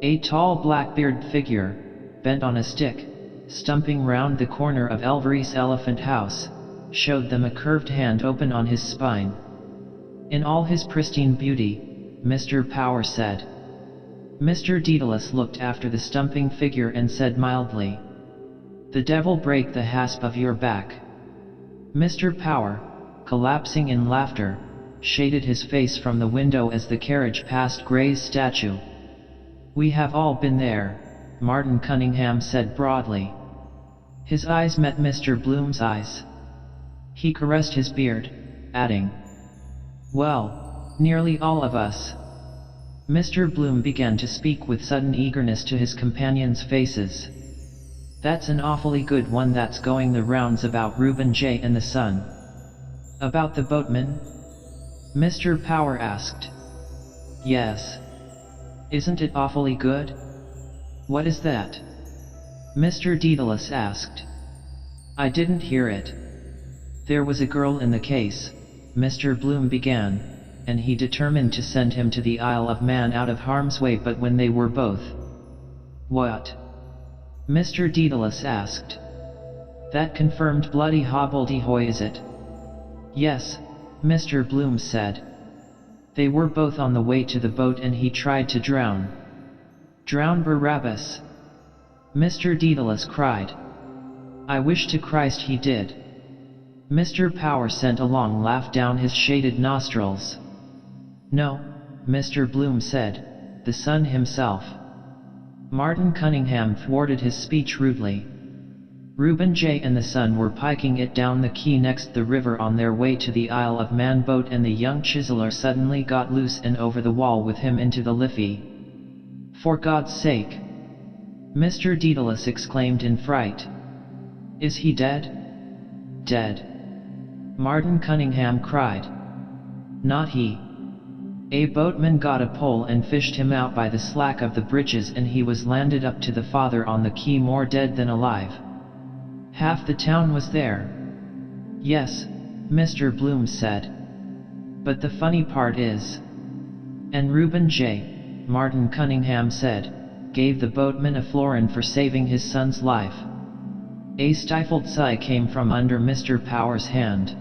A tall black-bearded figure, bent on a stick, stumping round the corner of Elvery's Elephant House, showed them a curved hand open on his spine. In all his pristine beauty, Mr. Power said. Mr. Dedalus looked after the stumping figure and said mildly, "The devil break the hasp of your back." Mr. Power, collapsing in laughter, shaded his face from the window as the carriage passed Gray's statue. "We have all been there," Martin Cunningham said broadly. His eyes met Mr. Bloom's eyes. He caressed his beard, adding, "Well, nearly all of us." Mr. Bloom began to speak with sudden eagerness to his companions' faces. "That's an awfully good one that's going the rounds about Reuben J. and the Son." "About the boatman?" Mr. Power asked. "Yes. Isn't it awfully good?" "What is that?" Mr. Dedalus asked. "I didn't hear it." "There was a girl in the case," Mr. Bloom began, "and he determined to send him to the Isle of Man out of harm's way, but when they were both—" "What?" Mr. Dedalus asked. "That confirmed bloody hobbledehoy, is it?" "Yes," Mr. Bloom said. "They were both on the way to the boat and he tried to drown." "Drown Barabbas!" Mr. Dedalus cried. "I wish to Christ he did." Mr. Power sent a long laugh down his shaded nostrils. "No," Mr. Bloom said, "the Son himself." Martin Cunningham thwarted his speech rudely. Reuben J. and the Son were piking it down the quay next the river on their way to the Isle of Man boat, and the young chiseler suddenly got loose and over the wall with him into the Liffey. "For God's sake! Mr. Daedalus exclaimed in fright. "Is he dead?" "Dead," Martin Cunningham cried. "Not he. A boatman got a pole and fished him out by the slack of the bridges, and he was landed up to the father on the quay more dead than alive. Half the town was there." "Yes," Mr. Bloom said. "But the funny part is—" "And Reuben J., Martin Cunningham said, gave the boatman a florin for saving his son's life." A stifled sigh came from under Mr. Power's hand.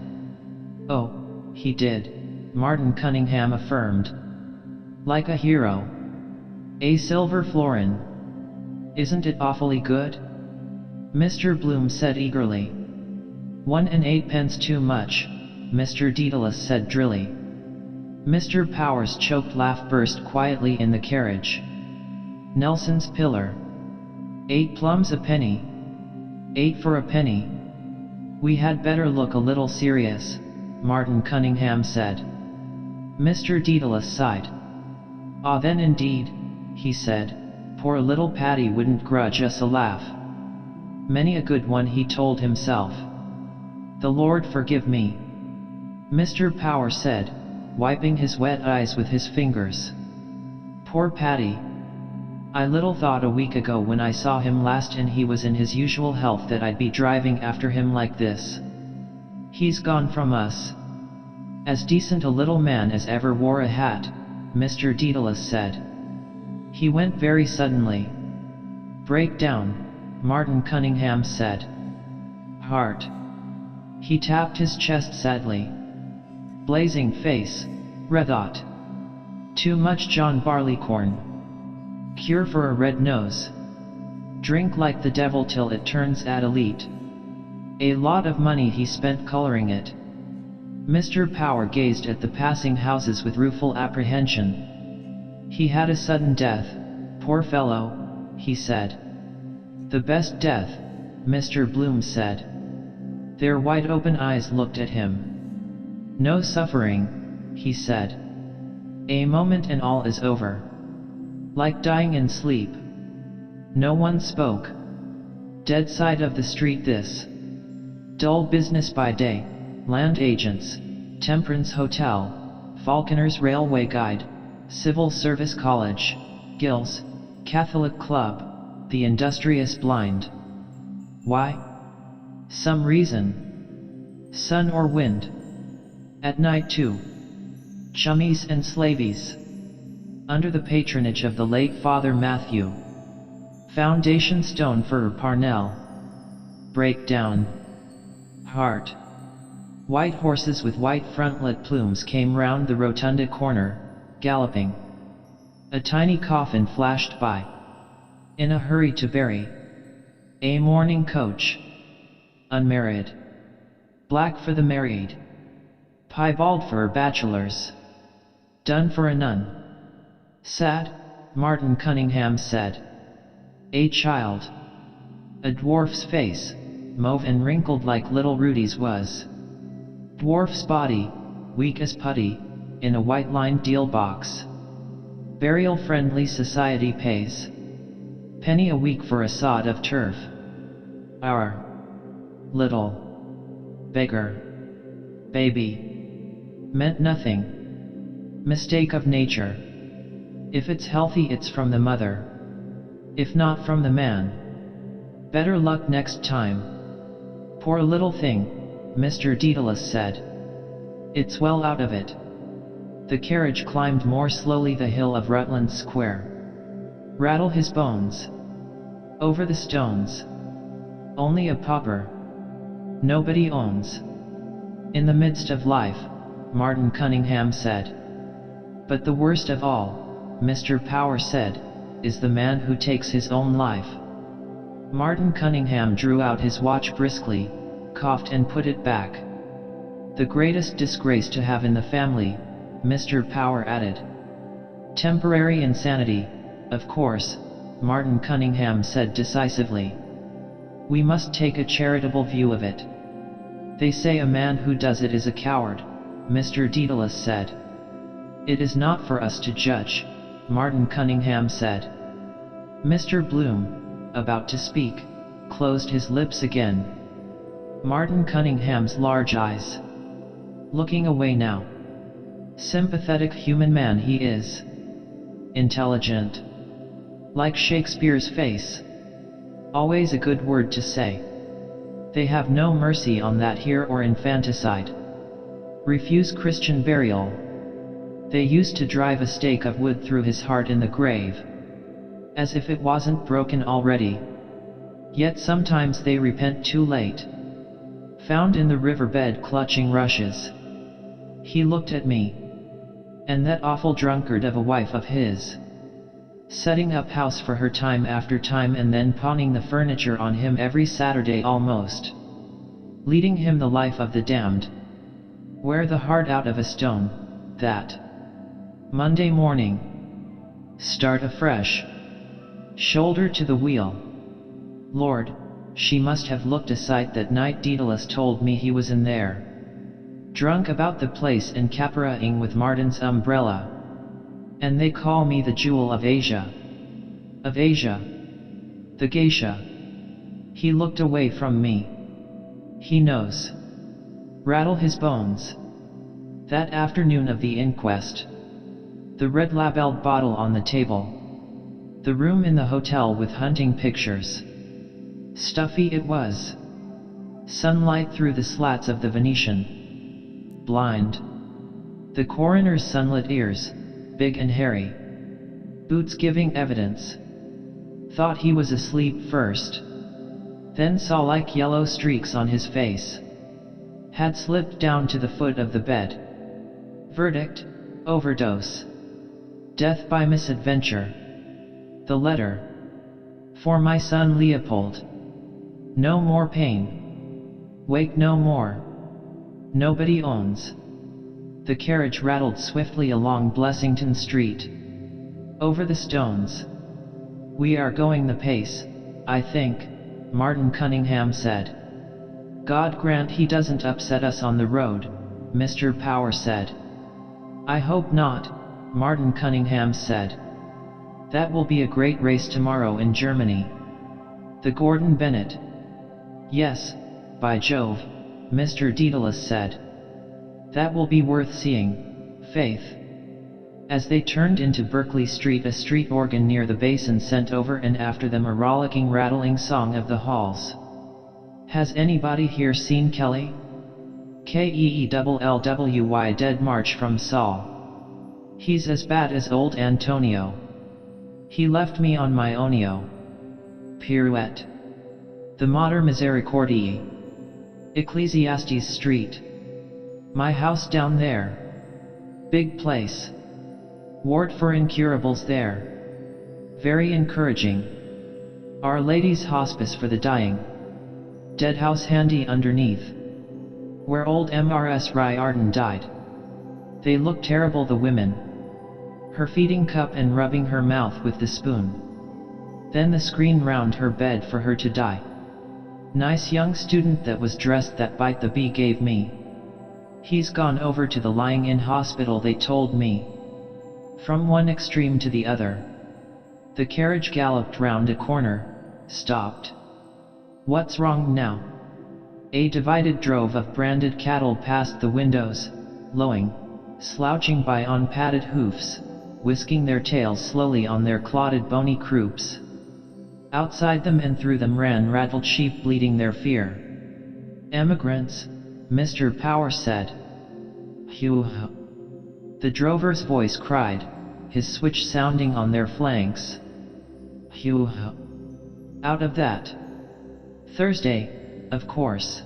"Oh, he did," Martin Cunningham affirmed. "Like a hero. A silver florin. Isn't it awfully good?" Mr. Bloom said eagerly. 1 and 8 pence too much," Mr. Daedalus said drily. Mr. Power's choked laugh burst quietly in the carriage. "Nelson's pillar. 8 plums a penny. 8 for a penny. We had better look a little serious," Martin Cunningham said. Mr. Daedalus sighed. "Ah, then indeed," he said, "poor little Paddy wouldn't grudge us a laugh. Many a good one," he told himself. "The Lord forgive me," Mr. Power said, wiping his wet eyes with his fingers. "Poor Paddy. I little thought a week ago when I saw him last and he was in his usual health that I'd be driving after him like this. He's gone from us. As decent a little man as ever wore a hat," Mr. Daedalus said. "He went very suddenly." "Break down," Martin Cunningham said. "Heart." He tapped his chest sadly. "Blazing face, red hot. Too much John Barleycorn. Cure for a red nose. Drink like the devil till it turns athlete. A lot of money he spent coloring it." Mr. Power gazed at the passing houses with rueful apprehension. "He had a sudden death, poor fellow," he said. "The best death," Mr. Bloom said. Their wide-open eyes looked at him. "No suffering," he said. "A moment and all is over. Like dying in sleep." No one spoke. Dead side of the street this. Dull business by day, land agents, temperance hotel, Falconer's Railway Guide, Civil Service College, Gills, Catholic Club, the industrious blind. Why? Some reason. Sun or wind. At night too. Chummies and slavies. Under the patronage of the late Father Matthew. Foundation stone for Parnell. Breakdown. Heart. White horses with white frontlet plumes came round the rotunda corner, galloping. A tiny coffin flashed by. In a hurry to bury. A mourning coach. Unmarried. Black for the married. Piebald for bachelors. Done for a nun. Sad, Martin Cunningham said. A child. A dwarf's face, mauve and wrinkled like little Rudy's was. Dwarf's body, weak as putty, in a white-lined deal box. Burial-friendly society pays. Penny a week for a sod of turf. Our little beggar baby meant nothing. Mistake of nature. If it's healthy it's from the mother. If not from the man. Better luck next time. Poor little thing, Mr. Daedalus said. It's well out of it. The carriage climbed more slowly the hill of Rutland Square. Rattle his bones. Over the stones. Only a pauper. Nobody owns. In the midst of life, Martin Cunningham said. But the worst of all, Mr. Power said, is the man who takes his own life. Martin Cunningham drew out his watch briskly, coughed and put it back. The greatest disgrace to have in the family, Mr. Power added. Temporary insanity, of course, Martin Cunningham said decisively. We must take a charitable view of it. They say a man who does it is a coward, Mr. Daedalus said. It is not for us to judge, Martin Cunningham said. Mr. Bloom, about to speak, closed his lips again. Martin Cunningham's large eyes. Looking away now. Sympathetic human man he is. Intelligent. Like Shakespeare's face. Always a good word to say. They have no mercy on that here or infanticide. Refuse Christian burial. They used to drive a stake of wood through his heart in the grave. As if it wasn't broken already. Yet sometimes they repent too late. Found in the riverbed clutching rushes. He looked at me. And that awful drunkard of a wife of his. Setting up house for her time after time and then pawning the furniture on him every Saturday almost. Leading him the life of the damned. Wear the heart out of a stone, that Monday morning. Start afresh. Shoulder to the wheel. Lord, she must have looked a sight that night Daedalus told me he was in there. Drunk about the place and caperaing with Martin's umbrella. And they call me the jewel of Asia. Of Asia. The geisha. He looked away from me. He knows. Rattle his bones. That afternoon of the inquest. The red labelled bottle on the table. The room in the hotel with hunting pictures. Stuffy it was. Sunlight through the slats of the Venetian. Blind. The coroner's sunlit ears, big and hairy. Boots giving evidence. Thought he was asleep first. Then saw like yellow streaks on his face. Had slipped down to the foot of the bed. Verdict, overdose. Death by misadventure. The letter. For my son Leopold. No more pain. Wake no more. Nobody owns. The carriage rattled swiftly along Blessington Street. Over the stones. We are going the pace, I think, Martin Cunningham said. God grant he doesn't upset us on the road, Mr. Power said. I hope not, Martin Cunningham said. That will be a great race tomorrow in Germany. The Gordon Bennett. Yes, by Jove, Mr. Daedalus said. That will be worth seeing, Faith. As they turned into Berkeley Street, a street organ near the basin sent over and after them a rollicking rattling song of the halls. Has anybody here seen Kelly? Keellwy Dead March from Saul. He's as bad as old Antonio. He left me on my onio. Pirouette. The Mater Misericordiae. Ecclesiastes Street. My house down there. Big place. Ward for incurables there. Very encouraging. Our Lady's Hospice for the dying. Dead house handy underneath. Where old Mrs. Riordan died. They look terrible, the women. Her feeding cup and rubbing her mouth with the spoon. Then the screen round her bed for her to die. Nice young student that was dressed that bite the bee gave me. He's gone over to the lying-in hospital, they told me. From one extreme to the other. The carriage galloped round a corner, stopped. What's wrong now? A divided drove of branded cattle passed the windows, lowing, slouching by on padded hoofs, whisking their tails slowly on their clotted bony croups. Outside them and through them ran rattled sheep bleating their fear. Emigrants, Mr. Power said. Phew. The drover's voice cried, his switch sounding on their flanks. Phew. Out of that. Thursday, of course.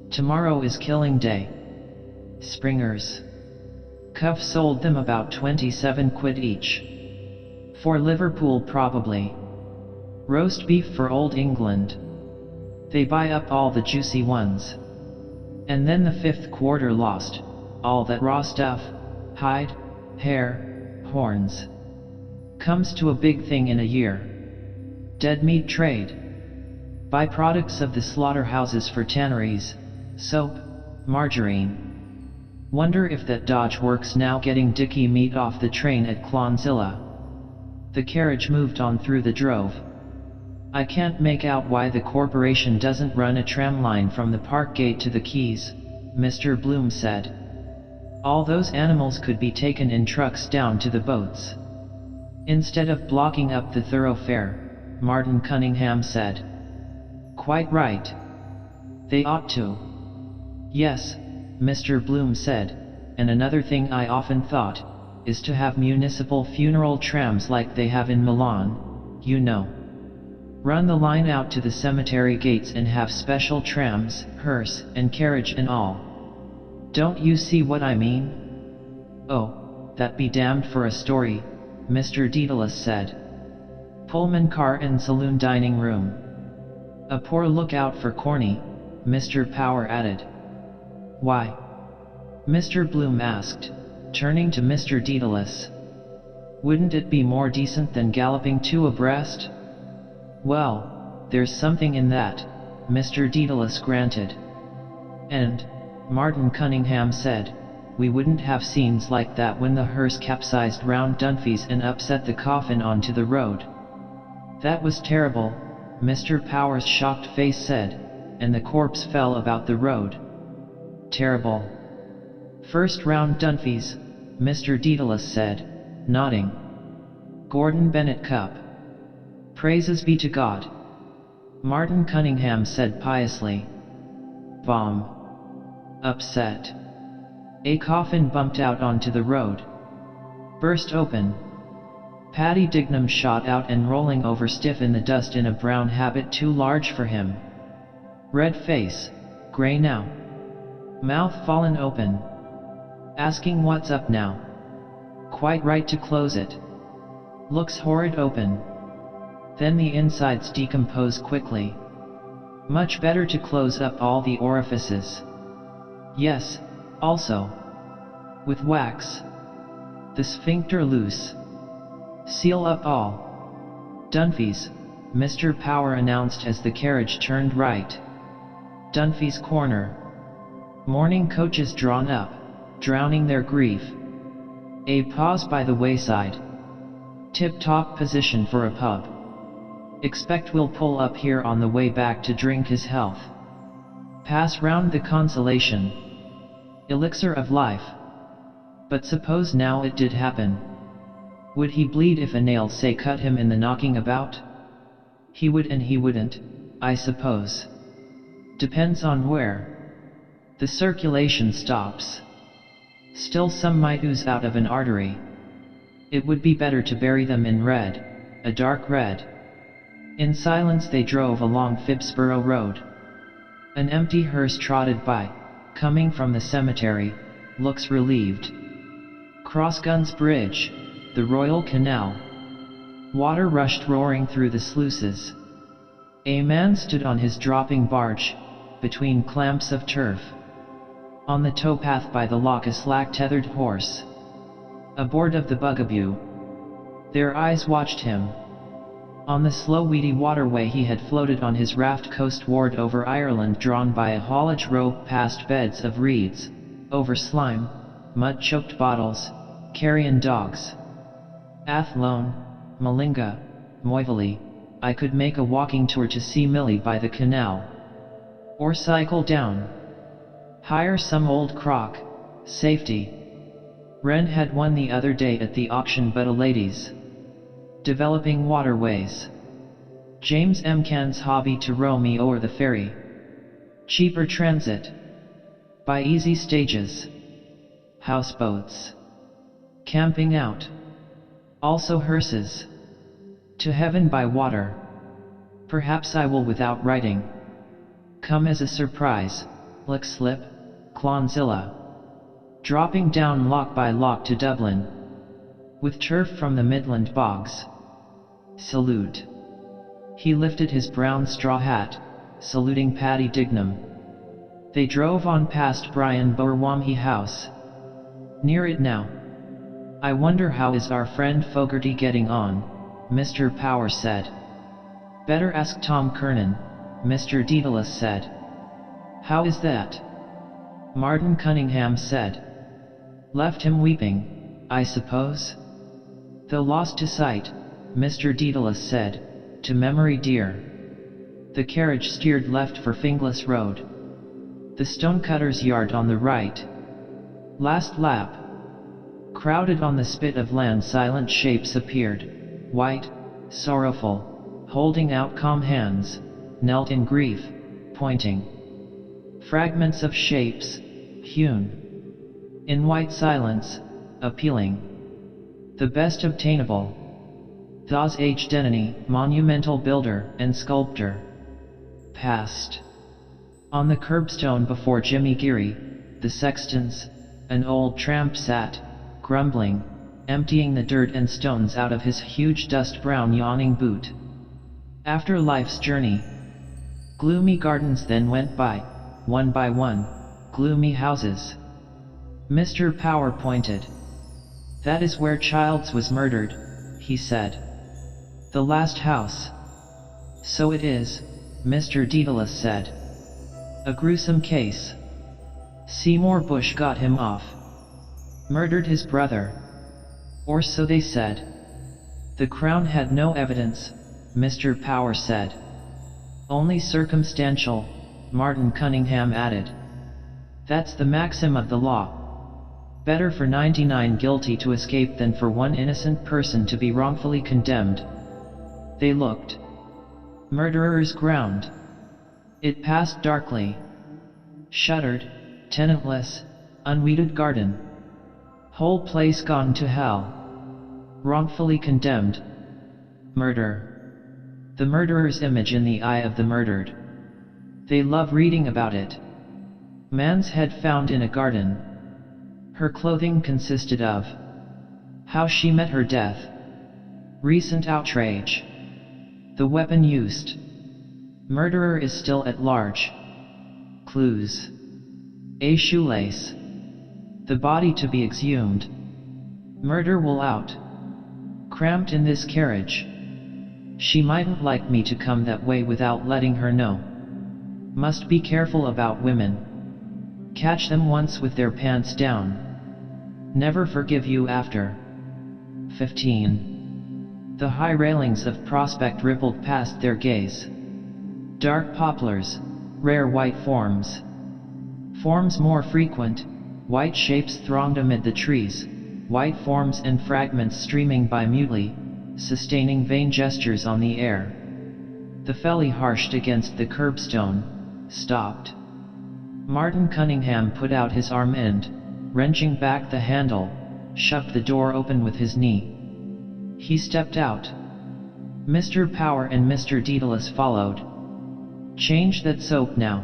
Tomorrow is killing day. Springers. Cuff sold them about 27 quid each. For Liverpool probably. Roast beef for Old England. They buy up all the juicy ones. And then the fifth quarter lost, all that raw stuff, hide, hair, horns. Comes to a big thing in a year. Dead meat trade. Byproducts of the slaughterhouses for tanneries, soap, margarine. Wonder if that dodge works now, getting dicky meat off the train at Clonzilla. The carriage moved on through the drove. I can't make out why the corporation doesn't run a tram line from the park gate to the quays, Mr. Bloom said. All those animals could be taken in trucks down to the boats, instead of blocking up the thoroughfare, Martin Cunningham said. Quite right. They ought to. Yes, Mr. Bloom said, and another thing I often thought, is to have municipal funeral trams like they have in Milan, you know. Run the line out to the cemetery gates and have special trams, hearse, and carriage and all. Don't you see what I mean? Oh, that be damned for a story, Mr. Daedalus said. Pullman car and saloon dining room. A poor lookout for Corny, Mr. Power added. Why? Mr. Bloom asked, turning to Mr. Daedalus. Wouldn't it be more decent than galloping two abreast? Well, there's something in that, Mr. Daedalus granted. And, Martin Cunningham said, we wouldn't have scenes like that when the hearse capsized round Dunphy's and upset the coffin onto the road. That was terrible, Mr. Power's shocked face said, and the corpse fell about the road. Terrible. First round Dunphy's, Mr. Daedalus said, nodding. Gordon Bennett Cup. Praises be to God. Martin Cunningham said piously. Bomb. Upset. A coffin bumped out onto the road. Burst open. Paddy Dignam shot out and rolling over stiff in the dust in a brown habit too large for him. Red face, grey now. Mouth fallen open. Asking what's up now. Quite right to close it. Looks horrid open. Then the insides decompose quickly. Much better to close up all the orifices. Yes, also. With wax. The sphincter loose. Seal up all. Dunphy's, Mr. Power announced as the carriage turned right. Dunphy's corner. Mourning coaches drawn up, drowning their grief. A pause by the wayside. Tip-top position for a pub. Expect we'll pull up here on the way back to drink his health. Pass round the consolation. Elixir of life. But suppose now it did happen. Would he bleed if a nail say cut him in the knocking about? He would and he wouldn't, I suppose. Depends on where. The circulation stops. Still some might ooze out of an artery. It would be better to bury them in red, a dark red. In silence they drove along Phibsborough Road. An empty hearse trotted by, coming from the cemetery, looks relieved. Crossguns Bridge, the Royal Canal. Water rushed roaring through the sluices. A man stood on his dropping barge, between clamps of turf. On the towpath by the lock a slack-tethered horse. Aboard of the Bugaboo. Their eyes watched him. On the slow weedy waterway he had floated on his raft coastward over Ireland drawn by a haulage rope past beds of reeds, over slime, mud-choked bottles, carrion dogs. Athlone, Malinga, Moivally, I could make a walking tour to see Millie by the canal. Or cycle down. Hire some old crock, safety. Wren had one the other day at the auction but a lady's. Developing waterways. James M. Can's hobby to row me o'er the ferry. Cheaper transit. By easy stages. Houseboats. Camping out. Also hearses. To heaven by water. Perhaps I will without writing. Come as a surprise, lick slip, Clonzilla. Dropping down lock by lock to Dublin. With turf from the Midland bogs. Salute. He lifted his brown straw hat, saluting Paddy Dignam. They drove on past Brian Burwamhe House. Near it now. I wonder how is our friend Fogarty getting on, Mr. Power said. Better ask Tom Kernan, Mr. Daedalus said. How is that? Martin Cunningham said. Left him weeping, I suppose? Though lost to sight, Mr. Daedalus said, to memory dear. The carriage steered left for Finglas Road. The stonecutter's yard on the right. Last lap. Crowded on the spit of land silent shapes appeared, white, sorrowful, holding out calm hands, knelt in grief, pointing. Fragments of shapes, hewn in white silence, appealing. The best obtainable. Thos H. Denny, monumental builder and sculptor. Passed. On the curbstone before Jimmy Geary, the sexton's, an old tramp sat, grumbling, emptying the dirt and stones out of his huge dust-brown yawning boot. After life's journey, gloomy gardens then went by, one by one, gloomy houses. Mr. Power pointed. That is where Childs was murdered, he said. The last house. So it is, Mr. Daedalus said. A gruesome case. Seymour Bushe got him off. Murdered his brother. Or so they said. The Crown had no evidence, Mr. Power said. Only circumstantial, Martin Cunningham added. That's the maxim of the law. Better for 99 guilty to escape than for one innocent person to be wrongfully condemned. They looked. Murderer's ground. It passed darkly. Shuttered, tenantless, unweeded garden. Whole place gone to hell. Wrongfully condemned. Murder. The murderer's image in the eye of the murdered. They love reading about it. Man's head found in a garden. Her clothing consisted of. How she met her death. Recent outrage. The weapon used. Murderer is still at large. Clues. A shoelace. The body to be exhumed. Murder will out. Cramped in this carriage. She mightn't like me to come that way without letting her know. Must be careful about women. Catch them once with their pants down. Never forgive you after. 15. The high railings of Prospect rippled past their gaze. Dark poplars, rare white forms. Forms more frequent, white shapes thronged amid the trees, white forms and fragments streaming by mutely, sustaining vain gestures on the air. The felly harshed against the curbstone, stopped. Martin Cunningham put out his arm and, wrenching back the handle, shoved the door open with his knee. He stepped out. Mr. Power and Mr. Daedalus followed. Change that soap now.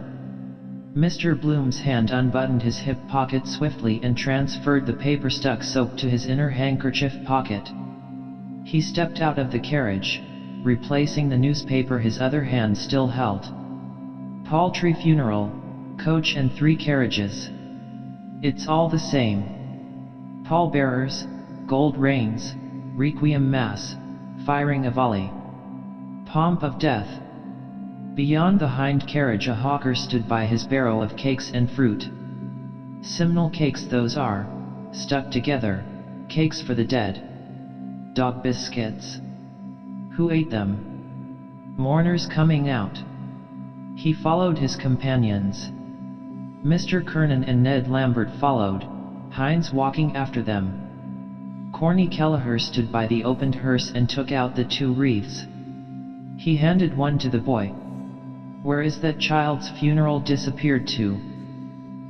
Mr. Bloom's hand unbuttoned his hip pocket swiftly and transferred the paper-stuck soap to his inner handkerchief pocket. He stepped out of the carriage, replacing the newspaper his other hand still held. Paltry funeral, coach and 3 carriages. It's all the same. Pallbearers, gold reins, requiem mass, firing a volley. Pomp of death. Beyond the hind carriage a hawker stood by his barrow of cakes and fruit. Simnel cakes those are, stuck together, cakes for the dead. Dog biscuits. Who ate them? Mourners coming out. He followed his companions. Mr. Kernan and Ned Lambert followed, Hines walking after them. Corny Kelleher stood by the opened hearse and took out the 2 wreaths. He handed one to the boy. Where is that child's funeral disappeared to?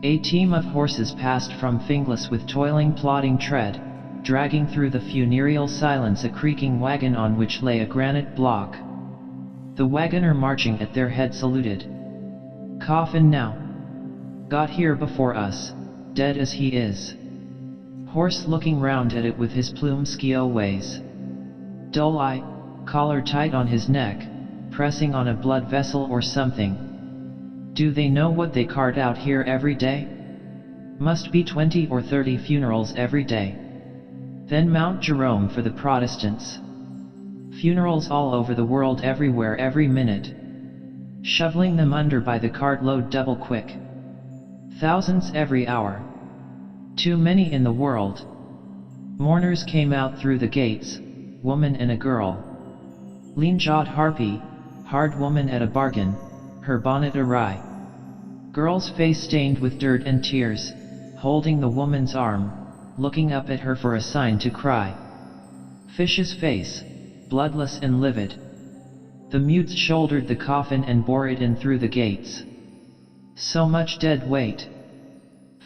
A team of horses passed from Finglas with toiling plodding tread, dragging through the funereal silence a creaking wagon on which lay a granite block. The wagoner marching at their head saluted. Coffin now. Got here before us, dead as he is. Horse looking round at it with his plume skioways. Dull eye, collar tight on his neck, pressing on a blood vessel or something. Do they know what they cart out here every day? Must be 20 or 30 funerals every day. Then Mount Jerome for the Protestants. Funerals all over the world everywhere every minute. Shoveling them under by the cartload double quick. Thousands every hour. Too many in the world. Mourners came out through the gates, woman and a girl. Lean-jawed harpy, hard woman at a bargain, her bonnet awry. Girl's face stained with dirt and tears, holding the woman's arm, looking up at her for a sign to cry. Fish's face, bloodless and livid. The mutes shouldered the coffin and bore it in through the gates. So much dead weight.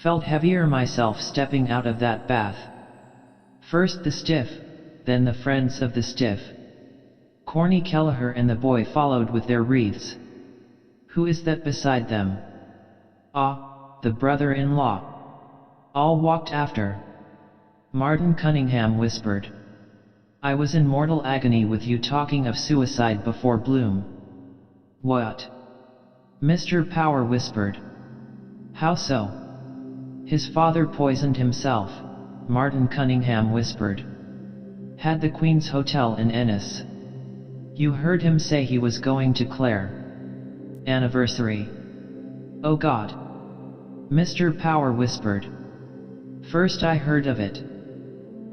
Felt heavier myself stepping out of that bath. First the stiff, then the friends of the stiff. Corny Kelleher and the boy followed with their wreaths. Who is that beside them? Ah, the brother-in-law. All walked after. Martin Cunningham whispered. I was in mortal agony with you talking of suicide before Bloom. What? Mr. Power whispered. How so? His father poisoned himself, Martin Cunningham whispered. Had the Queen's Hotel in Ennis. You heard him say he was going to Clare. Anniversary. Oh God. Mr. Power whispered. First I heard of it.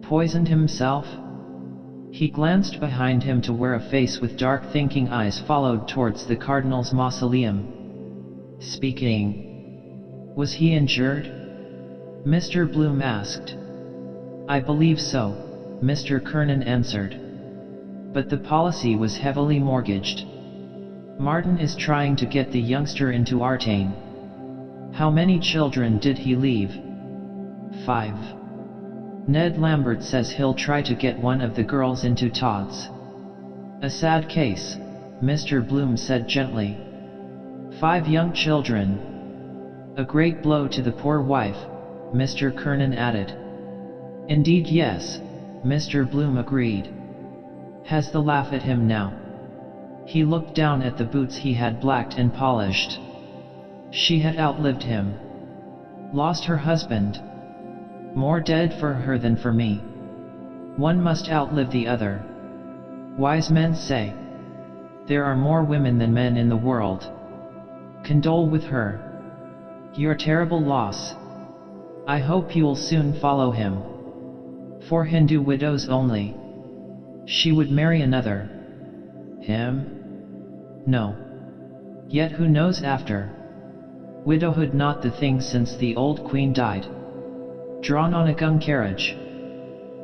Poisoned himself? He glanced behind him to where a face with dark thinking eyes followed towards the Cardinal's mausoleum. Speaking. Was he injured? Mr. Bloom asked. I believe so, Mr. Kernan answered. But the policy was heavily mortgaged. Martin is trying to get the youngster into Artane. How many children did he leave? 5. Ned Lambert says he'll try to get one of the girls into Todd's. A sad case, Mr. Bloom said gently. 5 young children. A great blow to the poor wife, Mr. Kernan added. Indeed yes, Mr. Bloom agreed. Has the laugh at him now. He looked down at the boots he had blacked and polished. She had outlived him. Lost her husband. More dead for her than for me. One must outlive the other. Wise men say. There are more women than men in the world. Condole with her. Your terrible loss. I hope you'll soon follow him. For Hindu widows only. She would marry another. Him? No. Yet who knows after? Widowhood not the thing since the old queen died. Drawn on a gun carriage.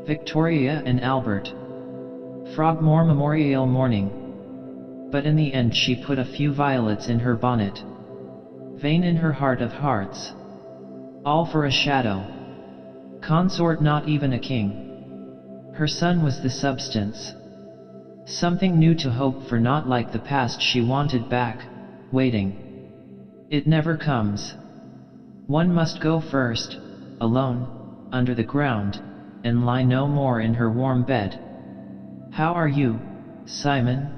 Victoria and Albert. Frogmore Memorial morning. But in the end she put a few violets in her bonnet. Vain in her heart of hearts. All for a shadow. Consort not even a king. Her son was the substance. Something new to hope for, not like the past she wanted back, waiting. It never comes. One must go first, alone, under the ground, and lie no more in her warm bed. How are you, Simon?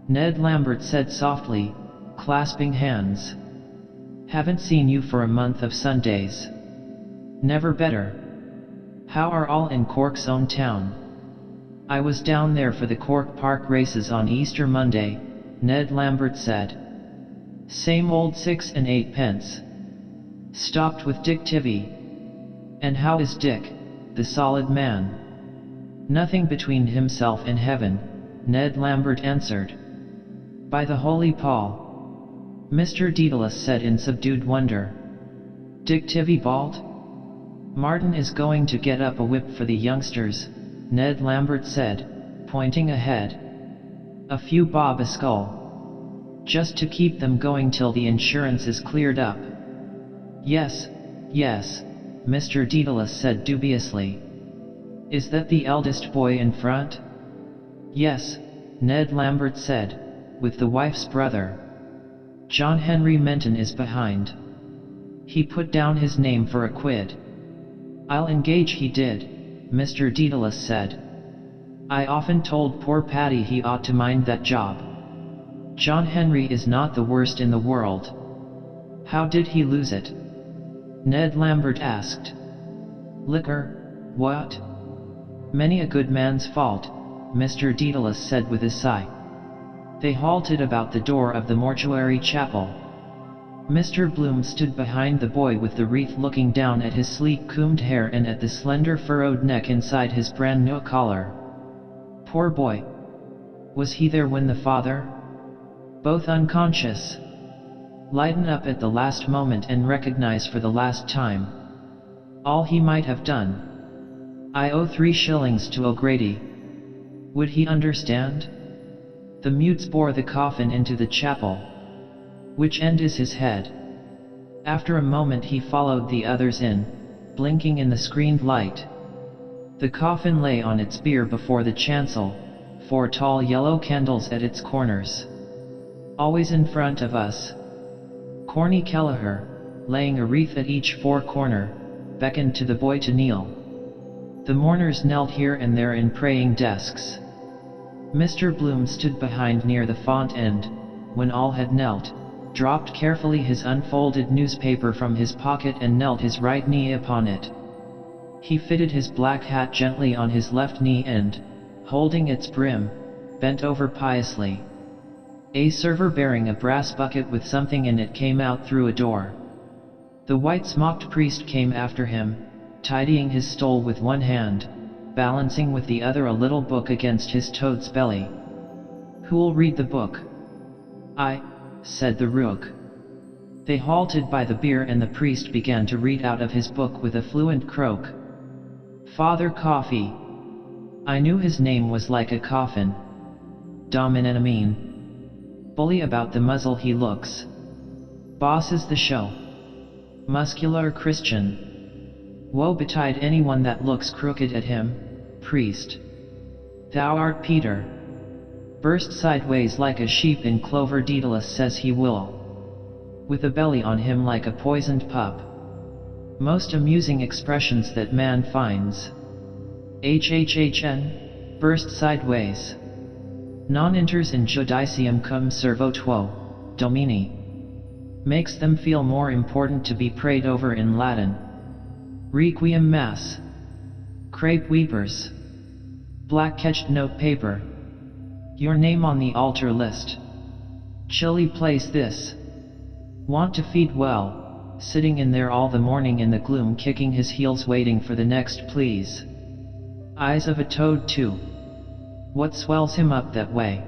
Ned Lambert said softly, clasping hands. Haven't seen you for a month of Sundays. Never better. How are all in Cork's own town? I was down there for the Cork Park races on Easter Monday, Ned Lambert said. Same old 6 and 8 pence. Stopped with Dick Tivy. And how is Dick, the solid man? Nothing between himself and heaven, Ned Lambert answered. By the Holy Paul. Mr. Dedalus said in subdued wonder. Dick Tivy bald? Martin is going to get up a whip for the youngsters, Ned Lambert said, pointing ahead. A few bob a skull. Just to keep them going till the insurance is cleared up. Yes, yes, Mr. Dedalus said dubiously. Is that the eldest boy in front? Yes, Ned Lambert said, with the wife's brother. John Henry Menton is behind. He put down his name for a quid. I'll engage he did, Mr. Dedalus said. I often told poor Paddy he ought to mind that job. John Henry is not the worst in the world. How did he lose it? Ned Lambert asked. Liquor, what? Many a good man's fault, Mr. Dedalus said with a sigh. They halted about the door of the mortuary chapel. Mr. Bloom stood behind the boy with the wreath, looking down at his sleek combed hair and at the slender furrowed neck inside his brand new collar. Poor boy. Was he there when the father? Both unconscious. Lighten up at the last moment and recognize for the last time all he might have done. I owe 3 shillings to O'Grady. Would he understand? The mutes bore the coffin into the chapel. Which end is his head? After a moment he followed the others in, blinking in the screened light. The coffin lay on its bier before the chancel, 4 tall yellow candles at its corners. Always in front of us. Corny Kelleher, laying a wreath at each 4 corner, beckoned to the boy to kneel. The mourners knelt here and there in praying desks. Mr. Bloom stood behind near the font and, when all had knelt, dropped carefully his unfolded newspaper from his pocket and knelt his right knee upon it. He fitted his black hat gently on his left knee and, holding its brim, bent over piously. A server bearing a brass bucket with something in it came out through a door. The white-smocked priest came after him, tidying his stole with one hand, balancing with the other a little book against his toad's belly. "Who'll read the book?" "I," said the rook. They halted by the bier and the priest began to read out of his book with a fluent croak. "Father Coffee. I knew his name was like a coffin. Domin bully about the muzzle he looks. Bosses the show. Muscular Christian. Woe betide anyone that looks crooked at him, priest. Thou art Peter. Burst sideways like a sheep in clover. Daedalus says he will. With a belly on him like a poisoned pup. Most amusing expressions that man finds. HHHN, burst sideways. Non inters in judicium cum servo tuo, Domini. Makes them feel more important to be prayed over in Latin. Requiem Mass. Crepe weepers. Black-edged note paper. Your name on the altar list. Chilly place this. Want to feed well, sitting in there all the morning in the gloom kicking his heels waiting for the next please. Eyes of a toad too. What swells him up that way?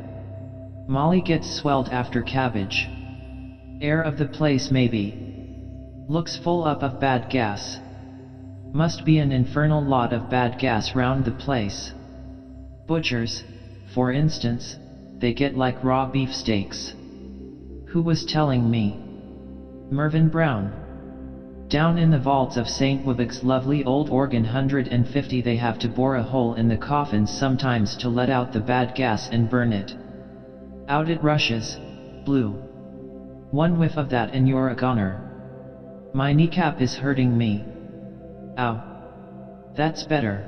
Molly gets swelled after cabbage. Air of the place maybe. Looks full up of bad gas. Must be an infernal lot of bad gas round the place. Butchers, for instance, they get like raw beefsteaks. Who was telling me? Mervyn Brown. Down in the vaults of St. Wibig's lovely old organ 150 they have to bore a hole in the coffins sometimes to let out the bad gas and burn it. Out it rushes, blue. One whiff of that and you're a goner. My kneecap is hurting me. Ow. That's better.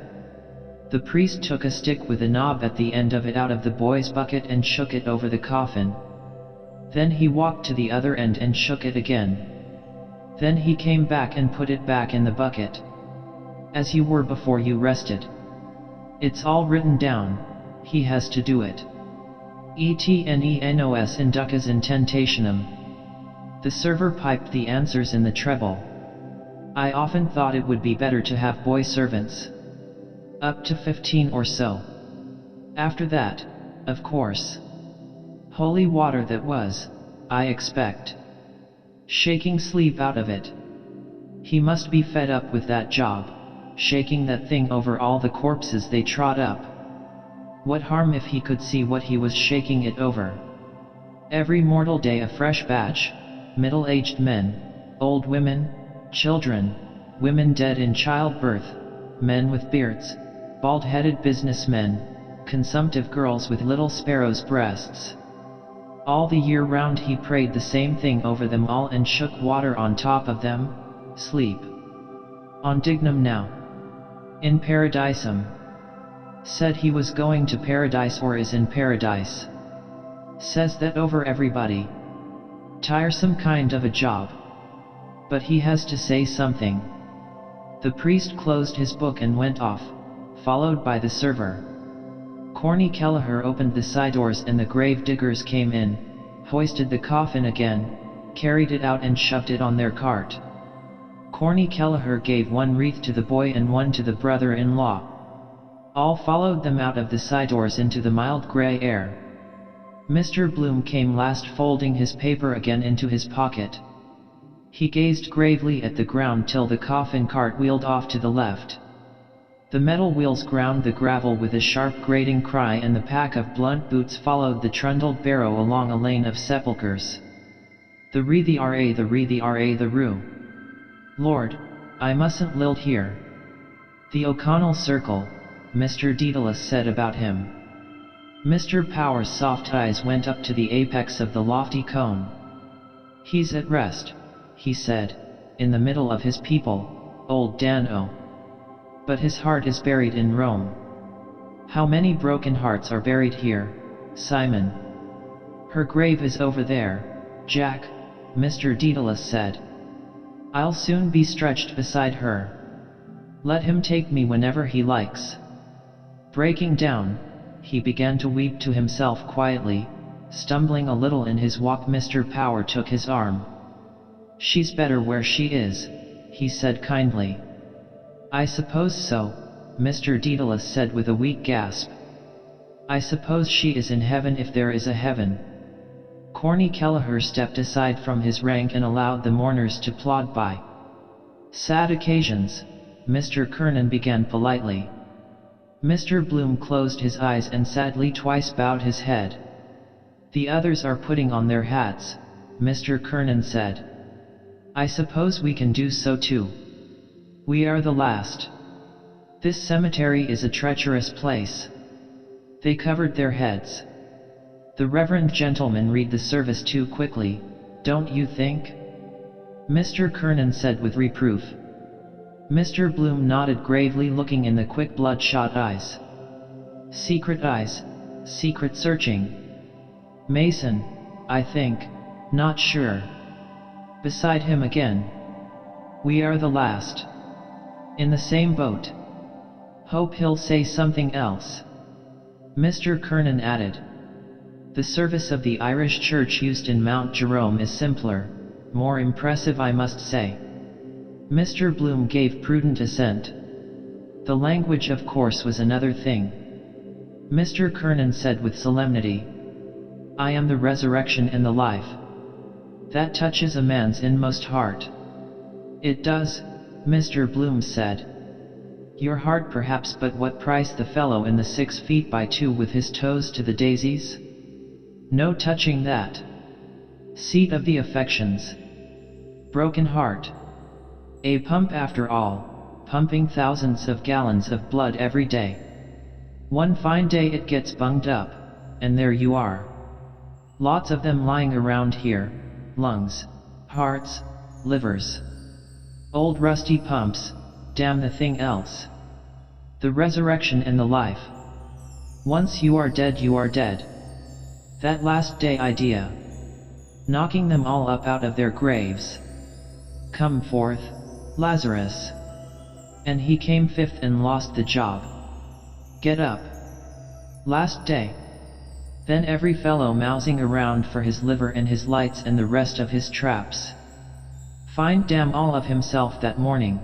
The priest took a stick with a knob at the end of it out of the boy's bucket and shook it over the coffin. Then he walked to the other end and shook it again. Then he came back and put it back in the bucket. As you were before you rested. It's all written down, he has to do it. Etnenos inducas in tentationem. The server piped the answers in the treble. I often thought it would be better to have boy servants. Up to 15 or so. After that, of course. Holy water that was, I expect. Shaking sleep out of it. He must be fed up with that job, shaking that thing over all the corpses they trot up. What harm if he could see what he was shaking it over? Every mortal day a fresh batch, middle-aged men, old women, children, women dead in childbirth, men with beards, bald-headed businessmen, consumptive girls with little sparrows' breasts. All the year round he prayed the same thing over them all and shook water on top of them. Sleep. On dignum now. In paradisum. Said he was going to paradise or is in paradise. Says that over everybody. Tiresome kind of a job. But he has to say something. The priest closed his book and went off, followed by the server. Corny Kelleher opened the side doors and the grave diggers came in, hoisted the coffin again, carried it out and shoved it on their cart. Corny Kelleher gave one wreath to the boy and one to the brother-in-law. All followed them out of the side doors into the mild grey air, Mr. Bloom came last, folding his paper again into his pocket. He gazed gravely at the ground till the coffin cart wheeled off to the left. The metal wheels ground the gravel with a sharp grating cry, and the pack of blunt boots followed the trundled barrow along a lane of sepulchres. The re the ra the re the ra the rue. Lord, I mustn't lilt here. The O'Connell circle, Mr. Dedalus said about him. Mr. Power's soft eyes went up to the apex of the lofty cone. He's at rest, he said, in the middle of his people, old Dan O. But his heart is buried in Rome. How many broken hearts are buried here, Simon? Her grave is over there, Jack, Mr. Dedalus said. I'll soon be stretched beside her. Let him take me whenever he likes. Breaking down, he began to weep to himself quietly, stumbling a little in his walk. Mr. Power took his arm. She's better where she is, he said kindly. I suppose so, Mr. Dedalus said with a weak gasp. I suppose she is in heaven, if there is a heaven. Corny Kelleher stepped aside from his rank and allowed the mourners to plod by. Sad occasions, Mr. Kernan began politely. Mr. Bloom closed his eyes and sadly twice bowed his head. The others are putting on their hats, Mr. Kernan said. I suppose we can do so too. We are the last. This cemetery is a treacherous place. They covered their heads. The reverend gentleman read the service too quickly, don't you think? Mr. Kernan said with reproof. Mr. Bloom nodded gravely, looking in the quick bloodshot eyes. Secret searching. Mason, I think, not sure. Beside him again. We are the last. In the same boat. Hope he'll say something else. Mr. Kernan added. The service of the Irish Church used in Mount Jerome is simpler, more impressive, I must say. Mr. Bloom gave prudent assent. The language, of course, was another thing. Mr. Kernan said with solemnity, I am the resurrection and the life. That touches a man's inmost heart. It does, Mr. Bloom said. Your heart perhaps, but what price the fellow in the 6 feet by 2 with his toes to the daisies? No touching that. Seat of the affections. Broken heart. A pump after all, pumping thousands of gallons of blood every day. One fine day it gets bunged up, and there you are. Lots of them lying around here, lungs, hearts, livers. Old rusty pumps, damn the thing else. The resurrection and the life. Once you are dead, you are dead. That last day idea. Knocking them all up out of their graves. Come forth, Lazarus. And he came fifth and lost the job. Get up. Last day. Then every fellow mousing around for his liver and his lights and the rest of his traps. Find damn all of himself that morning.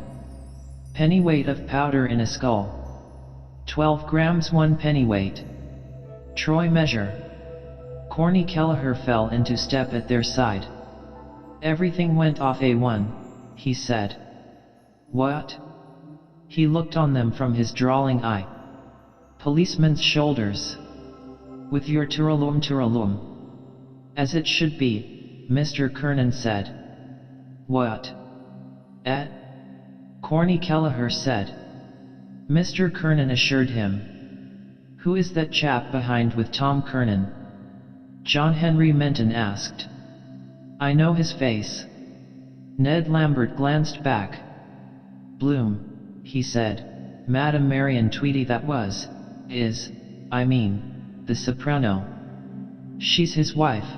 Pennyweight of powder in a skull. 12 grams 1 pennyweight. Troy measure. Corny Kelleher fell into step at their side. Everything went off A1, he said. What? He looked on them from his drawling eye. Policeman's shoulders. With your turalum. As it should be, Mr. Kernan said. What? Corny Kelleher said. Mr. Kernan assured him. Who is that chap behind with Tom Kernan? John Henry Menton asked. I know his face. Ned Lambert glanced back. Bloom, he said. Madame Marion Tweedy, that the soprano. She's his wife.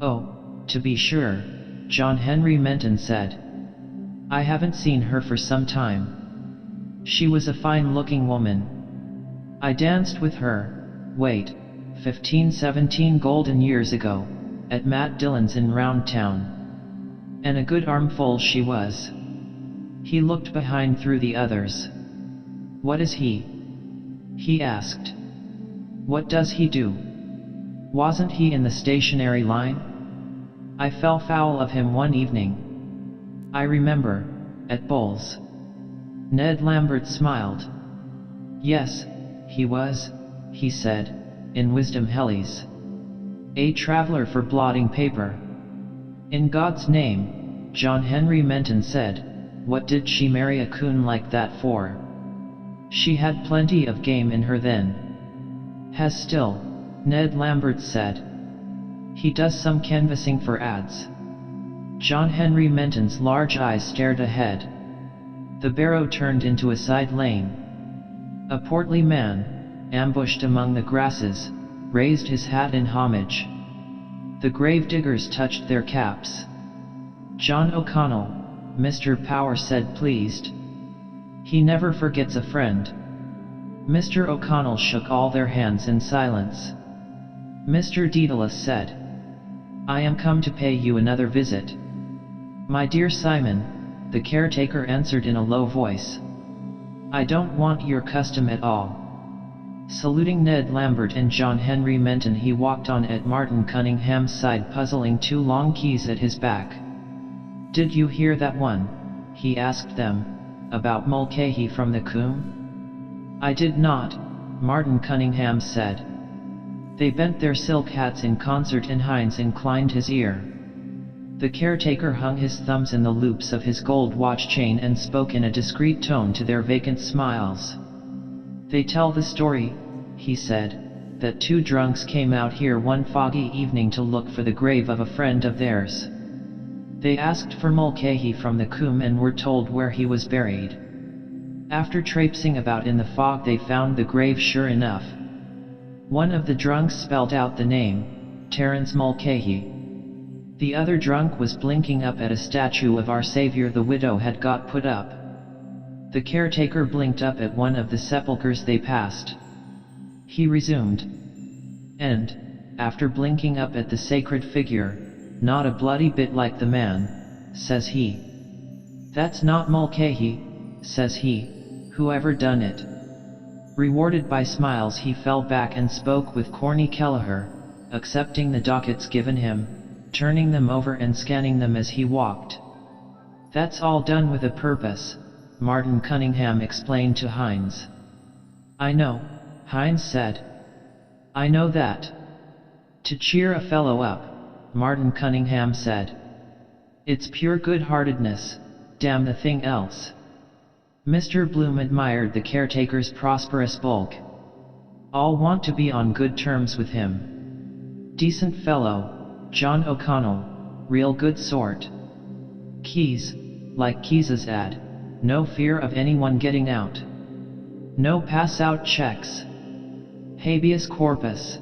Oh, to be sure, John Henry Menton said. I haven't seen her for some time. She was a fine-looking woman. I danced with her, 15-17 golden years ago, at Matt Dillon's in Round Town. And a good armful she was. He looked behind through the others. What is he? He asked. What does he do? Wasn't he in the stationary line? I fell foul of him one evening. I remember, at bowls. Ned Lambert smiled. Yes, he was, he said, in Wisdom Hellies. A traveler for blotting paper. In God's name, John Henry Menton said, what did she marry a coon like that for? She had plenty of game in her then. Has still, Ned Lambert said. He does some canvassing for ads. John Henry Menton's large eyes stared ahead. The barrow turned into a side lane. A portly man, ambushed among the grasses, raised his hat in homage. The gravediggers touched their caps. John O'Connell, Mr. Power said, pleased. He never forgets a friend. Mr. O'Connell shook all their hands in silence. Mr. Dedalus said, I am come to pay you another visit. My dear Simon, the caretaker answered in a low voice. I don't want your custom at all. Saluting Ned Lambert and John Henry Menton, he walked on at Martin Cunningham's side, puzzling two long keys at his back. Did you hear that one? He asked them, about Mulcahy from the Coombe? I did not, Martin Cunningham said. They bent their silk hats in concert and Hines inclined his ear. The caretaker hung his thumbs in the loops of his gold watch chain and spoke in a discreet tone to their vacant smiles. They tell the story, he said, that two drunks came out here one foggy evening to look for the grave of a friend of theirs. They asked for Mulcahy from the Coombe and were told where he was buried. After traipsing about in the fog, they found the grave sure enough. One of the drunks spelled out the name, Terence Mulcahy. The other drunk was blinking up at a statue of Our Savior the widow had got put up. The caretaker blinked up at one of the sepulchres they passed. He resumed. And, after blinking up at the sacred figure, not a bloody bit like the man, says he. That's not Mulcahy, says he, whoever done it. Rewarded by smiles, he fell back and spoke with Corny Kelleher, accepting the dockets given him, turning them over and scanning them as he walked. That's all done with a purpose, Martin Cunningham explained to Hines. I know, Hines said. I know that. To cheer a fellow up, Martin Cunningham said. It's pure good-heartedness, damn the thing else. Mr. Bloom admired the caretaker's prosperous bulk. All want to be on good terms with him. Decent fellow, John O'Connell, real good sort. Keys, like Keys's ad, no fear of anyone getting out. No pass-out checks. Habeas corpus.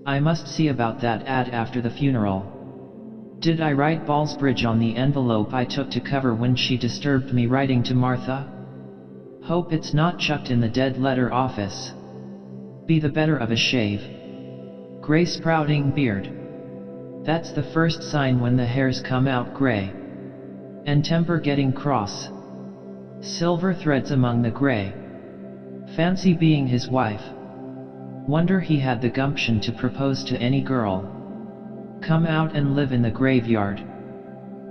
I must see about that ad after the funeral. Did I write Ballsbridge on the envelope I took to cover when she disturbed me writing to Martha? Hope it's not chucked in the dead letter office. Be the better of a shave. Gray sprouting beard. That's the first sign when the hairs come out gray. And temper getting cross. Silver threads among the gray. Fancy being his wife. Wonder he had the gumption to propose to any girl. Come out and live in the graveyard.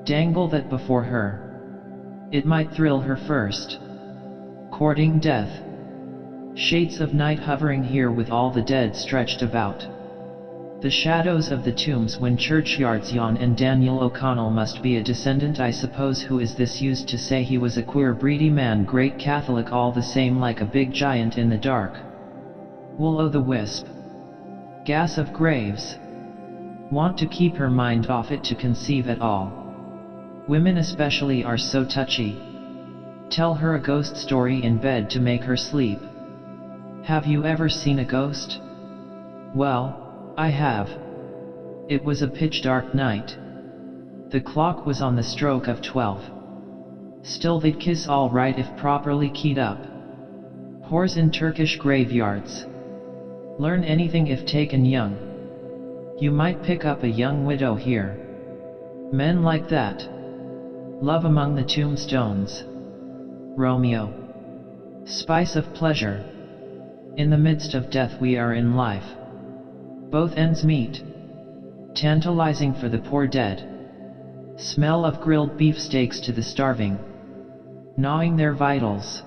Dangle that before her. It might thrill her first. Courting death. Shades of night hovering here with all the dead stretched about. The shadows of the tombs when churchyards yawn, and Daniel O'Connell must be a descendant, I suppose. Who is this used to say he was a queer breedy man, great Catholic all the same, like a big giant in the dark. Will-o'-the-wisp. Gas of graves. Want to keep her mind off it to conceive at all. Women especially are so touchy. Tell her a ghost story in bed to make her sleep. Have you ever seen a ghost? Well, I have. It was a pitch-dark night. The clock was on the stroke of 12. Still, they'd kiss all right if properly keyed up. Whores in Turkish graveyards. Learn anything if taken young. You might pick up a young widow here. Men like that. Love among the tombstones. Romeo. Spice of pleasure. In the midst of death we are in life. Both ends meet. Tantalizing for the poor dead. Smell of grilled beefsteaks to the starving. Gnawing their vitals.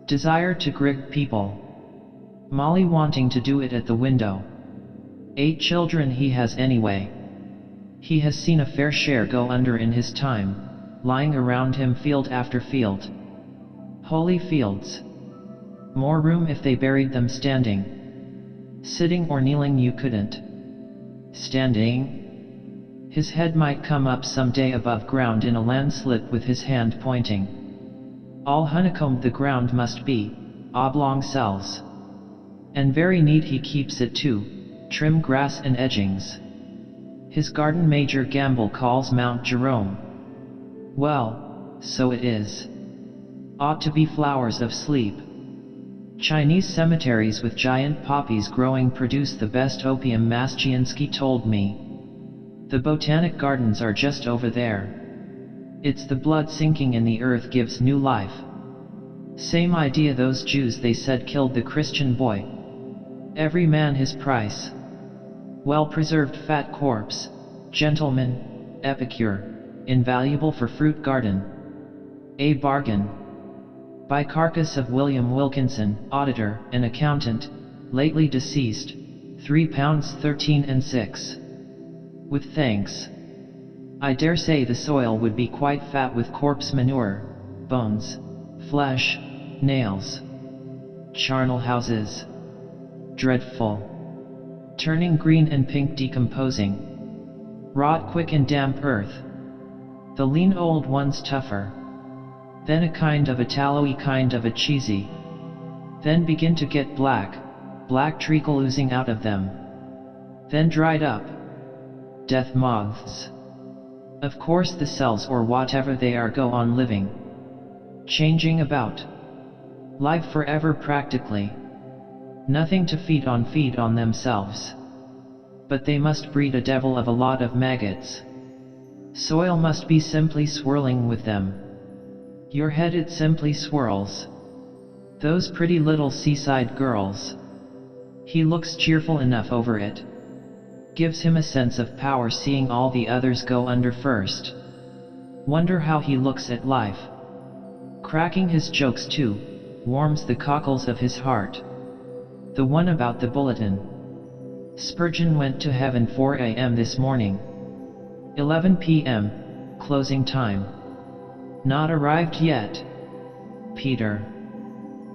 Desire to grig people. Molly wanting to do it at the window. 8 children he has anyway. He has seen a fair share go under in his time, lying around him field after field. Holy fields. More room if they buried them standing. Sitting or kneeling you couldn't. Standing? His head might come up someday above ground in a landslip with his hand pointing. All honeycombed the ground must be, oblong cells. And very neat he keeps it too, trim grass and edgings. His garden Major Gamble calls Mount Jerome. Well, so it is. Ought to be flowers of sleep. Chinese cemeteries with giant poppies growing produce the best opium, Maschiansky told me. The botanic gardens are just over there. It's the blood sinking in the earth gives new life. Same idea those Jews they said killed the Christian boy. Every man his price. Well-preserved fat corpse, gentleman, epicure, invaluable for fruit garden. A bargain. By carcass of William Wilkinson, auditor and accountant, lately deceased, £3 13 6. With thanks. I dare say the soil would be quite fat with corpse manure, bones, flesh, nails. Charnel houses. Dreadful. Turning green and pink, decomposing. Rot quick in damp earth. The lean old ones tougher. Then a kind of a tallowy, kind of a cheesy. Then begin to get black treacle oozing out of them. Then dried up. Death moths. Of course the cells or whatever they are go on living. Changing about. Life forever practically. Nothing to feed on themselves. But they must breed a devil of a lot of maggots. Soil must be simply swirling with them. Your head it simply swirls. Those pretty little seaside girls. He looks cheerful enough over it. Gives him a sense of power seeing all the others go under first. Wonder how he looks at life. Cracking his jokes too, warms the cockles of his heart. The one about the bulletin. Spurgeon went to heaven 4 a.m. this morning. 11 p.m., closing time. Not arrived yet. Peter.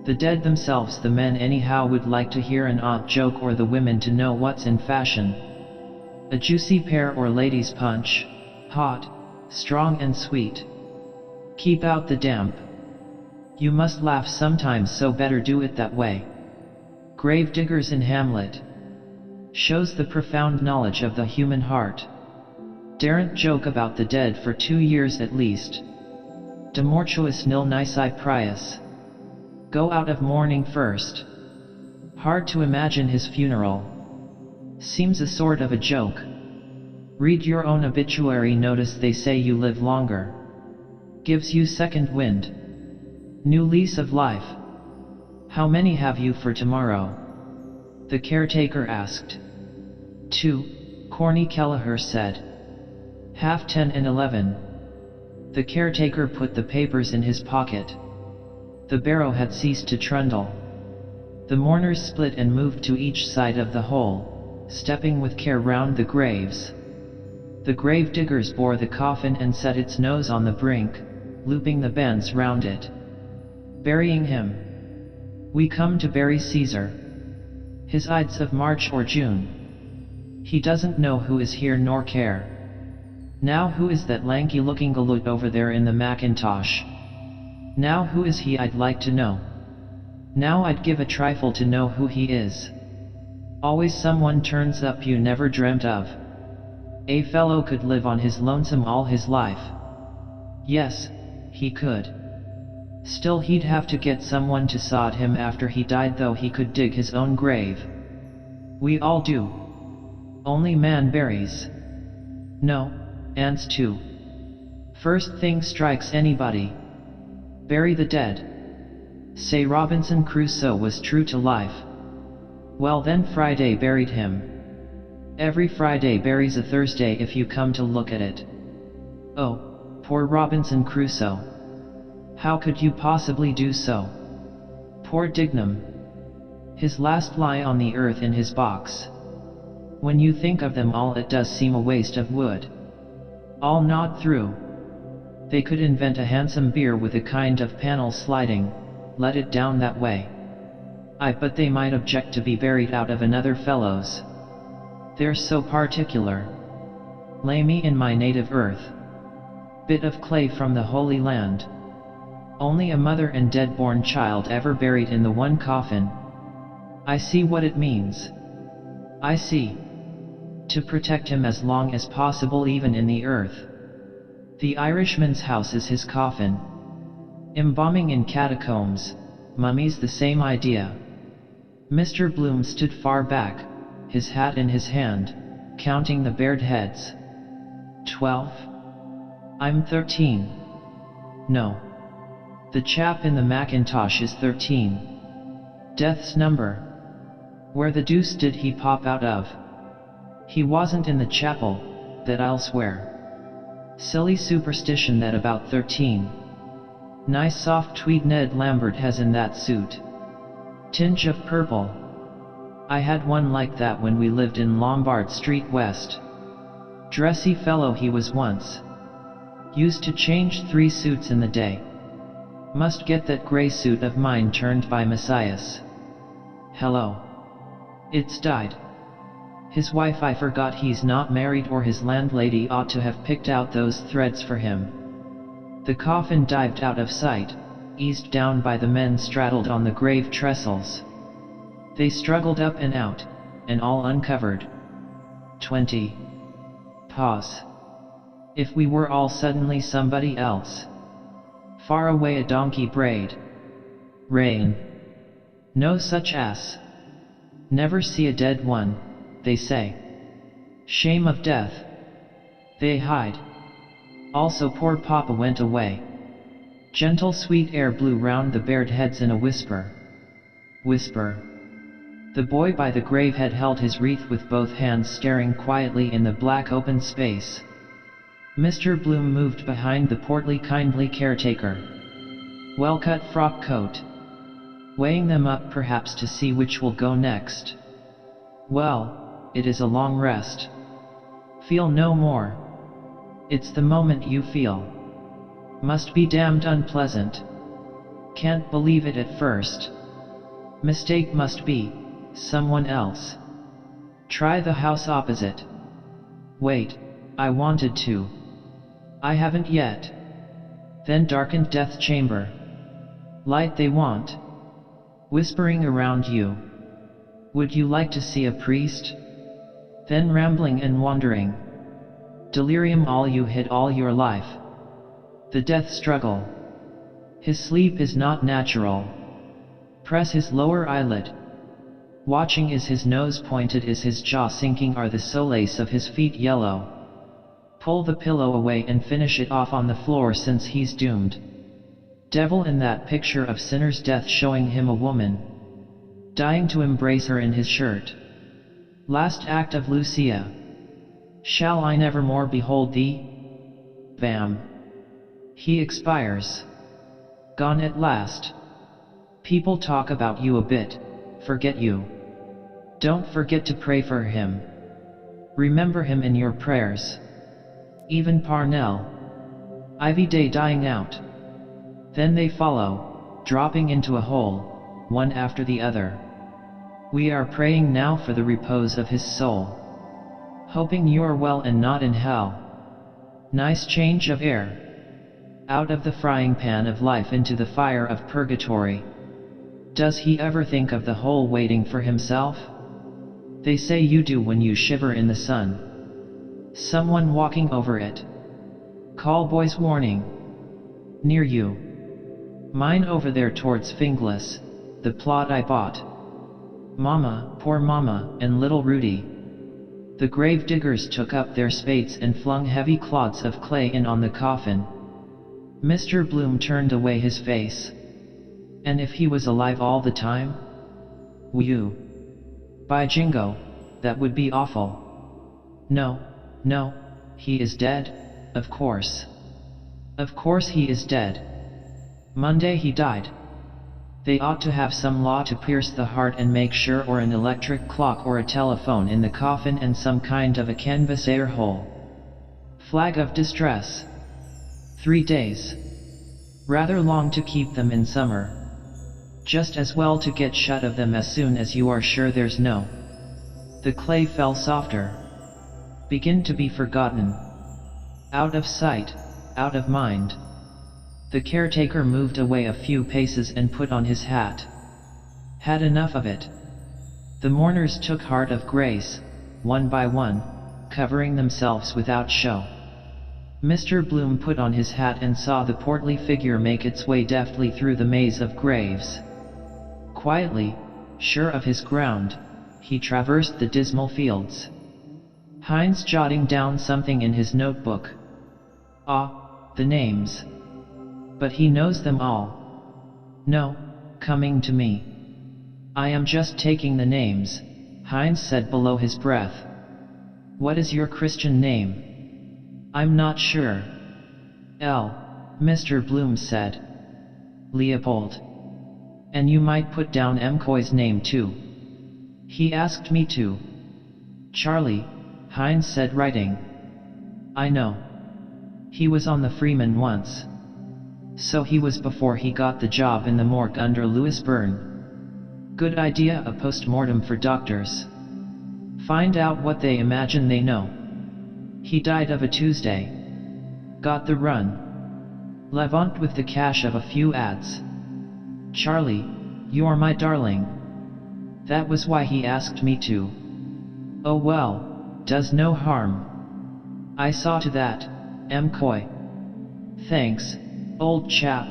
The dead themselves, the men anyhow, would like to hear an odd joke, or the women to know what's in fashion. A juicy pear or ladies' punch, hot, strong and sweet. Keep out the damp. You must laugh sometimes, so better do it that way. Grave diggers in Hamlet. Shows the profound knowledge of the human heart. Daren't joke about the dead for 2 years at least. De mortuis nil nisi prius. Go out of mourning first. Hard to imagine his funeral. Seems a sort of a joke. Read your own obituary notice, they say you live longer. Gives you second wind. New lease of life. How many have you for tomorrow? The caretaker asked. 2, Corny Kelleher said. 10:30 and 11. The caretaker put the papers in his pocket. The barrow had ceased to trundle. The mourners split and moved to each side of the hole, stepping with care round the graves. The grave diggers bore the coffin and set its nose on the brink, looping the bends round it. Burying him. We come to bury Caesar. His Ides of March or June. He doesn't know who is here nor care. Now who is that lanky-looking galoot over there in the mackintosh? Now who is he, I'd like to know. Now I'd give a trifle to know who he is. Always someone turns up you never dreamt of. A fellow could live on his lonesome all his life. Yes, he could. Still he'd have to get someone to sod him after he died, though he could dig his own grave. We all do. Only man buries. No, ants too. First thing strikes anybody. Bury the dead. Say Robinson Crusoe was true to life. Well then Friday buried him. Every Friday buries a Thursday if you come to look at it. Oh, poor Robinson Crusoe. How could you possibly do so? Poor Dignam. His last lie on the earth in his box. When you think of them all, it does seem a waste of wood. All gnawed through. They could invent a handsome bier with a kind of panel sliding, let it down that way. But they might object to be buried out of another fellow's. They're so particular. Lay me in my native earth. Bit of clay from the Holy Land. Only a mother and dead-born child ever buried in the one coffin. I see what it means. I see. To protect him as long as possible even in the earth. The Irishman's house is his coffin. Embalming in catacombs, mummies, the same idea. Mr. Bloom stood far back, his hat in his hand, counting the bared heads. 12? I'm 13. No. The chap in the Macintosh is 13. Death's number. Where the deuce did he pop out of? He wasn't in the chapel, that I'll swear. Silly superstition that about 13. Nice soft tweed Ned Lambert has in that suit. Tinge of purple. I had one like that when we lived in Lombard Street West. Dressy fellow he was once. Used to change 3 suits in the day. Must get that grey suit of mine turned by Messias. Hello. It's died. His wife, I forgot he's not married, or his landlady ought to have picked out those threads for him. The coffin dived out of sight, eased down by the men straddled on the grave trestles. They struggled up and out, and all uncovered. 20. Pause. If we were all suddenly somebody else. Far away a donkey brayed. Rain. No such ass. Never see a dead one, they say. Shame of death. They hide. Also poor Papa went away. Gentle sweet air blew round the bared heads in a whisper. Whisper. The boy by the grave had held his wreath with both hands, staring quietly in the black open space. Mr. Bloom moved behind the portly kindly caretaker. Well-cut frock coat. Weighing them up perhaps to see which will go next. Well, it is a long rest. Feel no more. It's the moment you feel. Must be damned unpleasant. Can't believe it at first. Mistake must be, someone else. Try the house opposite. Wait, I wanted to. I haven't yet. Then darkened death chamber. Light they want. Whispering around you. Would you like to see a priest? Then rambling and wandering. Delirium all you hid all your life. The death struggle. His sleep is not natural. Press his lower eyelid. Watching, is his nose pointed, is his jaw sinking, are the soles of his feet yellow? Pull the pillow away and finish it off on the floor, since he's doomed. Devil in that picture of sinner's death, showing him a woman dying to embrace her in his shirt. Last act of Lucia. Shall I never more behold thee? Bam. He expires. Gone at last. People talk about you a bit, forget you. Don't forget to pray for him. Remember him in your prayers. Even Parnell. Ivy Day dying out. Then they follow, dropping into a hole, one after the other. We are praying now for the repose of his soul. Hoping you're well and not in hell. Nice change of air. Out of the frying pan of life into the fire of purgatory. Does he ever think of the hole waiting for himself? They say you do when you shiver in the sun. Someone walking over it. Call boys warning. Near you. Mine over there towards Finglas, the plot I bought. Mama, poor Mama, and little Rudy. The grave diggers took up their spades and flung heavy clods of clay in on the coffin. Mr. Bloom turned away his face. And if he was alive all the time? Whew. By jingo, that would be awful. No, no, he is dead, of course. Of course he is dead. Monday he died. They ought to have some law to pierce the heart and make sure, or an electric clock or a telephone in the coffin and some kind of a canvas air hole. Flag of distress. 3 days. Rather long to keep them in summer. Just as well to get shut of them as soon as you are sure there's no. The clay fell softer. Begin to be forgotten. Out of sight, out of mind. The caretaker moved away a few paces and put on his hat. Had enough of it. The mourners took heart of grace, one by one, covering themselves without show. Mr. Bloom put on his hat and saw the portly figure make its way deftly through the maze of graves. Quietly, sure of his ground, he traversed the dismal fields. Heinz jotting down something in his notebook. Ah, the names. But he knows them all. No, coming to me. I am just taking the names, Heinz said below his breath. What is your Christian name? I'm not sure. Mr. Bloom said. Leopold. And you might put down McCoy's name too. He asked me to. Charlie, Heinz said, writing. I know. He was on the Freeman once. So he was before he got the job in the morgue under Louis Byrne. Good idea, a post-mortem for doctors. Find out what they imagine they know. He died of a Tuesday. Got the run. Levant with the cash of a few ads. Charlie, you're my darling. That was why he asked me to. Oh well, does no harm. I saw to that, McCoy. Thanks, old chap,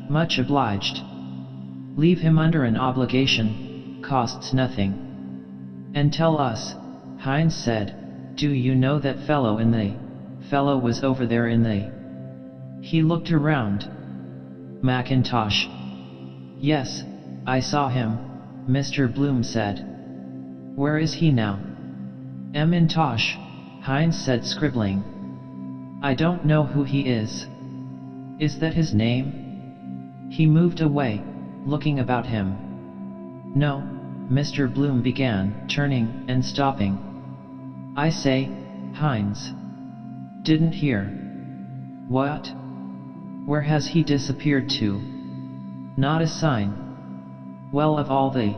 much obliged. Leave him under an obligation, costs nothing. And tell us, Heinz said, do you know that fellow in the... Fellow was over there in the... He looked around. Macintosh. Yes, I saw him, Mr. Bloom said. Where is he now? Tosh, Heinz said, scribbling. I don't know who he is. Is that his name? He moved away, looking about him. No, Mr. Bloom began, turning and stopping. I say, Heinz. Didn't hear. What? Where has he disappeared to? Not a sign. Well, of all the...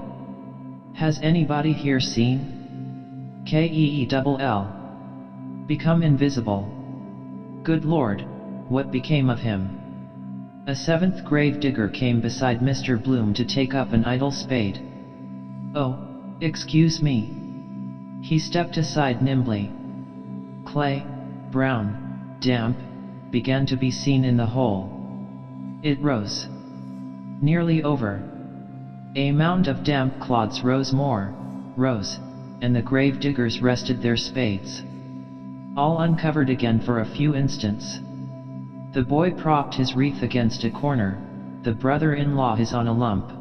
Has anybody here seen? Keel. Become invisible. Good Lord, what became of him? A seventh grave digger came beside Mr. Bloom to take up an idle spade. Oh, excuse me. He stepped aside nimbly. Clay, brown, damp, began to be seen in the hole. It rose. Nearly over. A mound of damp clods rose, and the grave diggers rested their spades. All uncovered again for a few instants. The boy propped his wreath against a corner, the brother-in-law his on a lump.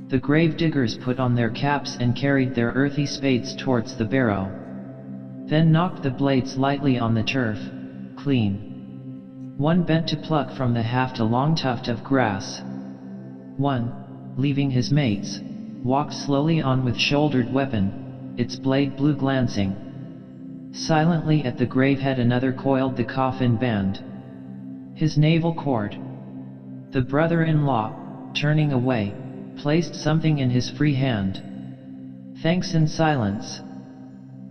The grave diggers put on their caps and carried their earthy spades towards the barrow. Then knocked the blades lightly on the turf, clean. One bent to pluck from the haft a long tuft of grass. One, leaving his mates, walked slowly on with shouldered weapon, its blade blue glancing. Silently at the grave head another coiled the coffin band. His navel cord. The brother-in-law, turning away, placed something in his free hand. Thanks in silence.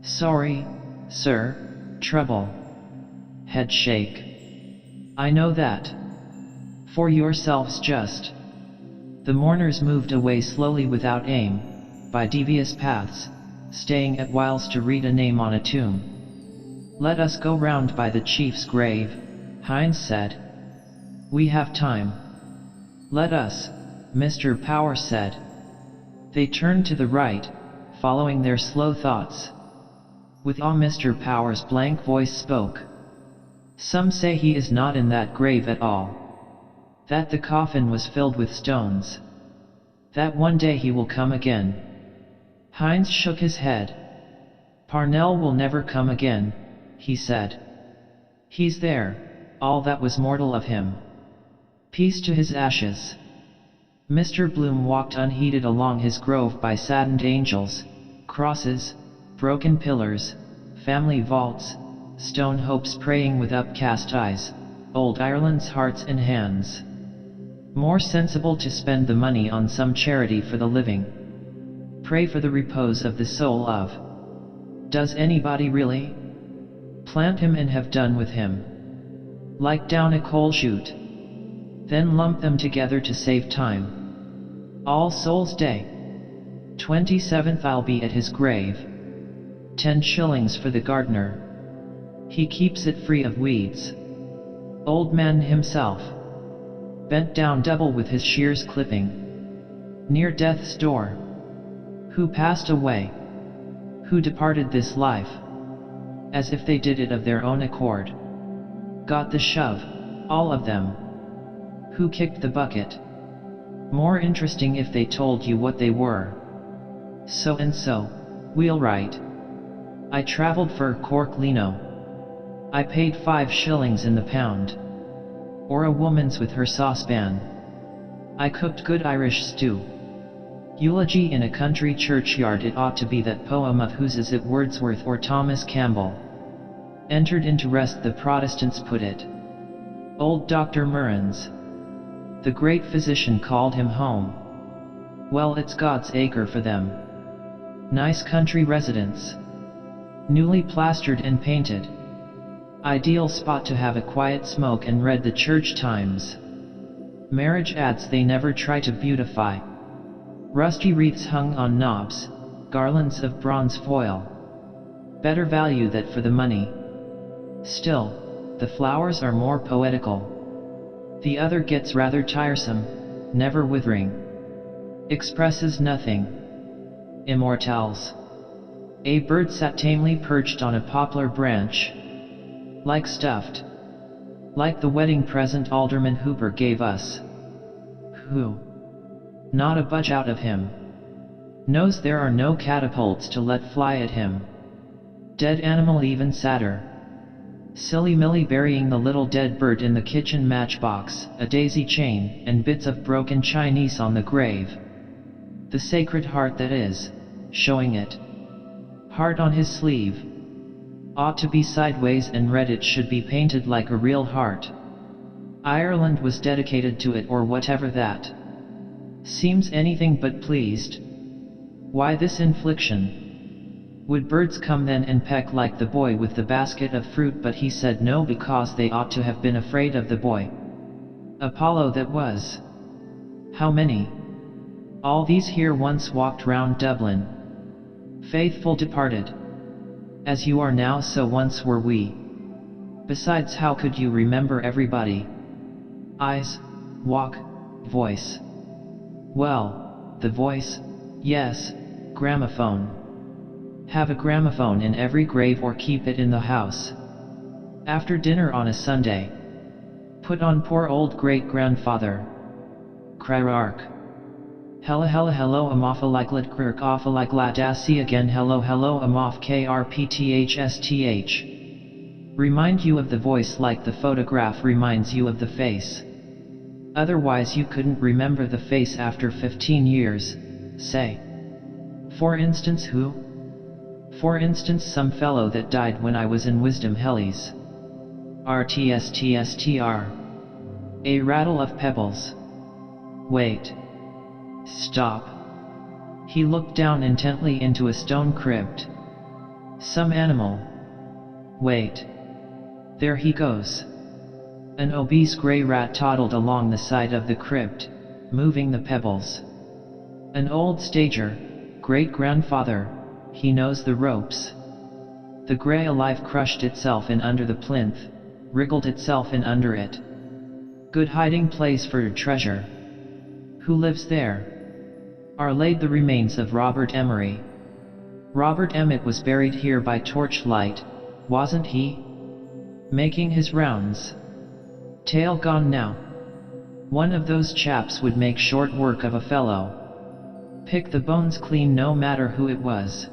Sorry, sir, trouble. Head shake. I know that. For yourselves just. The mourners moved away slowly without aim, by devious paths, staying at whiles to read a name on a tomb. Let us go round by the chief's grave, Heinz said. We have time. Let us, Mr. Power said. They turned to the right, following their slow thoughts. With awe Mr. Power's blank voice spoke. Some say he is not in that grave at all. That the coffin was filled with stones. That one day he will come again. Heinz shook his head. "Parnell will never come again," he said. "He's there, all that was mortal of him. Peace to his ashes." Mr. Bloom walked unheeded along his grove by saddened angels, crosses, broken pillars, family vaults, stone hopes praying with upcast eyes, old Ireland's hearts and hands. More sensible to spend the money on some charity for the living. Pray for the repose of the soul of. Does anybody really? Plant him and have done with him. Like down a coal chute. Then lump them together to save time. All Souls Day. 27th I'll be at his grave. 10 shillings for the gardener. He keeps it free of weeds. Old man himself. Bent down double with his shears clipping. Near death's door. Who passed away? Who departed this life? As if they did it of their own accord. Got the shove, all of them. Who kicked the bucket? More interesting if they told you what they were. So and so, wheelwright. I travelled for Cork Lino. I paid 5 shillings in the pound. Or a woman's with her saucepan. I cooked good Irish stew. Eulogy in a country churchyard, it ought to be that poem of whose is it Wordsworth or Thomas Campbell. Entered into rest the Protestants put it. Old Dr. Murrins. The great physician called him home. Well, it's God's acre for them. Nice country residence. Newly plastered and painted. Ideal spot to have a quiet smoke and read the church times. Marriage ads they never try to beautify. Rusty wreaths hung on knobs, garlands of bronze foil. Better value that for the money. Still, the flowers are more poetical. The other gets rather tiresome, never withering. Expresses nothing. Immortelles. A bird sat tamely perched on a poplar branch. Like stuffed. Like the wedding present Alderman Hooper gave us. Who? Not a budge out of him. Knows there are no catapults to let fly at him. Dead animal even sadder. Silly Millie burying the little dead bird in the kitchen matchbox, a daisy chain, and bits of broken Chinese on the grave. The Sacred Heart that is, showing it. Heart on his sleeve. Ought to be sideways and red, it should be painted like a real heart. Ireland was dedicated to it or whatever that. Seems anything but pleased. Why this infliction? Would birds come then and peck like the boy with the basket of fruit? But he said no, because they ought to have been afraid of the boy. Apollo that was. How many? All these here once walked round Dublin. Faithful departed. As you are now, so once were we. Besides, how could you remember everybody? Eyes, walk, voice. Well, the voice, yes, gramophone. Have a gramophone in every grave or keep it in the house. After dinner on a Sunday. Put on poor old great-grandfather. Crarark. Hella hella hello amoff like kirk off like see again hello hello amoff krpthsth. Remind you of the voice like the photograph reminds you of the face. Otherwise you couldn't remember the face after 15 years, say. For instance who? For instance some fellow that died when I was in Wisdom Hellies. RTSTSTR. A rattle of pebbles. Wait. Stop. He looked down intently into a stone crypt. Some animal. Wait. There he goes. An obese grey rat toddled along the side of the crypt, moving the pebbles. An old stager, great-grandfather, he knows the ropes. The grey alive crushed itself in under the plinth, wriggled itself in under it. Good hiding place for a treasure. Who lives there? Are laid the remains of Robert Emery. Robert Emmet was buried here by torchlight, wasn't he? Making his rounds. Tail gone now. One of those chaps would make short work of a fellow. Pick the bones clean no matter who it was.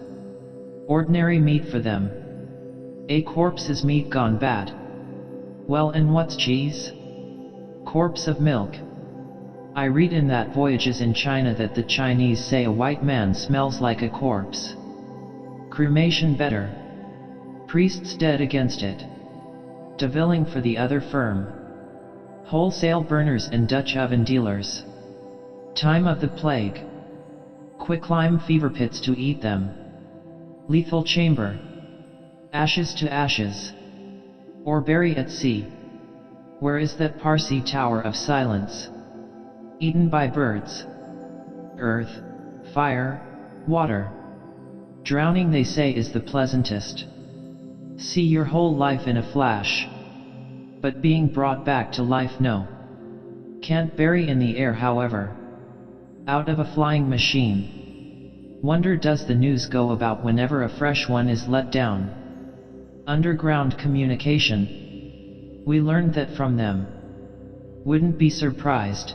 Ordinary meat for them. A corpse's meat gone bad. Well, and what's cheese? Corpse of milk. I read in that Voyages in China that the Chinese say a white man smells like a corpse. Cremation better. Priests dead against it. Devilling for the other firm. Wholesale burners and Dutch oven dealers. Time of the plague. Quicklime fever pits to eat them. Lethal chamber. Ashes to ashes. Or bury at sea. Where is that Parsi tower of silence? Eaten by birds. Earth, fire, water. Drowning they say is the pleasantest. See your whole life in a flash. But being brought back to life, no. Can't bury in the air, however. Out of a flying machine. Wonder does the news go about whenever a fresh one is let down. Underground communication. We learned that from them. Wouldn't be surprised.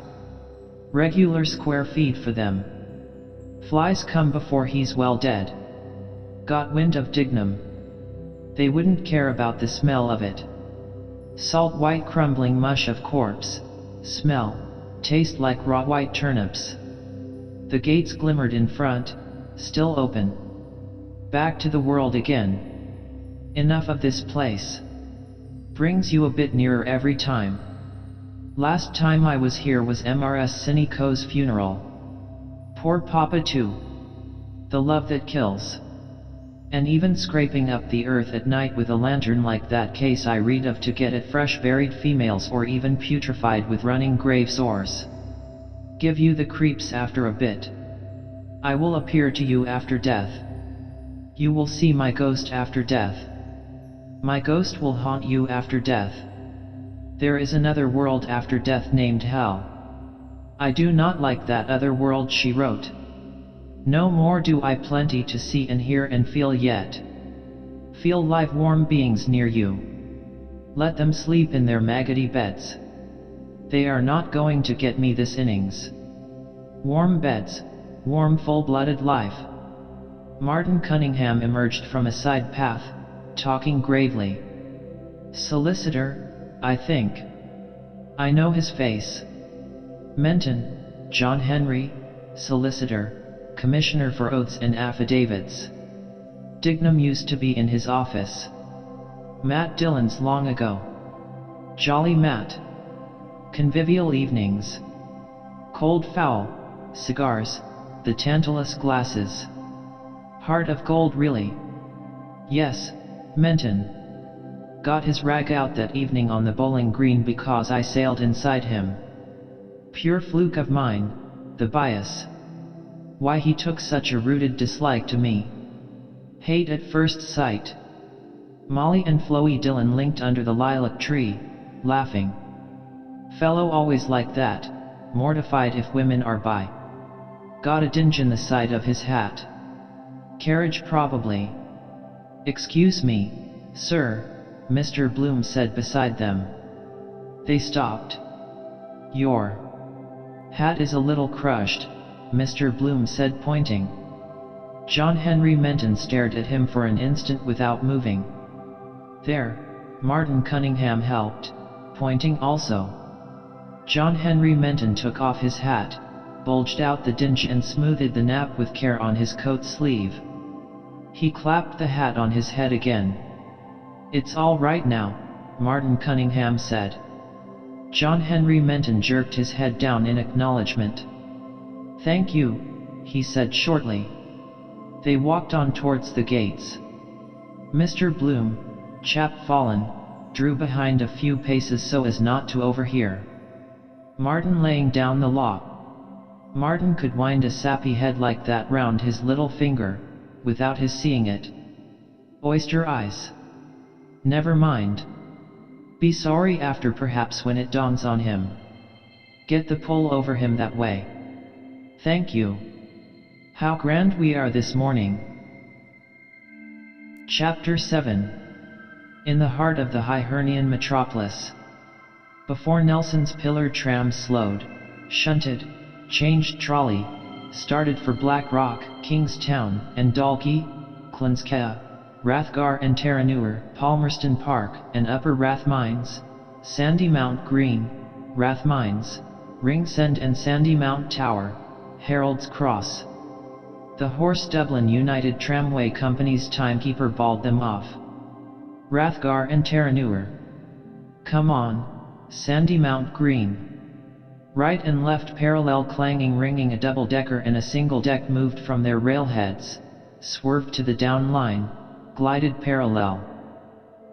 Regular square feed for them. Flies come before he's well dead. Got wind of Dignam. They wouldn't care about the smell of it. Salt white crumbling mush of corpse. Smell, taste like raw white turnips. The gates glimmered in front, still open. Back to the world again. Enough of this place. Brings you a bit nearer every time. Last time I was here was Mrs. Sinico's funeral. Poor Papa too. The love that kills. And even scraping up the earth at night with a lantern like that case I read of to get at fresh buried females, or even putrefied with running grave sores. Give you the creeps after a bit. I will appear to you after death. You will see my ghost after death. My ghost will haunt you after death. There is another world after death named Hell. I do not like that other world, she wrote. No more do I plenty to see and hear and feel yet. Feel live warm beings near you. Let them sleep in their maggoty beds. They are not going to get me this innings. Warm beds, warm full-blooded life. Martin Cunningham emerged from a side path, talking gravely. Solicitor, I think. I know his face. Menton, John Henry, solicitor, Commissioner for Oaths and Affidavits. Dignam used to be in his office. Matt Dillon's long ago. Jolly Matt. Convivial evenings. Cold fowl, cigars, the Tantalus glasses. Heart of gold, really. Yes, Menton. Got his rag out that evening on the bowling green because I sailed inside him. Pure fluke of mine, the bias. Why he took such a rooted dislike to me. Hate at first sight. Molly and Floey Dillon linked under the lilac tree, laughing. Fellow always like that, mortified if women are bi. Got a dinge in the side of his hat. Carriage probably. Excuse me, sir, Mr. Bloom said beside them. They stopped. Your hat is a little crushed, Mr. Bloom said, pointing. John Henry Menton stared at him for an instant without moving. There, Martin Cunningham helped, pointing also. John Henry Menton took off his hat, bulged out the dinge and smoothed the nap with care on his coat sleeve. He clapped the hat on his head again. It's all right now, Martin Cunningham said. John Henry Menton jerked his head down in acknowledgement. Thank you, he said shortly. They walked on towards the gates. Mr. Bloom, chap fallen, drew behind a few paces so as not to overhear. Martin laying down the law. Martin could wind a sappy head like that round his little finger, without his seeing it. Oyster eyes. Never mind. Be sorry after, perhaps, when it dawns on him. Get the pull over him that way. Thank you. How grand we are this morning. Chapter 7. In the heart of the Hibernian metropolis. Before Nelson's pillared tram slowed, shunted, changed trolley, started for Black Rock, Kingstown, and Dalkey, Aucklandskea, Rathgar and Terranure, Palmerston Park and Upper Rathmines, Sandymount Green, Rathmines, Ringsend and Sandymount Tower, Harold's Cross. The Horse Dublin United Tramway Company's timekeeper bawled them off. Rathgar and Terranure. Come on, Sandymount Green. Right and left parallel clanging ringing, a double-decker and a single-deck moved from their railheads, swerved to the down line, glided parallel.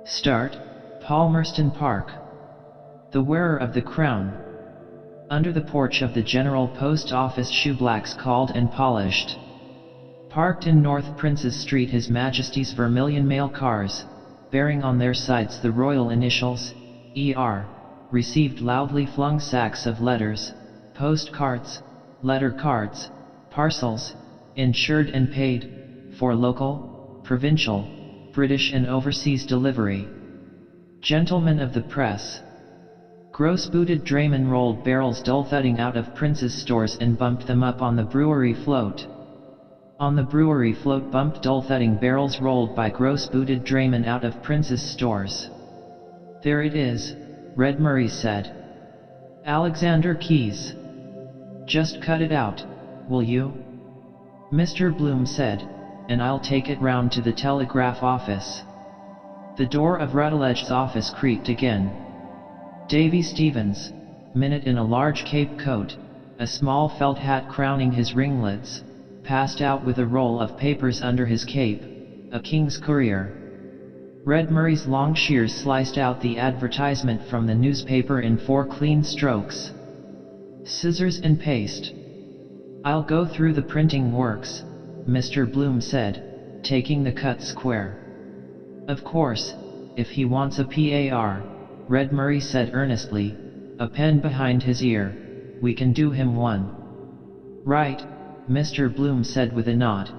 Start, Palmerston Park. The wearer of the crown. Under the porch of the General Post Office, shoeblacks called and polished. Parked in North Princes Street, His Majesty's vermilion mail cars, bearing on their sides the royal initials, E.R., received loudly flung sacks of letters, postcards, letter cards, parcels, insured and paid, for local, provincial, British and overseas delivery. Gentlemen of the press. Gross-booted draymen rolled barrels dull-thudding out of Prince's stores and bumped them up on the brewery float. On the brewery float bumped dull-thudding barrels rolled by gross-booted draymen out of Prince's stores. There it is, Red Murray said. Alexander Keyes. Just cut it out, will you? Mr. Bloom said, and I'll take it round to the telegraph office. The door of Rutledge's office creaked again. Davy Stevens, minute in a large cape coat, a small felt hat crowning his ringlets, passed out with a roll of papers under his cape, a King's Courier. Red Murray's long shears sliced out the advertisement from the newspaper in 4 clean strokes. Scissors and paste. I'll go through the printing works, Mr. Bloom said, taking the cut square. Of course, if he wants a PAR, Red Murray said earnestly, a pen behind his ear, we can do him one. Right, Mr. Bloom said with a nod.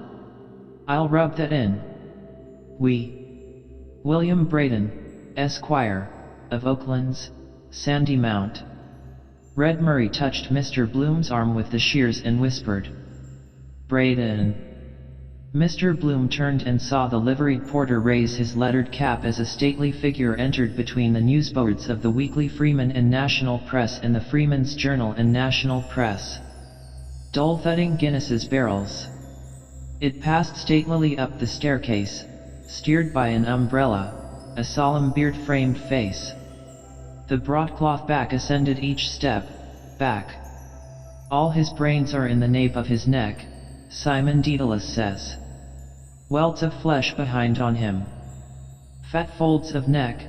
I'll rub that in. William Braden, Esquire, of Oaklands, Sandymount. Red Murray touched Mr. Bloom's arm with the shears and whispered, Braden. Mr. Bloom turned and saw the liveried porter raise his lettered cap as a stately figure entered between the newsboards of the Weekly Freeman and National Press and the Freeman's Journal and National Press. Dull-thudding Guinness's barrels. It passed statelily up the staircase, steered by an umbrella, a solemn beard-framed face. The broadcloth back ascended each step, back. All his brains are in the nape of his neck, Simon Dedalus says. Welts of flesh behind on him. Fat folds of neck,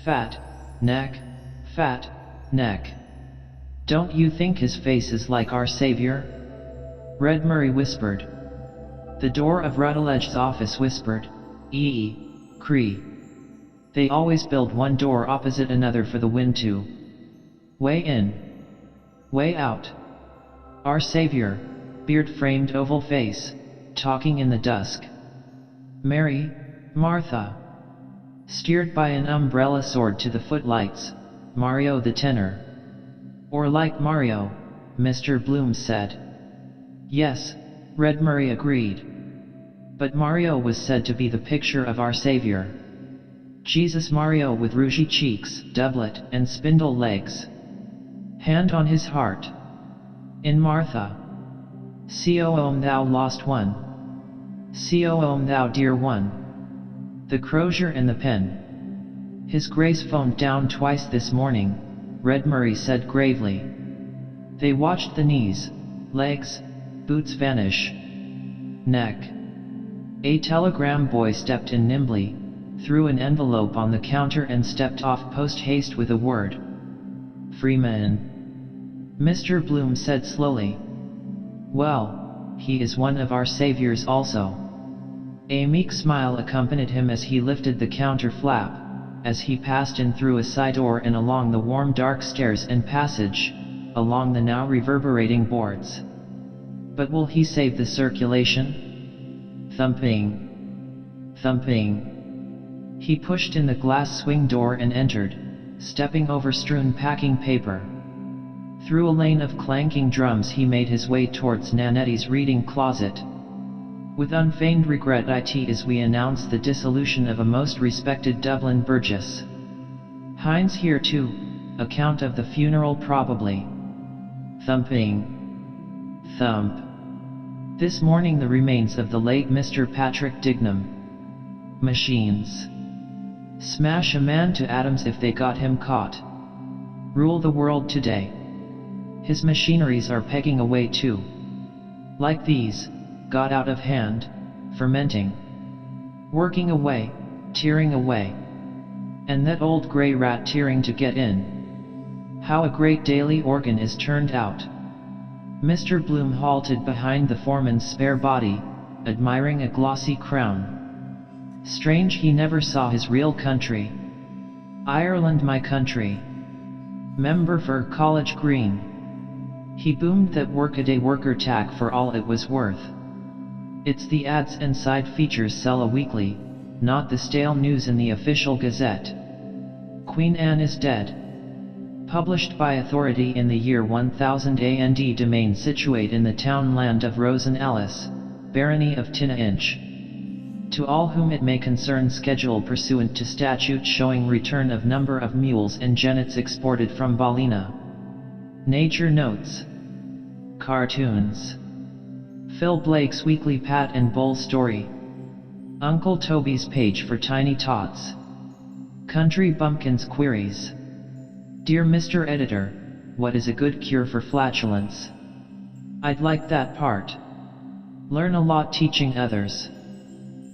fat neck. Don't you think his face is like our Savior? Red Murray whispered. The door of Rutledge's office whispered, Cree. They always build one door opposite another for the wind to. Way in. Way out. Our Savior, beard-framed oval face, talking in the dusk. Mary, Martha. Steered by an umbrella sword to the footlights, Mario the tenor. Or like Mario, Mr. Bloom said. Yes, Red Murray agreed. But Mario was said to be the picture of our Savior. Jesus Mario with rougey cheeks, doublet, and spindle legs. Hand on his heart. In Martha. Coom thou lost one. Coom thou dear one. The crozier and the pen. His Grace phoned down twice this morning, Red Murray said gravely. They watched the knees, legs, boots vanish. Neck. A telegram boy stepped in nimbly, threw an envelope on the counter and stepped off post-haste with a word. Freeman. Mr. Bloom said slowly. Well, he is one of our saviors also. A meek smile accompanied him as he lifted the counter flap, as he passed in through a side door and along the warm dark stairs and passage, along the now reverberating boards. But will he save the circulation? Thumping. Thumping. He pushed in the glass swing door and entered, stepping over strewn packing paper. Through a lane of clanking drums he made his way towards Nanetti's reading closet. With unfeigned regret it is we announce the dissolution of a most respected Dublin burgess. Heinz here too, account of the funeral probably. Thumping. Thump. This morning the remains of the late Mr. Patrick Dignam. Machines. Smash a man to atoms if they got him caught. Rule the world today. His machineries are pegging away too. Like these, got out of hand, fermenting. Working away, tearing away. And that old grey rat tearing to get in. How a great daily organ is turned out. Mr. Bloom halted behind the foreman's spare body, admiring a glossy crown. Strange he never saw his real country. Ireland my country. Member for College Green. He boomed that workaday worker tack for all it was worth. It's the ads and side features sell a weekly, not the stale news in the official gazette. Queen Anne is dead. Published by authority in the year 1000 AD, domain situate in the townland of Rosen Alice, barony of Tinna Inch. To all whom it may concern, schedule pursuant to statute showing return of number of mules and jennets exported from Ballina. Nature notes. Cartoons. Phil Blake's weekly Pat and Bull story. Uncle Toby's page for tiny tots. Country bumpkins queries. Dear Mr. Editor, what is a good cure for flatulence? I'd like that part. Learn a lot teaching others.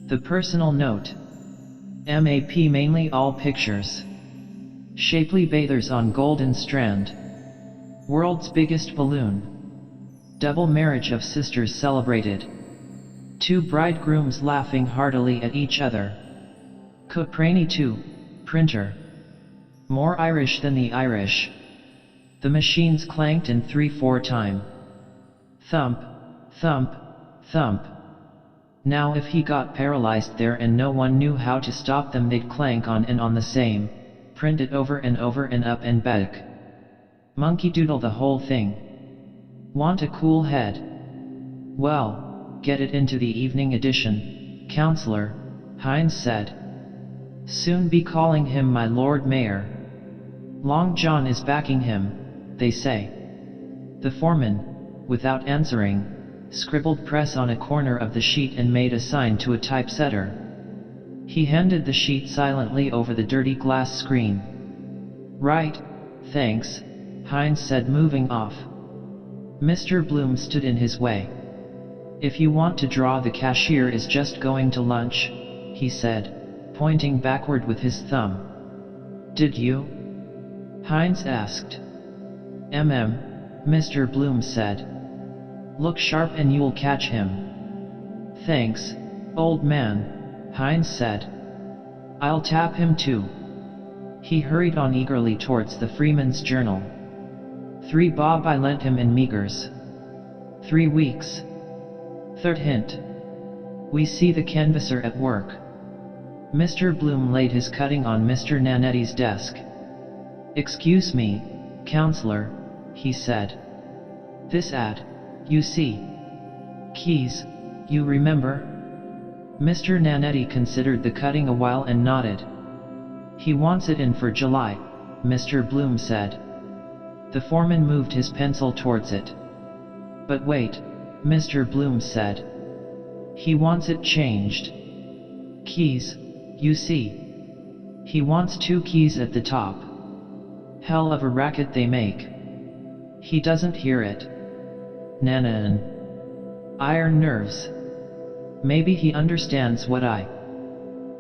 The personal note. MAP mainly all pictures. Shapely bathers on Golden Strand. World's biggest balloon. Double marriage of sisters celebrated. Two bridegrooms laughing heartily at each other. Coprany 2, printer. More Irish than the Irish. The machines clanked in 3/4 time. Thump, thump, thump. Now if he got paralyzed there and no one knew how to stop them, they'd clank on and on the same, print it over and over and up and back. Monkey doodle the whole thing. Want a cool head? Well, get it into the evening edition, Counselor, Heinz said. Soon be calling him my Lord Mayor. Long John is backing him, they say. The foreman, without answering, scribbled press on a corner of the sheet and made a sign to a typesetter. He handed the sheet silently over the dirty glass screen. Right, thanks, Heinz said, moving off. Mr. Bloom stood in his way. If you want to draw, the cashier is just going to lunch, he said, pointing backward with his thumb. Did you? Heinz asked. Mr. Bloom said. Look sharp and you'll catch him. Thanks, old man, Heinz said. I'll tap him too. He hurried on eagerly towards the Freeman's Journal. 3 bob I lent him in meagres. 3 weeks. Third hint. We see the canvasser at work. Mr. Bloom laid his cutting on Mr. Nanetti's desk. Excuse me, Counselor, he said. This ad, you see. Keys, you remember? Mr. Nanetti considered the cutting a while and nodded. He wants it in for July, Mr. Bloom said. The foreman moved his pencil towards it. But wait, Mr. Bloom said. He wants it changed. Keys, you see. He wants 2 keys at the top. Hell of a racket they make. He doesn't hear it. Nanan. Iron nerves. Maybe he understands what I.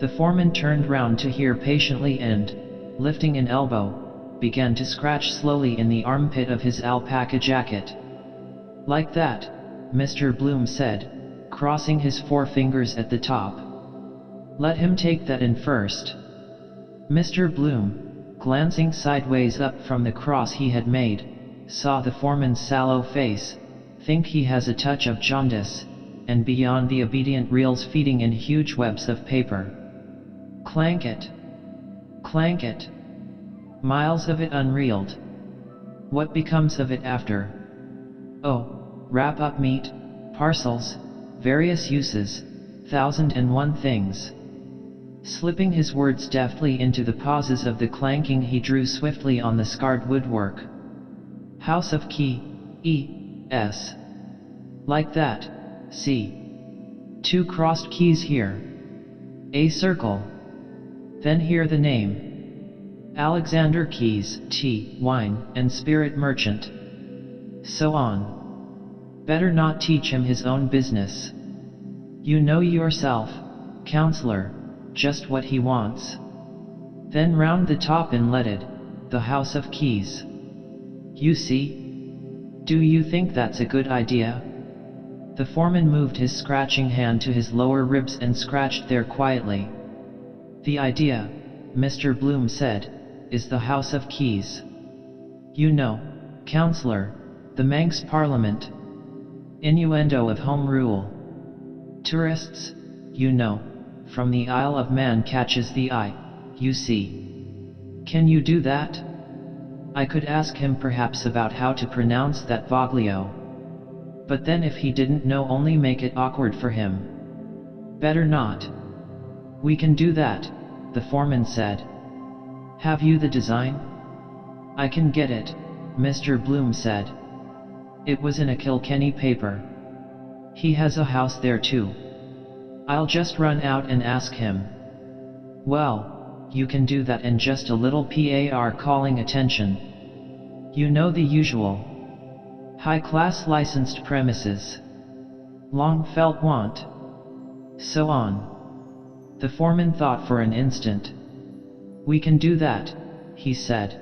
The foreman turned round to hear patiently and, lifting an elbow, began to scratch slowly in the armpit of his alpaca jacket. Like that, Mr. Bloom said, crossing his 4 fingers at the top. Let him take that in first. Mr. Bloom, glancing sideways up from the cross he had made, saw the foreman's sallow face, think he has a touch of jaundice, and beyond the obedient reels feeding in huge webs of paper. Clank it. Clank it. Miles of it unreeled. What becomes of it after? Oh, wrap up meat, parcels, various uses, 1001 things. Slipping his words deftly into the pauses of the clanking, he drew swiftly on the scarred woodwork. House of key, E-S. Like that, see. 2 crossed keys here. A circle. Then here the name. Alexander Keys, tea, wine, and spirit merchant. So on. Better not teach him his own business. You know yourself, counselor, just what he wants. Then round the top inletted, the House of Keys. You see? Do you think that's a good idea? The foreman moved his scratching hand to his lower ribs and scratched there quietly. The idea, Mr. Bloom said, is the House of Keys. You know, counselor, the Manx Parliament. Innuendo of Home Rule. Tourists, you know, from the Isle of Man catches the eye, you see. Can you do that? I could ask him perhaps about how to pronounce that voglio. But then if he didn't know, only make it awkward for him. Better not. We can do that, the foreman said. Have you the design? I can get it, Mr. Bloom said. It was in a Kilkenny paper. He has a house there too. I'll just run out and ask him. Well, you can do that and just a little PAR calling attention. You know the usual. High-class licensed premises. Long felt want. So on. The foreman thought for an instant. We can do that, he said.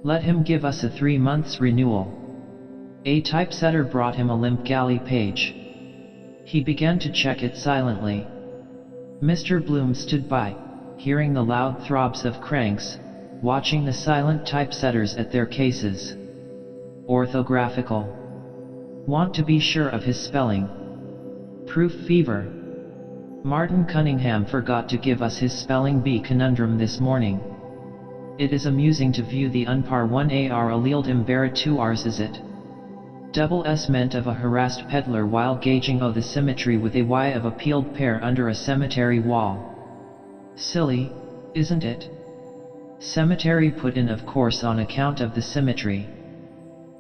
Let him give us a 3 months renewal. A typesetter brought him a limp galley page. He began to check it silently. Mr. Bloom stood by, hearing the loud throbs of cranks, watching the silent typesetters at their cases. Orthographical. Want to be sure of his spelling. Proof fever. Martin Cunningham forgot to give us his spelling bee conundrum this morning. It is amusing to view the unpar 1ar alleled imbera 2rs is it? Double S meant of a harassed peddler while gauging the symmetry with a Y of a peeled pear under a cemetery wall. Silly, isn't it? Cemetery put in of course on account of the symmetry.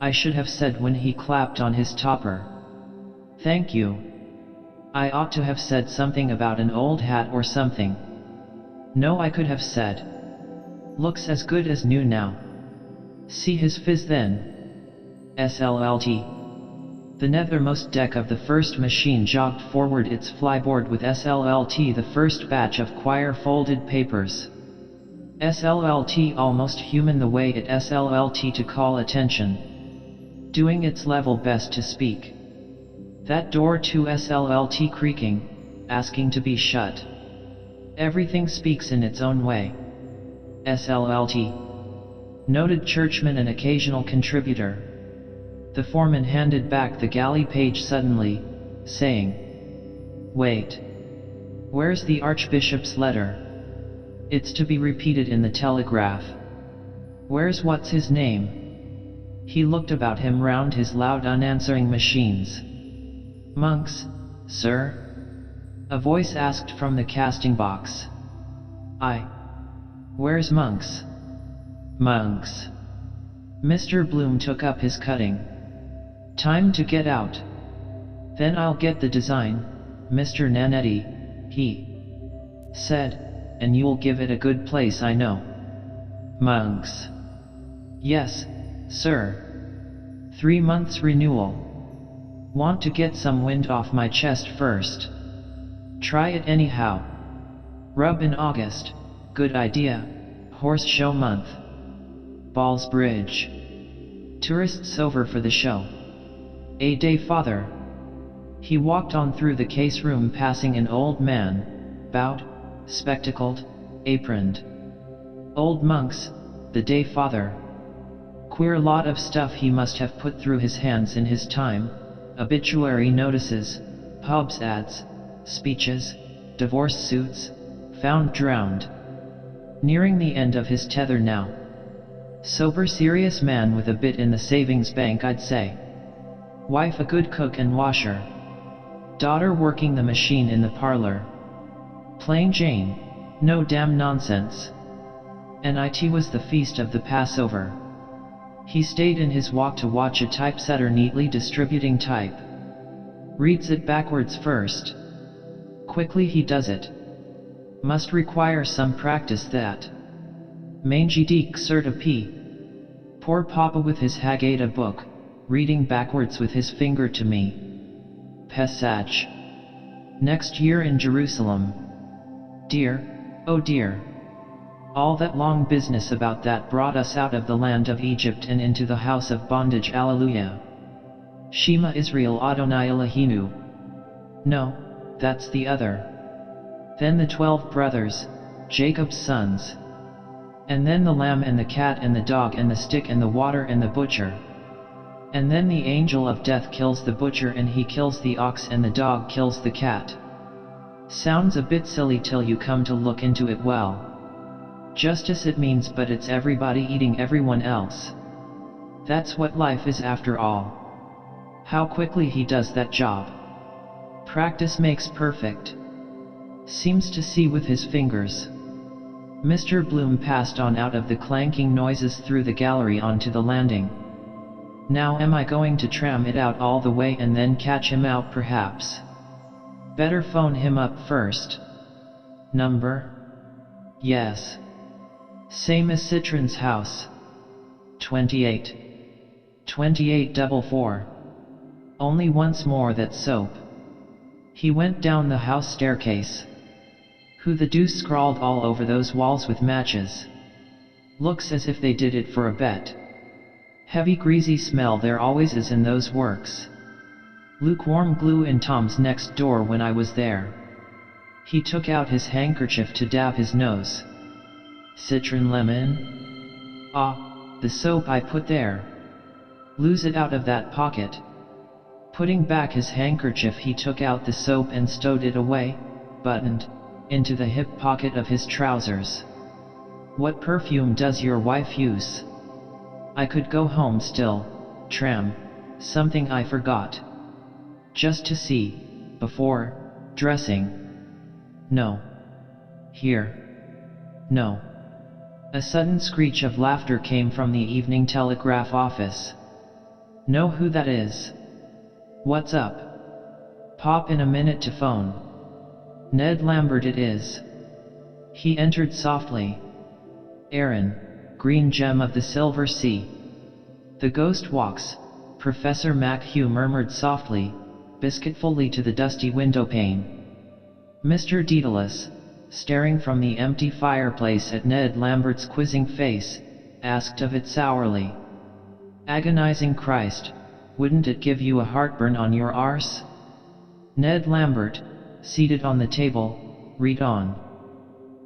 I should have said when he clapped on his topper. Thank you. I ought to have said something about an old hat or something. No, I could have said. Looks as good as new now. See his fizz then. SLLT. The nethermost deck of the first machine jogged forward its flyboard with SLLT, the first batch of choir folded papers. SLLT almost human the way it SLLT to call attention. Doing its level best to speak. That door to SLLT creaking, asking to be shut. Everything speaks in its own way. SLLT. Noted churchman and occasional contributor. The foreman handed back the galley page suddenly, saying, Wait. Where's the Archbishop's letter? It's to be repeated in the Telegraph. Where's what's his name? He looked about him round his loud unanswering machines. Monks, sir? A voice asked from the casting box. Aye. Where's Monks? Monks. Mr. Bloom took up his cutting. Time to get out. Then I'll get the design, Mr. Nanetti, he said, and you'll give it a good place, I know. Monks. Yes, sir. 3 months renewal. Want to get some wind off my chest first. Try it anyhow. Rub in August, good idea, horse show month. Balls Bridge. Tourists over for the show. A day father. He walked on through the case room passing an old man, bowed, spectacled, aproned. Old monks, the day father. Queer lot of stuff he must have put through his hands in his time, obituary notices, pubs ads, speeches, divorce suits, found drowned. Nearing the end of his tether now. Sober serious man with a bit in the savings bank I'd say. Wife a good cook and washer. Daughter working the machine in the parlor. Plain Jane, no damn nonsense. NIT was the feast of the Passover. He stayed in his walk to watch a typesetter neatly distributing type. Reads it backwards first. Quickly he does it. Must require some practice that. Mangy deek certa p. Poor Papa with his Haggadah book, reading backwards with his finger to me. Pesach. Next year in Jerusalem. Dear, oh dear. All that long business about that brought us out of the land of Egypt and into the house of bondage. Alleluia. Shema Israel Adonai Eloheinu. No, that's the other. Then the 12 brothers, Jacob's sons. And then the lamb and the cat and the dog and the stick and the water and the butcher. And then the angel of death kills the butcher and he kills the ox and the dog kills the cat. Sounds a bit silly till you come to look into it well. Justice it means, but it's everybody eating everyone else. That's what life is after all. How quickly he does that job. Practice makes perfect. Seems to see with his fingers. Mr. Bloom passed on out of the clanking noises through the gallery onto the landing. Now am I going to tram it out all the way and then catch him out perhaps? Better phone him up first. Number? Yes. Same as Citron's house. 28. 2844. Only once more that soap. He went down the house staircase. Who the deuce scrawled all over those walls with matches? Looks as if they did it for a bet. Heavy greasy smell there always is in those works. Lukewarm glue in Tom's next door when I was there. He took out his handkerchief to dab his nose. Citron lemon? Ah, the soap I put there. Lose it out of that pocket. Putting back his handkerchief, he took out the soap and stowed it away, buttoned, into the hip pocket of his trousers. What perfume does your wife use? I could go home still, tram, something I forgot. Just to see, before, dressing. No. Here. No. A sudden screech of laughter came from the Evening Telegraph office. Know who that is? What's up? Pop in a minute to phone. Ned Lambert it is. He entered softly. Aaron, green gem of the Silver Sea. The ghost walks, Professor McHugh murmured softly, biscuitfully to the dusty windowpane. Mr. Daedalus, staring from the empty fireplace at Ned Lambert's quizzing face, asked of it sourly. Agonizing Christ, wouldn't it give you a heartburn on your arse? Ned Lambert, seated on the table, read on.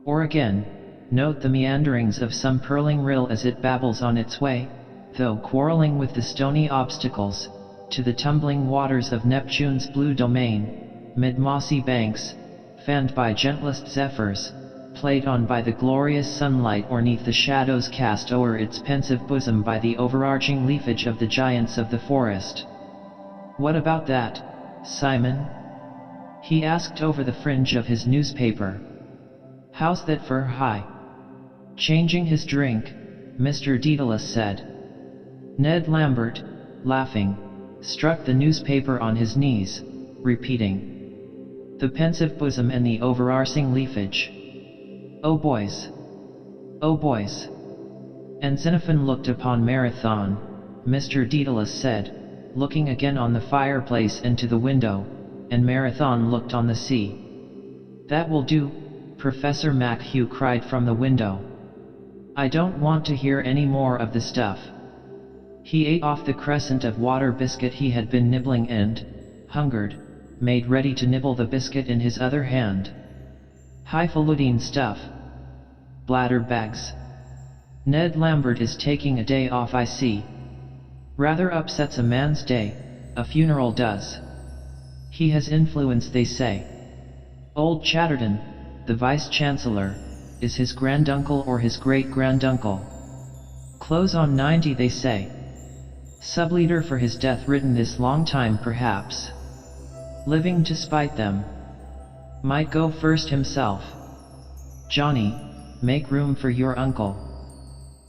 Or again, note the meanderings of some purling rill as it babbles on its way, though quarreling with the stony obstacles, to the tumbling waters of Neptune's blue domain, mid mossy banks, fanned by gentlest zephyrs, played on by the glorious sunlight or neath the shadows cast o'er its pensive bosom by the overarching leafage of the giants of the forest. What about that, Simon? He asked over the fringe of his newspaper. How's that for high? Changing his drink, Mr. Daedalus said. Ned Lambert, laughing, struck the newspaper on his knees, repeating. The pensive bosom and the overarching leafage. Oh boys! Oh boys! And Xenophon looked upon Marathon, Mr. Daedalus said, looking again on the fireplace and to the window, and Marathon looked on the sea. That will do, Professor McHugh cried from the window. I don't want to hear any more of the stuff. He ate off the crescent of water biscuit he had been nibbling and, hungered, made ready to nibble the biscuit in his other hand. Highfalutin stuff. Bladder bags. Ned Lambert is taking a day off, I see. Rather upsets a man's day, a funeral does. He has influence, they say. Old Chatterton, the Vice-Chancellor, is his granduncle or his great-granduncle. Close on 90, they say. Subleader for his death, written this long time perhaps. living to spite them. Might go first himself. Johnny, make room for your uncle.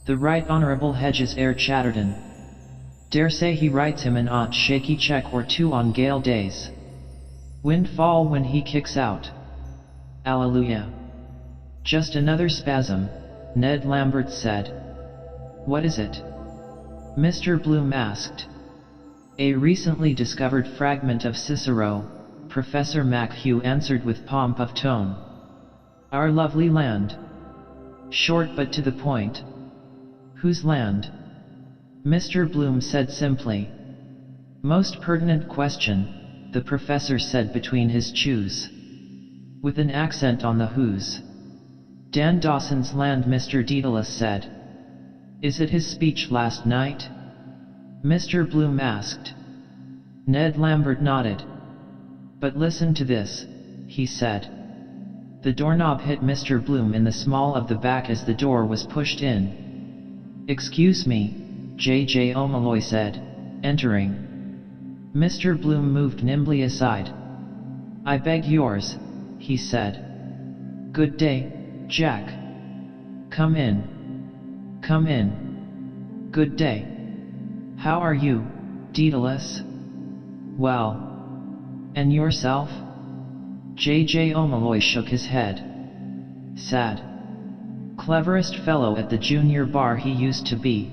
The Right Honorable Hedges heir Chatterton. Dare say he writes him an odd shaky check or two on gale days. Windfall when he kicks out. Alleluia. Just another spasm, Ned Lambert said. What is it? Mr. Bloom asked. A recently discovered fragment of Cicero, Professor McHugh answered with pomp of tone. Our lovely land. Short but to the point. Whose land? Mr. Bloom said simply. Most pertinent question, the professor said between his chews. With an accent on the whose. Dan Dawson's land, Mr. Daedalus said. Is it his speech last night? Mr. Bloom asked. Ned Lambert nodded. But listen to this, he said. The doorknob hit Mr. Bloom in the small of the back as the door was pushed in. Excuse me, J.J. O'Malloy said, entering. Mr. Bloom moved nimbly aside. I beg yours, he said. Good day, Jack. Come in. Come in. Good day. How are you, Daedalus? Well. And yourself? J.J. O'Malloy shook his head. Sad. Cleverest fellow at the junior bar he used to be.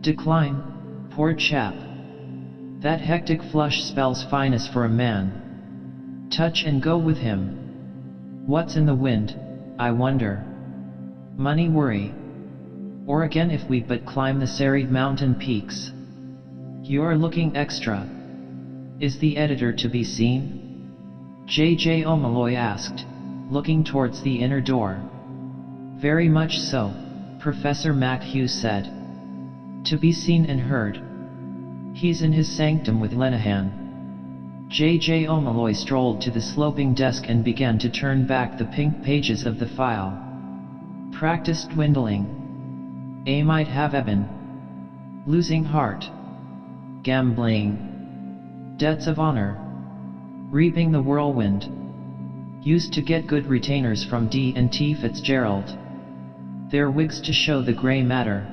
Decline, poor chap. That hectic flush spells fineness for a man. Touch and go with him. What's in the wind, I wonder? Money worry. Or again if we but climb the serried mountain peaks. You're looking extra. Is the editor to be seen? J.J. O'Malloy asked, looking towards the inner door. Very much so, Professor McHugh said. To be seen and heard. He's in his sanctum with Lenehan. J.J. O'Malloy strolled to the sloping desk and began to turn back the pink pages of the file. Practice dwindling. A might have ebon. Losing heart. Gambling. Debts of honor. Reaping the whirlwind. Used to get good retainers from D&T Fitzgerald. Their wigs to show the grey matter.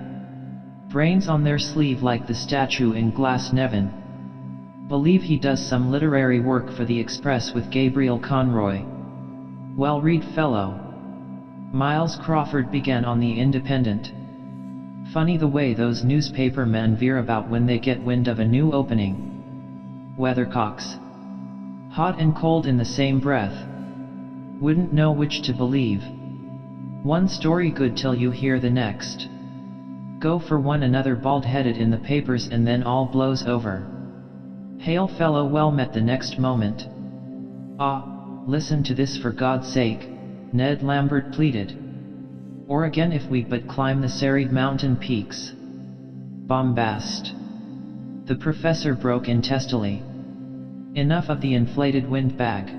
Brains on their sleeve like the statue in Glasnevin. Believe he does some literary work for the Express with Gabriel Conroy. Well-read fellow. Miles Crawford began on the Independent. Funny the way those newspaper men veer about when they get wind of a new opening. Weathercocks. Hot and cold in the same breath. Wouldn't know which to believe. One story good till you hear the next. Go for one another bald-headed in the papers and then all blows over. Hail fellow well met the next moment. Ah, listen to this for God's sake, Ned Lambert pleaded. Or again if we but climb the serried mountain peaks. Bombast. The professor broke in testily. Enough of the inflated windbag.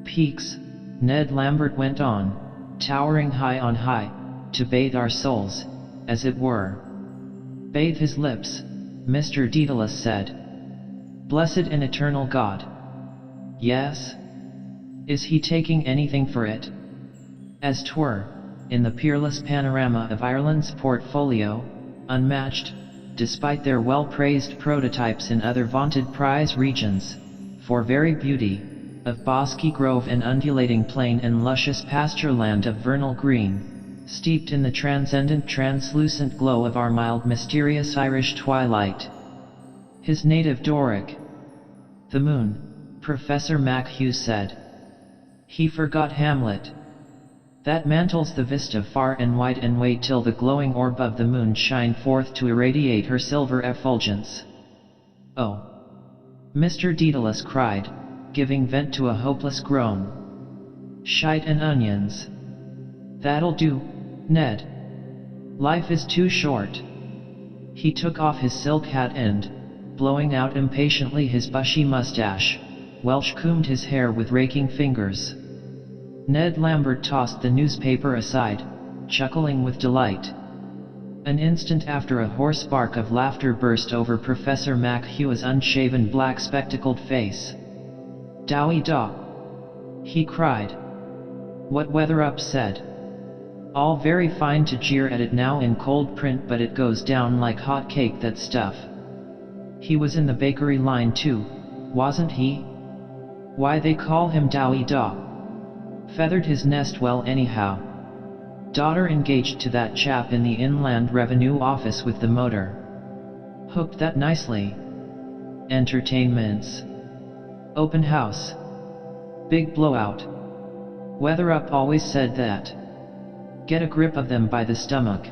Peaks, Ned Lambert went on, towering high on high, to bathe our souls, as it were. Bathe his lips, Mr. Daedalus said. Blessed and eternal God. Yes? Is he taking anything for it? As 'twere, in the peerless panorama of Ireland's portfolio, unmatched, despite their well-praised prototypes in other vaunted prize regions, for very beauty, of bosky grove and undulating plain and luscious pasture land of vernal green, steeped in the transcendent translucent glow of our mild mysterious Irish twilight. His native Doric. The moon, Professor McHugh said. He forgot Hamlet. That mantles the vista far and wide and wait till the glowing orb of the moon shine forth to irradiate her silver effulgence. Oh! Mr. Daedalus cried, giving vent to a hopeless groan. Shite and onions. That'll do, Ned. Life is too short. He took off his silk hat and, blowing out impatiently his bushy mustache, Welsh combed his hair with raking fingers. Ned Lambert tossed the newspaper aside, chuckling with delight. An instant after a hoarse bark of laughter burst over Professor McHugh's unshaven black spectacled face. Dowie da! He cried. What Weatherup said. All very fine to jeer at it now in cold print, but it goes down like hot cake, that stuff. He was in the bakery line too, wasn't he? Why they call him Dowie da. Feathered his nest well anyhow. Daughter engaged to that chap in the Inland Revenue Office with the motor. Hooked that nicely. Entertainments. Open house. Big blowout. Weatherup always said that. Get a grip of them by the stomach.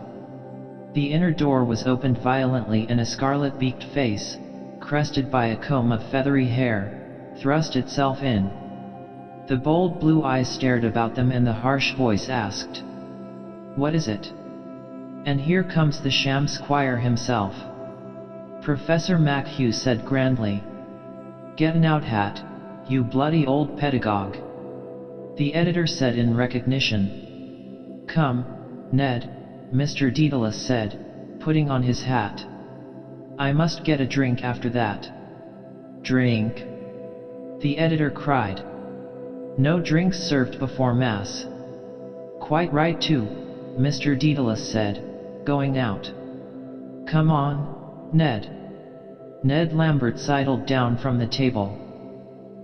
The inner door was opened violently and a scarlet-beaked face, crested by a comb of feathery hair, thrust itself in. The bold blue eyes stared about them and the harsh voice asked, "What is it?" And here comes the sham squire himself. Professor MacHugh said grandly. "Get an out hat, you bloody old pedagogue," the editor said in recognition. "Come, Ned," Mr. Daedalus said, putting on his hat. "I must get a drink after that." "Drink?" the editor cried. "No drinks served before Mass." "Quite right too," Mr. Daedalus said, going out. "Come on, Ned." Ned Lambert sidled down from the table.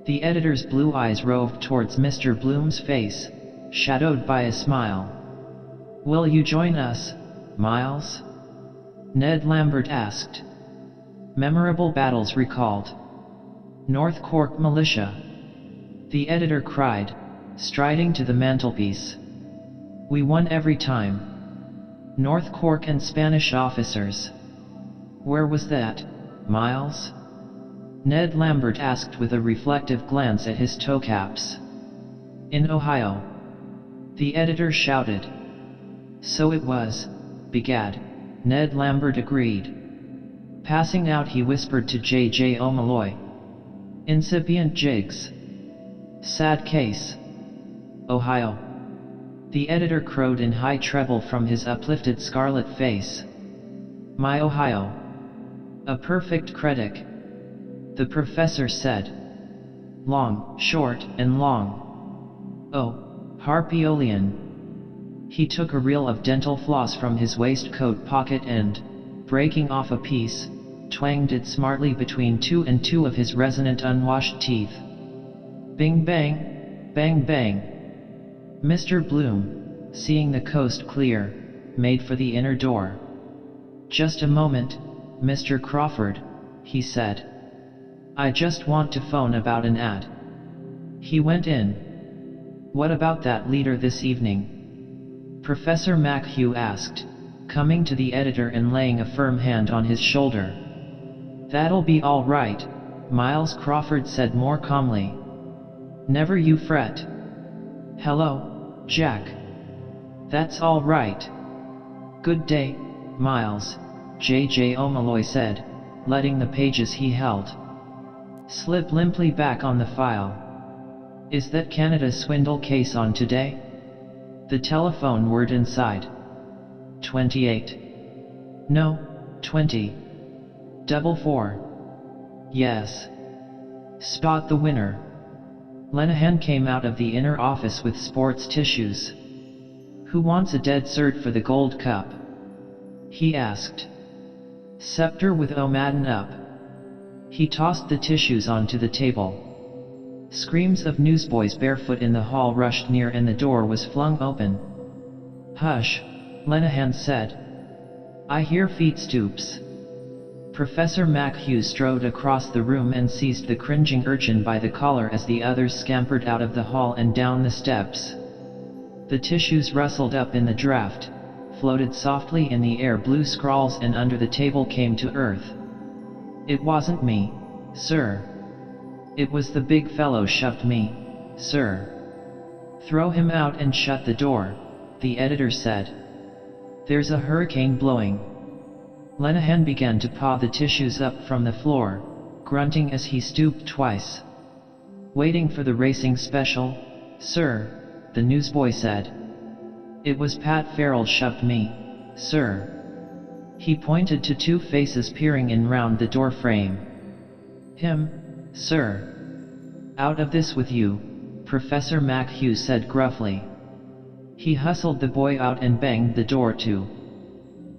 The editor's blue eyes roved towards Mr. Bloom's face, shadowed by a smile. "Will you join us, Miles?" Ned Lambert asked. Memorable battles recalled. "North Cork militia," the editor cried, striding to the mantelpiece. "We won every time. North Cork and Spanish officers." "Where was that, Miles?" Ned Lambert asked with a reflective glance at his toe caps. "In Ohio," the editor shouted. "So it was, begad," Ned Lambert agreed. Passing out, he whispered to J.J. O'Malloy. "Incipient jigs. Sad case. Ohio." The editor crowed in high treble from his uplifted scarlet face. "My Ohio. A perfect critic," the professor said. "Long, short, and long. Oh, Harpyolian." He took a reel of dental floss from his waistcoat pocket and, breaking off a piece, twanged it smartly between two of his resonant unwashed teeth. Bing bang, bang bang. Mr. Bloom, seeing the coast clear, made for the inner door. "Just a moment, Mr. Crawford," he said. "I just want to phone about an ad." He went in. "What about that leader this evening?" Professor MacHugh asked, coming to the editor and laying a firm hand on his shoulder. "That'll be all right," Miles Crawford said more calmly. "Never you fret." "Hello, Jack." "That's all right." "Good day, Miles," J.J. O'Malloy said, letting the pages he held slip limply back on the file. "Is that Canada swindle case on today?" The telephone word inside. 28. "No, 20. 44. "Yes. Spot the winner." Lenehan came out of the inner office with sports tissues. "Who wants a dead cert for the Gold Cup?" he asked. "Scepter with O'Madden up." He tossed the tissues onto the table. Screams of newsboys barefoot in the hall rushed near and the door was flung open. "Hush," Lenehan said. "I hear feet stoops." Professor MacHugh strode across the room and seized the cringing urchin by the collar as the others scampered out of the hall and down the steps. The tissues rustled up in the draft, floated softly in the air blue scrawls, and under the table came to earth. "It wasn't me, sir. It was the big fellow shoved me, sir." "Throw him out and shut the door," the editor said. "There's a hurricane blowing." Lenehan began to paw the tissues up from the floor, grunting as he stooped twice. "Waiting for the racing special, sir," the newsboy said. "It was Pat Farrell shoved me, sir." He pointed to two faces peering in round the door frame. "Him, sir." Out of this with you, Professor McHugh said gruffly. He hustled the boy out and banged the door to.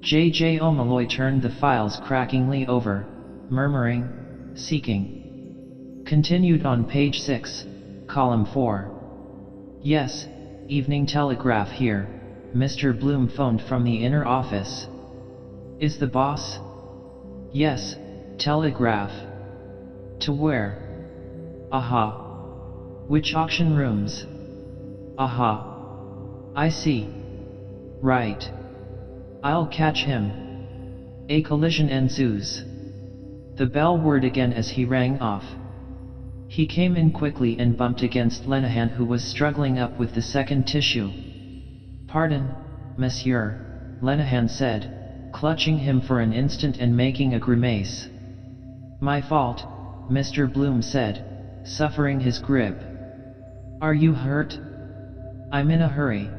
J.J. O'Malloy turned the files crackingly over, murmuring, "Seeking." Continued on page 6, column 4. "Yes, Evening Telegraph here," Mr. Bloom phoned from the inner office. "Is the boss?" "Yes, telegraph." "To where?" "Aha." "Which auction rooms?" "Aha. I see. Right. I'll catch him." A collision ensues. The bell whirred again as he rang off. He came in quickly and bumped against Lenehan, who was struggling up with the second tissue. "Pardon, monsieur," Lenehan said, clutching him for an instant and making a grimace. "My fault," Mr. Bloom said, suffering his grip. "Are you hurt?" "I'm in a hurry."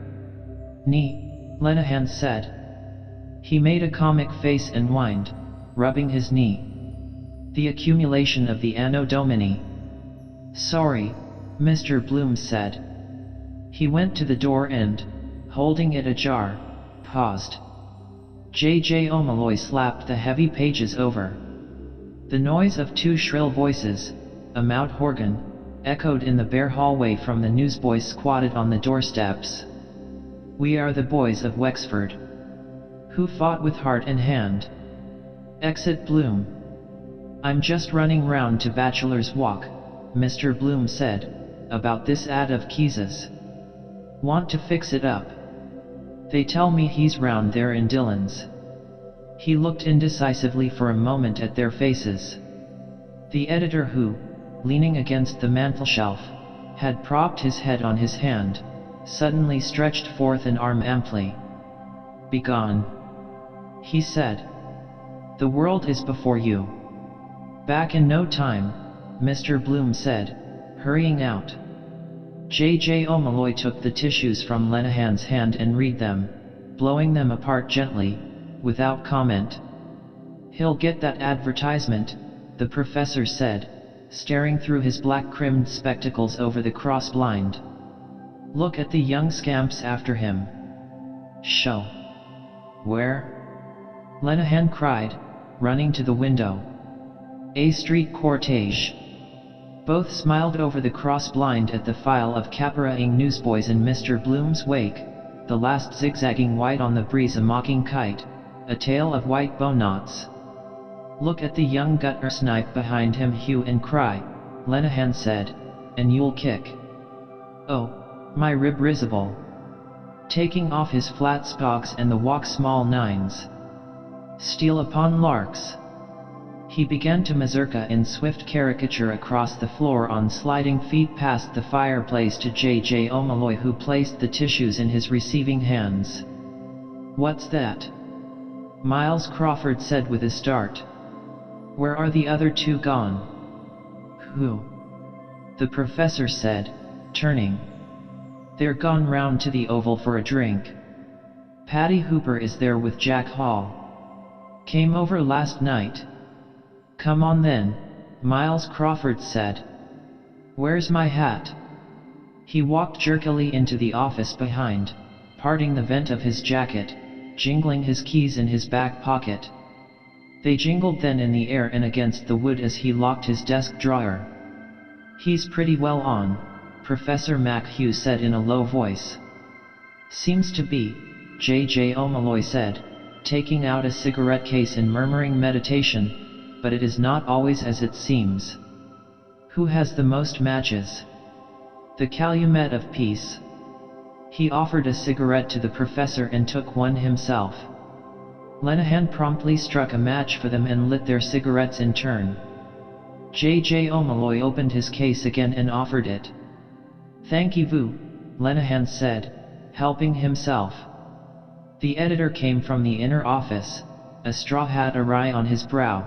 "Knee," Lenehan said. He made a comic face and whined, rubbing his knee. "The accumulation of the Anno Domini." "Sorry," Mr. Bloom said. He went to the door and, holding it ajar, paused. J.J. O'Malloy slapped the heavy pages over. The noise of two shrill voices, a mout organ, echoed in the bare hallway from the newsboys squatted on the doorsteps. "We are the boys of Wexford, who fought with heart and hand." Exit Bloom. "I'm just running round to Bachelor's Walk," Mr. Bloom said, "about this ad of Keyes's. Want to fix it up. They tell me he's round there in Dillon's." He looked indecisively for a moment at their faces. The editor, who, leaning against the mantelshelf, had propped his head on his hand, suddenly stretched forth an arm amply. "Begone," he said. "The world is before you." "Back in no time," Mr. Bloom said, hurrying out. J.J. O'Malloy took the tissues from Lenehan's hand and read them, blowing them apart gently, without comment. "He'll get that advertisement," the professor said, staring through his black-rimmed spectacles over the cross-blind. "Look at the young scamps after him." "Show." "Where?" Lenehan cried, running to the window. "A street cortege." Both smiled over the cross-blind at the file of caperaing newsboys in Mr. Bloom's wake, the last zigzagging white on the breeze, a mocking kite, a tail of white bowknots. "Look at the young gutter snipe behind him hue and cry," Lenehan said, "and you'll kick. Oh, my rib risible." Taking off his flat spogs and the walk small nines. "Steal upon larks." He began to mazurka in swift caricature across the floor on sliding feet past the fireplace to J.J. O'Malloy, who placed the tissues in his receiving hands. "What's that?" Miles Crawford said with a start. "Where are the other two gone?" "Who?" the professor said, turning. "They're gone round to the Oval for a drink. Paddy Hooper is there with Jack Hall. Came over last night." "Come on then," Miles Crawford said. "Where's my hat?" He walked jerkily into the office behind, parting the vent of his jacket, jingling his keys in his back pocket. They jingled then in the air and against the wood as he locked his desk drawer. "He's pretty well on," Professor McHugh said in a low voice. "Seems to be," J.J. O'Malloy said, taking out a cigarette case and murmuring meditation, "but it is not always as it seems. Who has the most matches?" "The Calumet of Peace." He offered a cigarette to the professor and took one himself. Lenehan promptly struck a match for them and lit their cigarettes in turn. J.J. O'Malloy opened his case again and offered it. "Thank you, Vu," Lenehan said, helping himself. The editor came from the inner office, a straw hat awry on his brow.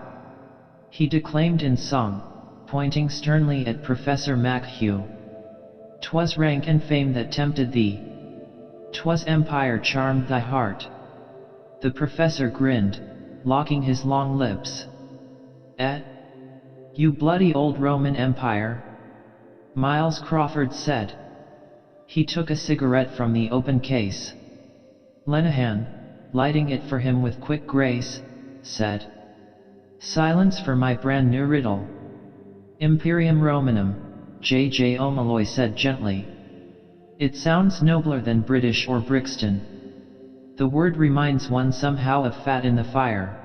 He declaimed in song, pointing sternly at Professor McHugh. "'Twas rank and fame that tempted thee. 'Twas empire charmed thy heart." The professor grinned, locking his long lips. "Eh? You bloody old Roman Empire? Miles Crawford said. He took a cigarette from the open case. Lenehan, lighting it for him with quick grace, said, "Silence for my brand new riddle." "Imperium Romanum," J.J. O'Malloy said gently. "It sounds nobler than British or Brixton. The word reminds one somehow of fat in the fire."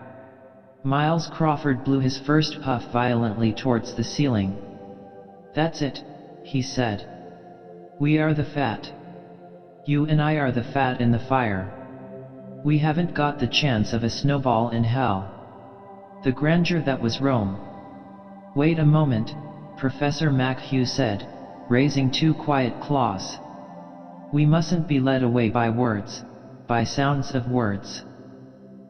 Miles Crawford blew his first puff violently towards the ceiling. "That's it," he said. "We are the fat. You and I are the fat in the fire. We haven't got the chance of a snowball in hell. The grandeur that was Rome." "Wait a moment," Professor McHugh said, raising two quiet claws. "We mustn't be led away by words, by sounds of words.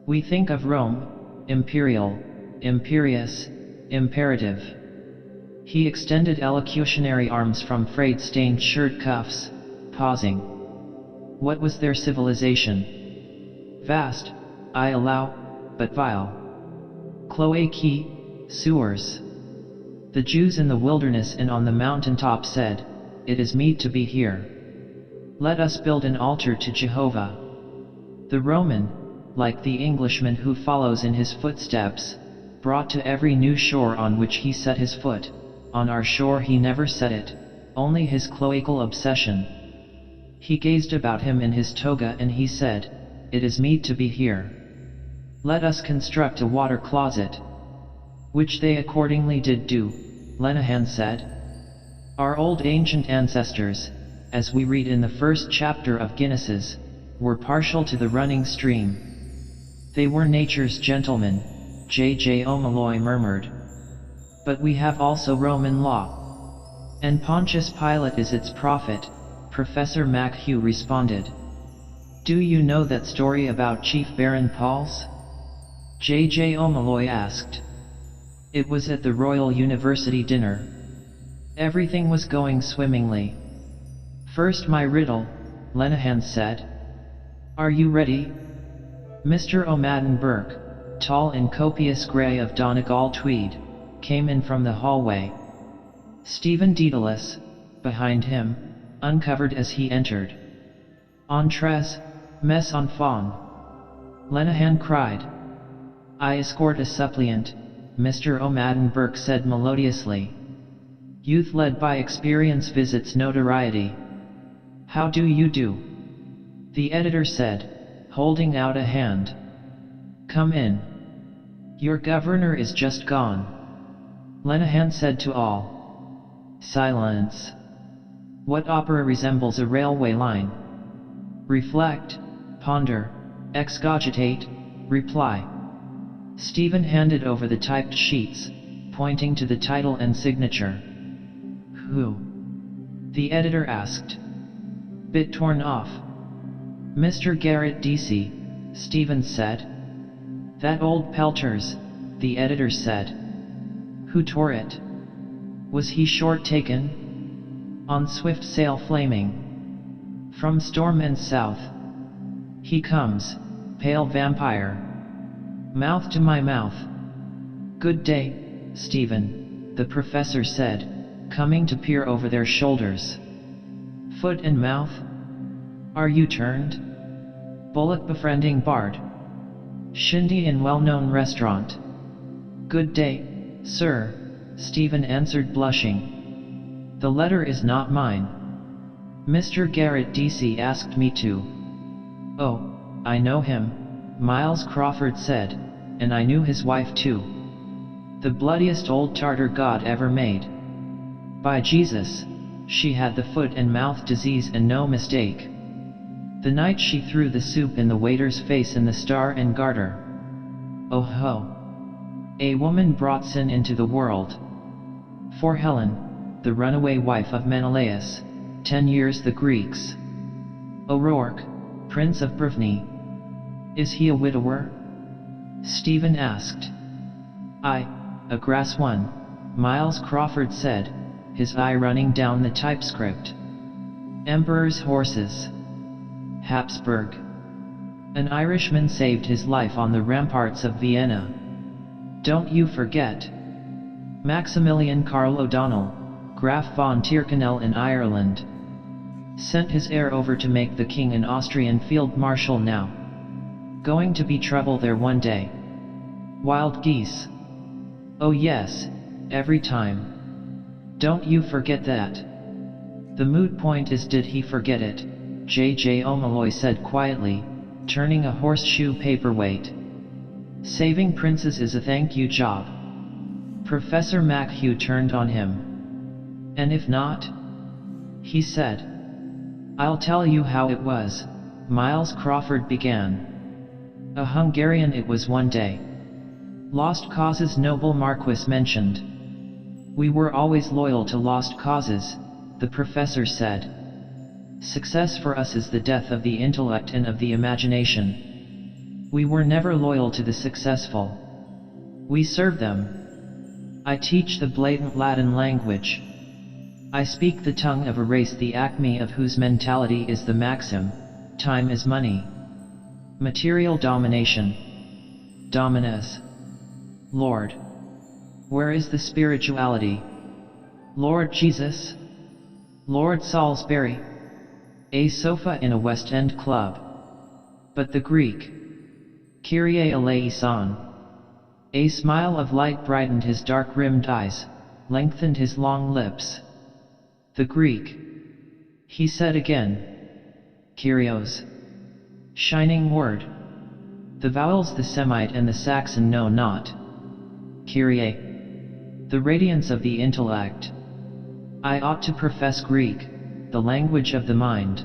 We think of Rome, imperial, imperious, imperative." He extended elocutionary arms from frayed-stained shirt cuffs, pausing. "What was their civilization? Vast, I allow, but vile. Cloacae, sewers. The Jews in the wilderness and on the mountaintop said, 'It is meet to be here. Let us build an altar to Jehovah.' The Roman, like the Englishman who follows in his footsteps, brought to every new shore on which he set his foot. On our shore he never set it, only his cloacal obsession. He gazed about him in his toga and he said, 'It is meet to be here. Let us construct a water closet.' Which they accordingly did do," Lenehan said. "Our old ancient ancestors, as we read in the first chapter of Guinness's, were partial to the running stream. They were nature's gentlemen," J.J. O'Malloy murmured. "But we have also Roman law. And Pontius Pilate is its prophet," Professor McHugh responded. "Do you know that story about Chief Baron Pauls?" J.J. O'Malloy asked. "It was at the Royal University dinner. Everything was going swimmingly." "First my riddle," Lenehan said. "Are you ready?" Mr. O'Madden Burke, tall and copious grey of Donegal tweed, came in from the hallway. Stephen Dedalus, behind him, uncovered as he entered. "Entrés, mes enfants!" Lenehan cried. "I escort a suppliant," Mr. O'Madden Burke said melodiously. "Youth led by experience visits notoriety." "How do you do?" the editor said, holding out a hand. "Come in. Your governor is just gone," Lenehan said to all. Silence. What opera resembles a railway line? Reflect, ponder, excogitate, reply. Stephen handed over the typed sheets, pointing to the title and signature. "Who?" the editor asked. "Bit torn off." "Mr. Garrett D.C., Stephen said. "That old pelters," the editor said. "Who tore it? Was he short taken? On swift sail flaming. From storm and south. He comes, pale vampire. Mouth to my mouth." "Good day, Stephen," the professor said, coming to peer over their shoulders. "Foot and mouth? Are you turned? Bullock befriending bard. Shindy in well-known restaurant." "Good day, sir," Stephen answered blushing. "The letter is not mine. Mr. Garrett D.C. asked me to." "Oh, I know him," Miles Crawford said, "and I knew his wife too. The bloodiest old Tartar god ever made. By Jesus, she had the foot and mouth disease and no mistake. The night she threw the soup in the waiter's face in the Star and Garter. Oh ho! A woman brought sin into the world. For Helen, the runaway wife of Menelaus, 10 years the Greeks. O'Rourke, Prince of Brittany. Is he a widower?" Stephen asked. A grass one," Miles Crawford said, his eye running down the typescript. "Emperor's horses. Habsburg. An Irishman saved his life on the ramparts of Vienna. Don't you forget. Maximilian Karl O'Donnell, Graf von Tyrconnel in Ireland. Sent his heir over to make the king an Austrian field marshal now. Going to be trouble there one day. Wild geese. Oh yes, every time. Don't you forget that. The moot point is, did he forget it? J.J. O'Malloy said quietly, turning a horseshoe paperweight. Saving princes is a thank you job. Professor McHugh turned on him. And if not? He said. I'll tell you how it was, Miles Crawford began. A Hungarian it was one day. Lost causes, noble Marquis mentioned. We were always loyal to lost causes, the professor said. Success for us is the death of the intellect and of the imagination. We were never loyal to the successful. We serve them. I teach the blatant Latin language. I speak the tongue of a race the acme of whose mentality is the maxim, time is money. Material domination. Dominus. Lord. Where is the spirituality? Lord Jesus? Lord Salisbury? A sofa in a West End club. But the Greek. Kyrie eleison. A smile of light brightened his dark-rimmed eyes, lengthened his long lips. The Greek. He said again. Kyrios. Shining word. The vowels the Semite and the Saxon know not. Kyrie. The radiance of the intellect. I ought to profess Greek, the language of the mind.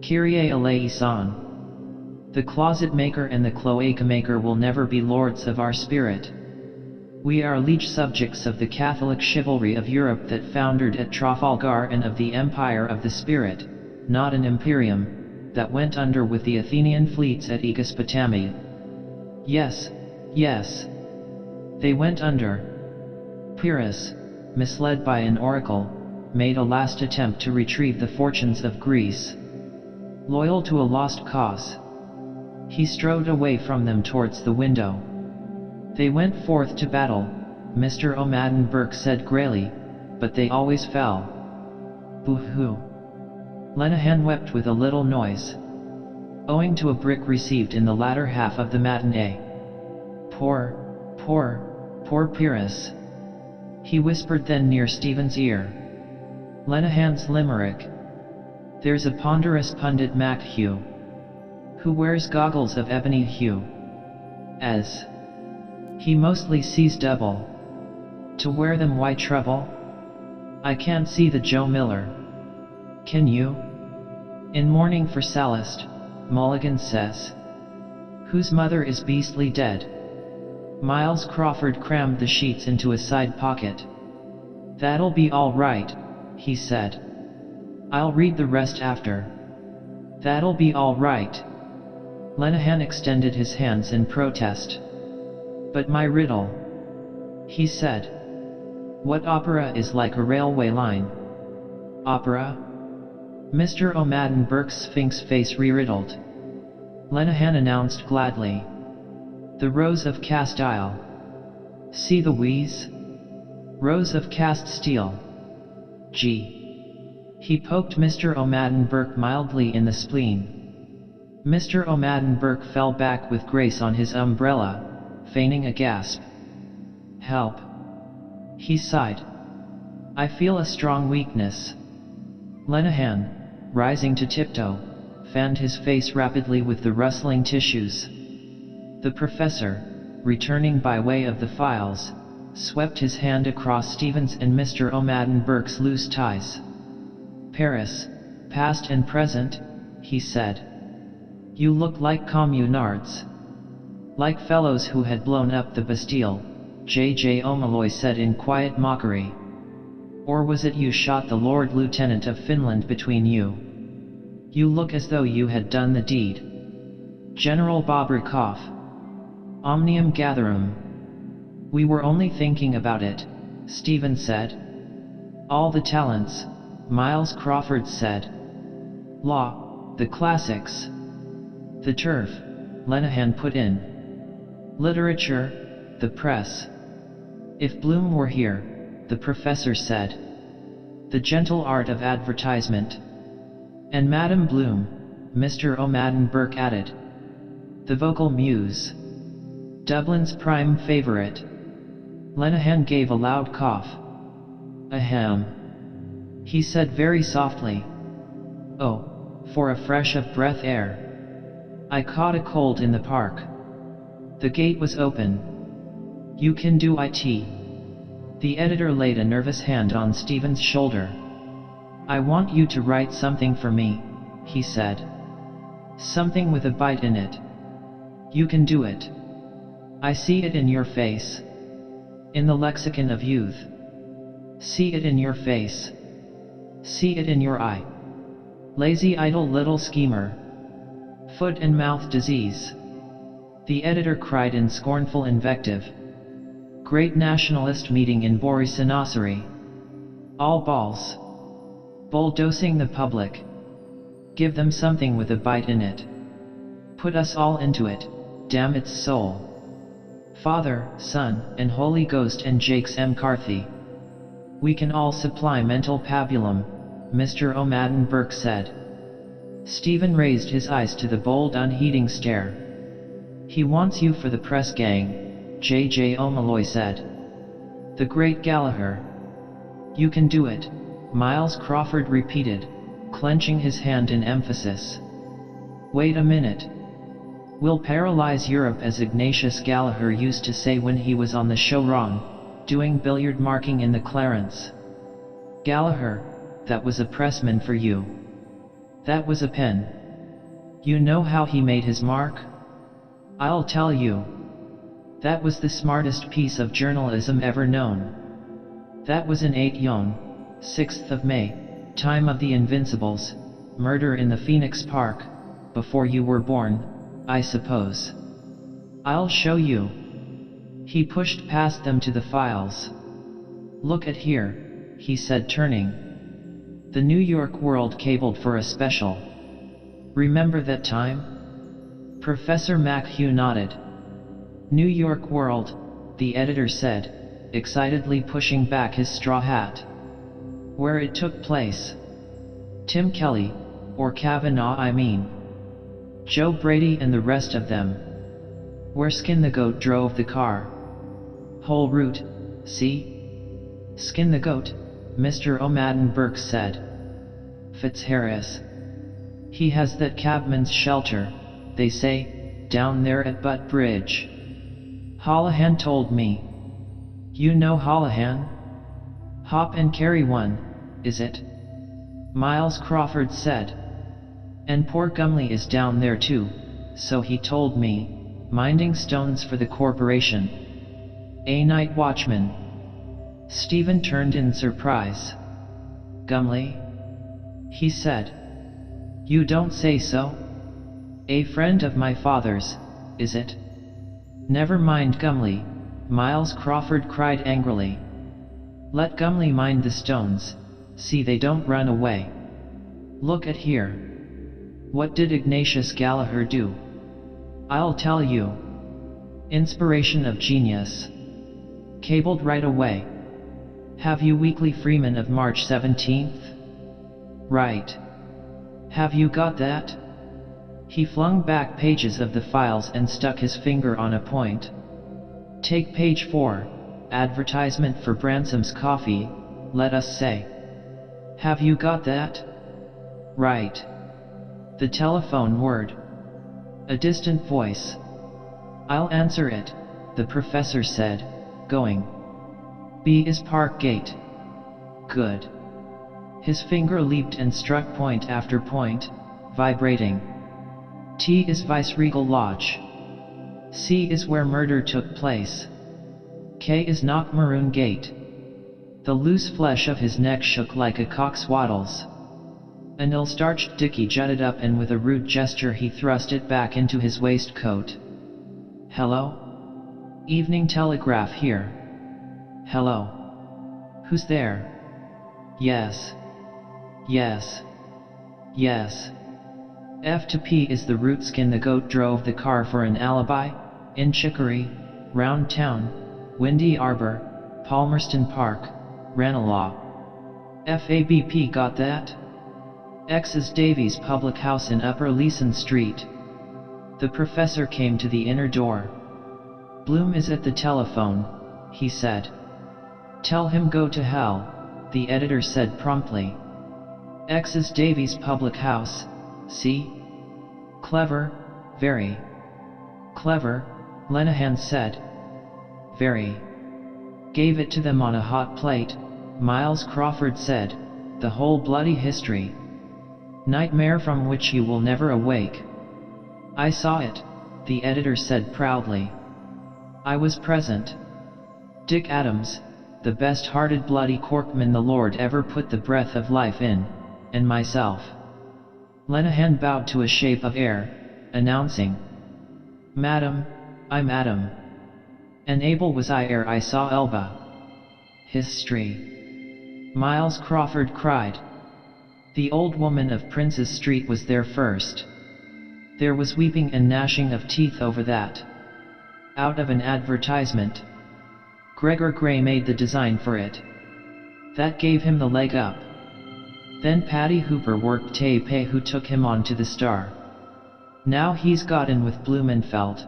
Kyrie eleison. The closet maker and the cloaca maker will never be lords of our spirit. We are liege subjects of the Catholic chivalry of Europe that foundered at Trafalgar and of the empire of the spirit, not an imperium, that went under with the Athenian fleets at Aegospotami. Yes, yes. They went under. Pyrrhus, misled by an oracle, made a last attempt to retrieve the fortunes of Greece. Loyal to a lost cause. He strode away from them towards the window. They went forth to battle, Mr. O'Madden Burke said greyly, but they always fell. Boo-hoo. Lenehan wept with a little noise. Owing to a brick received in the latter half of the matinee. Poor Pyrrhus. He whispered then near Stephen's ear. Lenehan's limerick. There's a ponderous pundit McHugh, who wears goggles of ebony hue. As he mostly sees double. To wear them why trouble? I can't see the Joe Miller. Can you? In mourning for Sallust, Mulligan says. Whose mother is beastly dead. Miles Crawford crammed the sheets into a side pocket. That'll be all right, he said. I'll read the rest after. That'll be all right. Lenehan extended his hands in protest. But my riddle, he said. What opera is like a railway line? Opera? Mr. O'Madden Burke's sphinx face re-riddled. Lenehan announced gladly. The Rose of Castile. See the wheeze? Rose of cast steel. G. He poked Mr. O'Madden Burke mildly in the spleen. Mr. O'Madden Burke fell back with grace on his umbrella, feigning a gasp. Help. He sighed. I feel a strong weakness. Lenehan, rising to tiptoe, fanned his face rapidly with the rustling tissues. The professor, returning by way of the files, swept his hand across Stephen's and Mr. O'Madden Burke's loose ties. Paris, past and present, he said. You look like communards. Like fellows who had blown up the Bastille, J.J. O'Malloy said in quiet mockery. Or was it you shot the Lord Lieutenant of Finland between you? You look as though you had done the deed. General Bobrikov. Omnium gatherum. We were only thinking about it, Stephen said. All the talents, Miles Crawford said. Law, the classics. The turf, Lenehan put in. Literature, the press. If Bloom were here, the professor said. The Gentle Art of Advertisement. And Madam Bloom, Mr. O'Madden Burke added. The Vocal Muse. Dublin's prime favorite. Lenehan gave a loud cough. Ahem. He said very softly. Oh, for a fresh of breath air. I caught a cold in the park. The gate was open. You can do it. The editor laid a nervous hand on Stephen's shoulder. I want you to write something for me, he said. Something with a bite in it. You can do it. I see it in your face. In the lexicon of youth. See it in your face. See it in your eye. Lazy idle little schemer. Foot and mouth disease. The editor cried in scornful invective. Great nationalist meeting in Borisinassari. All balls. Bulldozing the public. Give them something with a bite in it. Put us all into it, damn its soul. Father, Son, and Holy Ghost and Jakes M. Carthy. We can all supply mental pabulum, Mr. O'Madden Burke said. Stephen raised his eyes to the bold unheeding stare. He wants you for the press gang, J.J. O'Malloy said. The great Gallagher. You can do it, Miles Crawford repeated, clenching his hand in emphasis. Wait a minute. We'll paralyze Europe, as Ignatius Gallagher used to say when he was on the show Ron, doing billiard marking in the Clarence. Gallagher, that was a pressman for you. That was a pen. You know how he made his mark? I'll tell you. That was the smartest piece of journalism ever known. That was in 8 Yon, 6th of May, time of the Invincibles, murder in the Phoenix Park, before you were born, I suppose. I'll show you. He pushed past them to the files. Look at here, he said, turning. The New York World cabled for a special. Remember that time? Professor McHugh nodded. New York World, the editor said, excitedly pushing back his straw hat. Where it took place. Tim Kelly, or Kavanaugh I mean. Joe Brady and the rest of them. Where Skin the Goat drove the car. Whole route, see? Skin the Goat, Mr. O'Madden Burke said. Fitzharris. He has that cabman's shelter, they say, down there at Butt Bridge. Holohan told me. You know Holohan? Hop and carry one, is it? Miles Crawford said. And poor Gumley is down there too, so he told me, minding stones for the corporation. A night watchman. Stephen turned in surprise. Gumley? He said. You don't say so? A friend of my father's, is it? Never mind Gumley, Miles Crawford cried angrily. Let Gumley mind the stones, see they don't run away. Look at here. What did Ignatius Gallagher do? I'll tell you. Inspiration of genius. Cabled right away. Have you Weekly Freeman of March 17th? Right. Have you got that? He flung back pages of the files and stuck his finger on a point. Take page 4, advertisement for Bransom's coffee, let us say. Have you got that? Right. The telephone word. A distant voice. I'll answer it, the professor said, going. B is Park Gate. Good. His finger leaped and struck point after point, vibrating. T is Viceregal Lodge. C is where murder took place. K is Knockmaroon Gate. The loose flesh of his neck shook like a cock's wattles. An ill-starched dicky jutted up, and with a rude gesture he thrust it back into his waistcoat. Hello? Evening Telegraph here. Hello? Who's there? Yes. Yes. Yes. F to P is the route. Skin the Goat drove the car for an alibi, in Chicory, Round Town, Windy Arbor, Palmerston Park, Ranelagh. FABP got that? X's Davies Public House in Upper Leeson Street. The professor came to the inner door. Bloom is at the telephone, he said. Tell him go to hell, the editor said promptly. X's Davies Public House, see? Clever, very. Clever, Lenehan said. Very. Gave it to them on a hot plate, Miles Crawford said, the whole bloody history. Nightmare from which you will never awake. I saw it, the editor said proudly. I was present. Dick Adams, the best-hearted bloody corkman the Lord ever put the breath of life in, and myself. Lenehan bowed to a shape of air, announcing, Madam, I'm Adam. And Abel was I ere I saw Elba. History. Miles Crawford cried. The old woman of Prince's Street was there first. There was weeping and gnashing of teeth over that. Out of an advertisement. Gregor Gray made the design for it. That gave him the leg up. Then Paddy Hooper worked Taipei, who took him on to the Star. Now he's got in with Blumenfeld.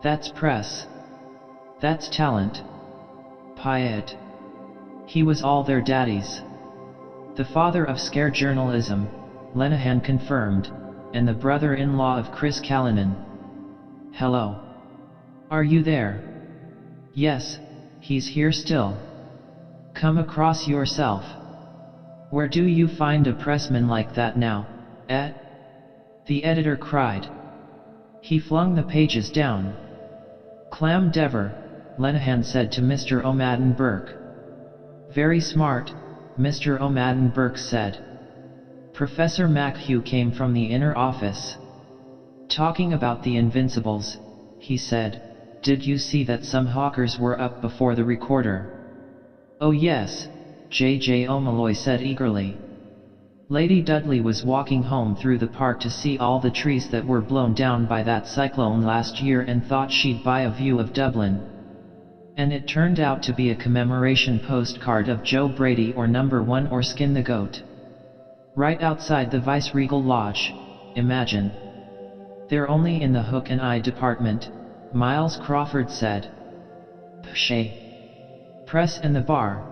That's press. That's talent. Piet. He was all their daddies. The father of scare journalism, Lenehan confirmed, and the brother-in-law of Chris Callinan. Hello. Are you there? Yes, he's here still. Come across yourself. Where do you find a pressman like that now, eh? The editor cried. He flung the pages down. Clam Dever, Lenehan said to Mr. O'Madden Burke. Very smart, Mr. O'Madden Burke said. Professor McHugh came from the inner office. Talking about the Invincibles, he said. Did you see that some hawkers were up before the recorder? Oh yes, J.J. O'Malloy said eagerly. Lady Dudley was walking home through the park to see all the trees that were blown down by that cyclone last year and thought she'd buy a view of Dublin. And it turned out to be a commemoration postcard of Joe Brady or Number 1 or Skin the Goat. Right outside the Viceregal Lodge, imagine. They're only in the hook and eye department, Miles Crawford said. Pshay. Press and the bar.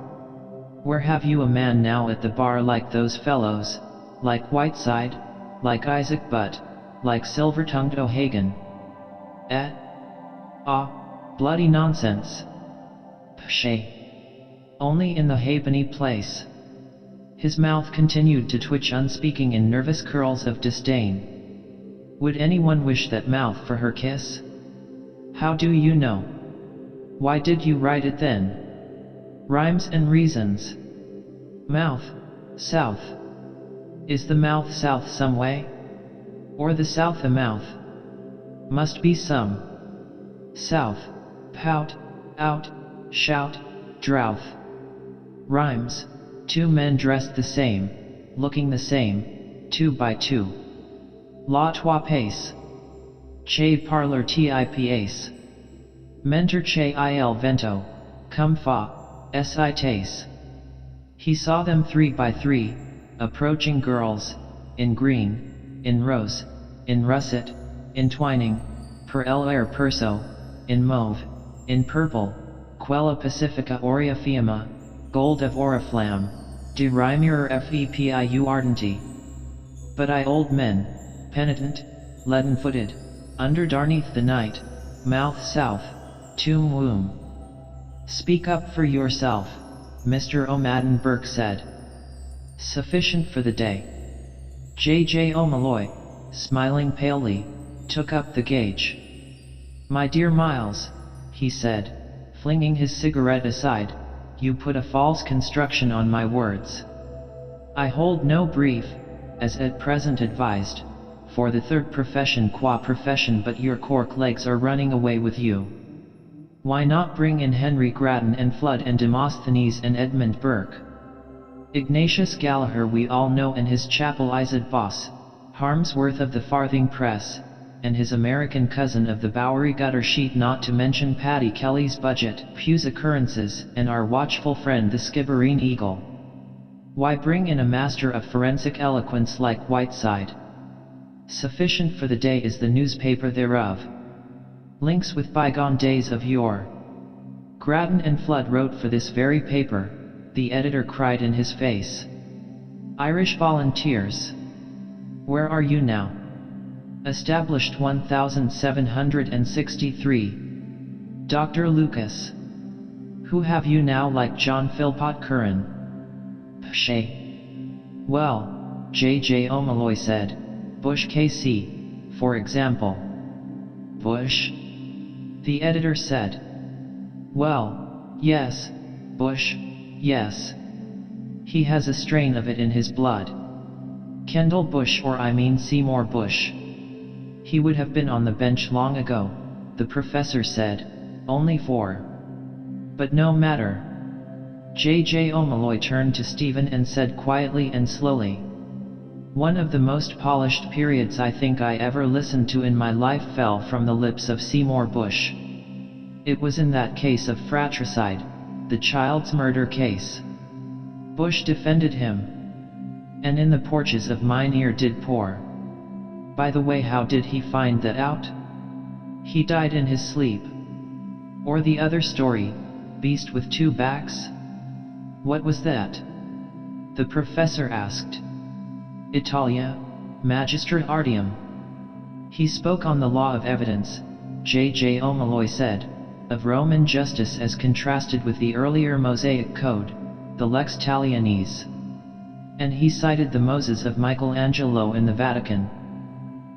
Where have you a man now at the bar like those fellows, like Whiteside, like Isaac Butt, like Silver-tongued O'Hagan? Eh? Ah, bloody nonsense. Pshay. Only in the halfpenny place. His mouth continued to twitch unspeaking in nervous curls of disdain. Would anyone wish that mouth for her kiss? How do you know? Why did you write it then? Rhymes and reasons. Mouth, south. Is the mouth south some way? Or the south a mouth? Must be some. South, pout, out, shout, drouth. Rhymes, two men dressed the same, looking the same, 2 by 2. La trois pace. Che parlor tipace. Mentor che il vento, cum fa. Si tace. He saw them 3 by 3, approaching girls, in green, in rose, in russet, in twining, per el air perso, in mauve, in purple, quella pacifica aurea fiamma, gold of oriflamme, de rimure fepiu ardenti. But I old men, penitent, leaden-footed, underdarneath the night, mouth south, tomb womb. Speak up for yourself, Mr. O'Madden Burke said. Sufficient for the day. J.J. O'Malloy, smiling palely, took up the gauge. My dear Miles, he said, flinging his cigarette aside, you put a false construction on my words. I hold no brief, as at present advised, for the third profession qua profession, but your cork legs are running away with you. Why not bring in Henry Grattan and Flood and Demosthenes and Edmund Burke? Ignatius Gallagher we all know, and his Chapel Izard boss, Harmsworth of the Farthing Press, and his American cousin of the Bowery Gutter Sheet, not to mention Paddy Kelly's Budget, Pew's Occurrences, and our watchful friend the Skibbereen Eagle. Why bring in a master of forensic eloquence like Whiteside? Sufficient for the day is the newspaper thereof. Links with bygone days of yore. Grattan and Flood wrote for this very paper, the editor cried in his face. Irish volunteers. Where are you now? Established 1763. Dr. Lucas. Who have you now like John Philpot Curran? Pshay. Well, J.J. O'Malloy said, Bush KC, for example. Bush? The editor said. Well, yes, Bush, yes. He has a strain of it in his blood. Kendall Bush, or I mean Seymour Bush. He would have been on the bench long ago, the professor said, only for. But no matter. J.J. O'Malloy turned to Stephen and said quietly and slowly. One of the most polished periods I think I ever listened to in my life fell from the lips of Seymour Bush. It was in that case of fratricide, the child's murder case. Bush defended him. And in the porches of mine ear did pour. By the way, how did he find that out? He died in his sleep. Or the other story, beast with two backs? What was that? The professor asked. Italia, Magister Artium. He spoke on the law of evidence, J.J. O'Malloy said, of Roman justice as contrasted with the earlier Mosaic Code, the Lex Talionis. And he cited the Moses of Michelangelo in the Vatican.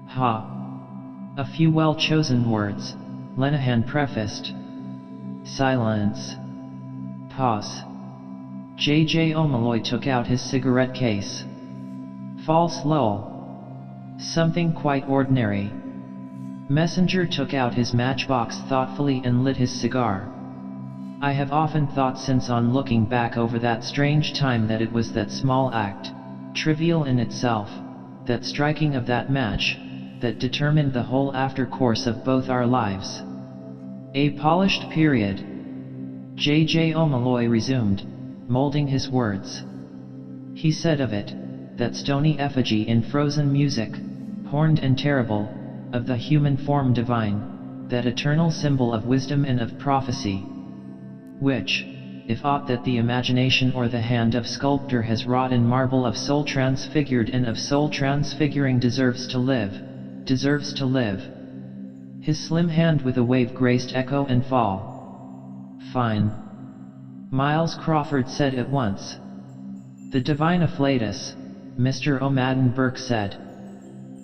Ha! A few well-chosen words, Lenehan prefaced. Silence. Pause. J.J. O'Malloy took out his cigarette case. False lull. Something quite ordinary. Messenger took out his matchbox thoughtfully and lit his cigar. I have often thought since on looking back over that strange time that it was that small act, trivial in itself, that striking of that match, that determined the whole after course of both our lives. A polished period. J.J. O'Malloy resumed, molding his words. He said of it, that stony effigy in frozen music, horned and terrible, of the human form divine, that eternal symbol of wisdom and of prophecy, which, if aught that the imagination or the hand of sculptor has wrought in marble of soul transfigured and of soul transfiguring deserves to live. His slim hand with a wave graced echo and fall. Fine. Miles Crawford said at once. The divine afflatus, Mr. O'Madden Burke said.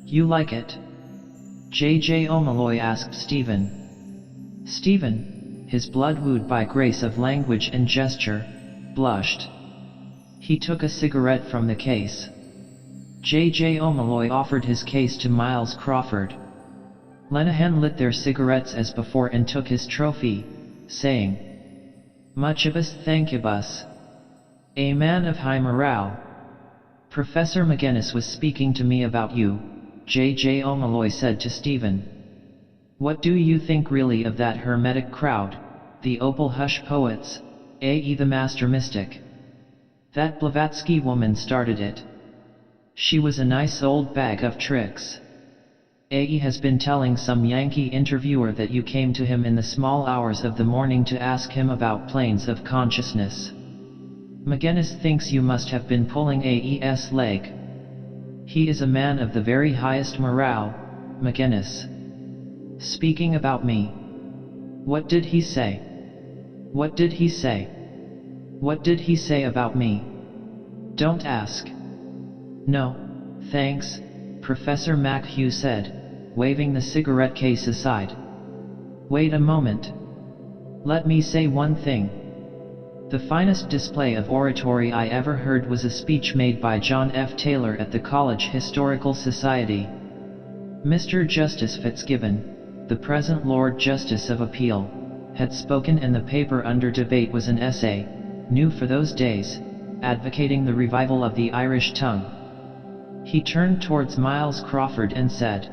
You like it? J.J. O'Malloy asked Stephen. Stephen, his blood wooed by grace of language and gesture, blushed. He took a cigarette from the case. J.J. O'Malloy offered his case to Miles Crawford. Lenehan lit their cigarettes as before and took his trophy, saying, Much of us thank you, bus. A man of high morale. Professor McGinnis was speaking to me about you, J.J. O'Malloy said to Stephen. What do you think really of that hermetic crowd, the Opal Hush poets, A.E. the master mystic? That Blavatsky woman started it. She was a nice old bag of tricks. A.E. has been telling some Yankee interviewer that you came to him in the small hours of the morning to ask him about planes of consciousness. McGinnis thinks you must have been pulling A.E.'s leg. He is a man of the very highest morale, McGinnis. Speaking about me. What did he say? What did he say? What did he say about me? Don't ask. No, thanks, Professor McHugh said, waving the cigarette case aside. Wait a moment. Let me say one thing. The finest display of oratory I ever heard was a speech made by John F. Taylor at the College Historical Society. Mr. Justice Fitzgibbon, the present Lord Justice of Appeal, had spoken, and the paper under debate was an essay, new for those days, advocating the revival of the Irish tongue. He turned towards Miles Crawford and said,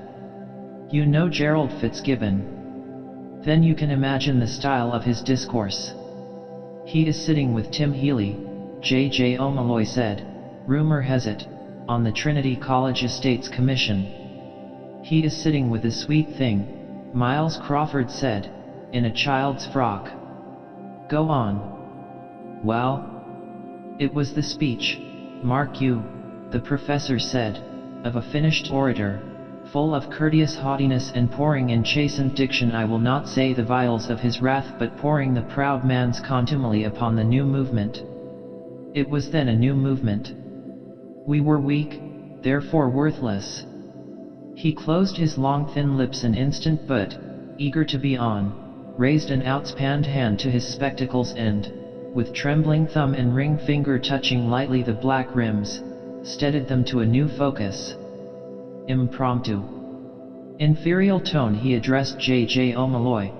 You know Gerald Fitzgibbon. Then you can imagine the style of his discourse. He is sitting with Tim Healy, J.J. O'Malloy said, rumor has it, on the Trinity College Estates Commission. He is sitting with a sweet thing, Miles Crawford said, in a child's frock. Go on. Well, it was the speech, mark you, the professor said, of a finished orator, full of courteous haughtiness and pouring in chastened diction, I will not say the vials of his wrath, but pouring the proud man's contumely upon the new movement. It was then a new movement. We were weak, therefore worthless. He closed his long thin lips an instant, but, eager to be on, raised an outspanned hand to his spectacles and, with trembling thumb and ring finger touching lightly the black rims, steadied them to a new focus. Impromptu. In ferial tone he addressed J.J. O'Malloy.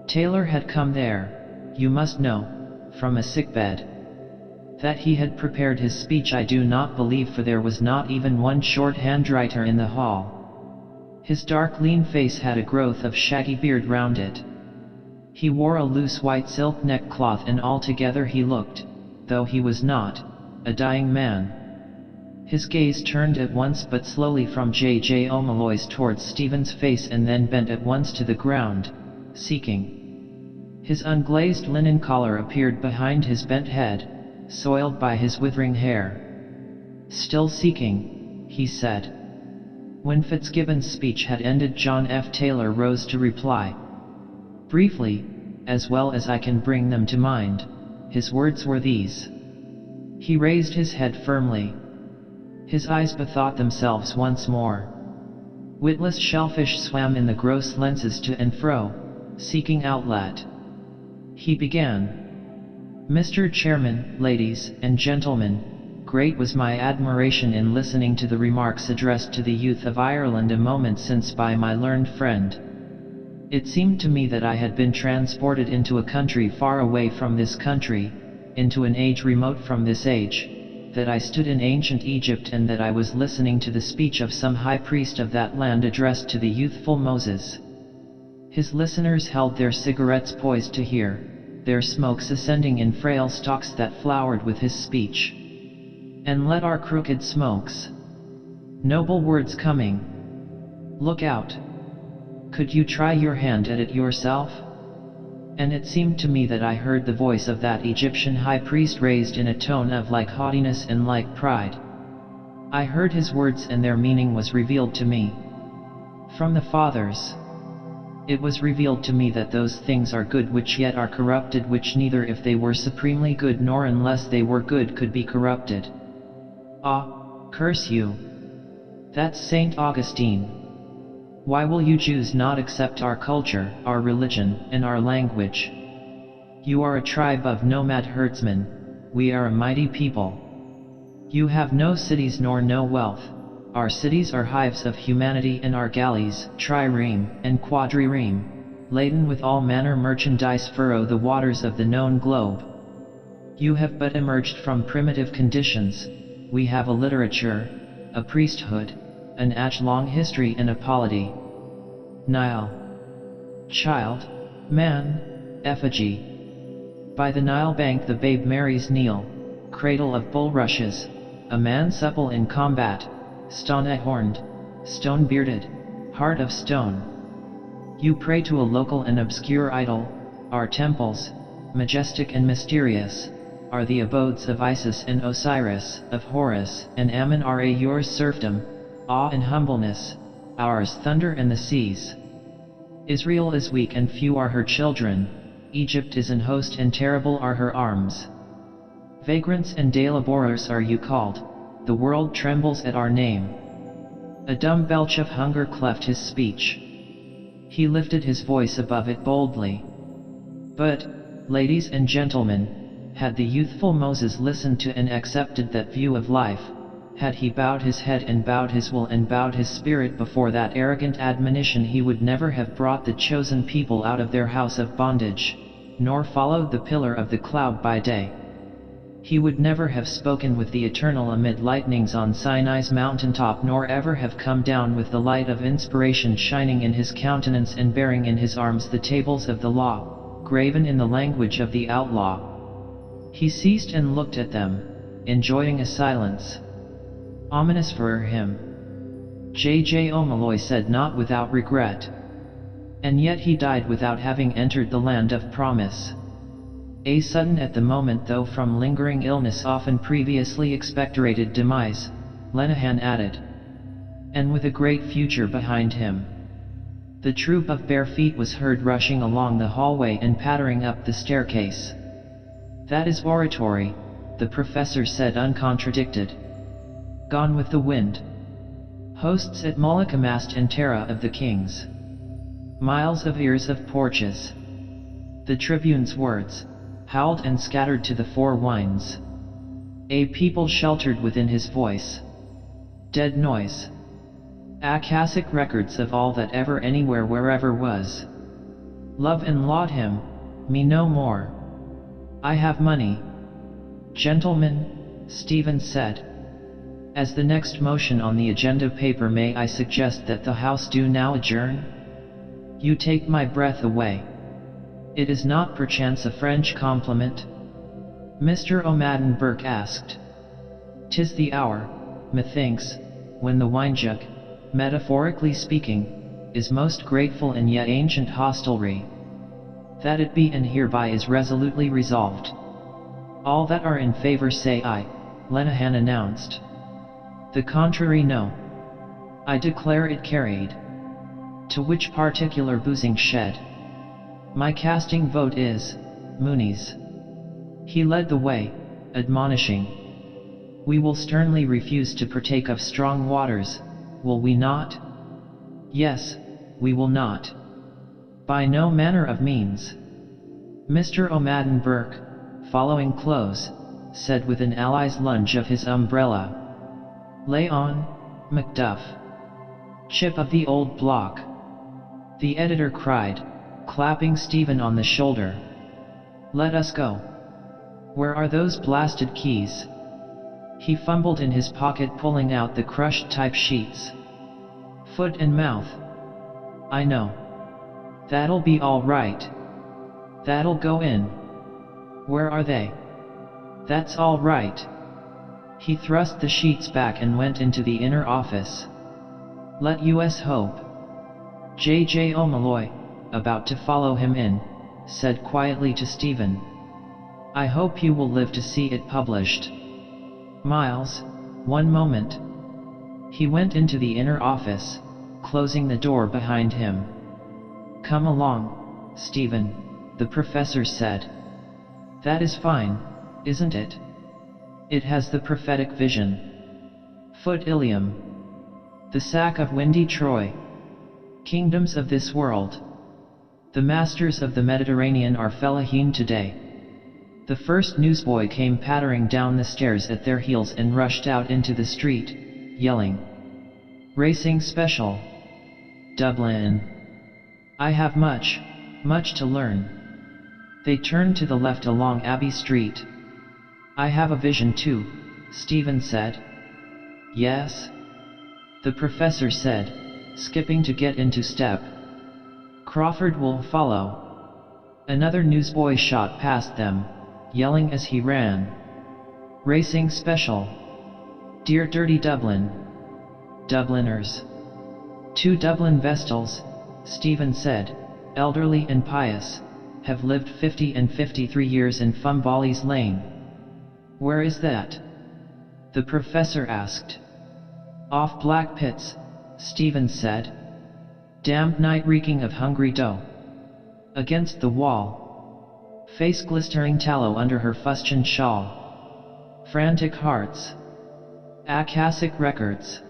Taylor had come there, you must know, from a sickbed. That he had prepared his speech I do not believe, for there was not even one shorthandwriter in the hall. His dark lean face had a growth of shaggy beard round it. He wore a loose white silk neckcloth, and altogether he looked, though he was not, a dying man. His gaze turned at once but slowly from J.J. O'Malloy's towards Stephen's face, and then bent at once to the ground, seeking. His unglazed linen collar appeared behind his bent head, soiled by his withering hair. Still seeking, he said. When Fitzgibbon's speech had ended, John F. Taylor rose to reply. Briefly, as well as I can bring them to mind, his words were these. He raised his head firmly. His eyes bethought themselves once more. Witless shellfish swam in the gross lenses to and fro, seeking outlet. He began. Mr. Chairman, ladies and gentlemen, great was my admiration in listening to the remarks addressed to the youth of Ireland a moment since by my learned friend. It seemed to me that I had been transported into a country far away from this country, into an age remote from this age, that I stood in ancient Egypt, and that I was listening to the speech of some high priest of that land addressed to the youthful Moses. His listeners held their cigarettes poised to hear, their smokes ascending in frail stalks that flowered with his speech. And let our crooked smokes. Noble words coming. Look out. Could you try your hand at it yourself? And it seemed to me that I heard the voice of that Egyptian high priest raised in a tone of like haughtiness and like pride. I heard his words, and their meaning was revealed to me. From the fathers. It was revealed to me that those things are good which yet are corrupted, which neither if they were supremely good nor unless they were good could be corrupted. Ah, curse you! That's Saint Augustine. Why will you Jews not accept our culture, our religion, and our language? You are a tribe of nomad herdsmen, we are a mighty people. You have no cities nor no wealth. Our cities are hives of humanity, and our galleys, trireme and quadrireme, laden with all manner merchandise, furrow the waters of the known globe. You have but emerged from primitive conditions. We have a literature, a priesthood, an age-long history, and a polity. Nile. Child, man, effigy. By the Nile bank the babe Mary's kneel, cradle of bulrushes, a man supple in combat, stone-horned, stone-bearded, heart of stone. You pray to a local and obscure idol. Our temples, majestic and mysterious, are the abodes of Isis and Osiris, of Horus and Ammon. Are yours serfdom, awe and humbleness, ours thunder and the seas. Israel is weak and few are her children, Egypt is an host and terrible are her arms. Vagrants and day laborers are you called, the world trembles at our name. A dumb belch of hunger cleft his speech. He lifted his voice above it boldly. But, ladies and gentlemen, had the youthful Moses listened to and accepted that view of life, had he bowed his head and bowed his will and bowed his spirit before that arrogant admonition, he would never have brought the chosen people out of their house of bondage, nor followed the pillar of the cloud by day. He would never have spoken with the Eternal amid lightnings on Sinai's mountaintop, nor ever have come down with the light of inspiration shining in his countenance and bearing in his arms the tables of the law, graven in the language of the outlaw. He ceased and looked at them, enjoying a silence ominous for him. J.J. O'Malloy said, not without regret. And yet he died without having entered the land of promise. A sudden at the moment, though from lingering illness often previously expectorated demise, Lenihan added. And with a great future behind him. The troop of bare feet was heard rushing along the hallway and pattering up the staircase. That is oratory, the professor said uncontradicted. Gone with the wind. Hosts at Moloch amassed in terra of the kings. Miles of ears of porches. The tribune's words, howled and scattered to the four winds. A people sheltered within his voice. Dead noise. Akashic records of all that ever anywhere wherever was. Love and laud him, me no more. I have money. Gentlemen, Stephen said. As the next motion on the agenda paper, may I suggest that the House do now adjourn? You take my breath away. It is not perchance a French compliment? Mr. O'Madden Burke asked. 'Tis the hour, methinks, when the wine-jug, metaphorically speaking, is most grateful in yet ancient hostelry. That it be, and hereby is resolutely resolved. All that are in favor say aye, Lenihan announced. The contrary no. I declare it carried. To which particular boozing shed? My casting vote is, Mooney's. He led the way, admonishing. We will sternly refuse to partake of strong waters, will we not? Yes, we will not. By no manner of means. Mr. O'Madden Burke, following close, said with an ally's lunge of his umbrella. Lay on, Macduff. Chip of the old block. The editor cried, clapping Stephen on the shoulder. Let us go. Where are those blasted keys? He fumbled in his pocket, pulling out the crushed type sheets. Foot and mouth. I know. That'll be all right. That'll go in. Where are they? That's all right. He thrust the sheets back and went into the inner office. Let us hope. J.J. O'Malloy, about to follow him in, said quietly to Stephen. I hope you will live to see it published. Miles, one moment. He went into the inner office, closing the door behind him. Come along, Stephen, the professor said. That is fine, isn't it? It has the prophetic vision. Foot Ilium. The sack of windy Troy. Kingdoms of this world. The masters of the Mediterranean are fellahin today. The first newsboy came pattering down the stairs at their heels and rushed out into the street, yelling. Racing Special. Dublin. I have much to learn. They turned to the left along Abbey Street. I have a vision too, Stephen said. Yes? The professor said, skipping to get into step. Crawford will follow. Another newsboy shot past them, yelling as he ran. Racing Special. Dear dirty Dublin. Dubliners. 2 Dublin Vestals, Stephen said, elderly and pious, have lived 50 and 53 years in Fumbally's Lane. Where is that? The professor asked. Off Black Pits, Stephen said. Damp night reeking of hungry dough. Against the wall. Face glistering tallow under her fustian shawl. Frantic hearts. Akashic records.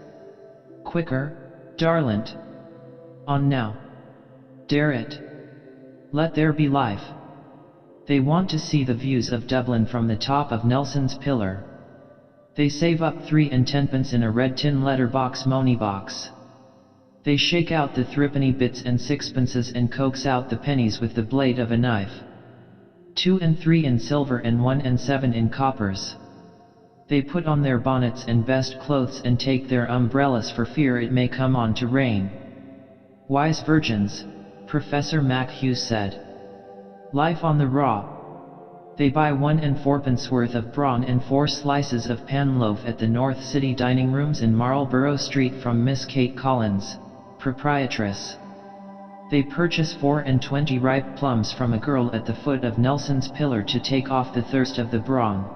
Quicker, darlint. On now. Dare it. Let there be life. They want to see the views of Dublin from the top of Nelson's Pillar. They save up 3 and 10pence in a red tin letterbox money box. They shake out the threepenny bits and sixpences and coax out the pennies with the blade of a knife. 2 and 3 in silver and 1 and 7 in coppers. They put on their bonnets and best clothes and take their umbrellas for fear it may come on to rain. Wise virgins, Professor MacHugh said. Life on the raw. They buy 1 and 4pence worth of brawn and 4 slices of pan loaf at the North City dining rooms in Marlborough Street from Miss Kate Collins, proprietress. They purchase 4 and 20 ripe plums from a girl at the foot of Nelson's Pillar to take off the thirst of the brawn.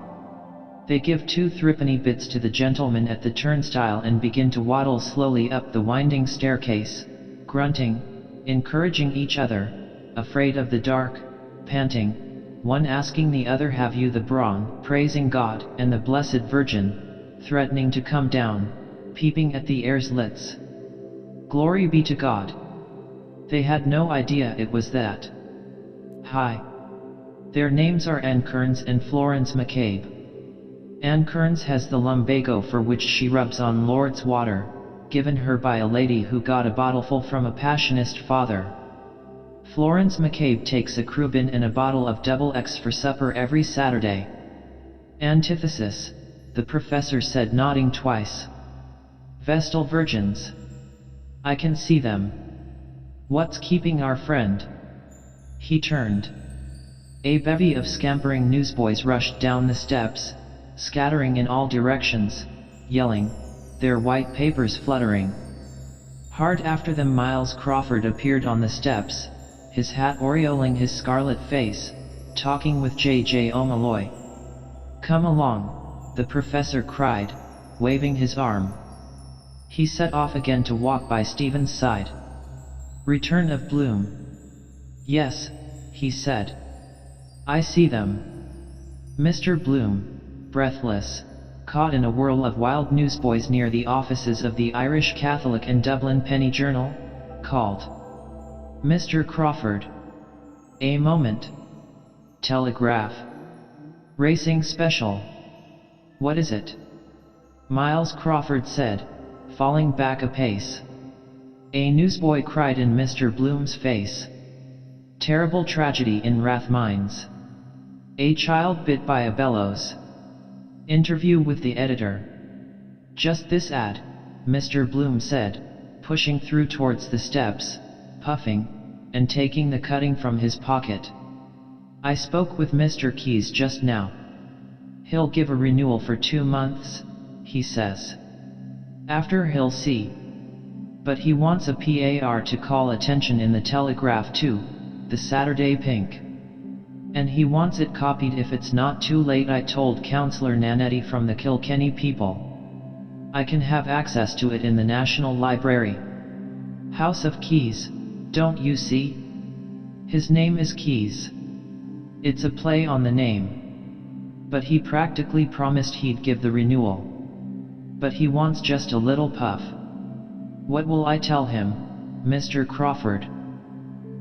They give 2 threepenny bits to the gentleman at the turnstile and begin to waddle slowly up the winding staircase, grunting, encouraging each other, afraid of the dark, panting, one asking the other, "Have you the brawn?" praising God and the Blessed Virgin, threatening to come down, peeping at the air slits. Glory be to God! They had no idea it was that. Hi. Their names are Anne Kearns and Florence McCabe. Anne Kearns has the lumbago for which she rubs on Lourdes water, given her by a lady who got a bottleful from a Passionist father. Florence McCabe takes a Crubin and a bottle of Double X for supper every Saturday. Antithesis, the professor said, nodding twice. Vestal virgins. I can see them. What's keeping our friend? He turned. A bevy of scampering newsboys rushed down the steps, scattering in all directions, yelling, their white papers fluttering. Hard after them Miles Crawford appeared on the steps, his hat aureoling his scarlet face, talking with J.J. O'Malloy. "Come along," the professor cried, waving his arm. He set off again to walk by Stephen's side. "Return of Bloom." "Yes," he said. "I see them." Mr. Bloom, breathless, caught in a whirl of wild newsboys near the offices of the Irish Catholic and Dublin Penny Journal, called, "Mr. Crawford." "A moment." "Telegraph." "Racing special." "What is it?" Miles Crawford said, falling back a pace. A newsboy cried in Mr. Bloom's face. "Terrible tragedy in Rathmines. A child bit by a bellows." Interview with the editor. "Just this ad," Mr. Bloom said, pushing through towards the steps, puffing, and taking the cutting from his pocket. "I spoke with Mr. Keyes just now. He'll give a renewal for 2 months, he says. After he'll see. But he wants a PAR to call attention in the Telegraph too, the Saturday Pink. And he wants it copied if it's not too late. I told Councillor Nanetti from the Kilkenny People. I can have access to it in the National Library. House of Keys, don't you see? His name is Keyes. It's a play on the name. But he practically promised he'd give the renewal. But he wants just a little puff. What will I tell him, Mr. Crawford?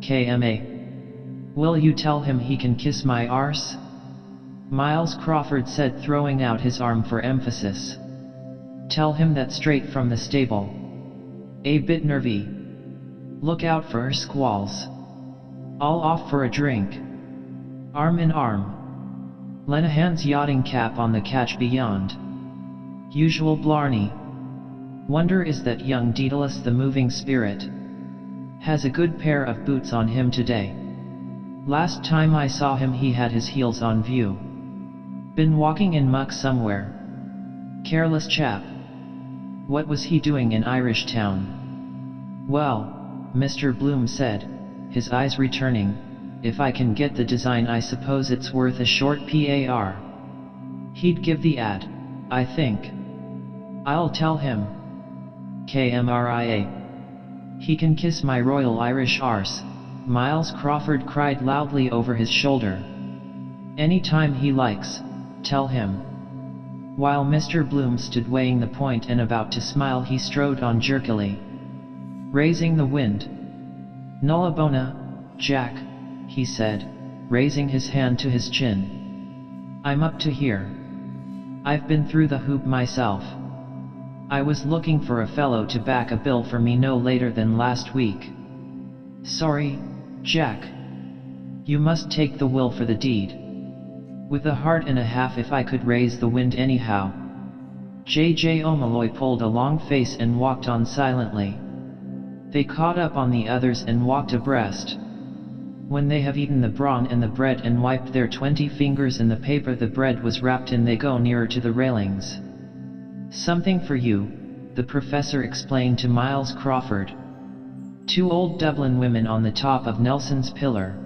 KMA. Will you tell him he can kiss my arse? Miles Crawford said, throwing out his arm for emphasis. Tell him that straight from the stable. A bit nervy. Look out for her squalls. All off for a drink. Arm in arm. Lenehan's yachting cap on the catch beyond. Usual blarney. Wonder is that young Daedalus the moving spirit. Has a good pair of boots on him today. Last time I saw him he had his heels on view. Been walking in muck somewhere. Careless chap. What was he doing in Irish Town? Well, Mr. Bloom said, his eyes returning, if I can get the design I suppose it's worth a short PAR. He'd give the ad, I think. I'll tell him. KMRIA. He can kiss my Royal Irish arse, Miles Crawford cried loudly over his shoulder. Anytime he likes, tell him. While Mr. Bloom stood weighing the point and about to smile, he strode on jerkily, raising the wind. Nulla bona, Jack, he said, raising his hand to his chin. I'm up to here. I've been through the hoop myself. I was looking for a fellow to back a bill for me no later than last week. Sorry, Jack. You must take the will for the deed. With a heart and a half if I could raise the wind anyhow. J.J. O'Malloy pulled a long face and walked on silently. They caught up on the others and walked abreast. When they have eaten the brawn and the bread and wiped their 20 fingers in the paper the bread was wrapped in, they go nearer to the railings. "Something for you," the professor explained to Miles Crawford. "Two old Dublin women on the top of Nelson's pillar.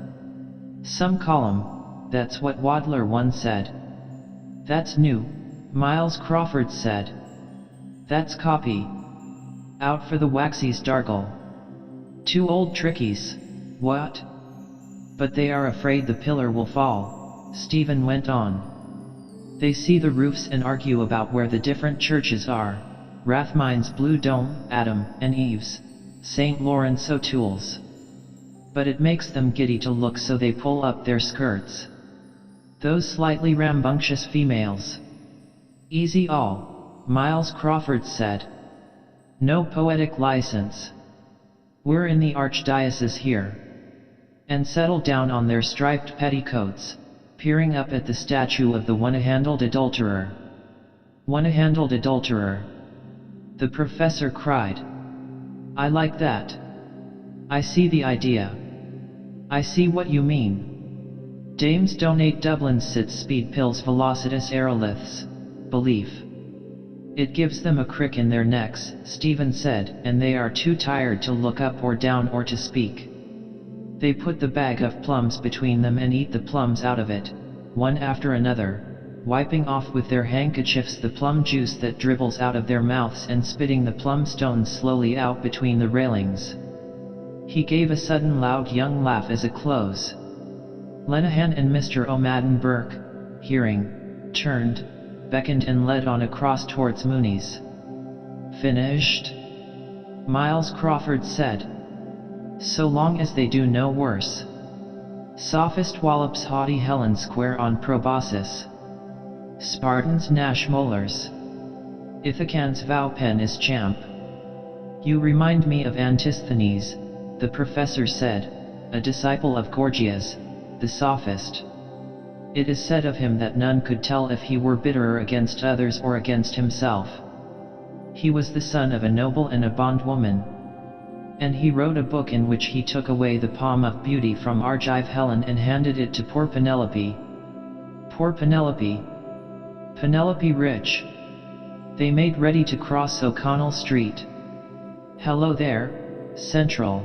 Some call 'em, that's what Wadler once said." "That's new," Miles Crawford said. "That's copy. Out for the waxies dargle. Two old trickies, what? But they are afraid the pillar will fall," Stephen went on. "They see the roofs and argue about where the different churches are. Rathmines' Blue Dome, Adam and Eve's, St. Lawrence O'Toole's. But it makes them giddy to look, so they pull up their skirts. Those slightly rambunctious females." "Easy all," Miles Crawford said. "No poetic license. We're in the archdiocese here." And settled down on their striped petticoats, peering up at the statue of the one-handled adulterer. "One-handled adulterer," the professor cried. "I like that. I see the idea. I see what you mean. Dames donate Dublin's sit speed pills velocitus aeroliths, belief. It gives them a crick in their necks," Stephen said, "and they are too tired to look up or down or to speak. They put the bag of plums between them and eat the plums out of it, one after another, wiping off with their handkerchiefs the plum juice that dribbles out of their mouths and spitting the plum stones slowly out between the railings." He gave a sudden loud young laugh as a close. Lenehan and Mr. O'Madden Burke, hearing, turned, beckoned and led on across towards Mooney's. "Finished?" Miles Crawford said. "So long as they do no worse. Sophist wallops haughty Helen square on proboscis. Spartans gnash molars. Ithacans vow pen is champ." "You remind me of Antisthenes," the professor said, "a disciple of Gorgias, the sophist. It is said of him that none could tell if he were bitterer against others or against himself. He was the son of a noble and a bondwoman. And he wrote a book in which he took away the palm of beauty from Argive Helen and handed it to poor Penelope. Poor Penelope. Penelope rich. They made ready to cross O'Connell Street. Hello there, Central."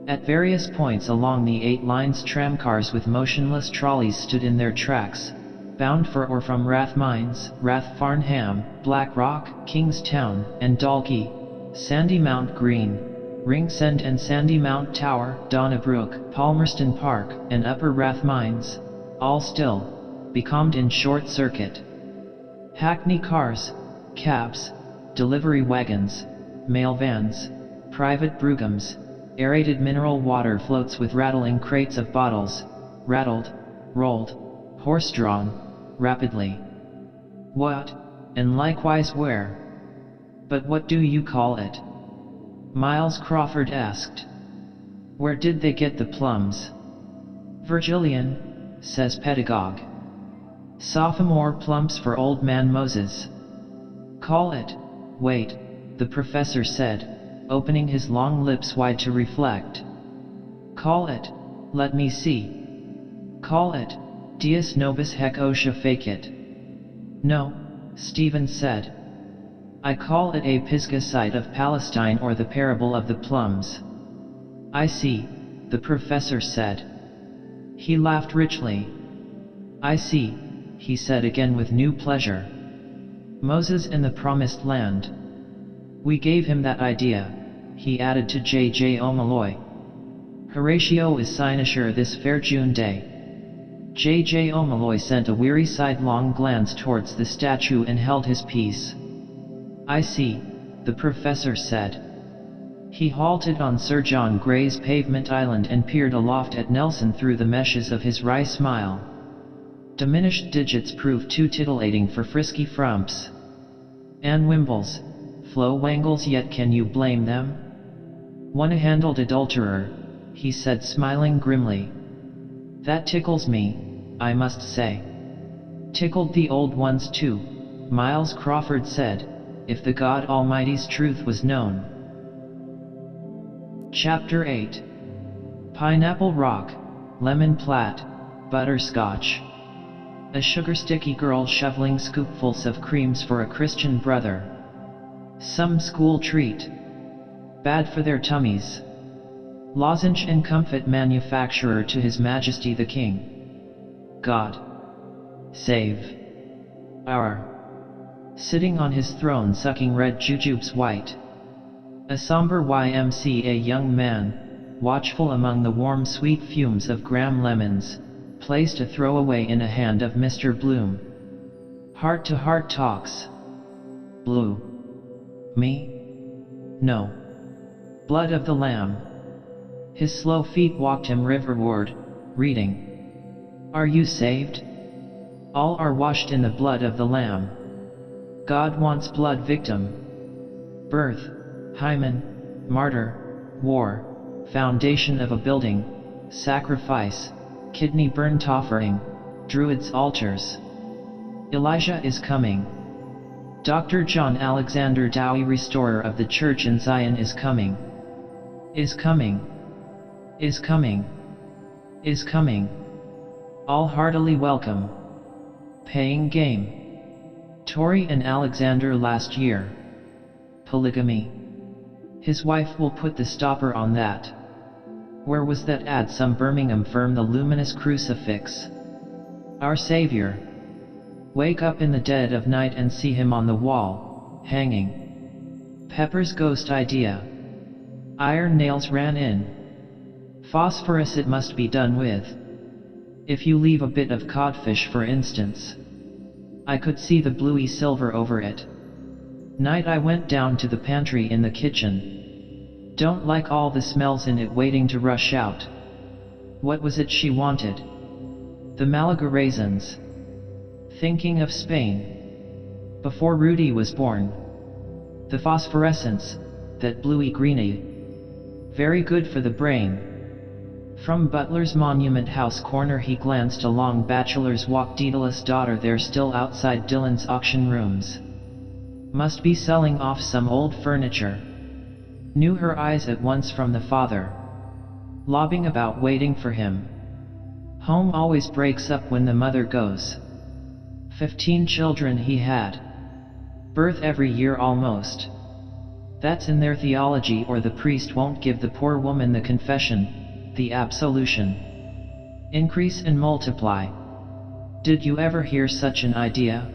At various points along the 8 lines tramcars with motionless trolleys stood in their tracks, bound for or from Rathmines, Rathfarnham, Blackrock, Kingstown, and Dalkey, Sandymount Green, Ringsend and Sandymount Tower, Donnybrook, Palmerston Park, and Upper Rathmines, all still, becalmed in short circuit. Hackney cars, cabs, delivery wagons, mail vans, private broughams, aerated mineral water floats with rattling crates of bottles, rattled, rolled, horse-drawn, rapidly. "What, and likewise where? But what do you call it?" Miles Crawford asked. "Where did they get the plums?" "Virgilian," says pedagogue. "Sophomore plums for old man Moses." "Call it, wait," the professor said, opening his long lips wide to reflect. "Call it, let me see. Call it, Dies nobis haec ostia fecit." "No," Stephen said. "I call it a Pisgah site of Palestine or the parable of the plums." "I see," the professor said. He laughed richly. "I see," he said again with new pleasure. "Moses in the promised land. We gave him that idea," he added to J. O'Malloy. "Horatio is cynosure this fair June day." J. O'Malloy sent a weary sidelong glance towards the statue and held his peace. "I see," the professor said. He halted on Sir John Gray's pavement island and peered aloft at Nelson through the meshes of his wry smile. Diminished digits proved too titillating for frisky frumps. Anne Wimbles, Flo Wangles, yet can you blame them? "One-handled adulterer," he said smiling grimly. "That tickles me, I must say." "Tickled the old ones too," Miles Crawford said, "if the God Almighty's truth was known." Chapter 8. Pineapple rock, lemon platt, butterscotch. A sugar-sticky girl shoveling scoopfuls of creams for a Christian brother. Some school treat. Bad for their tummies. Lozenge and comfit manufacturer to His Majesty the King. God save our. Sitting on his throne sucking red jujubes white. A somber YMCA young man, watchful among the warm sweet fumes of Graham lemons, placed a throwaway in a hand of Mr. Bloom. Heart-to-heart talks. Blue. Me? No. Blood of the Lamb. His slow feet walked him riverward, reading. Are you saved? All are washed in the blood of the Lamb. God wants blood victim. Birth, hymen, martyr, war, foundation of a building, sacrifice, kidney burnt offering, druids' altars. Elijah is coming. Dr. John Alexander Dowie, restorer of the church in Zion, is coming. Is coming. Is coming. Is coming. All heartily welcome. Paying game. Tory and Alexander last year. Polygamy. His wife will put the stopper on that. Where was that ad? Some Birmingham firm. The luminous crucifix. Our Savior. Wake up in the dead of night and see him on the wall, hanging. Pepper's ghost idea. Iron nails ran in. Phosphorus it must be done with. If you leave a bit of codfish, for instance. I could see the bluey silver over it. Night I went down to the pantry in the kitchen. Don't like all the smells in it waiting to rush out. What was it she wanted? The Malaga raisins. Thinking of Spain. Before Rudy was born. The phosphorescence, that bluey greeny. Very good for the brain. From Butler's Monument House corner he glanced along Bachelor's Walk. Daedalus' daughter there, still outside Dylan's auction rooms. Must be selling off some old furniture. Knew her eyes at once from the father. Lobbing about waiting for him. Home always breaks up when the mother goes. 15 children he had. Birth every year almost. That's in their theology, or the priest won't give the poor woman the confession, the absolution. Increase and multiply. Did you ever hear such an idea?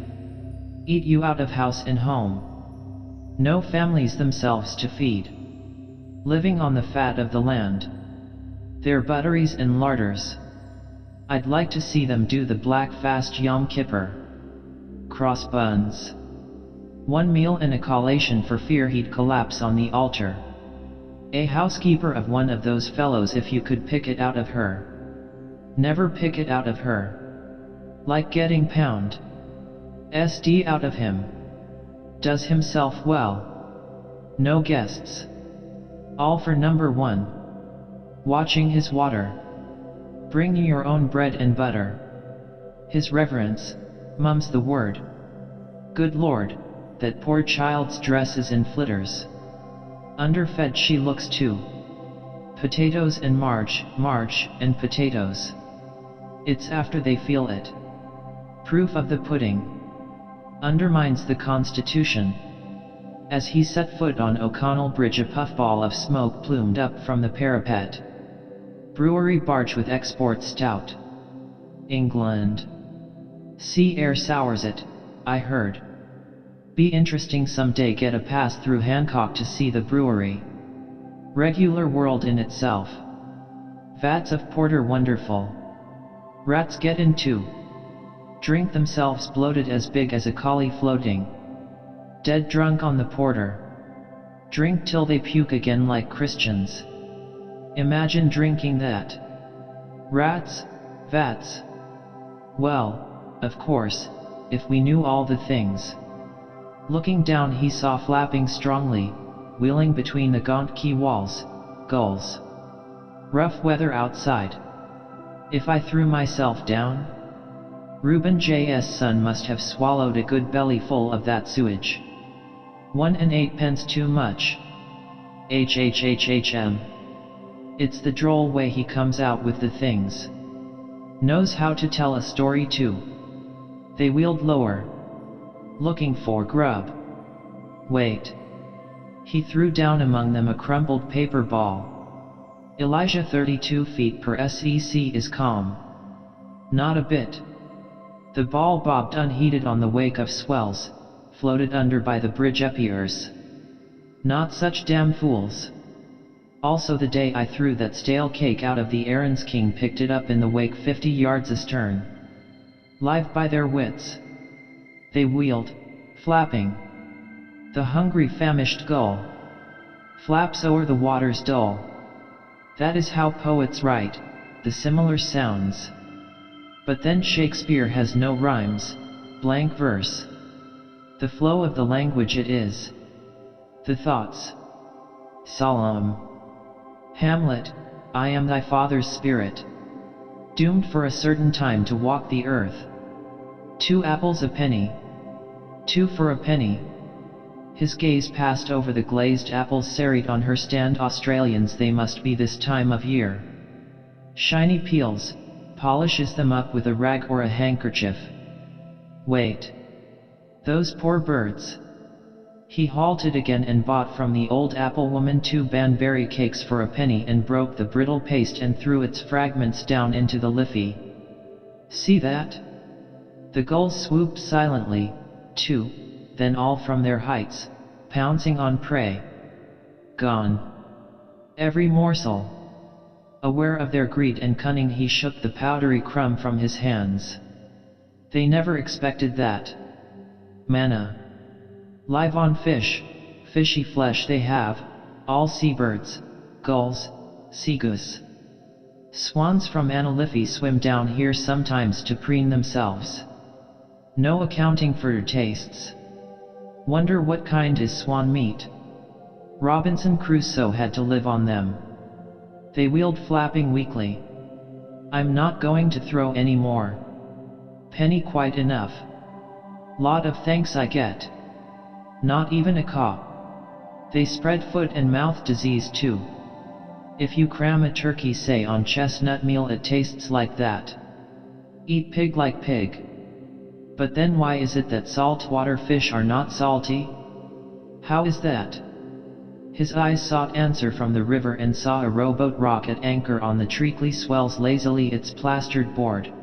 Eat you out of house and home. No families themselves to feed. Living on the fat of the land. Their butteries and larders. I'd like to see them do the black fast Yom Kippur. Cross buns. One meal and a collation for fear he'd collapse on the altar. A housekeeper of one of those fellows, if you could pick it out of her. Never pick it out of her. Like getting pound. SD out of him. Does himself well. No guests. All for number one. Watching his water. Bring you your own bread and butter. His reverence, mum's the word. Good Lord, that poor child's dresses in flitters. Underfed she looks too. Potatoes and march and potatoes. It's after they feel it. Proof of the pudding. Undermines the Constitution. As he set foot on O'Connell Bridge, a puffball of smoke plumed up from the parapet. Brewery barge with export stout. England. Sea air sours it, I heard. Be interesting someday, get a pass through Hancock to see the brewery. Regular world in itself. Vats of porter wonderful. Rats get in too. Drink themselves bloated as big as a collie floating. Dead drunk on the porter. Drink till they puke again like Christians. Imagine drinking that. Rats, vats. Well, of course, if we knew all the things. Looking down he saw flapping strongly, wheeling between the gaunt quay walls, gulls. Rough weather outside. If I threw myself down? Reuben J.'s son must have swallowed a good belly full of that sewage. 1 and 8 pence too much. HHHHM. It's the droll way he comes out with the things. Knows how to tell a story too. They wheeled lower, looking for grub. Wait. He threw down among them a crumpled paper ball. Elijah 32 feet per sec is calm. Not a bit. The ball bobbed unheeded on the wake of swells, floated under by the bridge epiers. Not such damn fools. Also the day I threw that stale cake out of the Aaron's King picked it up in the wake 50 yards astern. Live by their wits. They wheeled, flapping. The hungry famished gull flaps o'er the waters dull. That is how poets write, the similar sounds. But then Shakespeare has no rhymes, blank verse. The flow of the language it is. The thoughts. Solemn. Hamlet, I am thy father's spirit, doomed for a certain time to walk the earth. 2 apples a penny. 2 for a penny. His gaze passed over the glazed apples serried on her stand. Australians they must be this time of year. Shiny peels, polishes them up with a rag or a handkerchief. Wait. Those poor birds. He halted again and bought from the old apple woman 2 banberry cakes for a penny and broke the brittle paste and threw its fragments down into the Liffey. See that? The gulls swooped silently, too, then all from their heights, pouncing on prey. Gone. Every morsel. Aware of their greed and cunning, he shook the powdery crumb from his hands. They never expected that. Manna. Live on fish, fishy flesh they have, all seabirds, gulls, seagoose. Swans from Liffey swim down here sometimes to preen themselves. No accounting for their tastes. Wonder what kind is swan meat. Robinson Crusoe had to live on them. They wheeled flapping weakly. I'm not going to throw any more. Penny quite enough. Lot of thanks I get. Not even a caw. They spread foot and mouth disease too. If you cram a turkey say on chestnut meal it tastes like that. Eat pig like pig. But then why is it that saltwater fish are not salty? How is that? His eyes sought answer from the river and saw a rowboat rock at anchor on the treacly swells lazily its plastered board.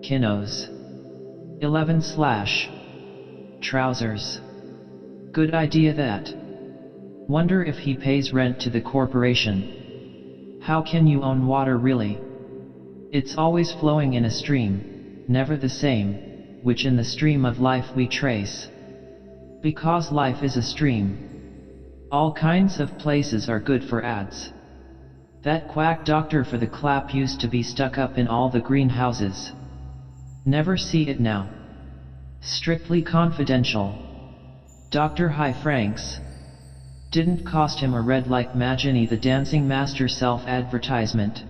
Kinnos. 11/ trousers. Good idea that. Wonder if he pays rent to the corporation. How can you own water really? It's always flowing in a stream, never the same, which in the stream of life we trace. Because life is a stream. All kinds of places are good for ads. That quack doctor for the clap used to be stuck up in all the greenhouses. Never see it now. Strictly confidential. Dr. High Franks. Didn't cost him a red like Magini the Dancing Master self-advertisement.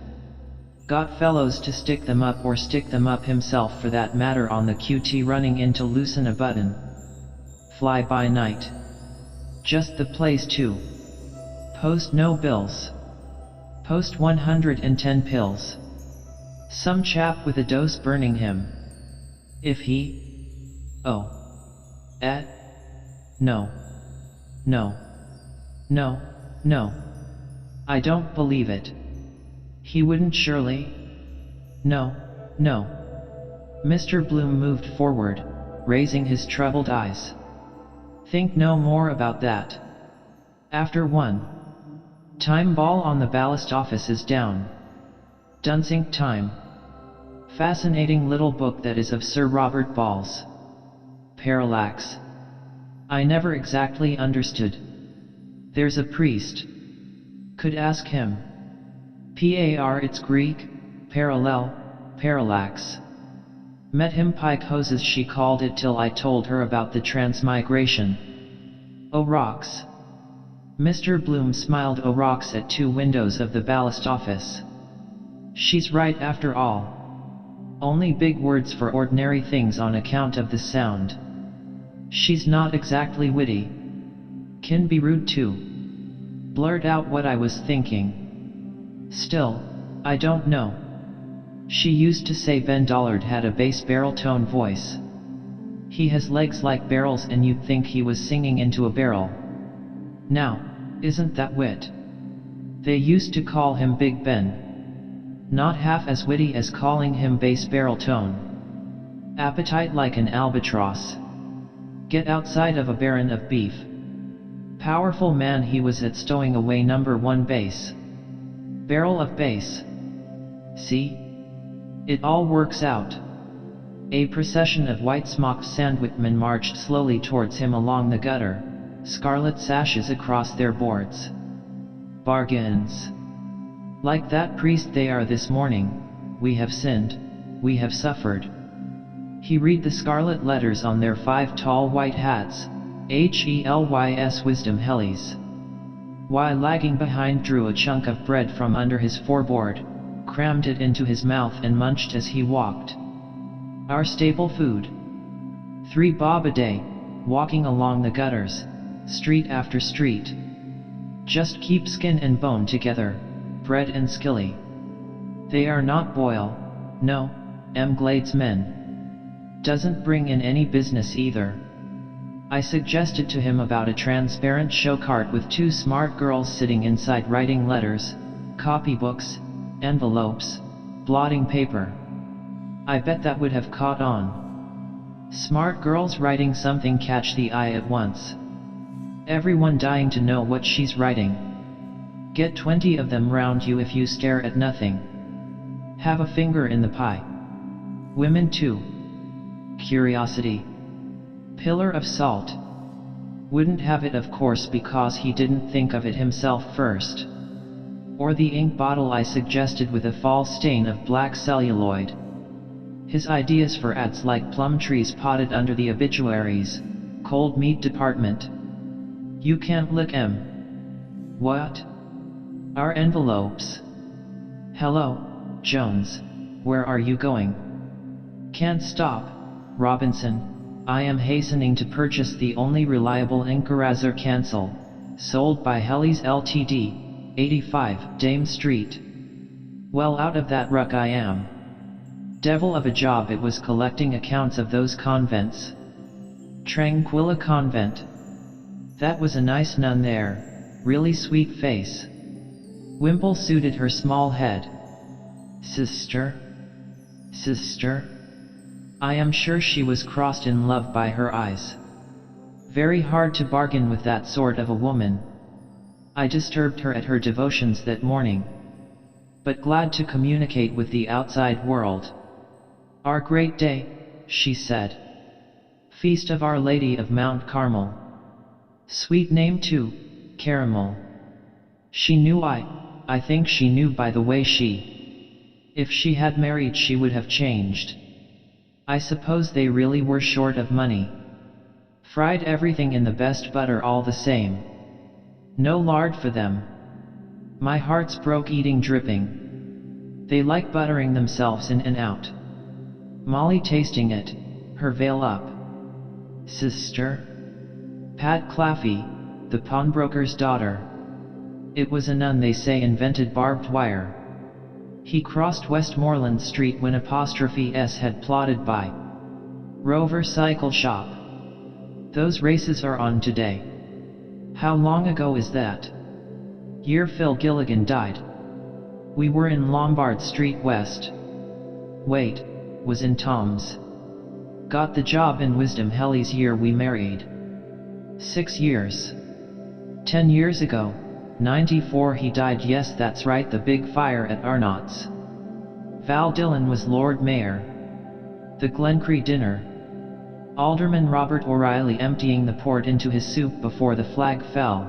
Got fellows to stick them up or stick them up himself for that matter on the QT running in to loosen a button. Fly by night. Just the place to post no bills. Post 110 pills. Some chap with a dose burning him. If he... Oh. No. No. No, no. I don't believe it. He wouldn't surely? No, no. Mr. Bloom moved forward, raising his troubled eyes. Think no more about that. After 1 time ball on the ballast office is down. Dunsink time. Fascinating little book that is of Sir Robert Ball's. Parallax. I never exactly understood. There's a priest. Could ask him. Par it's Greek, parallel, parallax. Met him pike hoses she called it till I told her about the transmigration. Oh rocks. Mr. Bloom smiled. Oh rocks at 2 windows of the ballast office. She's right after all. Only big words for ordinary things on account of the sound. She's not exactly witty. Can be rude too. Blurt out what I was thinking. Still, I don't know. She used to say Ben Dollard had a bass baritone voice. He has legs like barrels and you'd think he was singing into a barrel. Now, isn't that wit? They used to call him Big Ben. Not half as witty as calling him bass baritone. Appetite like an albatross. Get outside of a baron of beef. Powerful man he was at stowing away number 1 bass. Barrel of bass. See? It all works out. A procession of white-smocked sandwichmen marched slowly towards him along the gutter, scarlet sashes across their boards. Bargains. Like that priest they are this morning, we have sinned, we have suffered. He read the scarlet letters on their 5 tall white hats, HELYS Wisdom Hellies. While lagging behind drew a chunk of bread from under his foreboard, crammed it into his mouth and munched as he walked. Our staple food. 3 bob a day, walking along the gutters, street after street. Just keep skin and bone together, bread and skilly. They are not Boyle, no, Glades men. Doesn't bring in any business either. I suggested to him about a transparent show cart with 2 smart girls sitting inside writing letters, copybooks, envelopes, blotting paper. I bet that would have caught on. Smart girls writing something catch the eye at once. Everyone dying to know what she's writing. Get 20 of them round you if you stare at nothing. Have a finger in the pie. Women too. Curiosity. Pillar of salt. Wouldn't have it of course because he didn't think of it himself first. Or the ink bottle I suggested with a false stain of black celluloid. His ideas for ads like plum trees potted under the obituaries, cold meat department. You can't lick 'em. What? Our envelopes. Hello, Jones, where are you going? Can't stop, Robinson, I am hastening to purchase the only reliable Incarazzer cancel, sold by Hellies Ltd. 85 Dame Street. Well, out of that ruck I am. Devil of a job it was collecting accounts of those convents. Tranquilla Convent. That was a nice nun there, really sweet face. Wimple suited her small head. Sister? Sister? I am sure she was crossed in love by her eyes. Very hard to bargain with that sort of a woman. I disturbed her at her devotions that morning. But glad to communicate with the outside world. Our great day, she said. Feast of Our Lady of Mount Carmel. Sweet name too, Caramel. She knew I think she knew by the way if she had married she would have changed. I suppose they really were short of money. Fried everything in the best butter all the same. No lard for them. My heart's broke eating dripping. They like buttering themselves in and out. Molly tasting it, her veil up. Sister? Pat Claffey, the pawnbroker's daughter. It was a nun they say invented barbed wire. He crossed Westmoreland Street when '*S had plodded by. Rover Cycle Shop. Those races are on today. How long ago is that? Year Phil Gilligan died. We were in Lombard Street West. Wait, was in Tom's. Got the job in Wisdom Hellies year we married. 6 years. 10 years ago, 94 he died. Yes, that's right, the big fire at Arnott's. Val Dillon was Lord Mayor. The Glencree dinner. Alderman Robert O'Reilly emptying the port into his soup before the flag fell.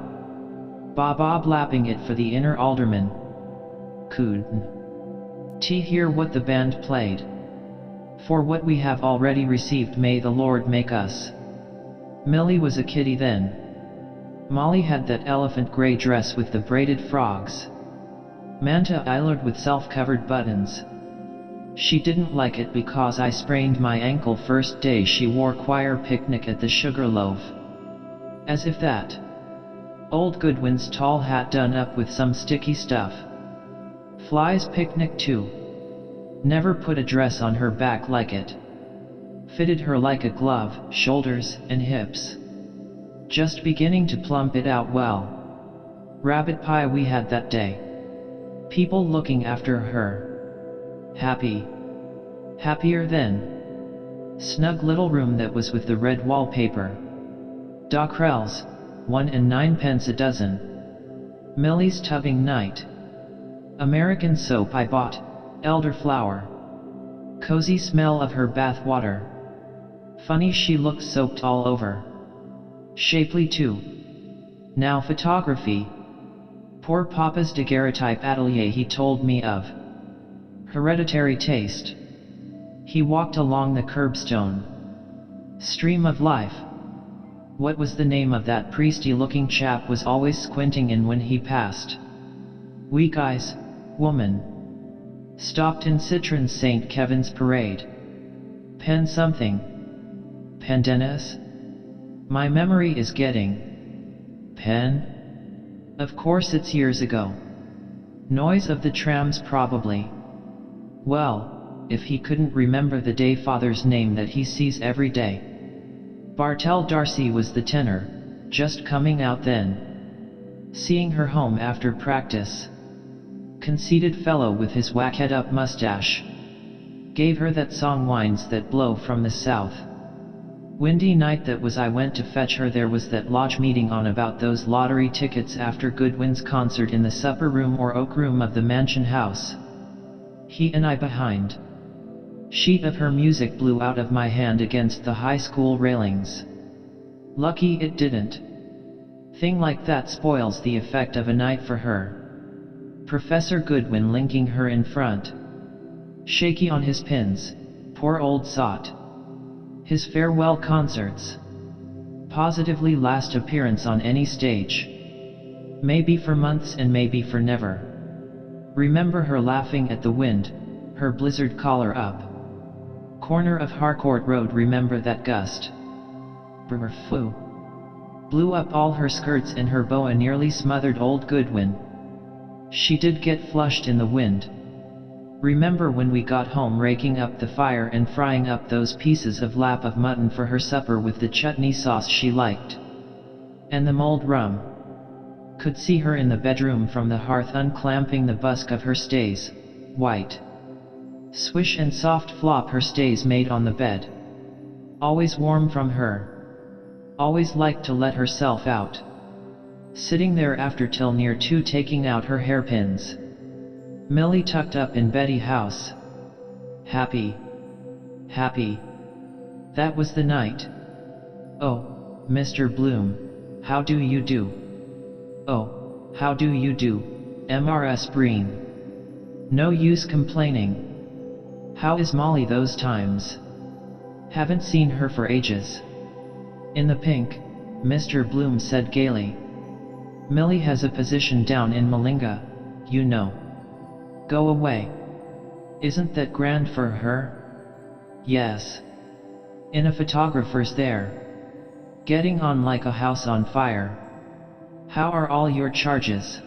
Bob lapping it for the inner alderman. Couldn't hear what the band played. For what we have already received may the Lord make us. Millie was a kiddie then. Molly had that elephant grey dress with the braided frogs. Manta Eilard with self-covered buttons. She didn't like it because I sprained my ankle first day she wore choir picnic at the Sugarloaf. As if that. Old Goodwin's tall hat done up with some sticky stuff. Fly's picnic too. Never put a dress on her back like it. Fitted her like a glove, shoulders and hips. Just beginning to plump it out well. Rabbit pie we had that day. People looking after her. Happy. Happier then. Snug little room that was with the red wallpaper. Dockrell's, 1 and 9 pence a dozen. Millie's tubbing night. American soap I bought, elderflower. Cozy smell of her bath water. Funny she looked soaked all over. Shapely too. Now photography. Poor Papa's daguerreotype atelier he told me of. Hereditary taste. He walked along the curbstone. Stream of life. What was the name of that priesty-looking chap was always squinting in when he passed? Weak eyes, woman. Stopped in Citron's St. Kevin's parade. Pen something. Pendennis? My memory is getting. Pen? Of course it's years ago. Noise of the trams probably. Well, if he couldn't remember the day father's name that he sees every day. Bartell Darcy was the tenor, just coming out then. Seeing her home after practice. Conceited fellow with his whack-head-up mustache. Gave her that song Winds That Blow from the South. Windy night that was I went to fetch her there was that lodge meeting on about those lottery tickets after Goodwin's concert in the supper room or oak room of the mansion house. He and I behind. Sheet of her music blew out of my hand against the high school railings. Lucky it didn't. Thing like that spoils the effect of a night for her. Professor Goodwin linking her in front. Shaky on his pins, poor old sot. His farewell concerts. Positively last appearance on any stage. Maybe for months and maybe for never. Remember her laughing at the wind, her blizzard collar up. Corner of Harcourt Road, remember that gust? Brr flew. Blew up all her skirts and her boa nearly smothered old Goodwin. She did get flushed in the wind. Remember when we got home raking up the fire and frying up those pieces of lap of mutton for her supper with the chutney sauce she liked. And the mulled rum. Could see her in the bedroom from the hearth unclamping the busk of her stays, white. Swish and soft flop her stays made on the bed. Always warm from her. Always liked to let herself out. Sitting there after till near 2 taking out her hairpins. Millie tucked up in Betty house. Happy. Happy. That was the night. Oh, Mr. Bloom, how do you do? Oh, how do you do, MRS Breen? No use complaining. How is Molly those times? Haven't seen her for ages. In the pink, Mr. Bloom said gaily. Millie has a position down in Malinga, you know. Go away. Isn't that grand for her? Yes. In a photographer's there. Getting on like a house on fire. How are all your charges?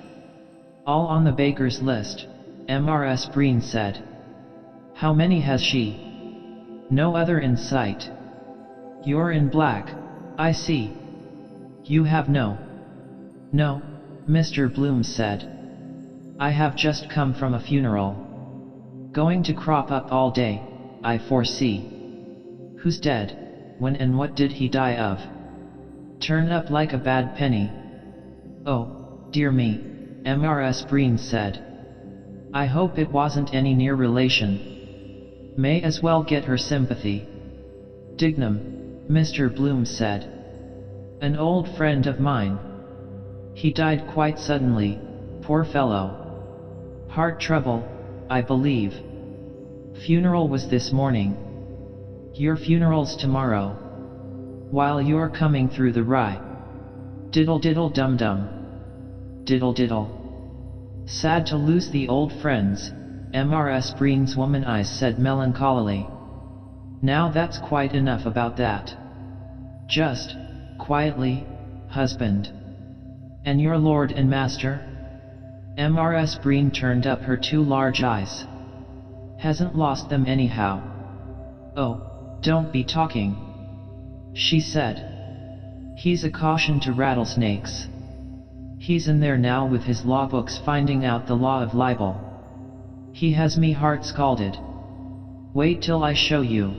All on the baker's list, MRS Breen said. How many has she? No other in sight. You're in black, I see. You have no. No, Mr. Bloom said. I have just come from a funeral. Going to crop up all day, I foresee. Who's dead? When and what did he die of? Turn up like a bad penny. Oh, dear me, MRS Breen said. I hope it wasn't any near relation. May as well get her sympathy. Dignam, Mr. Bloom said. An old friend of mine. He died quite suddenly, poor fellow. Heart trouble, I believe. Funeral was this morning. Your funeral's tomorrow. While you're coming through the rye. Diddle diddle dum dum. Diddle diddle. Sad to lose the old friends, MRS Breen's woman eyes said melancholily. Now that's quite enough about that. Just, quietly, husband. And your lord and master? Mrs. Breen turned up her two large eyes. Hasn't lost them anyhow. Oh, don't be talking, she said. He's a caution to rattlesnakes. He's in there now with his law books finding out the law of libel. He has me heart scalded. Wait till I show you.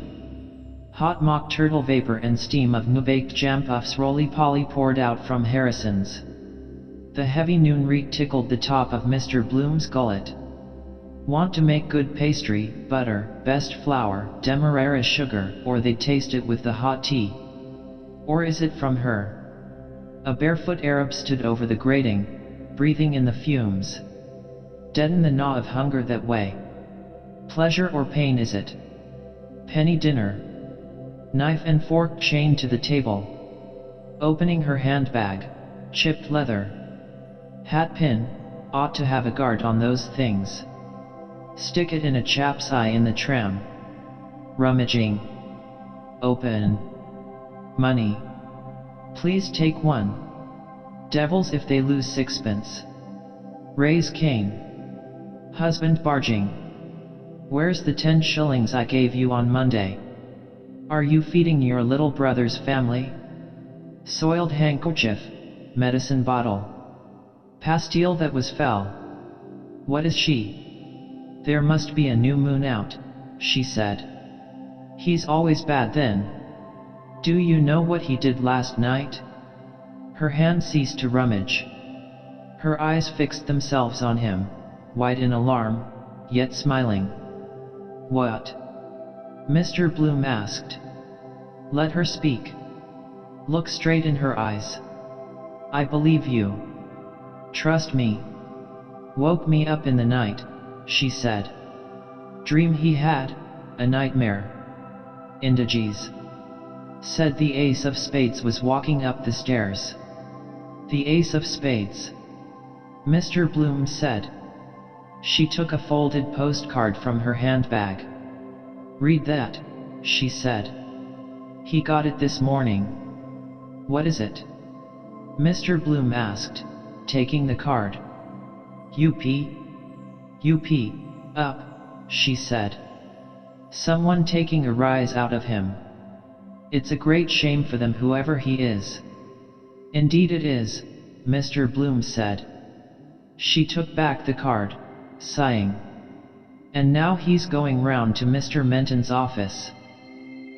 Hot mock turtle vapor and steam of new-baked jam puffs roly-poly poured out from Harrison's. The heavy noon reek tickled the top of Mr. Bloom's gullet. Want to make good pastry, butter, best flour, demerara sugar, or they taste it with the hot tea? Or is it from her? A barefoot Arab stood over the grating, breathing in the fumes. Deaden the gnaw of hunger that way. Pleasure or pain is it? Penny dinner. Knife and fork chained to the table. Opening her handbag. Chipped leather. Hat pin. Ought to have a guard on those things. Stick it in a chap's eye in the tram. Rummaging. Open. Money. Please take one. Devils if they lose sixpence. Raise Cain. Husband barging. Where's the 10 shillings I gave you on Monday? Are you feeding your little brother's family? Soiled handkerchief. Medicine bottle. Pastille that was fell. What is she? There must be a new moon out, she said. He's always bad then. Do you know what he did last night? Her hand ceased to rummage. Her eyes fixed themselves on him, wide in alarm, yet smiling. What? Mr. Bloom asked. Let her speak. Look straight in her eyes. I believe you. Trust me. Woke me up in the night, she said. Dream he had, a nightmare. Indiges. Said the ace of spades was walking up the stairs. The ace of spades. Mr. Bloom said. She took a folded postcard from her handbag. Read that, she said. He got it this morning. What is it? Mr. Bloom asked, taking the card. UP, up, she said. Someone taking a rise out of him. It's a great shame for them whoever he is. Indeed it is, Mr. Bloom said. She took back the card, sighing. And now he's going round to Mr. Menton's office.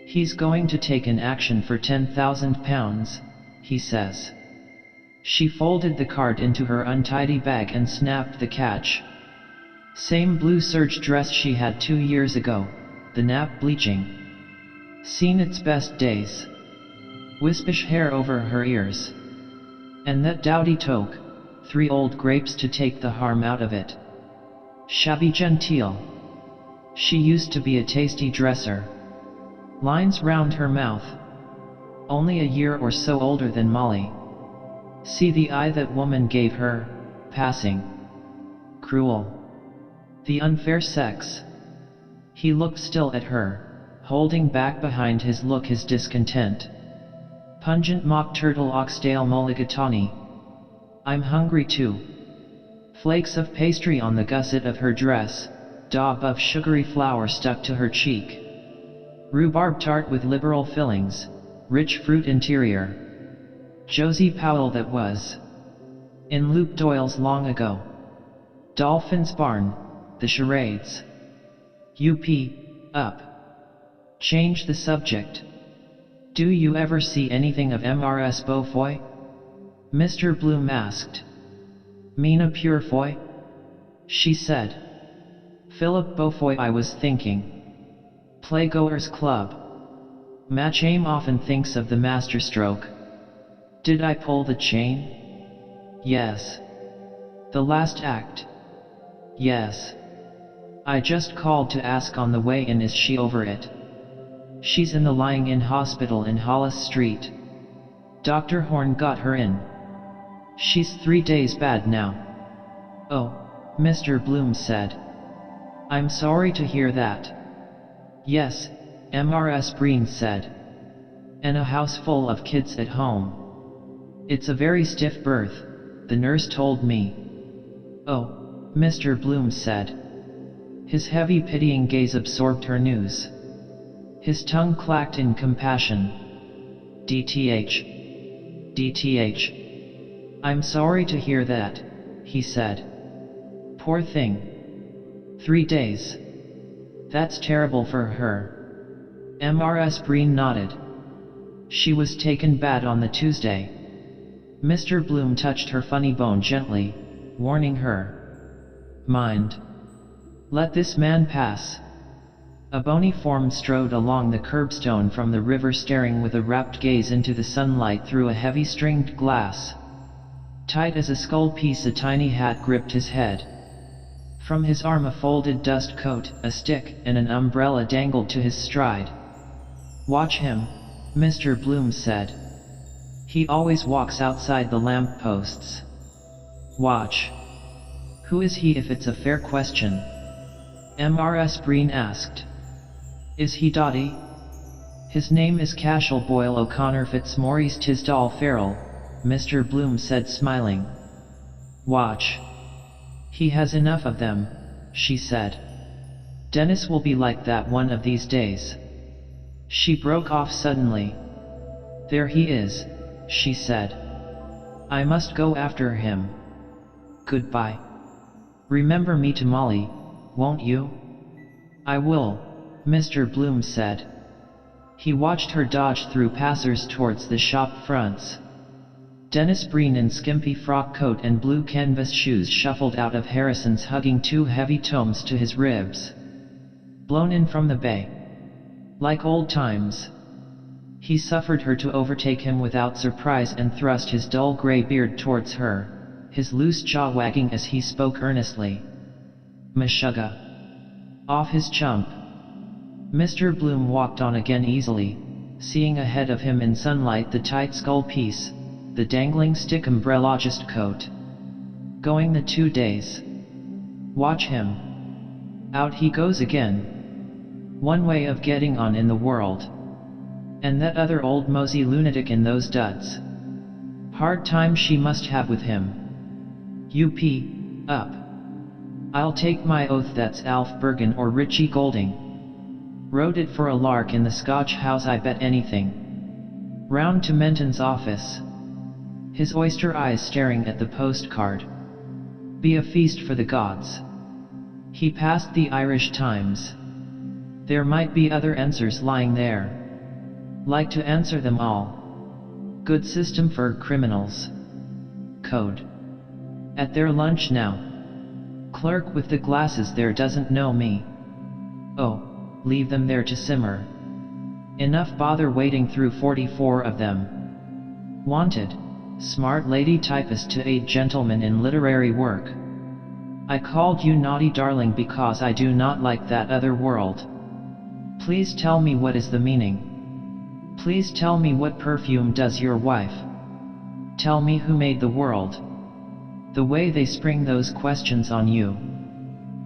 He's going to take an action for £10,000, he says. She folded the card into her untidy bag and snapped the catch. Same blue serge dress she had 2 years ago, the nap bleaching. Seen its best days. Wispish hair over her ears. And that dowdy toque, 3 old grapes to take the harm out of it. Shabby genteel. She used to be a tasty dresser. Lines round her mouth. Only a year or so older than Molly. See the eye that woman gave her, passing. Cruel. The unfair sex. He looked still at her, holding back behind his look his discontent. Pungent mock turtle oxtail mulligatawny. I'm hungry too. Flakes of pastry on the gusset of her dress, daub of sugary flour stuck to her cheek. Rhubarb tart with liberal fillings, rich fruit interior. Josie Powell that was. In Luke Doyle's long ago. Dolphin's Barn, the charades. Up. Change the subject. Do you ever see anything of Mrs. Beaufoy? Mr. Bloom asked. Mina Purefoy? She said. Philip Beaufoy I was thinking. Playgoers Club. Matchame often thinks of the masterstroke. Did I pull the chain? Yes. The last act? Yes. I just called to ask on the way in, is she over it? She's in the lying-in hospital in Hollis Street. Dr. Horn got her in. She's 3 days bad now. Oh, Mr. Bloom said. I'm sorry to hear that. Yes, Mrs. Breen said. And a house full of kids at home. It's a very stiff birth, the nurse told me. "Oh," Mr. Bloom said. His heavy pitying gaze absorbed her news. His tongue clacked in compassion. "DTH. DTH. I'm sorry to hear that," he said. "Poor thing. 3 days. That's terrible for her." Mrs. Breen nodded. "She was taken bad on the Tuesday." Mr. Bloom touched her funny bone gently, warning her. "Mind. Let this man pass." A bony form strode along the curbstone from the river, staring with a rapt gaze into the sunlight through a heavy stringed glass. Tight as a skull piece, a tiny hat gripped his head. From his arm a folded dust coat, a stick, and an umbrella dangled to his stride. "Watch him," Mr. Bloom said. "He always walks outside the lamp posts." "Watch. Who is he, if it's a fair question?" Mrs. Breen asked. "Is he dotty?" "His name is Cashel Boyle O'Connor Fitzmaurice Tisdall Farrell," Mr. Bloom said, smiling. "Watch. He has enough of them," she said. "Dennis will be like that one of these days." She broke off suddenly. "There he is," she said. "I must go after him. Goodbye. Remember me to Molly, won't you?" "I will," Mr. Bloom said. He watched her dodge through passers towards the shop fronts. Dennis Breen in skimpy frock coat and blue canvas shoes shuffled out of Harrison's, hugging 2 heavy tomes to his ribs. Blown in from the bay. Like old times. He suffered her to overtake him without surprise and thrust his dull gray beard towards her, his loose jaw wagging as he spoke earnestly. "Meshuggah. Off his chump." Mr. Bloom walked on again easily, seeing ahead of him in sunlight the tight skull piece, the dangling stick umbrella-just coat. "Going the 2 days. Watch him. Out he goes again. One way of getting on in the world. And that other old mosey lunatic in those duds. Hard time she must have with him. Up. I'll take my oath that's Alf Bergen or Richie Golding. Wrote it for a lark in the Scotch house, I bet anything." Round to Menton's office. His oyster eyes staring at the postcard. "Be a feast for the gods." He passed the Irish Times. There might be other answers lying there. Like to answer them all. Good system for criminals. Code. At their lunch now. Clerk with the glasses there doesn't know me. Oh, leave them there to simmer. Enough bother wading through 44 of them. Wanted. Smart lady typist to aid gentleman in literary work. I called you naughty darling because I do not like that other world. Please tell me what is the meaning. Please tell me what perfume does your wife. Tell me who made the world. The way they spring those questions on you.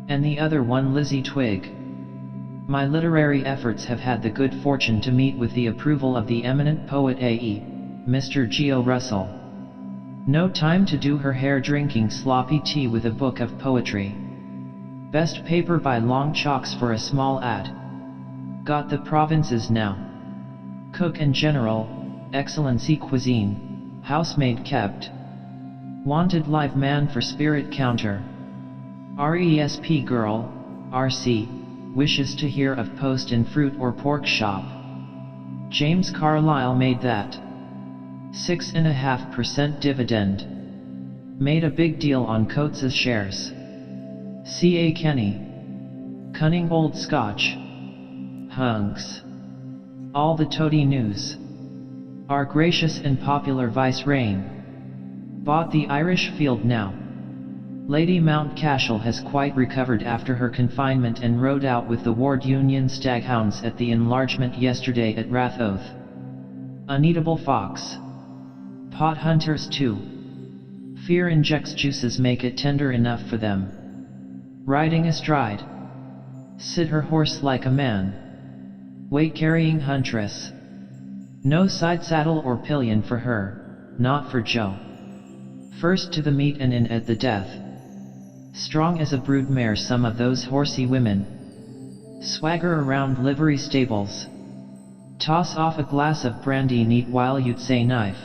And the other one, Lizzie Twigg. My literary efforts have had the good fortune to meet with the approval of the eminent poet A.E., Mr. Geo Russell. No time to do her hair, drinking sloppy tea with a book of poetry. Best paper by long chalks for a small ad. Got the provinces now. Cook and general, excellency cuisine, housemaid kept. Wanted live man for spirit counter. RESP girl, RC, wishes to hear of post in fruit or pork shop. James Carlyle made that. 6.5% dividend. Made a big deal on Coates's shares. C.A. Kenny. Cunning old Scotch. Hunks. All the toady news. Our gracious and popular Vice Reign. Bought the Irish field now. Lady Mountcashel has quite recovered after her confinement and rode out with the Ward Union staghounds at the enlargement yesterday at Rathoath. Uneatable fox. Pot hunters too. Fear injects juices, make it tender enough for them. Riding astride. Sit her horse like a man. Weight-carrying huntress. No side saddle or pillion for her, not for Joe. First to the meet and in at the death. Strong as a broodmare, some of those horsey women swagger around livery stables. Toss off a glass of brandy neat while you'd say knife.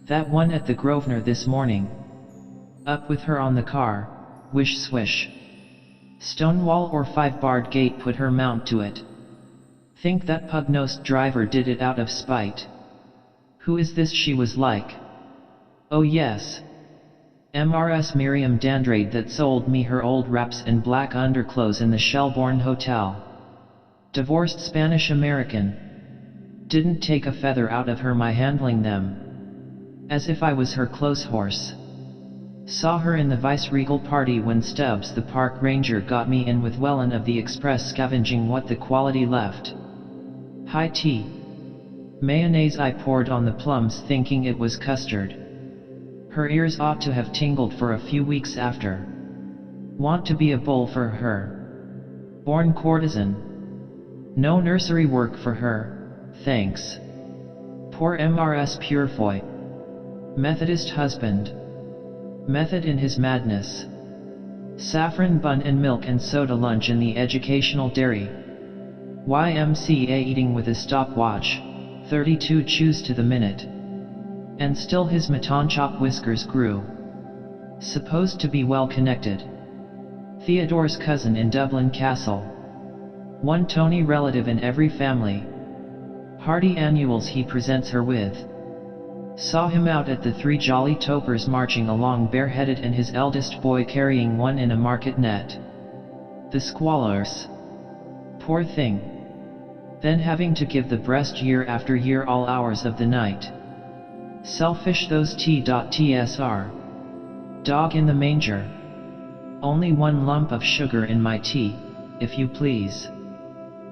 That one at the Grosvenor this morning. Up with her on the car, wish swish. Stonewall or 5-barred gate, put her mount to it. Think that pug-nosed driver did it out of spite. Who is this, she was like? Oh yes. MRS Miriam Dandrade, that sold me her old wraps and black underclothes in the Shelbourne Hotel. Divorced Spanish-American. Didn't take a feather out of her my handling them. As if I was her clothes horse. Saw her in the vice-regal party when Stubbs the park ranger got me in with Wellen of the Express, scavenging what the quality left. High tea. Mayonnaise I poured on the plums thinking it was custard. Her ears ought to have tingled for a few weeks after. Want to be a bull for her. Born courtesan. No nursery work for her, thanks. Poor MRS Purefoy. Methodist husband. Method in his madness. Saffron bun and milk and soda lunch in the educational dairy. YMCA eating with a stopwatch, 32 chews to the minute. And still his matonchop whiskers grew. Supposed to be well connected. Theodore's cousin in Dublin Castle. One Tony relative in every family. Hearty annuals he presents her with. Saw him out at the 3 Jolly Topers marching along bareheaded and his eldest boy carrying one in a market net. The squalors. Poor thing. Then having to give the breast year after year all hours of the night. Selfish those T.tsr. Dog in the manger. Only one lump of sugar in my tea, if you please.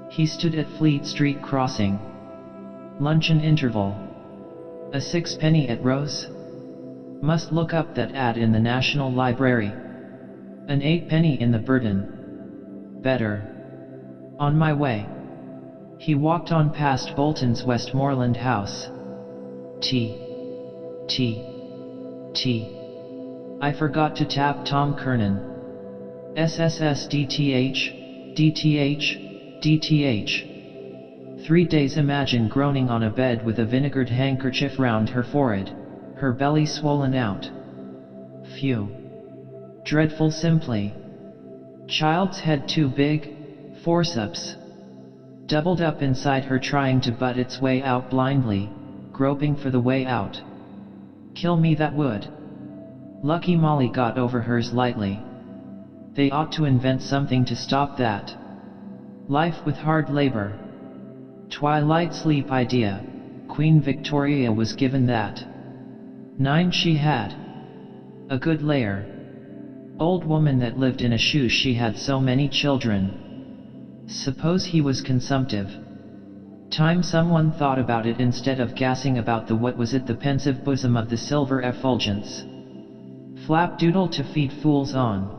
He stood at Fleet Street crossing. Luncheon interval. A 6-penny at Rose? Must look up that ad in the National Library. An 8-penny in the Burden. Better. On my way. He walked on past Bolton's Westmoreland house. Tea. I forgot to tap Tom Kernan. SSS DTH. 3 days. Imagine groaning on a bed with a vinegared handkerchief round her forehead, her belly swollen out. Phew. Dreadful simply. Child's head too big, forceps. Doubled up inside her trying to butt its way out blindly, groping for the way out. Kill me that would. Lucky Molly got over hers lightly. They ought to invent something to stop that. Life with hard labor. Twilight sleep idea. Queen Victoria was given that. 9 she had. A good layer. Old woman that lived in a shoe, she had so many children. Suppose he was consumptive. Time someone thought about it instead of gassing about the what was it, the pensive bosom of the silver effulgence. Flapdoodle to feed fools on.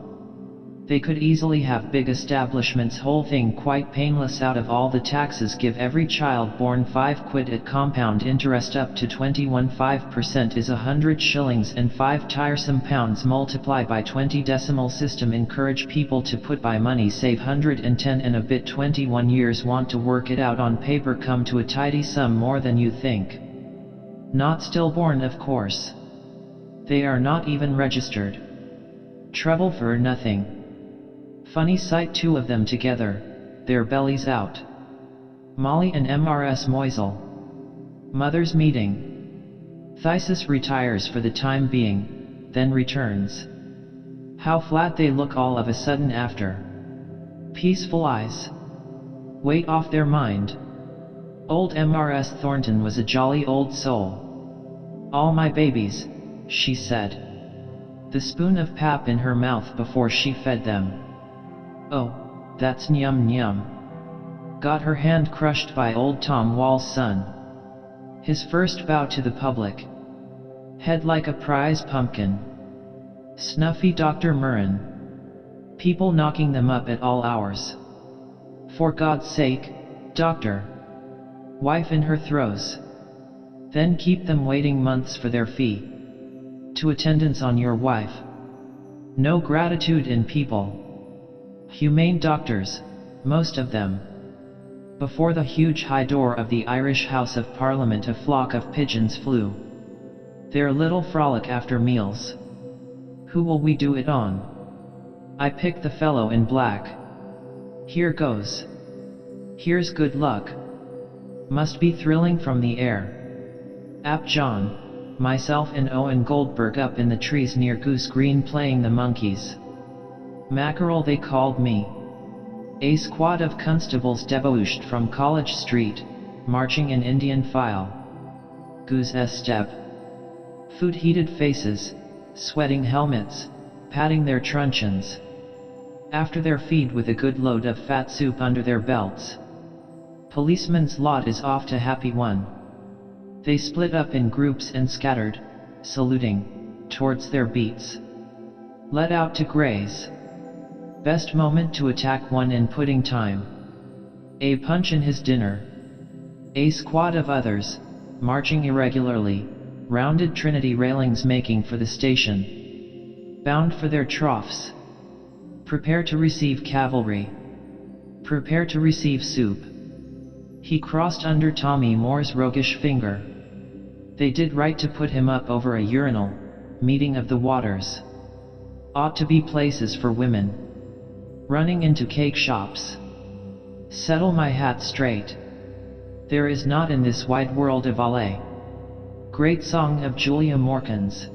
They could easily have big establishments, whole thing quite painless, out of all the taxes, give every child born 5 quid at compound interest up to 21. 5% is 100 shillings and 5 tiresome pounds, multiply by 20 decimal system, encourage people to put by money, save 110 and a bit, 21 years, want to work it out on paper, come to a tidy sum, more than you think. Not stillborn, of course. They are not even registered. Trouble for nothing. Funny sight, 2 of them together, their bellies out. Molly and MRS Moisel. Mothers meeting. Thysis retires for the time being, then returns. How flat they look all of a sudden after. Peaceful eyes. Weight off their mind. Old MRS Thornton was a jolly old soul. All my babies, she said. The spoon of pap in her mouth before she fed them. Oh, that's nyum nyum. Got her hand crushed by old Tom Wall's son. His first bow to the public. Head like a prize pumpkin. Snuffy Dr. Murrin. People knocking them up at all hours. For God's sake, doctor. Wife in her throes. Then keep them waiting months for their fee. To attendance on your wife. No gratitude in people. Humane doctors, most of them. Before the huge high door of the Irish House of Parliament a flock of pigeons flew. Their little frolic after meals. Who will we do it on? I picked the fellow in black. Here goes. Here's good luck. Must be thrilling from the air. Ap John, myself and Owen Goldberg up in the trees near Goose Green playing the monkeys. Mackerel they called me. A squad of constables debouched from College Street, marching in Indian file. Goose step. Food-heated faces, sweating helmets, patting their truncheons. After their feed with a good load of fat soup under their belts. Policeman's lot is oft a happy one. They split up in groups and scattered, saluting, towards their beats. Let out to graze. Best moment to attack one in pudding time. A punch in his dinner. A squad of others, marching irregularly, rounded Trinity railings making for the station. Bound for their troughs. Prepare to receive cavalry. Prepare to receive soup. He crossed under Tommy Moore's roguish finger. They did right to put him up over a urinal, meeting of the waters. Ought to be places for women. Running into cake shops. Settle my hat straight. There is not in this wide world a valet. Great song of Julia Morgan's.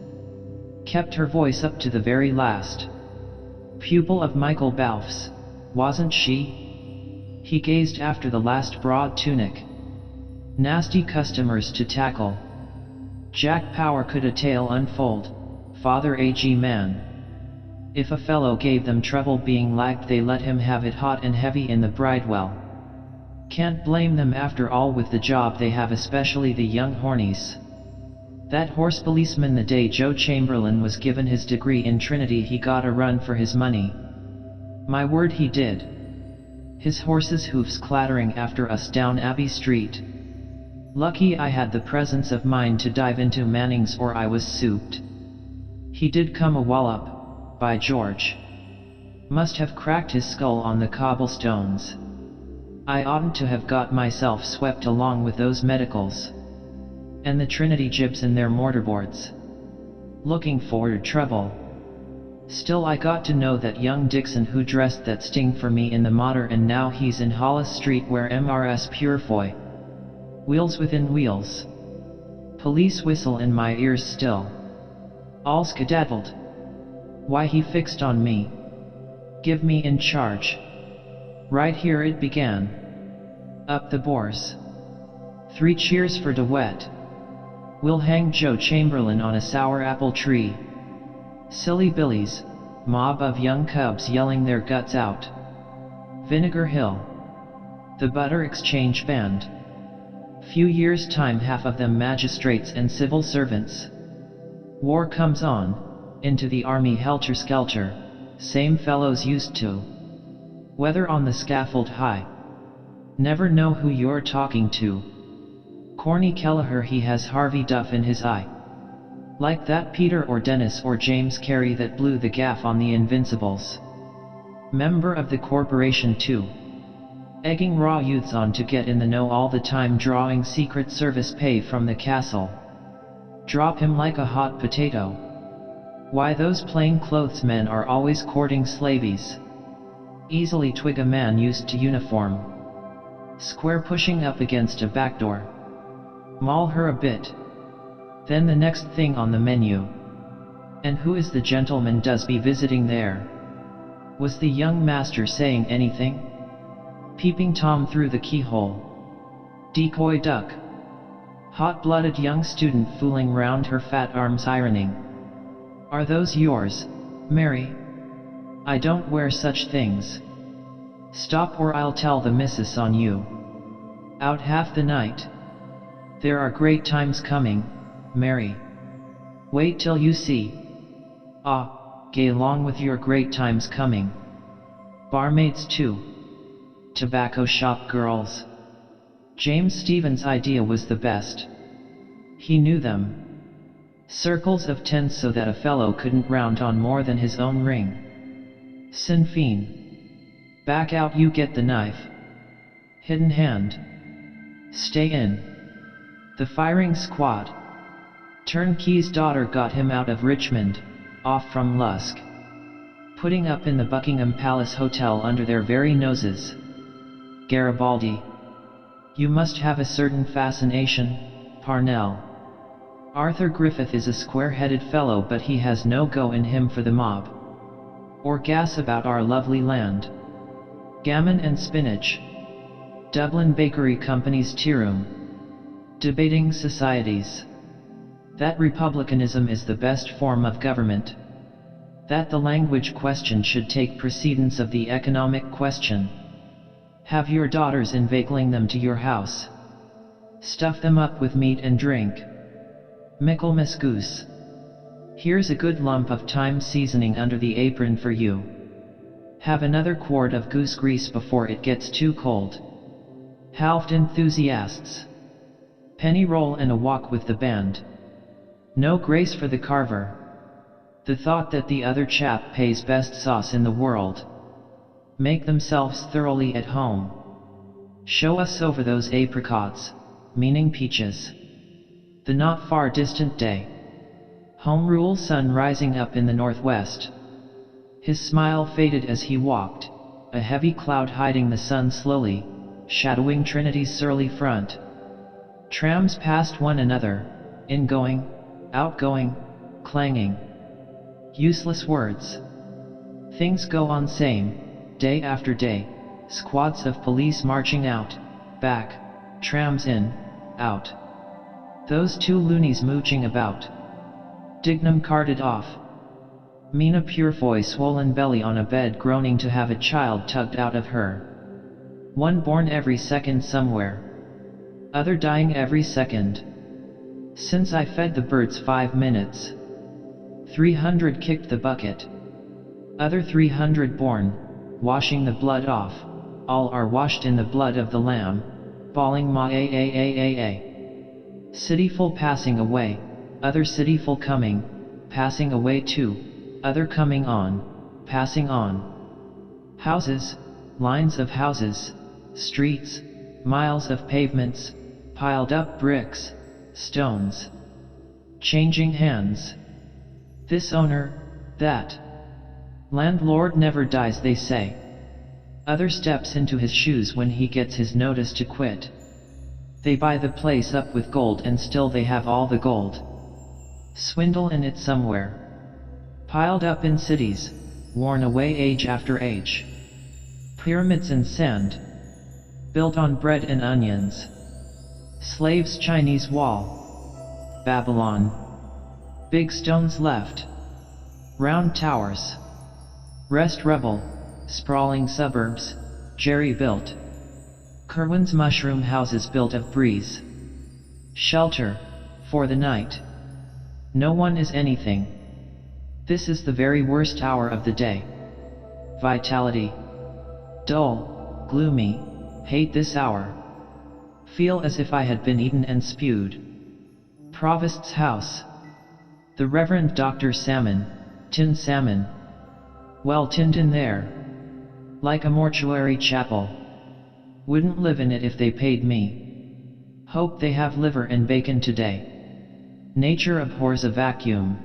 Kept her voice up to the very last. Pupil of Michael Balfe's, wasn't she? He gazed after the last broad tunic. Nasty customers to tackle. Jack Power could a tale unfold, Father A.G. man. If a fellow gave them trouble being lagged they let him have it hot and heavy in the bridewell. Can't blame them after all with the job they have, especially the young hornies. That horse policeman the day Joe Chamberlain was given his degree in Trinity he got a run for his money. My word he did. His horse's hoofs clattering after us down Abbey Street. Lucky I had the presence of mind to dive into Manning's or I was souped. He did come a wallop. By George. Must have cracked his skull on the cobblestones. I oughtn't to have got myself swept along with those medicals. And the Trinity jibs and their mortarboards. Looking for trouble. Still I got to know that young Dixon who dressed that sting for me in the Mater, and now he's in Hollis Street where MRS Purefoy. Wheels within wheels. Police whistle in my ears still. All skedaddled. Why he fixed on me. Give me in charge. Right here it began. Up the Boers. 3 cheers for DeWitt. We'll hang Joe Chamberlain on a sour apple tree. Silly Billies, mob of young cubs yelling their guts out. Vinegar Hill. The Butter Exchange Band. Few years' time half of them magistrates and civil servants. War comes on. Into the army helter-skelter, same fellows used to. Whether on the scaffold high. Never know who you're talking to. Corny Kelleher he has Harvey Duff in his eye. Like that Peter or Dennis or James Carey that blew the gaff on the Invincibles. Member of the corporation too. Egging raw youths on to get in the know all the time, drawing Secret Service pay from the castle. Drop him like a hot potato. Why those plainclothes men are always courting slavies. Easily twig a man used to uniform. Square pushing up against a back door. Maul her a bit. Then the next thing on the menu. And who is the gentleman does be visiting there? Was the young master saying anything? Peeping Tom through the keyhole. Decoy duck. Hot-blooded young student fooling round her fat arms ironing. Are those yours, Mary? I don't wear such things. Stop or I'll tell the missus on you. Out half the night. There are great times coming, Mary. Wait till you see. Ah, gay along with your great times coming. Barmaids too. Tobacco shop girls. James Stephen's idea was the best. He knew them. Circles of tents so that a fellow couldn't round on more than his own ring. Sinn Fein. Back out, you get the knife. Hidden hand. Stay in. The firing squad. Turnkey's daughter got him out of Richmond, off from Lusk. Putting up in the Buckingham Palace Hotel under their very noses. Garibaldi. You must have a certain fascination, Parnell. Arthur Griffith is a square-headed fellow, but he has no go in him for the mob. Or gas about our lovely land. Gammon and spinach. Dublin Bakery Company's tea room. Debating societies. That republicanism is the best form of government. That the language question should take precedence of the economic question. Have your daughters inveigling them to your house. Stuff them up with meat and drink. Michaelmas goose. Here's a good lump of thyme seasoning under the apron for you. Have another quart of goose grease before it gets too cold. Halved enthusiasts. Penny roll and a walk with the band. No grace for the carver. The thought that the other chap pays best sauce in the world. Make themselves thoroughly at home. Show us over those apricots, meaning peaches. The not far distant day. Home rule sun rising up in the northwest. His smile faded as he walked, a heavy cloud hiding the sun slowly, shadowing Trinity's surly front. Trams passed one another, ingoing, outgoing, clanging. Useless words. Things go on same, day after day, squads of police marching out, back, trams in, out. Those two loonies mooching about. Dignam carted off. Mina Purefoy swollen belly on a bed groaning to have a child tugged out of her. One born every second somewhere. Other dying every second. Since I fed the birds 5 minutes. 300 kicked the bucket. Other 300 born, washing the blood off. All are washed in the blood of the Lamb, bawling ma a. Cityful passing away, other cityful coming, passing away too, other coming on, passing on. Houses, lines of houses, streets, miles of pavements, piled up bricks, stones. Changing hands. This owner, that. Landlord never dies, they say. Other steps into his shoes when he gets his notice to quit. They buy the place up with gold and still they have all the gold. Swindle in it somewhere. Piled up in cities, worn away age after age. Pyramids in sand. Built on bread and onions. Slaves Chinese wall. Babylon. Big stones left. Round towers. Rest revel, sprawling suburbs, jerry built. Kerwin's mushroom houses built of breeze. Shelter, for the night. No one is anything. This is the very worst hour of the day. Vitality. Dull, gloomy, hate this hour. Feel as if I had been eaten and spewed. Provost's house. The Reverend Dr. Salmon, tin salmon. Well tinned in there. Like a mortuary chapel. Wouldn't live in it if they paid me. Hope they have liver and bacon today. Nature abhors a vacuum.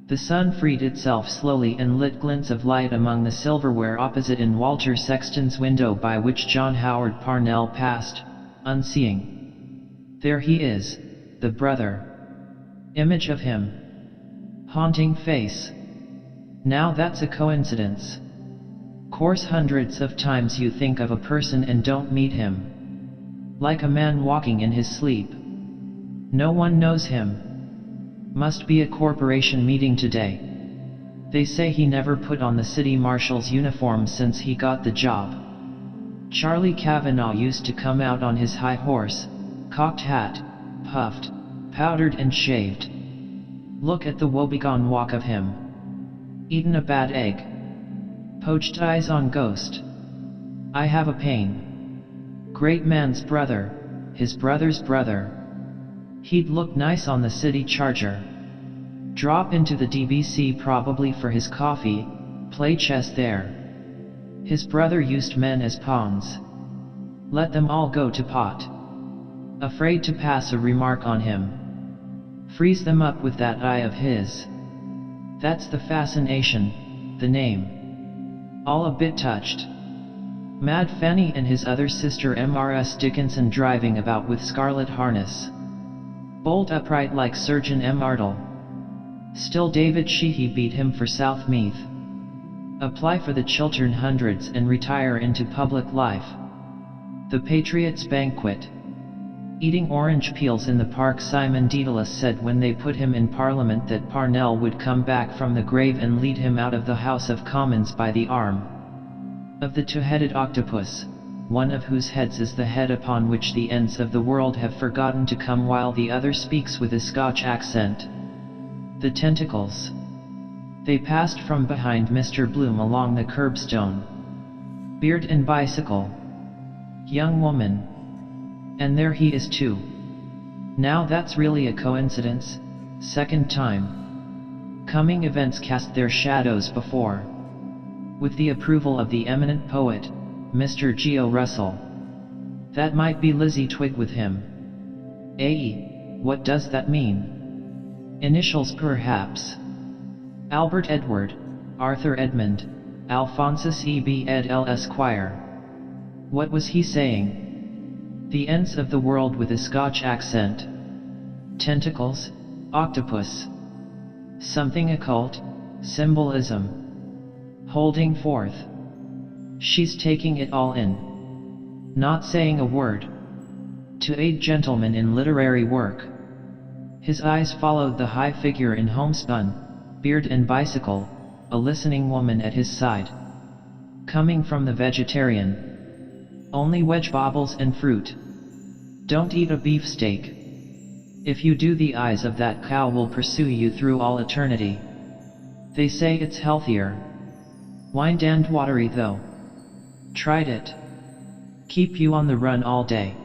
The sun freed itself slowly and lit glints of light among the silverware opposite in Walter Sexton's window by which John Howard Parnell passed, unseeing. There he is, the brother. Image of him. Haunting face. Now that's a coincidence. Course hundreds of times you think of a person and don't meet him. Like a man walking in his sleep. No one knows him. Must be a corporation meeting today. They say he never put on the city marshal's uniform since he got the job. Charlie Cavanaugh used to come out on his high horse, cocked hat, puffed, powdered and shaved. Look at the woebegone walk of him. Eaten a bad egg. Poached eyes on ghost. I have a pain. Great man's brother, his brother's brother. He'd look nice on the city charger. Drop into the DBC probably for his coffee, play chess there. His brother used men as pawns. Let them all go to pot. Afraid to pass a remark on him. Freeze them up with that eye of his. That's the fascination, the name. All a bit touched. Mad Fanny and his other sister Mrs. Dickinson driving about with scarlet harness. Bolt upright like Surgeon M. Ardle. Still David Sheehy beat him for South Meath. Apply for the Chiltern Hundreds and retire into public life. The Patriots' Banquet. Eating orange peels in the park. Simon Dedalus said when they put him in Parliament that Parnell would come back from the grave and lead him out of the House of Commons by the arm of the two-headed octopus, one of whose heads is the head upon which the ends of the world have forgotten to come, while the other speaks with a Scotch accent. The tentacles. They passed from behind Mr. Bloom along the curbstone. Beard and bicycle. Young woman. And there he is too. Now that's really a coincidence. Second time. Coming events cast their shadows before. With the approval of the eminent poet, Mr. Geo Russell. That might be Lizzie Twigg with him. What does that mean? Initials perhaps. Albert Edward, Arthur Edmund, Alphonsus E.B. Ed L. Esquire. What was he saying? The ends of the world with a Scotch accent. Tentacles, octopus. Something occult, symbolism. Holding forth. She's taking it all in. Not saying a word. To aid gentlemen in literary work. His eyes followed the high figure in homespun, beard and bicycle, a listening woman at his side. Coming from the vegetarian. Only wedge bobbles and fruit. Don't eat a beefsteak. If you do, the eyes of that cow will pursue you through all eternity. They say it's healthier. Wind and watery though. Tried it. Keep you on the run all day.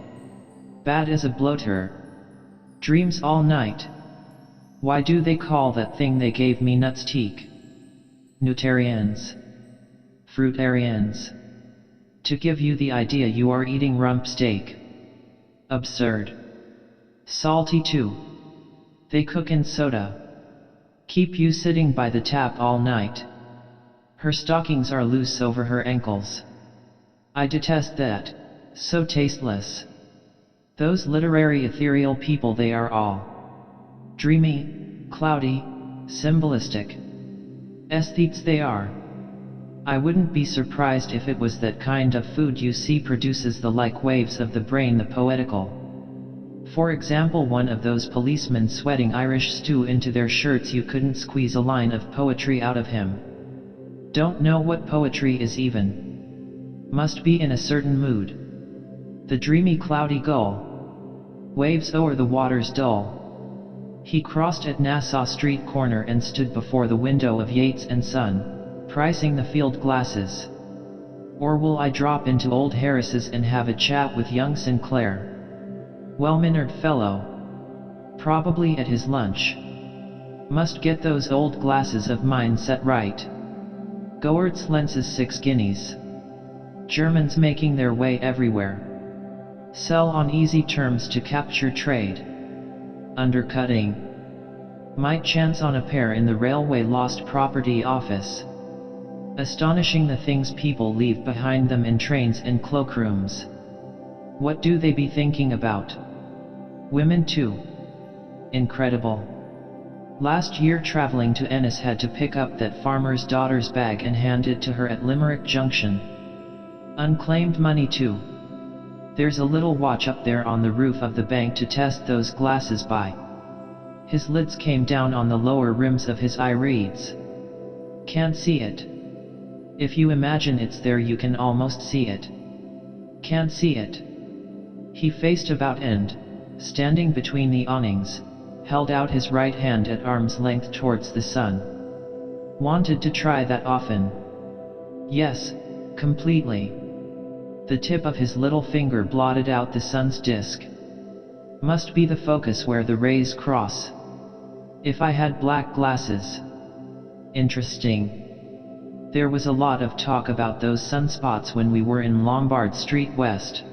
Bad as a bloater. Dreams all night. Why do they call that thing they gave me nuts teak? Nutarians. Fruitarians. To give you the idea you are eating rump steak. Absurd. Salty too. They cook in soda. Keep you sitting by the tap all night. Her stockings are loose over her ankles. I detest that. So tasteless. Those literary ethereal people, they are all dreamy, cloudy, symbolistic. Aesthetes they are. I wouldn't be surprised if it was that kind of food you see produces the like waves of the brain, the poetical. For example, one of those policemen sweating Irish stew into their shirts, you couldn't squeeze a line of poetry out of him. Don't know what poetry is even. Must be in a certain mood. The dreamy cloudy gull. Waves o'er the waters dull. He crossed at Nassau Street corner and stood before the window of Yates and Son, pricing the field glasses. Or will I drop into old Harris's and have a chat with young Sinclair? Well-mannered fellow. Probably at his lunch. Must get those old glasses of mine set right. Goertz lenses 6 guineas. Germans making their way everywhere. Sell on easy terms to capture trade. Undercutting. Might chance on a pair in the railway lost property office. Astonishing the things people leave behind them in trains and cloakrooms. What do they be thinking about? Women too. Incredible. Last year traveling to Ennis, had to pick up that farmer's daughter's bag and hand it to her at Limerick Junction. Unclaimed money too. There's a little watch up there on the roof of the bank to test those glasses by. His lids came down on the lower rims of his eye-reads. Can't see it. If you imagine it's there, you can almost see it. Can't see it. He faced about end, standing between the awnings, held out his right hand at arm's length towards the sun. Wanted to try that often. Yes, completely. The tip of his little finger blotted out the sun's disk. Must be the focus where the rays cross. If I had black glasses. Interesting. There was a lot of talk about those sunspots when we were in Lombard Street West.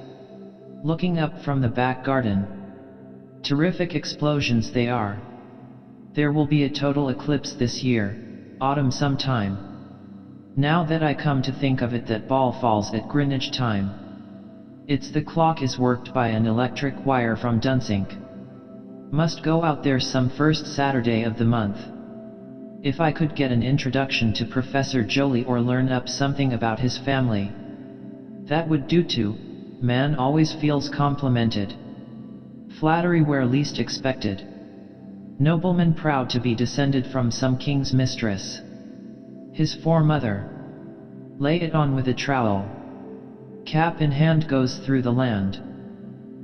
Looking up from the back garden. Terrific explosions they are. There will be a total eclipse this year, autumn sometime. Now that I come to think of it, that ball falls at Greenwich time. It's the clock is worked by an electric wire from Dunsink. Must go out there some first Saturday of the month. If I could get an introduction to Professor Joly or learn up something about his family. That would do too. Man always feels complimented. Flattery where least expected. Nobleman proud to be descended from some king's mistress. His foremother. Lay it on with a trowel. Cap in hand goes through the land.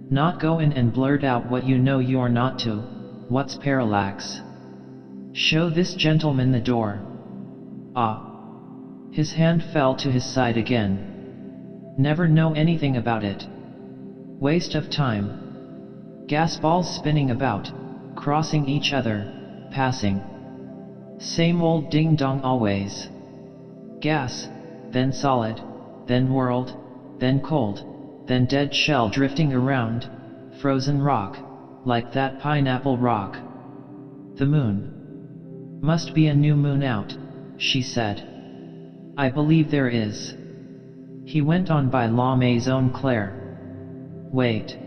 Not go in and blurt out what you know you're not to. What's parallax? Show this gentleman the door. Ah. His hand fell to his side again. Never know anything about it. Waste of time. Gas balls spinning about, crossing each other, passing. Same old ding-dong always. Gas, then solid, then world, then cold, then dead shell drifting around, frozen rock, like that pineapple rock. The moon. Must be a new moon out, she said. I believe there is. He went on by La Maison Claire. Wait.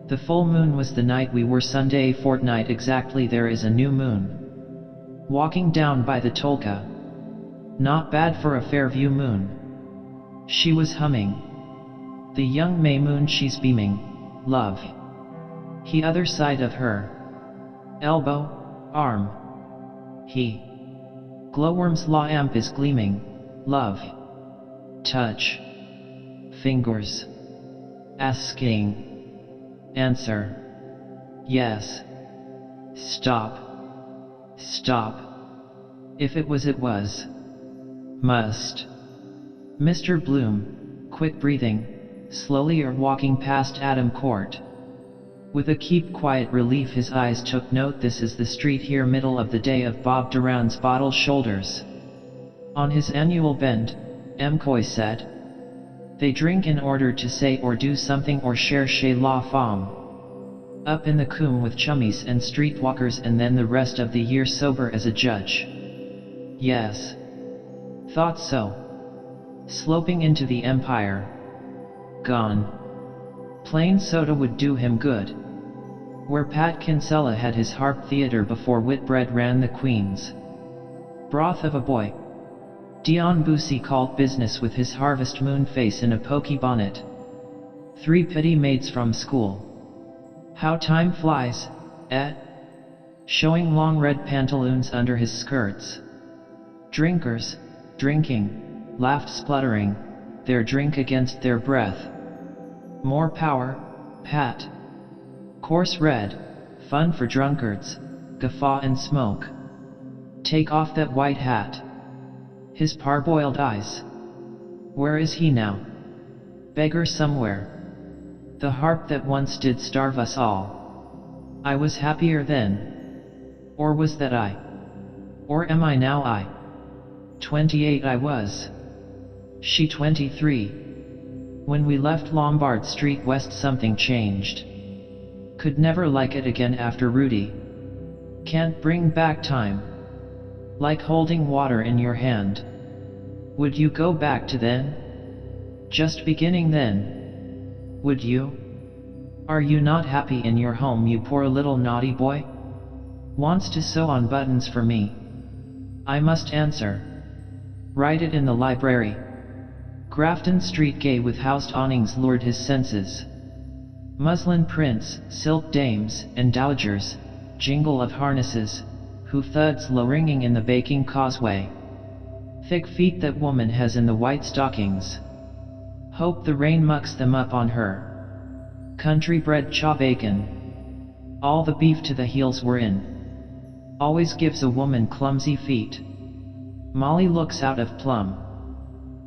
The full moon was the night we were Sunday fortnight exactly. There is a new moon. Walking down by the Tolka. Not bad for a Fairview moon. She was humming. The young May moon, she's beaming. Love. He other side of her. Elbow, arm. He. Glowworm's lamp is gleaming. Love. Touch. Fingers. Asking. Answer. Yes. Stop. Stop. If it was, it was. Must. Mr. Bloom, quick breathing, slowly walking past Adam Court. With a keep quiet relief his eyes took note. This is the street here, middle of the day of Bob Duran's bottle shoulders. On his annual bend, M'Coy said. They drink in order to say or do something or share chez la femme. Up in the coombe with chummies and streetwalkers, and then the rest of the year sober as a judge. Yes. Thought so. Sloping into the Empire. Gone. Plain soda would do him good. Where Pat Kinsella had his harp theater before Whitbread ran the Queen's. Broth of a boy. Dion Bussy called business with his harvest moon face in a pokey bonnet. 3 petty maids from school. How time flies, eh? Showing long red pantaloons under his skirts. Drinkers, drinking, laughed spluttering, their drink against their breath. More power, Pat. Coarse red, fun for drunkards, guffaw and smoke. Take off that white hat. His parboiled eyes. Where is he now? Beggar somewhere. The harp that once did starve us all. I was happier then. Or was that I? Or am I now I? 28 I was. She 23. When we left Lombard Street West something changed. Could never like it again after Rudy. Can't bring back time. Like holding water in your hand. Would you go back to then? Just beginning then? Would you? Are you not happy in your home, you poor little naughty boy? Wants to sew on buttons for me. I must answer. Write it in the library. Grafton Street gay with housed awnings lured his senses. Muslin prints, silk dames, and dowagers, jingle of harnesses, hoof thuds low ringing in the baking causeway. Thick feet that woman has in the white stockings. Hope the rain mucks them up on her. Country bred chaw bacon. All the beef to the heels we're in. Always gives a woman clumsy feet. Molly looks out of plum.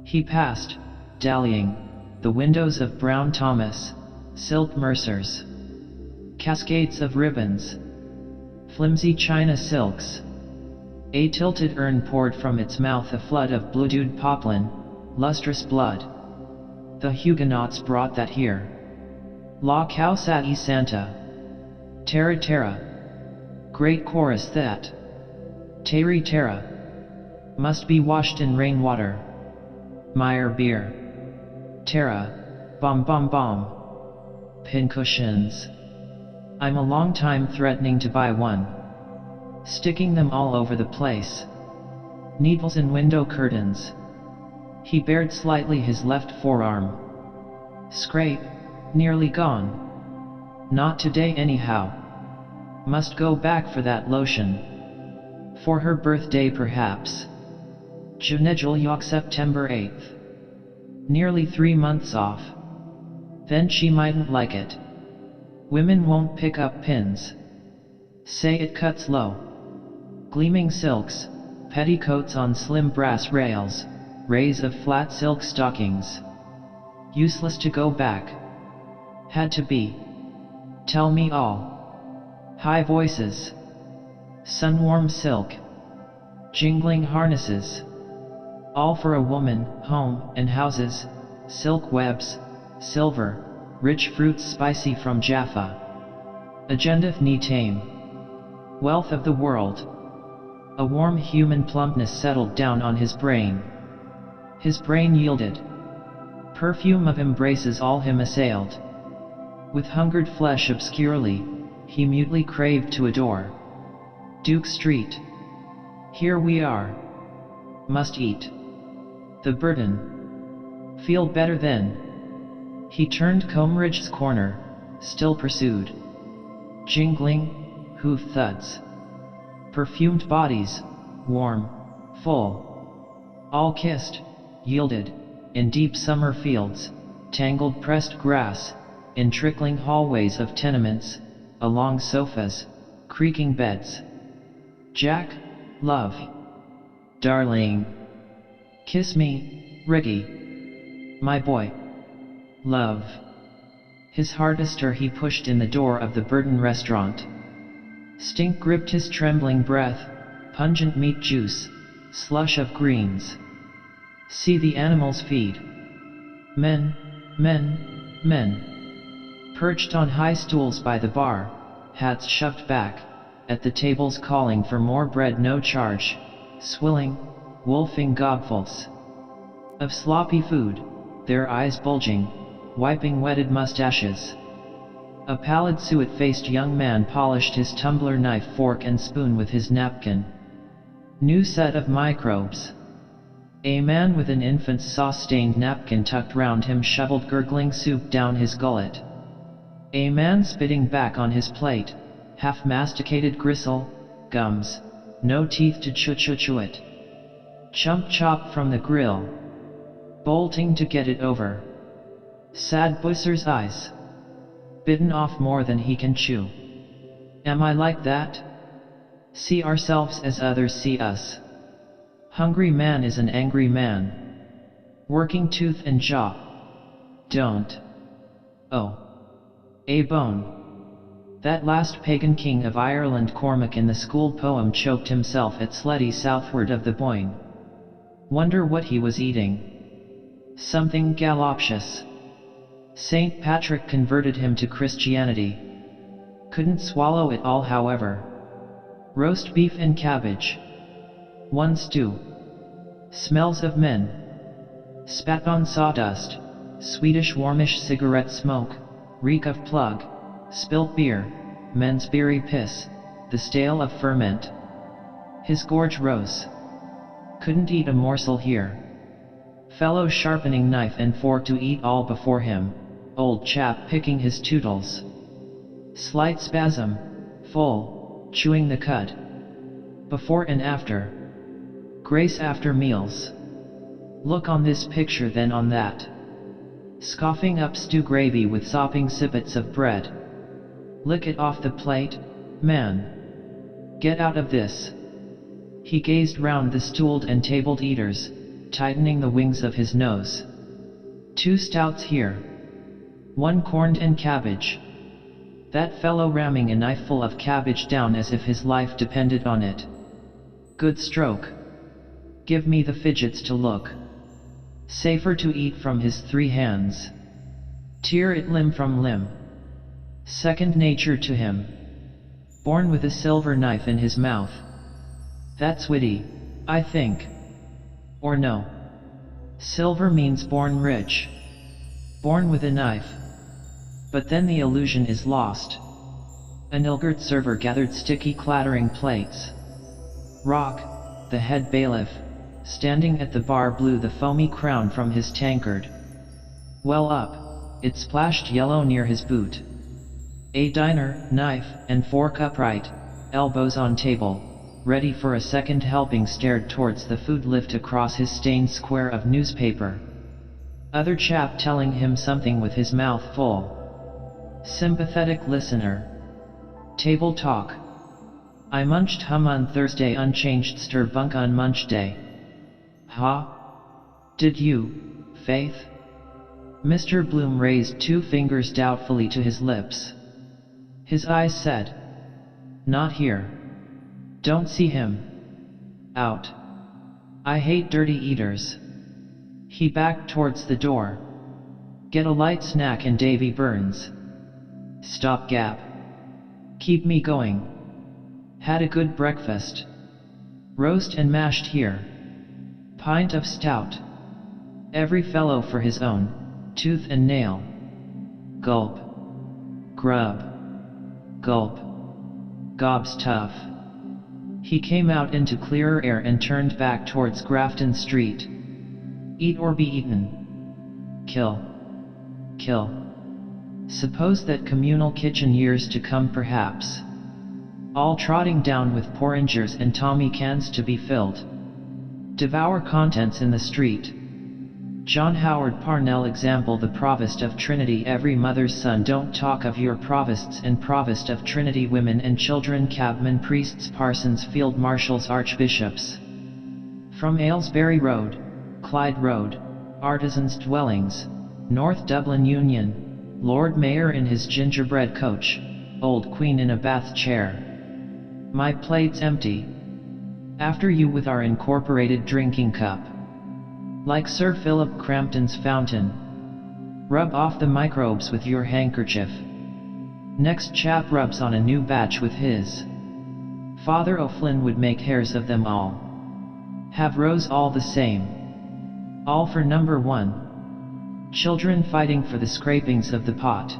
He passed, dallying, the windows of Brown Thomas, silk mercers. Cascades of ribbons. flimsy China silks. A tilted urn poured from its mouth a flood of blue-dewed poplin, lustrous blood. The Huguenots brought that here. La causa e santa. Terra terra. Great chorus that. Terri terra. Must be washed in rainwater. Meyer beer. Terra. Bomb bomb bomb. Pincushions. I'm a long time threatening to buy one. Sticking them all over the place. Needles in window curtains. He bared slightly his left forearm. Scrape. Nearly gone. Not today anyhow. Must go back for that lotion. For her birthday perhaps. Junejulyok September 8th. Nearly 3 months off. Then she mightn't like it. Women won't pick up pins. Say it cuts low. Gleaming silks, petticoats on slim brass rails, rays of flat silk stockings. Useless to go back. Had to be. Tell me all. High voices. Sun-warm silk. Jingling harnesses. All for a woman, home and houses, silk webs, silver, rich fruits spicy from Jaffa. Agenda ni tame. Wealth of the world. A warm human plumpness settled down on his brain. His brain yielded. Perfume of embraces all him assailed. With hungered flesh obscurely, he mutely craved to adore. Duke Street. Here we are. Must eat. The burden. Feel better then. He turned Coleridge's corner, still pursued. Jingling, hoof thuds. Perfumed bodies, warm, full. All kissed, yielded, in deep summer fields, tangled pressed grass, in trickling hallways of tenements, along sofas, creaking beds. Jack, love. Darling. Kiss me, Ricky. My boy. Love. His hardester he pushed in the door of the Burton restaurant. Stink gripped his trembling breath, pungent meat juice, slush of greens. See the animals feed. Men, men, men. Perched on high stools by the bar, hats shoved back, at the tables calling for more bread no charge, swilling, wolfing gobfuls of sloppy food, their eyes bulging, wiping wetted mustaches. A pallid suet-faced young man polished his tumbler knife, fork and spoon with his napkin. New set of microbes. A man with an infant's sauce-stained napkin tucked round him shoveled gurgling soup down his gullet. A man spitting back on his plate, half-masticated gristle, gums, no teeth to chew it. Chump chop from the grill. Bolting to get it over. Sad Busser's eyes. Bitten off more than he can chew. Am I like that? See ourselves as others see us. Hungry man is an angry man. Working tooth and jaw. Don't. Oh. A bone. That last pagan king of Ireland, Cormac, in the school poem choked himself at Sletty southward of the Boyne. Wonder what he was eating. Something galoptious. St. Patrick converted him to Christianity. Couldn't swallow it all, however. Roast beef and cabbage. One stew. Smells of men. Spat on sawdust. Swedish warmish cigarette smoke. Reek of plug. Spilt beer. Men's beery piss. The stale of ferment. His gorge rose. Couldn't eat a morsel here. Fellow sharpening knife and fork to eat all before him. Old chap picking his tootles. Slight spasm. Full. Chewing the cud. Before and after. Grace after meals. Look on this picture then on that. Scoffing up stew gravy with sopping sippets of bread. Lick it off the plate, man. Get out of this. He gazed round the stooled and tabled eaters, tightening the wings of his nose. 2 stouts here. 1 corned and cabbage. That fellow ramming a knifeful of cabbage down as if his life depended on it. Good stroke. Give me the fidgets to look. Safer to eat from his 3 hands. Tear it limb from limb. Second nature to him. Born with a silver knife in his mouth. That's witty, I think. Or no. Silver means born rich. Born with a knife. But then the illusion is lost. An ill-girt server gathered sticky clattering plates. Rock, the head bailiff, standing at the bar, blew the foamy crown from his tankard. Well up, it splashed yellow near his boot. A diner, knife and fork upright, elbows on table, ready for a second helping, stared towards the food lift across his stained square of newspaper. Other chap telling him something with his mouth full. Sympathetic listener. Table talk. I munched hum on Thursday, unchanged stir bunk on munch day. Ha? Did you, Faith? Mr. Bloom raised 2 fingers doubtfully to his lips. His eyes said, not here. Don't see him. Out. I hate dirty eaters. He backed towards the door. Get a light snack and Davy Burns. Stopgap. Keep me going. Had a good breakfast. Roast and mashed here. Pint of stout. Every fellow for his own, tooth and nail. Gulp. Grub. Gulp. Gob's tough. He came out into clearer air and turned back towards Grafton Street. Eat or be eaten. Kill. Kill. Suppose that communal kitchen, years to come perhaps. All trotting down with porringers and Tommy cans to be filled. Devour contents in the street. John Howard Parnell example, the Provost of Trinity, every mother's son. Don't talk of your provosts and Provost of Trinity, women and children, cabmen, priests, parsons, field marshals, archbishops. From Aylesbury Road, Clyde Road, artisans' dwellings, North Dublin Union, Lord Mayor in his gingerbread coach, old Queen in a bath chair. My plate's empty. After you with our incorporated drinking cup. Like Sir Philip Crampton's fountain. Rub off the microbes with your handkerchief. Next chap rubs on a new batch with his. Father O'Flynn would make hares of them all. Have rows all the same. All for number 1. Children fighting for the scrapings of the pot.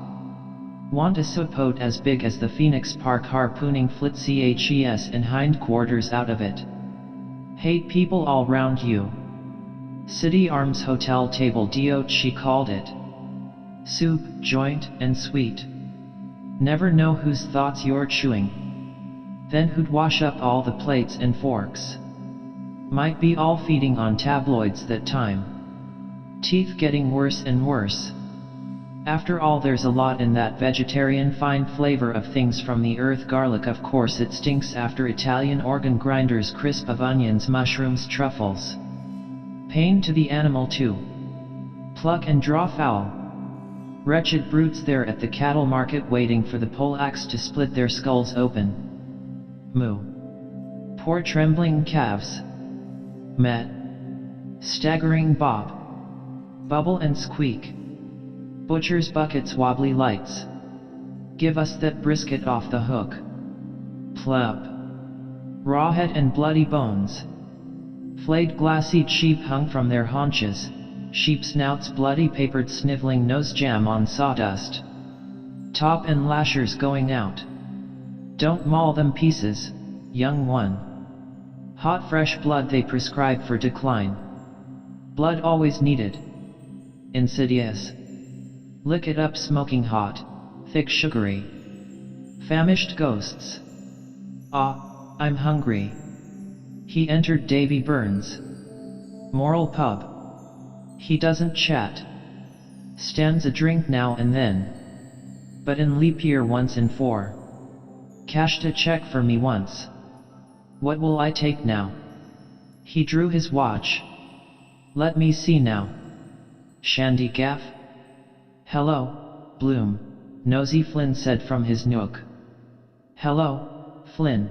Want a soapboat as big as the Phoenix Park, harpooning CHES and hindquarters out of it. Hate people all round you. City Arms Hotel table d'hôte she called it. Soup, joint, and sweet. Never know whose thoughts you're chewing. Then who'd wash up all the plates and forks? Might be all feeding on tabloids that time. Teeth getting worse and worse. After all, there's a lot in that vegetarian fine flavor of things from the earth. Garlic, of course, it stinks after Italian organ grinders. Crisp of onions, mushrooms, truffles. Pain to the animal too. Pluck and draw fowl. Wretched brutes there at the cattle market waiting for the poleaxe to split their skulls open. Moo. Poor trembling calves. Met. Staggering bob. Bubble and squeak. Butcher's buckets, wobbly lights. Give us that brisket off the hook. Plub. Rawhead and bloody bones. Flayed glassy sheep hung from their haunches. Sheep snouts, bloody papered, sniveling nose jam on sawdust. Top and lashers going out. Don't maul them pieces, young one. Hot fresh blood they prescribe for decline. Blood always needed. Insidious. Lick it up smoking hot, thick sugary. Famished ghosts. Ah, I'm hungry. He entered Davy Burns' Moral Pub. He doesn't chat. Stands a drink now and then. But in leap year once in 4. Cashed a check for me once. What will I take now? He drew his watch. Let me see now. Shandy gaff? Hello, Bloom. Nosy Flynn said from his nook. "Hello, Flynn.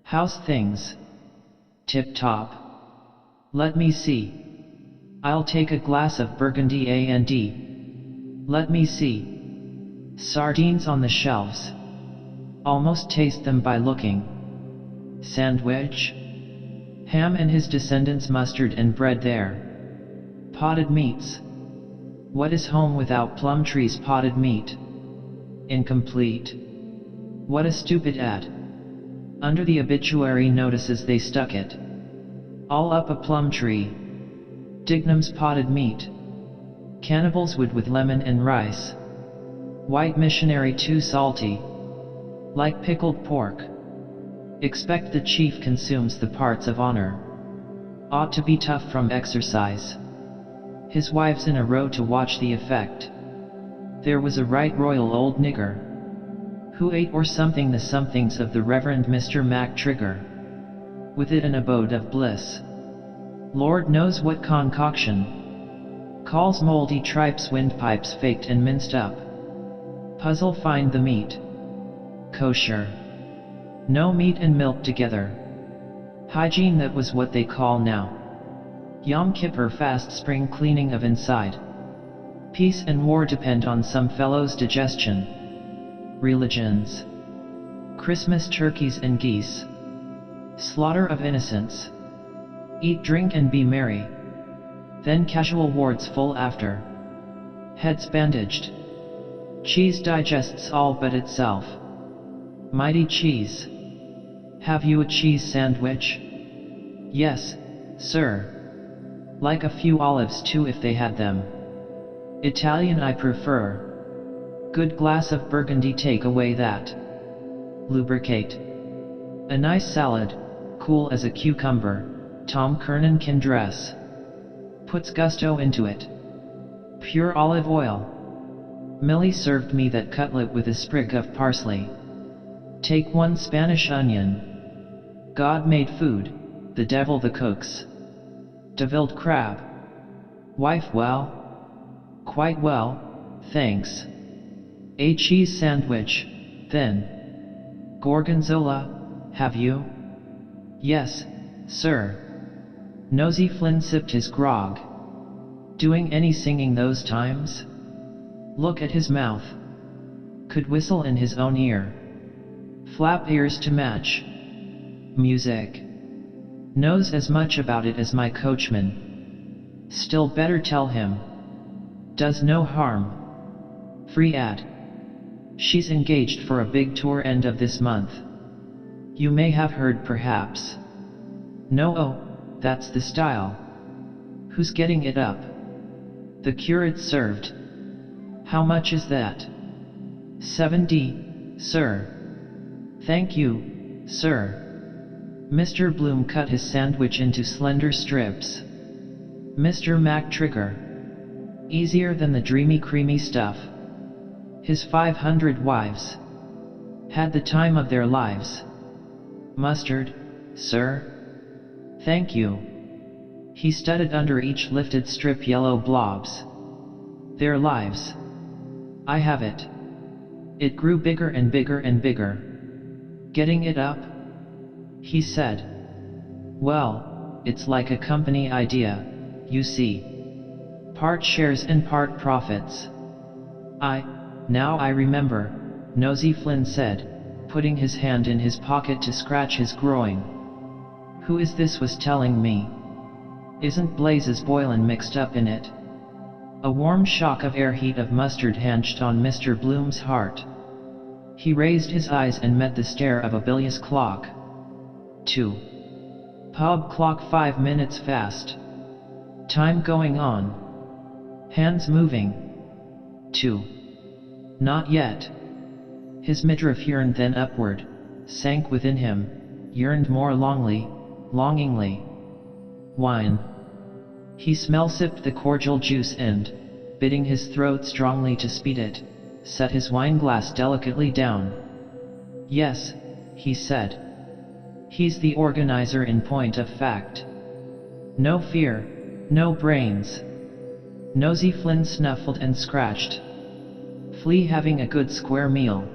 How's things?" "Tip-top." "Let me see. I'll take a glass of Burgundy A&D. Let me see. Sardines on the shelves. Almost taste them by looking. Sandwich? Ham and his descendants, mustard and bread there. Potted meats. What is home without Plumtree's potted meat? Incomplete. What a stupid ad. Under the obituary notices they stuck it. All up a Plumtree. Dignam's potted meat. Cannibals wood with lemon and rice. White missionary too salty. Like pickled pork. Expect the chief consumes the parts of honor. Ought to be tough from exercise. His wives in a row to watch the effect. There was a right royal old nigger, who ate or something the somethings of the Reverend Mr. Mac Trigger. With it an abode of bliss. Lord knows what concoction. Calls moldy tripes windpipes faked and minced up. Puzzle find the meat. Kosher. No meat and milk together. Hygiene, that was what they call now. Yom Kippur fast, spring cleaning of inside. Peace and war depend on some fellow's digestion. Religions. Christmas turkeys and geese. Slaughter of innocents. Eat, drink and be merry. Then casual wards full after. Heads bandaged. Cheese digests all but itself. Mighty cheese. Have you a cheese sandwich? Yes, sir. Like a few olives too if they had them. Italian I prefer. Good glass of Burgundy, take away that. Lubricate. A nice salad, cool as a cucumber, Tom Kernan can dress. Puts gusto into it. Pure olive oil. Millie served me that cutlet with a sprig of parsley. Take one Spanish onion. God made food, the devil the cooks. Devilled crab. Wife well? Quite well, thanks. A cheese sandwich, then. Gorgonzola, have you? Yes, sir. Nosy Flynn sipped his grog. Doing any singing those times? Look at his mouth. Could whistle in his own ear. Flap ears to match. Music. Knows as much about it as my coachman. Still better tell him. Does no harm. Free ad. She's engaged for a big tour end of this month. You may have heard perhaps. No, oh, that's the style. Who's getting it up? The curate served. How much is that? 70, sir. Thank you, sir. Mr. Bloom cut his sandwich into slender strips. Mr. Mac Trigger. Easier than the dreamy creamy stuff. His 500 wives. Had the time of their lives. Mustard, sir? Thank you. He studied under each lifted strip yellow blobs. Their lives. I have it. It grew bigger and bigger and bigger. Getting it up? He said. Well, it's like a company idea, you see. Part shares and part profits. Now I remember, Nosy Flynn said, putting his hand in his pocket to scratch his groin. Who is this was telling me? Isn't Blazes Boylan mixed up in it? A warm shock of air heat of mustard hanched on Mr. Bloom's heart. He raised his eyes and met the stare of a bilious clock. 2. Pub clock 5 minutes fast. Time going on. Hands moving. 2. Not yet. His midriff yearned then upward, sank within him, yearned more longingly. Wine. He sipped the cordial juice and, bidding his throat strongly to speed it, set his wineglass delicately down. Yes, he said. He's the organizer in point of fact. No fear, no brains. Nosy Flynn snuffled and scratched. Flea having a good square meal.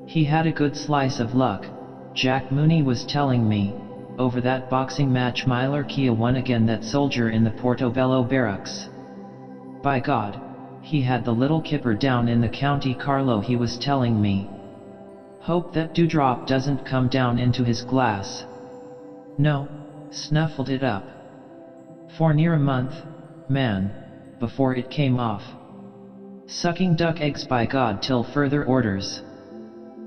He had a good slice of luck, Jack Mooney was telling me, over that boxing match Myler Kia won again that soldier in the Portobello barracks. By God, he had the little kipper down in the County Carlo he was telling me. Hope that dewdrop doesn't come down into his glass. No, snuffled it up. For near a month, man, before it came off. Sucking duck eggs by God till further orders.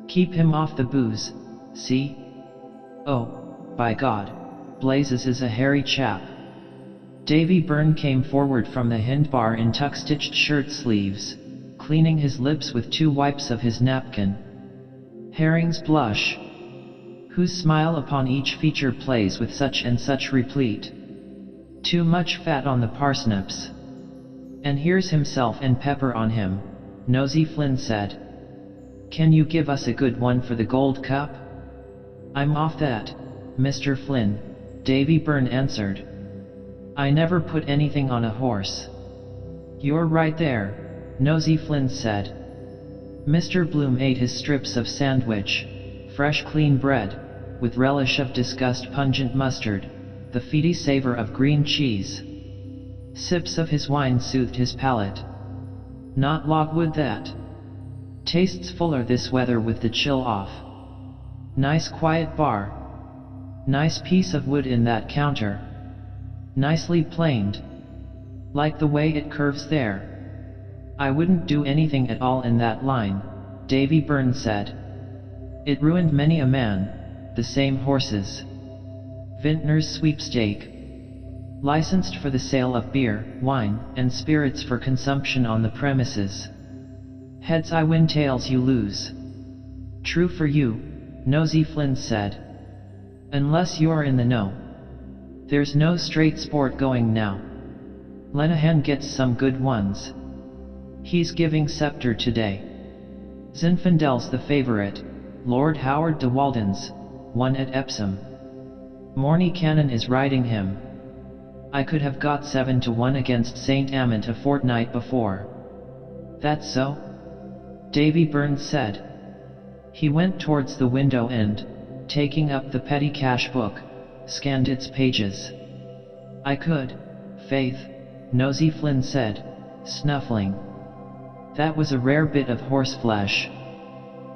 Keep him off the booze, see? Oh, by God, Blazes is a hairy chap. Davy Byrne came forward from the hind bar in tuck-stitched shirt sleeves, cleaning his lips with 2 wipes of his napkin. Herring's blush. Whose smile upon each feature plays with such and such replete. Too much fat on the parsnips. And here's himself and pepper on him, Nosey Flynn said. Can you give us a good one for the Gold Cup? I'm off that, Mr. Flynn, Davy Byrne answered. I never put anything on a horse. You're right there, Nosey Flynn said. Mr. Bloom ate his strips of sandwich, fresh clean bread, with relish of disgust pungent mustard, the feedy savor of green cheese. Sips of his wine soothed his palate. Not logwood that. Tastes fuller this weather with the chill off. Nice quiet bar. Nice piece of wood in that counter. Nicely planed. Like the way it curves there. I wouldn't do anything at all in that line, Davy Byrne said. It ruined many a man, the same horses. Vintner's sweepstake. Licensed for the sale of beer, wine, and spirits for consumption on the premises. Heads I win, tails you lose. True for you, Nosey Flynn said. Unless you're in the know. There's no straight sport going now. Lenehan gets some good ones. He's giving Scepter today. Zinfandel's the favorite, Lord Howard de Walden's, won at Epsom. Morny Cannon is riding him. I could have got 7-1 against St. Amant a fortnight before. That's so? Davy Byrne said. He went towards the window and, taking up the petty cash book, scanned its pages. I could, faith, Nosey Flynn said, snuffling. That was a rare bit of horseflesh.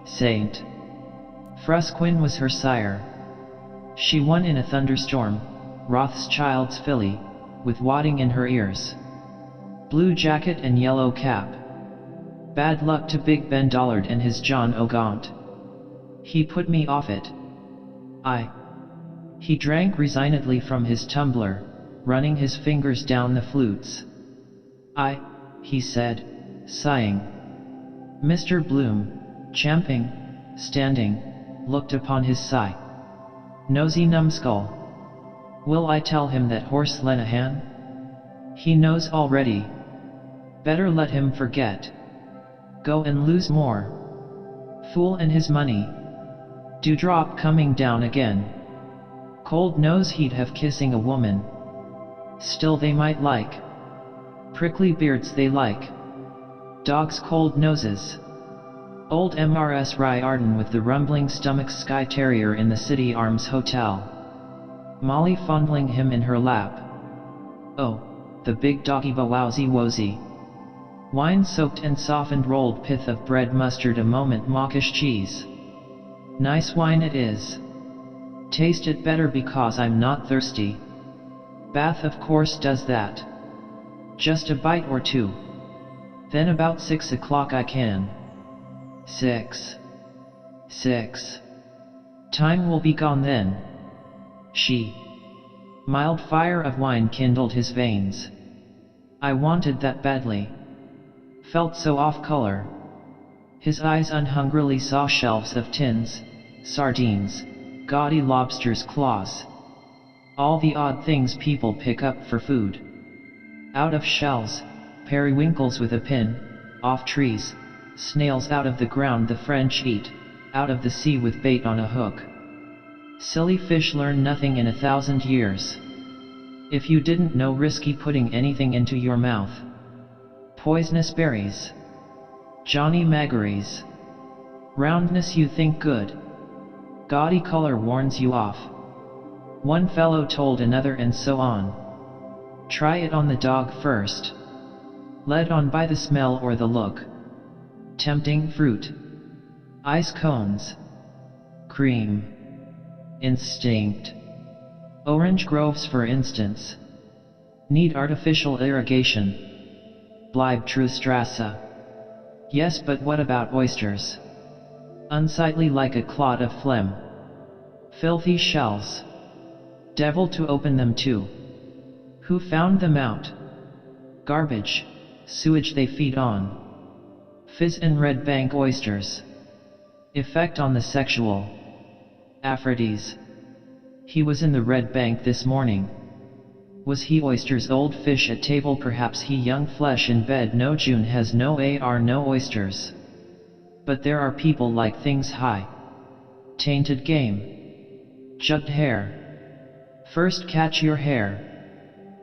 Saint Frusquin was her sire. She won in a thunderstorm, Rothschild's filly, with wadding in her ears. Blue jacket and yellow cap. Bad luck to Big Ben Dollard and his John O'Gaunt. He put me off it. He drank resignedly from his tumbler, running his fingers down the flutes. He said, sighing. Mr. Bloom, champing, standing, looked upon his sigh. Nosy numbskull. Will I tell him that horse Lenehan? He knows already. Better let him forget. Go and lose more. Fool and his money. Dewdrop coming down again. Cold nose he'd have kissing a woman. Still they might like. Prickly beards they like. Dogs cold noses. Old MRS Riordan with the rumbling stomach Skye Terrier in the City Arms Hotel. Molly fondling him in her lap. Oh, the big doggy wowsy wozy. Wine-soaked and softened rolled pith of bread mustard a moment mawkish cheese. Nice wine it is. Taste it better because I'm not thirsty. Bath of course does that. Just a bite or two. Then about 6 o'clock I can. 6. Time will be gone then. Mild fire of wine kindled his veins. I wanted that badly. Felt so off color. His eyes unhungrily saw shelves of tins, sardines, gaudy lobsters' claws. All the odd things people pick up for food. Out of shells, periwinkles with a pin, off trees, snails out of the ground the French eat, out of the sea with bait on a hook. Silly fish learn nothing in 1,000 years. If you didn't know risky putting anything into your mouth. Poisonous berries. Johnny Magories. Roundness you think good. Gaudy color warns you off. One fellow told another, and so on. Try it on the dog first. Led on by the smell or the look. Tempting fruit. Ice cones. Cream. Instinct. Orange groves for instance. Need artificial irrigation. Bleibtreustrasse. Yes, but what about oysters? Unsightly like a clot of phlegm. Filthy shells. Devil to open them too. Who found them out? Garbage. Sewage they feed on. Fizz and red bank oysters. Effect on the sexual. Aphrodite. He was in the red bank this morning. Was he oysters? Old fish at table, perhaps he young flesh in bed. No, June has no AR, no oysters. But there are people like things high. Tainted game. Jugged hare. First catch your hare.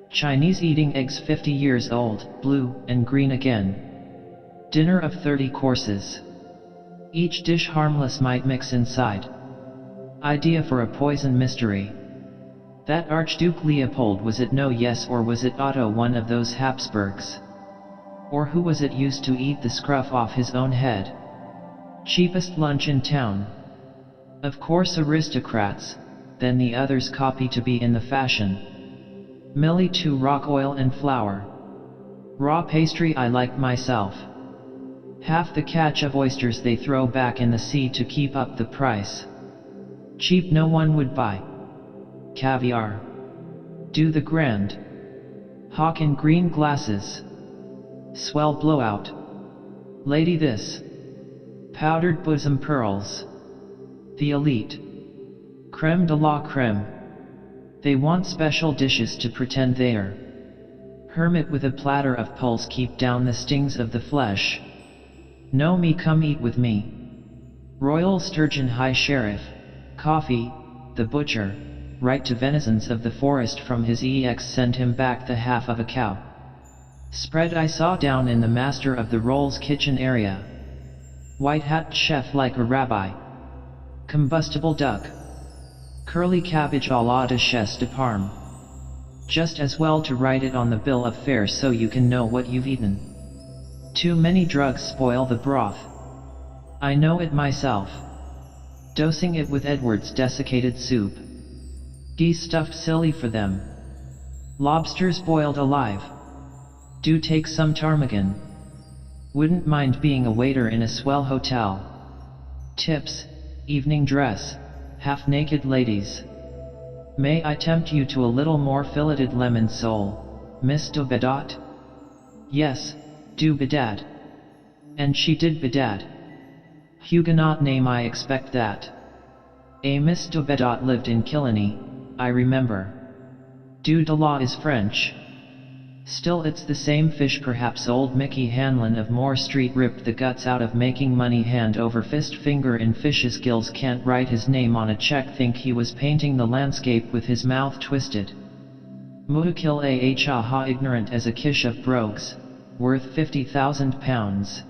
Chinese eating eggs 50 years old, blue and green again. Dinner of 30 courses. Each dish harmless might mix inside. Idea for a poison mystery. That Archduke Leopold, was it? No. Yes, or was it Otto, one of those Habsburgs? Or who was it used to eat the scruff off his own head? Cheapest lunch in town. Of course aristocrats, then the others copy to be in the fashion. Millie too, rock oil and flour. Raw pastry I like myself. Half the catch of oysters they throw back in the sea to keep up the price. Cheap no one would buy. Caviar. Do the grand. Hawk in green glasses. Swell blowout. Lady this. Powdered bosom pearls. The elite. Creme de la creme. They want special dishes to pretend they're hermit with a platter of pulse, keep down the stings of the flesh. No, me, come eat with me. Royal sturgeon, high sheriff. Coffee, the butcher. Right to venizons of the forest from his ex, send him back the half of a cow. Spread I saw down in the master of the rolls kitchen area. White hat chef like a rabbi. Combustible duck. Curly cabbage a la duchesse de Parme. Just as well to write it on the bill of fare so you can know what you've eaten. Too many drugs spoil the broth. I know it myself. Dosing it with Edward's desiccated soup. Geese stuffed silly for them. Lobsters boiled alive. Do take some ptarmigan. Wouldn't mind being a waiter in a swell hotel. Tips, evening dress, half-naked ladies. May I tempt you to a little more filleted lemon sole, Miss de Bedad? Yes, do bedad. And she did bedad. Huguenot name, I expect that. A Miss de Bedad lived in Killiney, I remember. Du de la is French. Still it's the same fish. Perhaps old Mickey Hanlon of Moore Street ripped the guts out of making money hand over fist, finger in fish's gills, can't write his name on a check, think he was painting the landscape with his mouth twisted. Muhakil aha, ignorant as a kish of brogues, worth £50,000.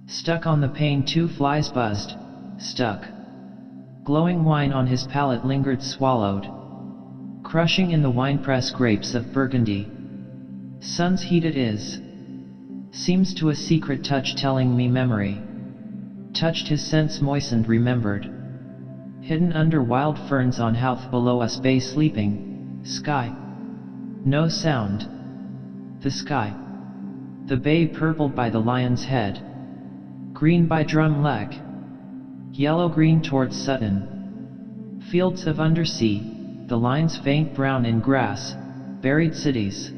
Stuck on the pane, 2 flies buzzed, stuck. Glowing wine on his palate lingered, swallowed. Crushing in the winepress grapes of Burgundy. Sun's heat it is. Seems to a secret touch, telling me memory. Touched his sense, moistened, remembered. Hidden under wild ferns on Houth below us, bay sleeping, sky. No sound. The sky. The bay purpled by the lion's head. Green by Drumleck. Yellow-green towards Sutton. Fields of undersea, the lines faint brown in grass, buried cities.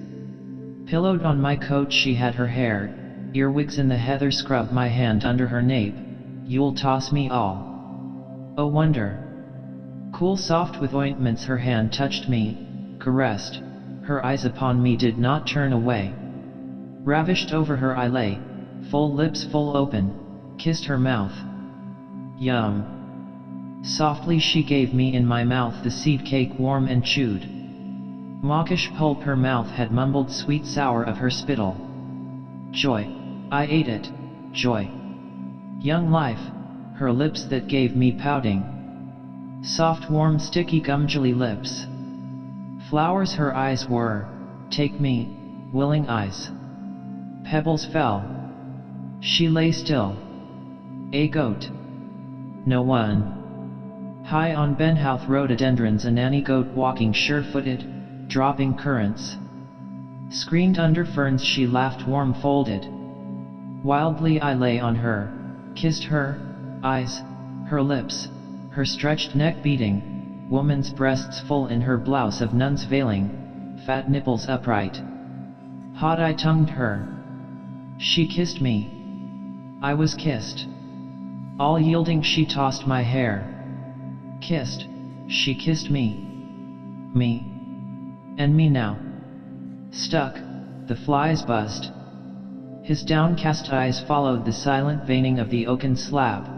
Pillowed on my coat she had her hair, earwigs in the heather, scrub my hand under her nape, you'll toss me all. Oh wonder. Cool, soft with ointments her hand touched me, caressed, her eyes upon me did not turn away. Ravished over her I lay, full lips full open, kissed her mouth. Yum. Softly she gave me in my mouth the seed cake, warm and chewed. Mawkish pulp her mouth had, mumbled sweet sour of her spittle. Joy. I ate it. joy. Young life, her lips that gave me pouting. Soft warm sticky gum-jelly lips. Flowers her eyes were, take me, willing eyes. Pebbles fell. She lay still. A goat. No one. High on Benhouth rhododendrons a nanny goat walking sure-footed, dropping currants. Screened under ferns she laughed warm-folded. Wildly I lay on her, kissed her eyes, her lips, her stretched neck beating, woman's breasts full in her blouse of nun's veiling, fat nipples upright. Hot I tongued her. She kissed me. I was kissed. All yielding she tossed my hair. Kissed, she kissed me. Me. And me now. Stuck, the flies buzzed. His downcast eyes followed the silent veining of the oaken slab.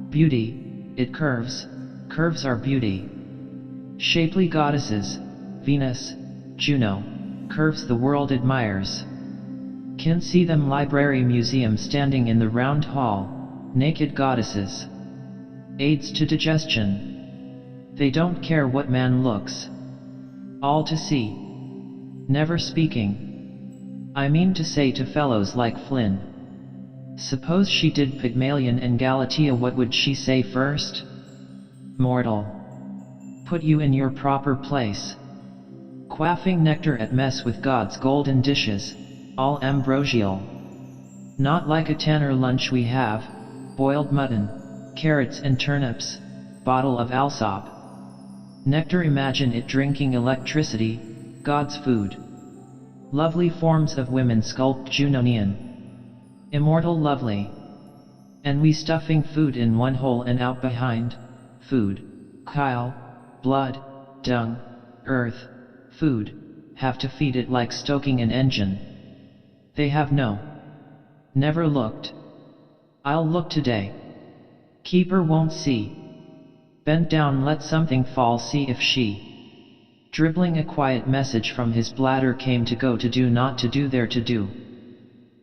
Beauty, it curves, curves are beauty. Shapely goddesses, Venus, Juno, curves the world admires. Can see them library museum standing in the round hall, naked goddesses. Aids to digestion. They don't care what man looks. All to see. Never speaking. I mean to say to fellows like Flynn. Suppose she did Pygmalion and Galatea, what would she say first? Mortal. Put you in your proper place. Quaffing nectar at mess with God's golden dishes, all ambrosial. Not like a tanner lunch we have, boiled mutton, carrots and turnips, bottle of Alsop. Nectar, imagine it drinking electricity, God's food. Lovely forms of women sculpt Junonian. Immortal lovely. And we stuffing food in one hole and out behind, food, chyle, blood, dung, earth, food, have to feed it like stoking an engine. They have never looked. I'll look today. Keeper won't see. Bent down, let something fall, see if she. Dribbling a quiet message from his bladder came to go, to do, not to do, there to do.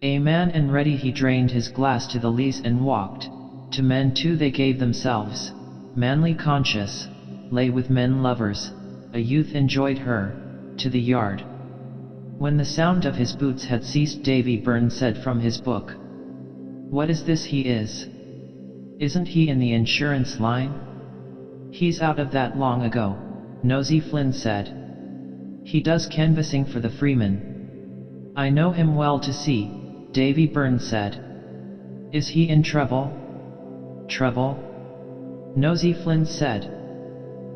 A man and ready he drained his glass to the lees and walked. To men too they gave themselves, manly conscious, lay with men lovers, a youth enjoyed her, to the yard. When the sound of his boots had ceased, Davy Byrne said from his book, "What is this he is? Isn't he in the insurance line?" "He's out of that long ago," Nosy Flynn said. "He does canvassing for the Freeman." "I know him well to see," Davy Byrne said. "Is he in trouble?" "Trouble?" Nosy Flynn said.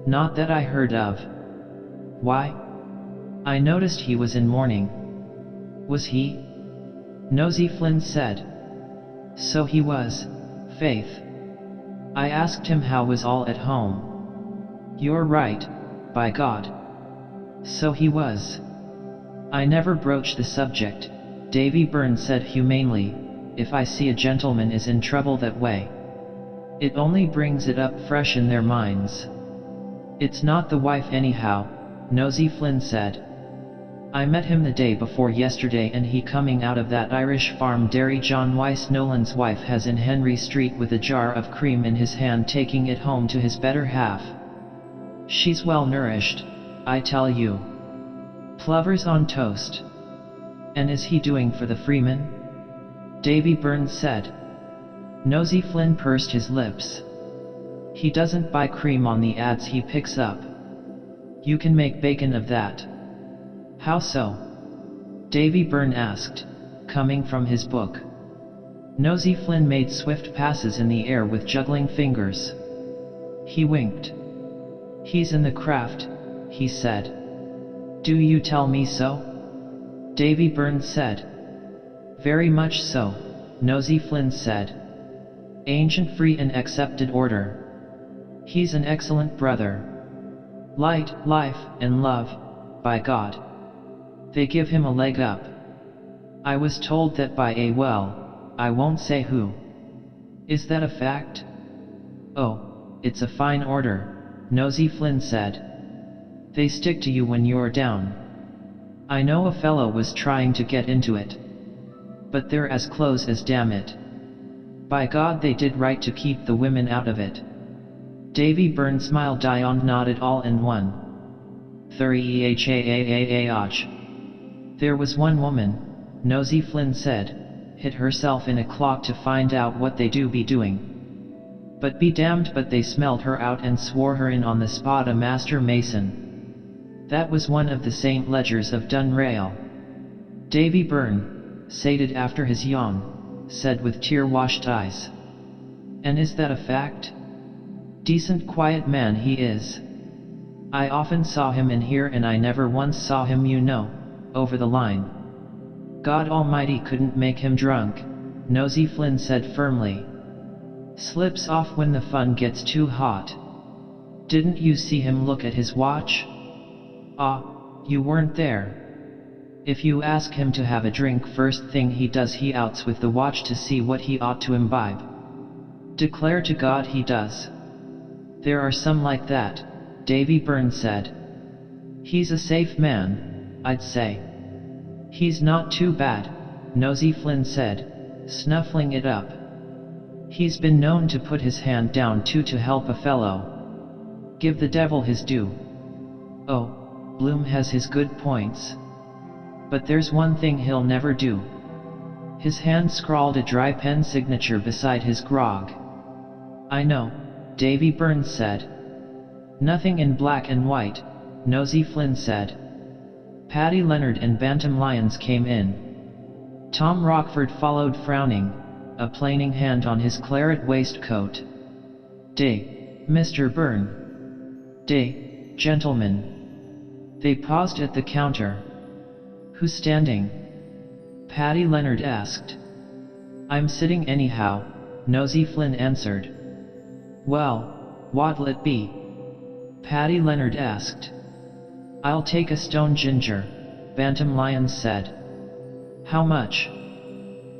"Not that I heard of." "Why? I noticed he was in mourning." "Was he?" Nosy Flynn said. "So he was, faith. I asked him how was all at home." "You're right, by God. So he was." "I never broach the subject," Davy Byrne said humanely, "if I see a gentleman is in trouble that way. It only brings it up fresh in their minds." "It's not the wife anyhow," Nosy Flynn said. "I met him the day before yesterday and he coming out of that Irish farm dairy John Wyse Nolan's wife has in Henry Street with a jar of cream in his hand, taking it home to his better half. She's well nourished, I tell you. Plovers on toast. And is he doing for the Freeman?" Davy Byrne said. Nosy Flynn pursed his lips. "He doesn't buy cream on the ads he picks up. You can make bacon of that." "How so?" Davy Byrne asked, coming from his book. Nosy Flynn made swift passes in the air with juggling fingers. He winked. "He's in the craft," he said. "Do you tell me so?" Davy Byrne said. "Very much so," Nosy Flynn said. "Ancient, free and accepted order. He's an excellent brother. Light, life, and love, by God. They give him a leg up. I was told that by a well, I won't say who." "Is that a fact?" "Oh, it's a fine order," Nosy Flynn said. "They stick to you when you're down. I know a fellow was trying to get into it. But they're as close as damn it. By God, they did right to keep the women out of it. Davy Byrne smiled. Dion nodded all in one. There was one woman, Nosy Flynn said, hid herself in a clock to find out what they do be doing. But be damned, but they smelled her out and swore her in on the spot, a master mason. That was one of the St. Ledgers of Dunrail. Davy Byrne, sated after his yawn, said with tear-washed eyes. And is that a fact? Decent quiet man he is. I often saw him in here, and I never once saw him, over the line. God Almighty couldn't make him drunk, Nosy Flynn said firmly. Slips off when the fun gets too hot. Didn't you see him look at his watch? Ah, you weren't there. If you ask him to have a drink, first thing he does, he outs with the watch to see what he ought to imbibe. Declare to God he does. There are some like that, Davy Byrne said. He's a safe man, I'd say. He's not too bad, Nosy Flynn said, snuffling it up. He's been known to put his hand down too to help a fellow. Give the devil his due. Oh, Bloom has his good points. But there's one thing he'll never do. His hand scrawled a dry pen signature beside his grog. I know, Davy Byrne said. Nothing in black and white, Nosy Flynn said. Paddy Leonard and Bantam Lyons came in. Tom Rockford followed, frowning, a plaining hand on his claret waistcoat. Day, Mr. Byrne. Day, gentlemen. They paused at the counter. Who's standing? Paddy Leonard asked. I'm sitting anyhow, Nosy Flynn answered. Well, what'll it be? Paddy Leonard asked. I'll take a stone ginger, Bantam Lyons said. How much?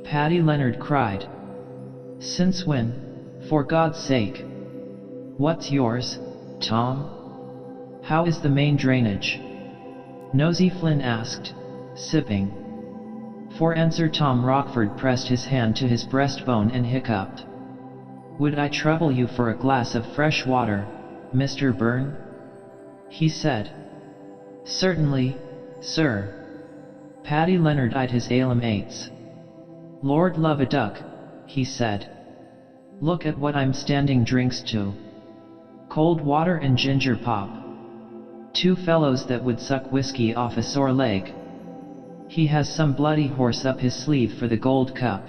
Paddy Leonard cried. Since when, for God's sake? What's yours, Tom? How is the main drainage? Nosy Flynn asked, sipping. For answer, Tom Rockford pressed his hand to his breastbone and hiccuped. Would I trouble you for a glass of fresh water, Mr. Byrne? He said. Certainly, sir. Paddy Leonard eyed his ale-mates. Lord love a duck, he said. Look at what I'm standing drinks to. Cold water and ginger pop. Two fellows that would suck whiskey off a sore leg. He has some bloody horse up his sleeve for the gold cup.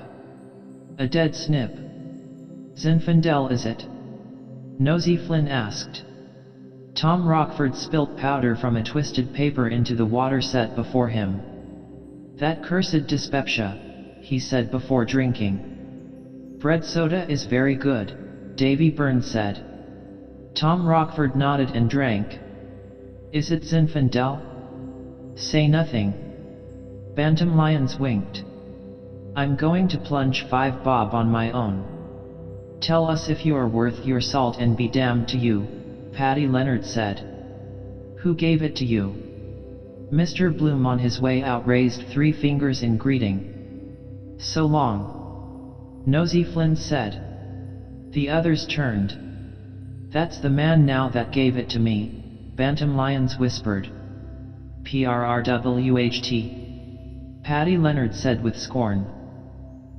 A dead snip. Zinfandel, is it? Nosy Flynn asked. Tom Rockford spilt powder from a twisted paper into the water set before him. That cursed dyspepsia, he said before drinking. Bread soda is very good, Davy Byrne said. Tom Rockford nodded and drank. Is it Zinfandel? Say nothing. Bantam Lyons winked. I'm going to plunge 5 bob on my own. Tell us if you are worth your salt and be damned to you, Paddy Leonard said. Who gave it to you? Mr. Bloom on his way out raised 3 fingers in greeting. So long, Nosy Flynn said. The others turned. That's the man now that gave it to me, Bantam Lyons whispered. PRRWHT. Paddy Leonard said with scorn.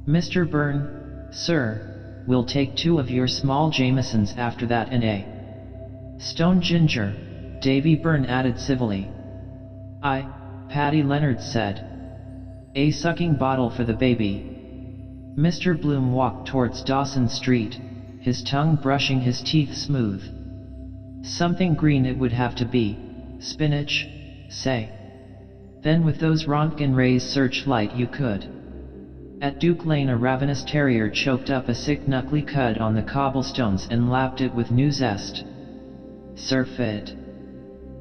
Mr. Byrne, sir, we'll take 2 of your small Jamesons after that and a stone ginger, Davy Byrne added civilly. Aye, Paddy Leonard said. A sucking bottle for the baby. Mr. Bloom walked towards Dawson Street, his tongue brushing his teeth smooth. Something green it would have to be, spinach, say. Then with those Rontgen rays searchlight you could. At Duke Lane a ravenous terrier choked up a sick knuckly cud on the cobblestones and lapped it with new zest. Surf it.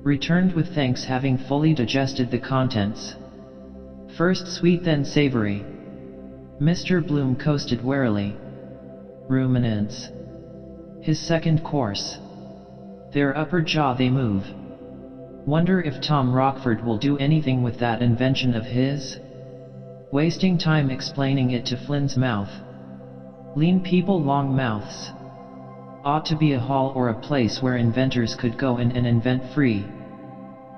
Returned with thanks, having fully digested the contents. First sweet then savory. Mr. Bloom coasted warily. Ruminants. His second course. Their upper jaw they move. Wonder if Tom Rockford will do anything with that invention of his? Wasting time explaining it to Flynn's mouth. Lean people long mouths. Ought to be a hall or a place where inventors could go in and invent free.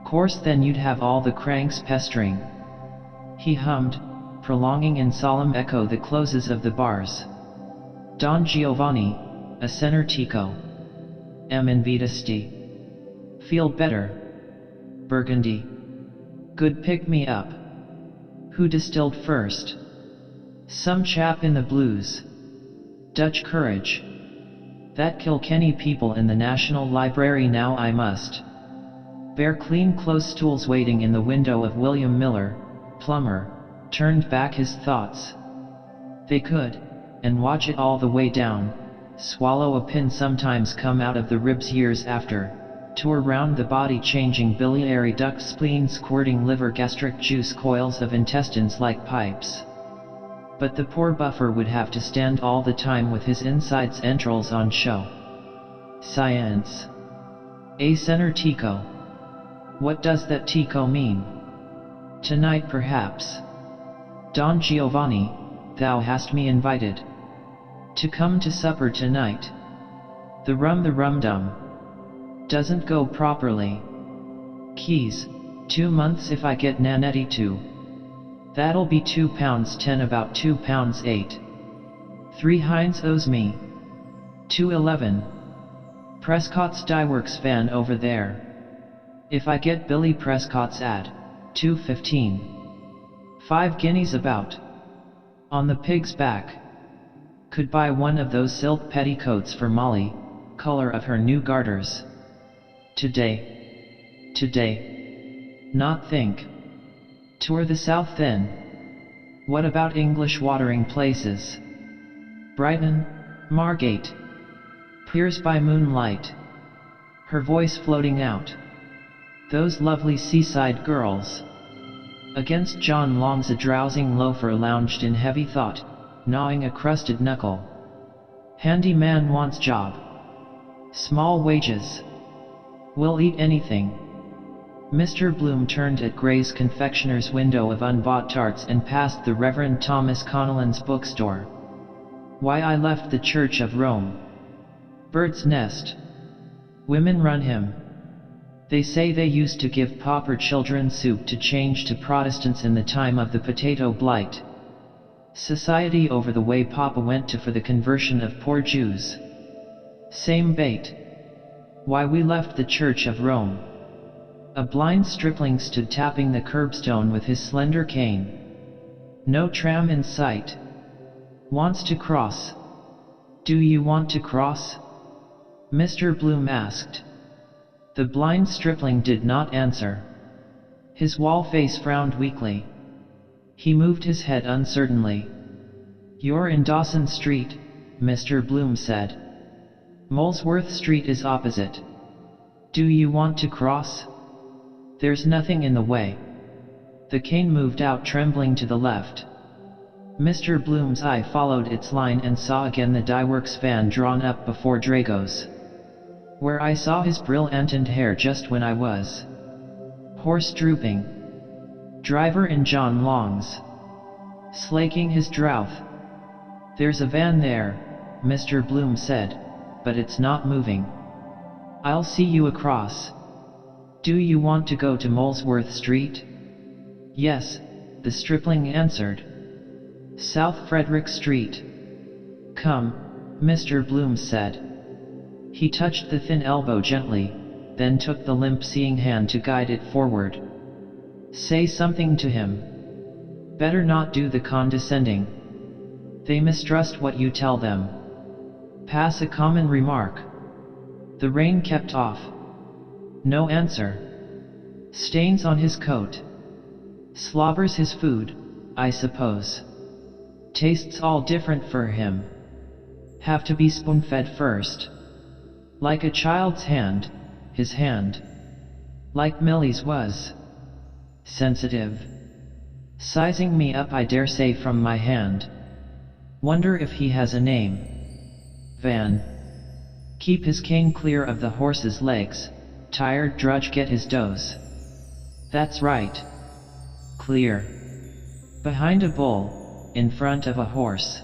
Course then you'd have all the cranks pestering. He hummed, prolonging in solemn echo the closes of the bars. Don Giovanni, a Senertico. M in Vitasti. Feel better. Burgundy. Good pick me up. Who distilled first? Some chap in the blues. Dutch courage. That Kilkenny people in the National Library now I must. Bear clean close stools waiting in the window of William Miller, plumber, turned back his thoughts. They could, and watch it all the way down, swallow a pin sometimes come out of the ribs years after, tour round the body changing biliary duct spleen squirting liver gastric juice coils of intestines like pipes. But the poor buffer would have to stand all the time with his insides entrails on show. Science. A Senertico. What does that tico mean? Tonight perhaps. Don Giovanni, thou hast me invited to come to supper tonight. The rum-dum doesn't go properly. Keys, 2 months if I get Nanetti too. That'll be £2.10 about £2.08. 3 Heinz owes me. 2.11. Prescott's Dyeworks van over there. If I get Billy Prescott's ad, 2.15. 5 guineas about. On the pig's back. Could buy one of those silk petticoats for Molly, color of her new garters. Today. Not think. Tour the south then. What about English watering places? Brighton, Margate. Piers by moonlight. Her voice floating out. Those lovely seaside girls. Against John Long's a drowsing loafer lounged in heavy thought, gnawing a crusted knuckle. Handy man wants job. Small wages. Will eat anything. Mr. Bloom turned at Gray's confectioner's window of unbought tarts and passed the Reverend Thomas Connellan's bookstore. Why I left the Church of Rome. Bird's nest. Women run him. They say they used to give pauper children soup to change to Protestants in the time of the potato blight. Society over the way Papa went to for the conversion of poor Jews. Same bait. Why we left the Church of Rome. A blind stripling stood tapping the curbstone with his slender cane. No tram in sight. Wants to cross. Do you want to cross? Mr. Bloom asked. The blind stripling did not answer. His wall face frowned weakly. He moved his head uncertainly. You're in Dawson Street, Mr. Bloom said. Molesworth Street is opposite. Do you want to cross? There's nothing in the way. The cane moved out trembling to the left. Mr. Bloom's eye followed its line and saw again the Dyeworks van drawn up before Drago's. Where I saw his brill-antined hair just when I was. Horse drooping. Driver in John Long's. Slaking his drouth. There's a van there, Mr. Bloom said, but it's not moving. I'll see you across. Do you want to go to Molesworth Street? Yes, the stripling answered. South Frederick Street. Come, Mr. Bloom said. He touched the thin elbow gently, then took the limp seeing hand to guide it forward. Say something to him. Better not do the condescending. They mistrust what you tell them. Pass a common remark. The rain kept off. No answer. Stains on his coat. Slobbers his food, I suppose. Tastes all different for him. Have to be spoon-fed first. Like a child's hand, his hand. Like Millie's was. Sensitive. Sizing me up I dare say from my hand. Wonder if he has a name. Van. Keep his cane clear of the horse's legs. Tired drudge get his dose. That's right. Clear. Behind a bull, in front of a horse.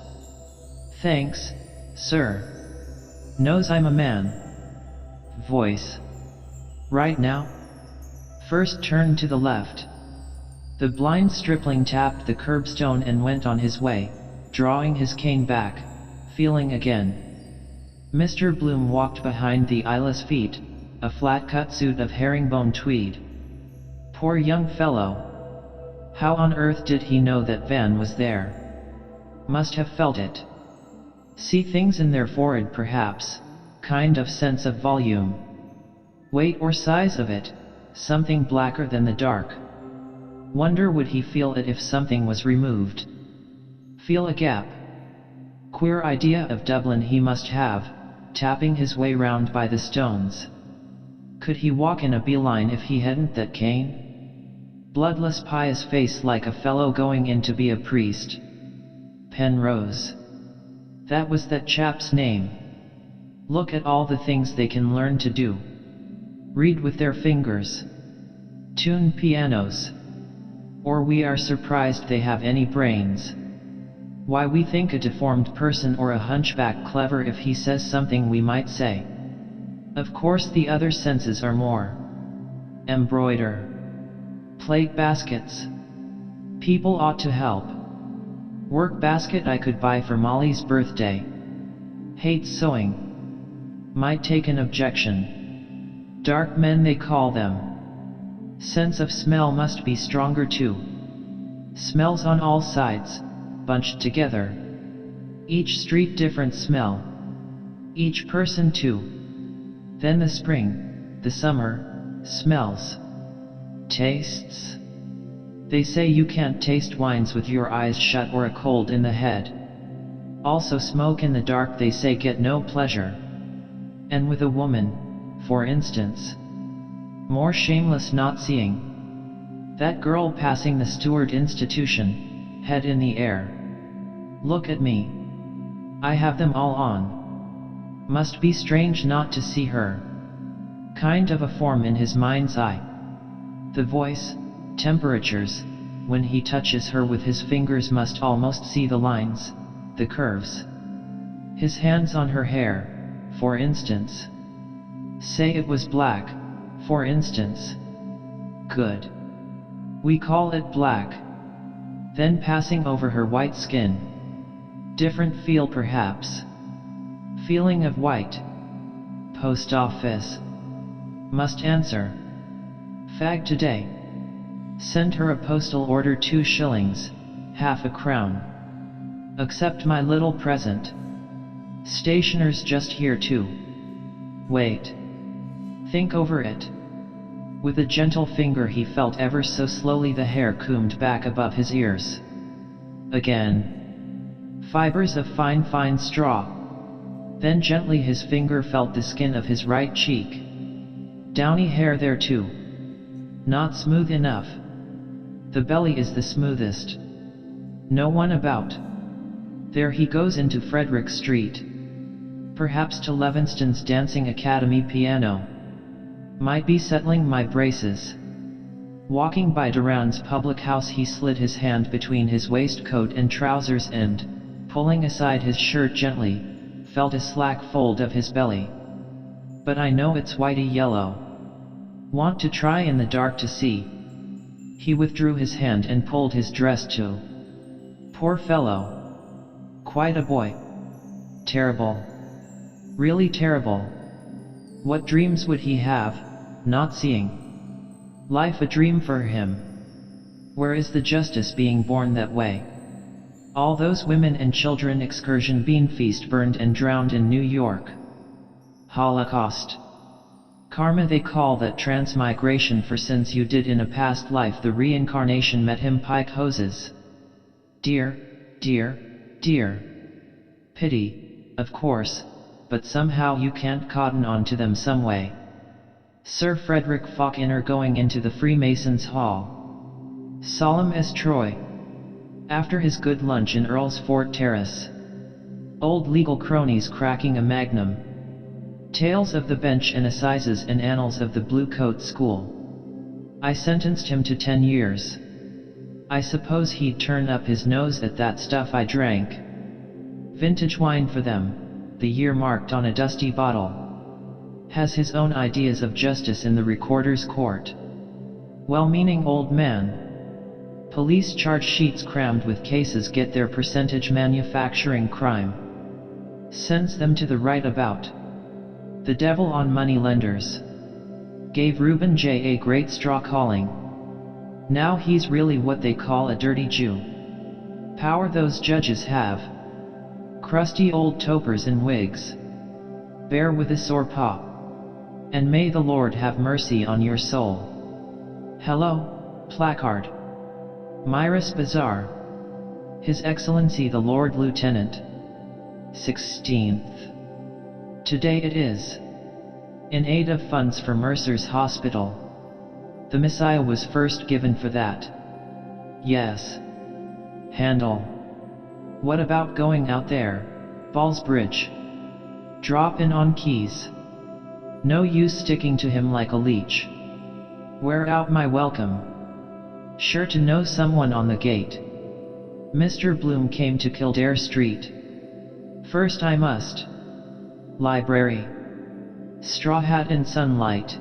Thanks, sir. Knows I'm a man. Voice. Right now? First turn to the left. The blind stripling tapped the curbstone and went on his way, drawing his cane back, feeling again. Mr. Bloom walked behind the eyeless feet, a flat-cut suit of herringbone tweed. Poor young fellow. How on earth did he know that Van was there? Must have felt it. See things in their forehead perhaps, kind of sense of volume. Weight or size of it, something blacker than the dark. Wonder would he feel it if something was removed? Feel a gap. Queer idea of Dublin he must have, tapping his way round by the stones. Could he walk in a beeline if he hadn't that cane? Bloodless pious face like a fellow going in to be a priest. Penrose. That was that chap's name. Look at all the things they can learn to do. Read with their fingers. Tune pianos. Or we are surprised they have any brains. Why we think a deformed person or a hunchback clever if he says something we might say. Of course the other senses are more. Embroider. Plate baskets. People ought to help. Work basket I could buy for Molly's birthday. Hates sewing. Might take an objection. Dark men they call them. Sense of smell must be stronger too. Smells on all sides, bunched together. Each street different smell. Each person too. Then the spring, the summer, smells. Tastes. They say you can't taste wines with your eyes shut or a cold in the head. Also smoke in the dark they say get no pleasure. And with a woman, for instance. More shameless not seeing. That girl passing the Stewart Institution, head in the air. Look at me. I have them all on. Must be strange not to see her. Kind of a form in his mind's eye. The voice, temperatures, when he touches her with his fingers must almost see the lines, the curves. His hands on her hair, for instance. Say it was black, for instance. Good. We call it black. Then passing over her white skin. Different feel perhaps. Feeling of white. Post office. Must answer. Fag today. Send her a postal order 2 shillings, half a crown. Accept my little present. Stationer's just here too. Wait. Think over it. With a gentle finger he felt ever so slowly the hair combed back above his ears. Again. Fibers of fine straw. Then gently his finger felt the skin of his right cheek. Downy hair there too. Not smooth enough. The belly is the smoothest. No one about. There he goes into Frederick Street. Perhaps to Levinston's Dancing Academy piano. Might be settling my braces. Walking by Duran's public house he slid his hand between his waistcoat and trousers and, pulling aside his shirt gently, felt a slack fold of his belly. But I know it's whitey yellow. Want to try in the dark to see. He withdrew his hand and pulled his dress to. Poor fellow. Quite a boy. Terrible. Really terrible. What dreams would he have, not seeing? Life a dream for him. Where is the justice being born that way? All those women and children excursion bean feast burned and drowned in New York. Holocaust. Karma they call that transmigration for sins you did in a past life the reincarnation met him pike hoses. Dear, dear, dear. Pity, of course, but somehow you can't cotton on to them some way. Sir Frederick Faulkner going into the Freemasons' Hall. Solemn as Troy. After his good lunch in Earl's Fort Terrace. Old legal cronies cracking a magnum. Tales of the bench and assizes and annals of the Blue Coat School. I sentenced him to 10 years. I suppose he'd turn up his nose at that stuff I drank. Vintage wine for them, the year marked on a dusty bottle. Has his own ideas of justice in the recorder's court. Well-meaning old man. Police charge sheets crammed with cases get their percentage manufacturing crime. Sends them to the right about. The devil on money lenders. Gave Reuben J. a great straw calling. Now he's really what they call a dirty Jew. Power those judges have. Crusty old topers in wigs. Bear with a sore paw. And may the Lord have mercy on your soul. Hello, placard. Myris Bazaar. His Excellency the Lord Lieutenant. 16th. Today it is. In aid of funds for Mercer's hospital. The Messiah was first given for that. Yes. Handle. What about going out there, Ballsbridge? Drop in on keys. No use sticking to him like a leech. Wear out my welcome. Sure to know someone on the gate. Mr. Bloom came to Kildare Street. First I must. Library. Straw hat and sunlight.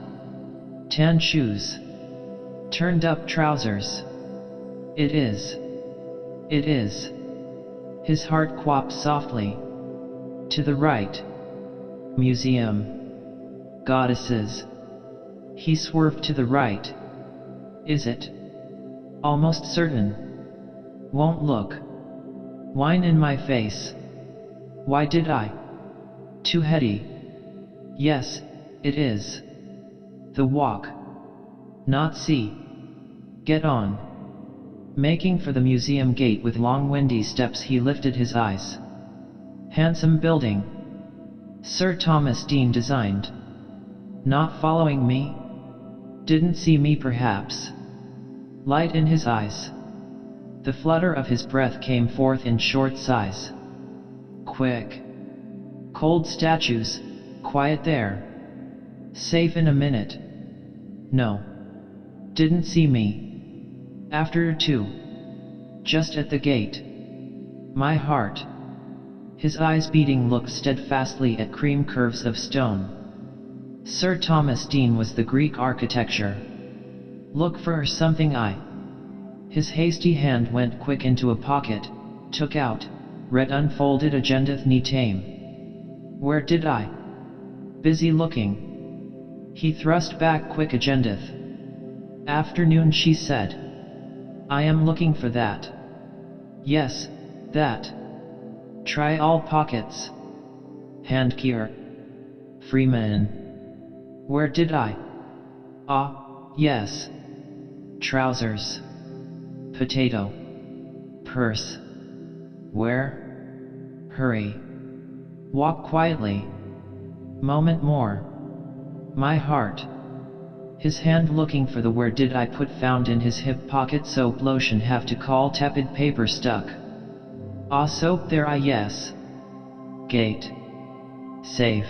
Tan shoes. Turned up trousers. It is. It is. His heart quapped softly. To the right. Museum. Goddesses. He swerved to the right. Is it? Almost certain. Won't look. Wine in my face. Why did I? Too heady. Yes, it is. The walk. Not see. Get on. Making for the museum gate with long windy steps, he lifted his eyes. Handsome building. Sir Thomas Dean designed. Not following me? Didn't see me perhaps. Light in his eyes. The flutter of his breath came forth in short sighs. Quick. Cold statues, quiet there. Safe in a minute. No. Didn't see me. After 2. Just at the gate. My heart. His eyes beating looked steadfastly at cream curves of stone. Sir Thomas Dean was the Greek architecture. Look for something I. His hasty hand went quick into a pocket, took out, read unfolded agendeth ni tame. Where did I? Busy looking. He thrust back quick agendeth. Afternoon, she said. I am looking for that. Yes, that. Try all pockets. Handgear. Freeman. Where did I? Ah, yes. Trousers. Potato. Purse. Where? Hurry. Walk quietly. Moment more. My heart. His hand looking for the where did I put found in his hip pocket. Soap lotion have to call tepid paper stuck. Ah, soap there I yes. Gate. Safe.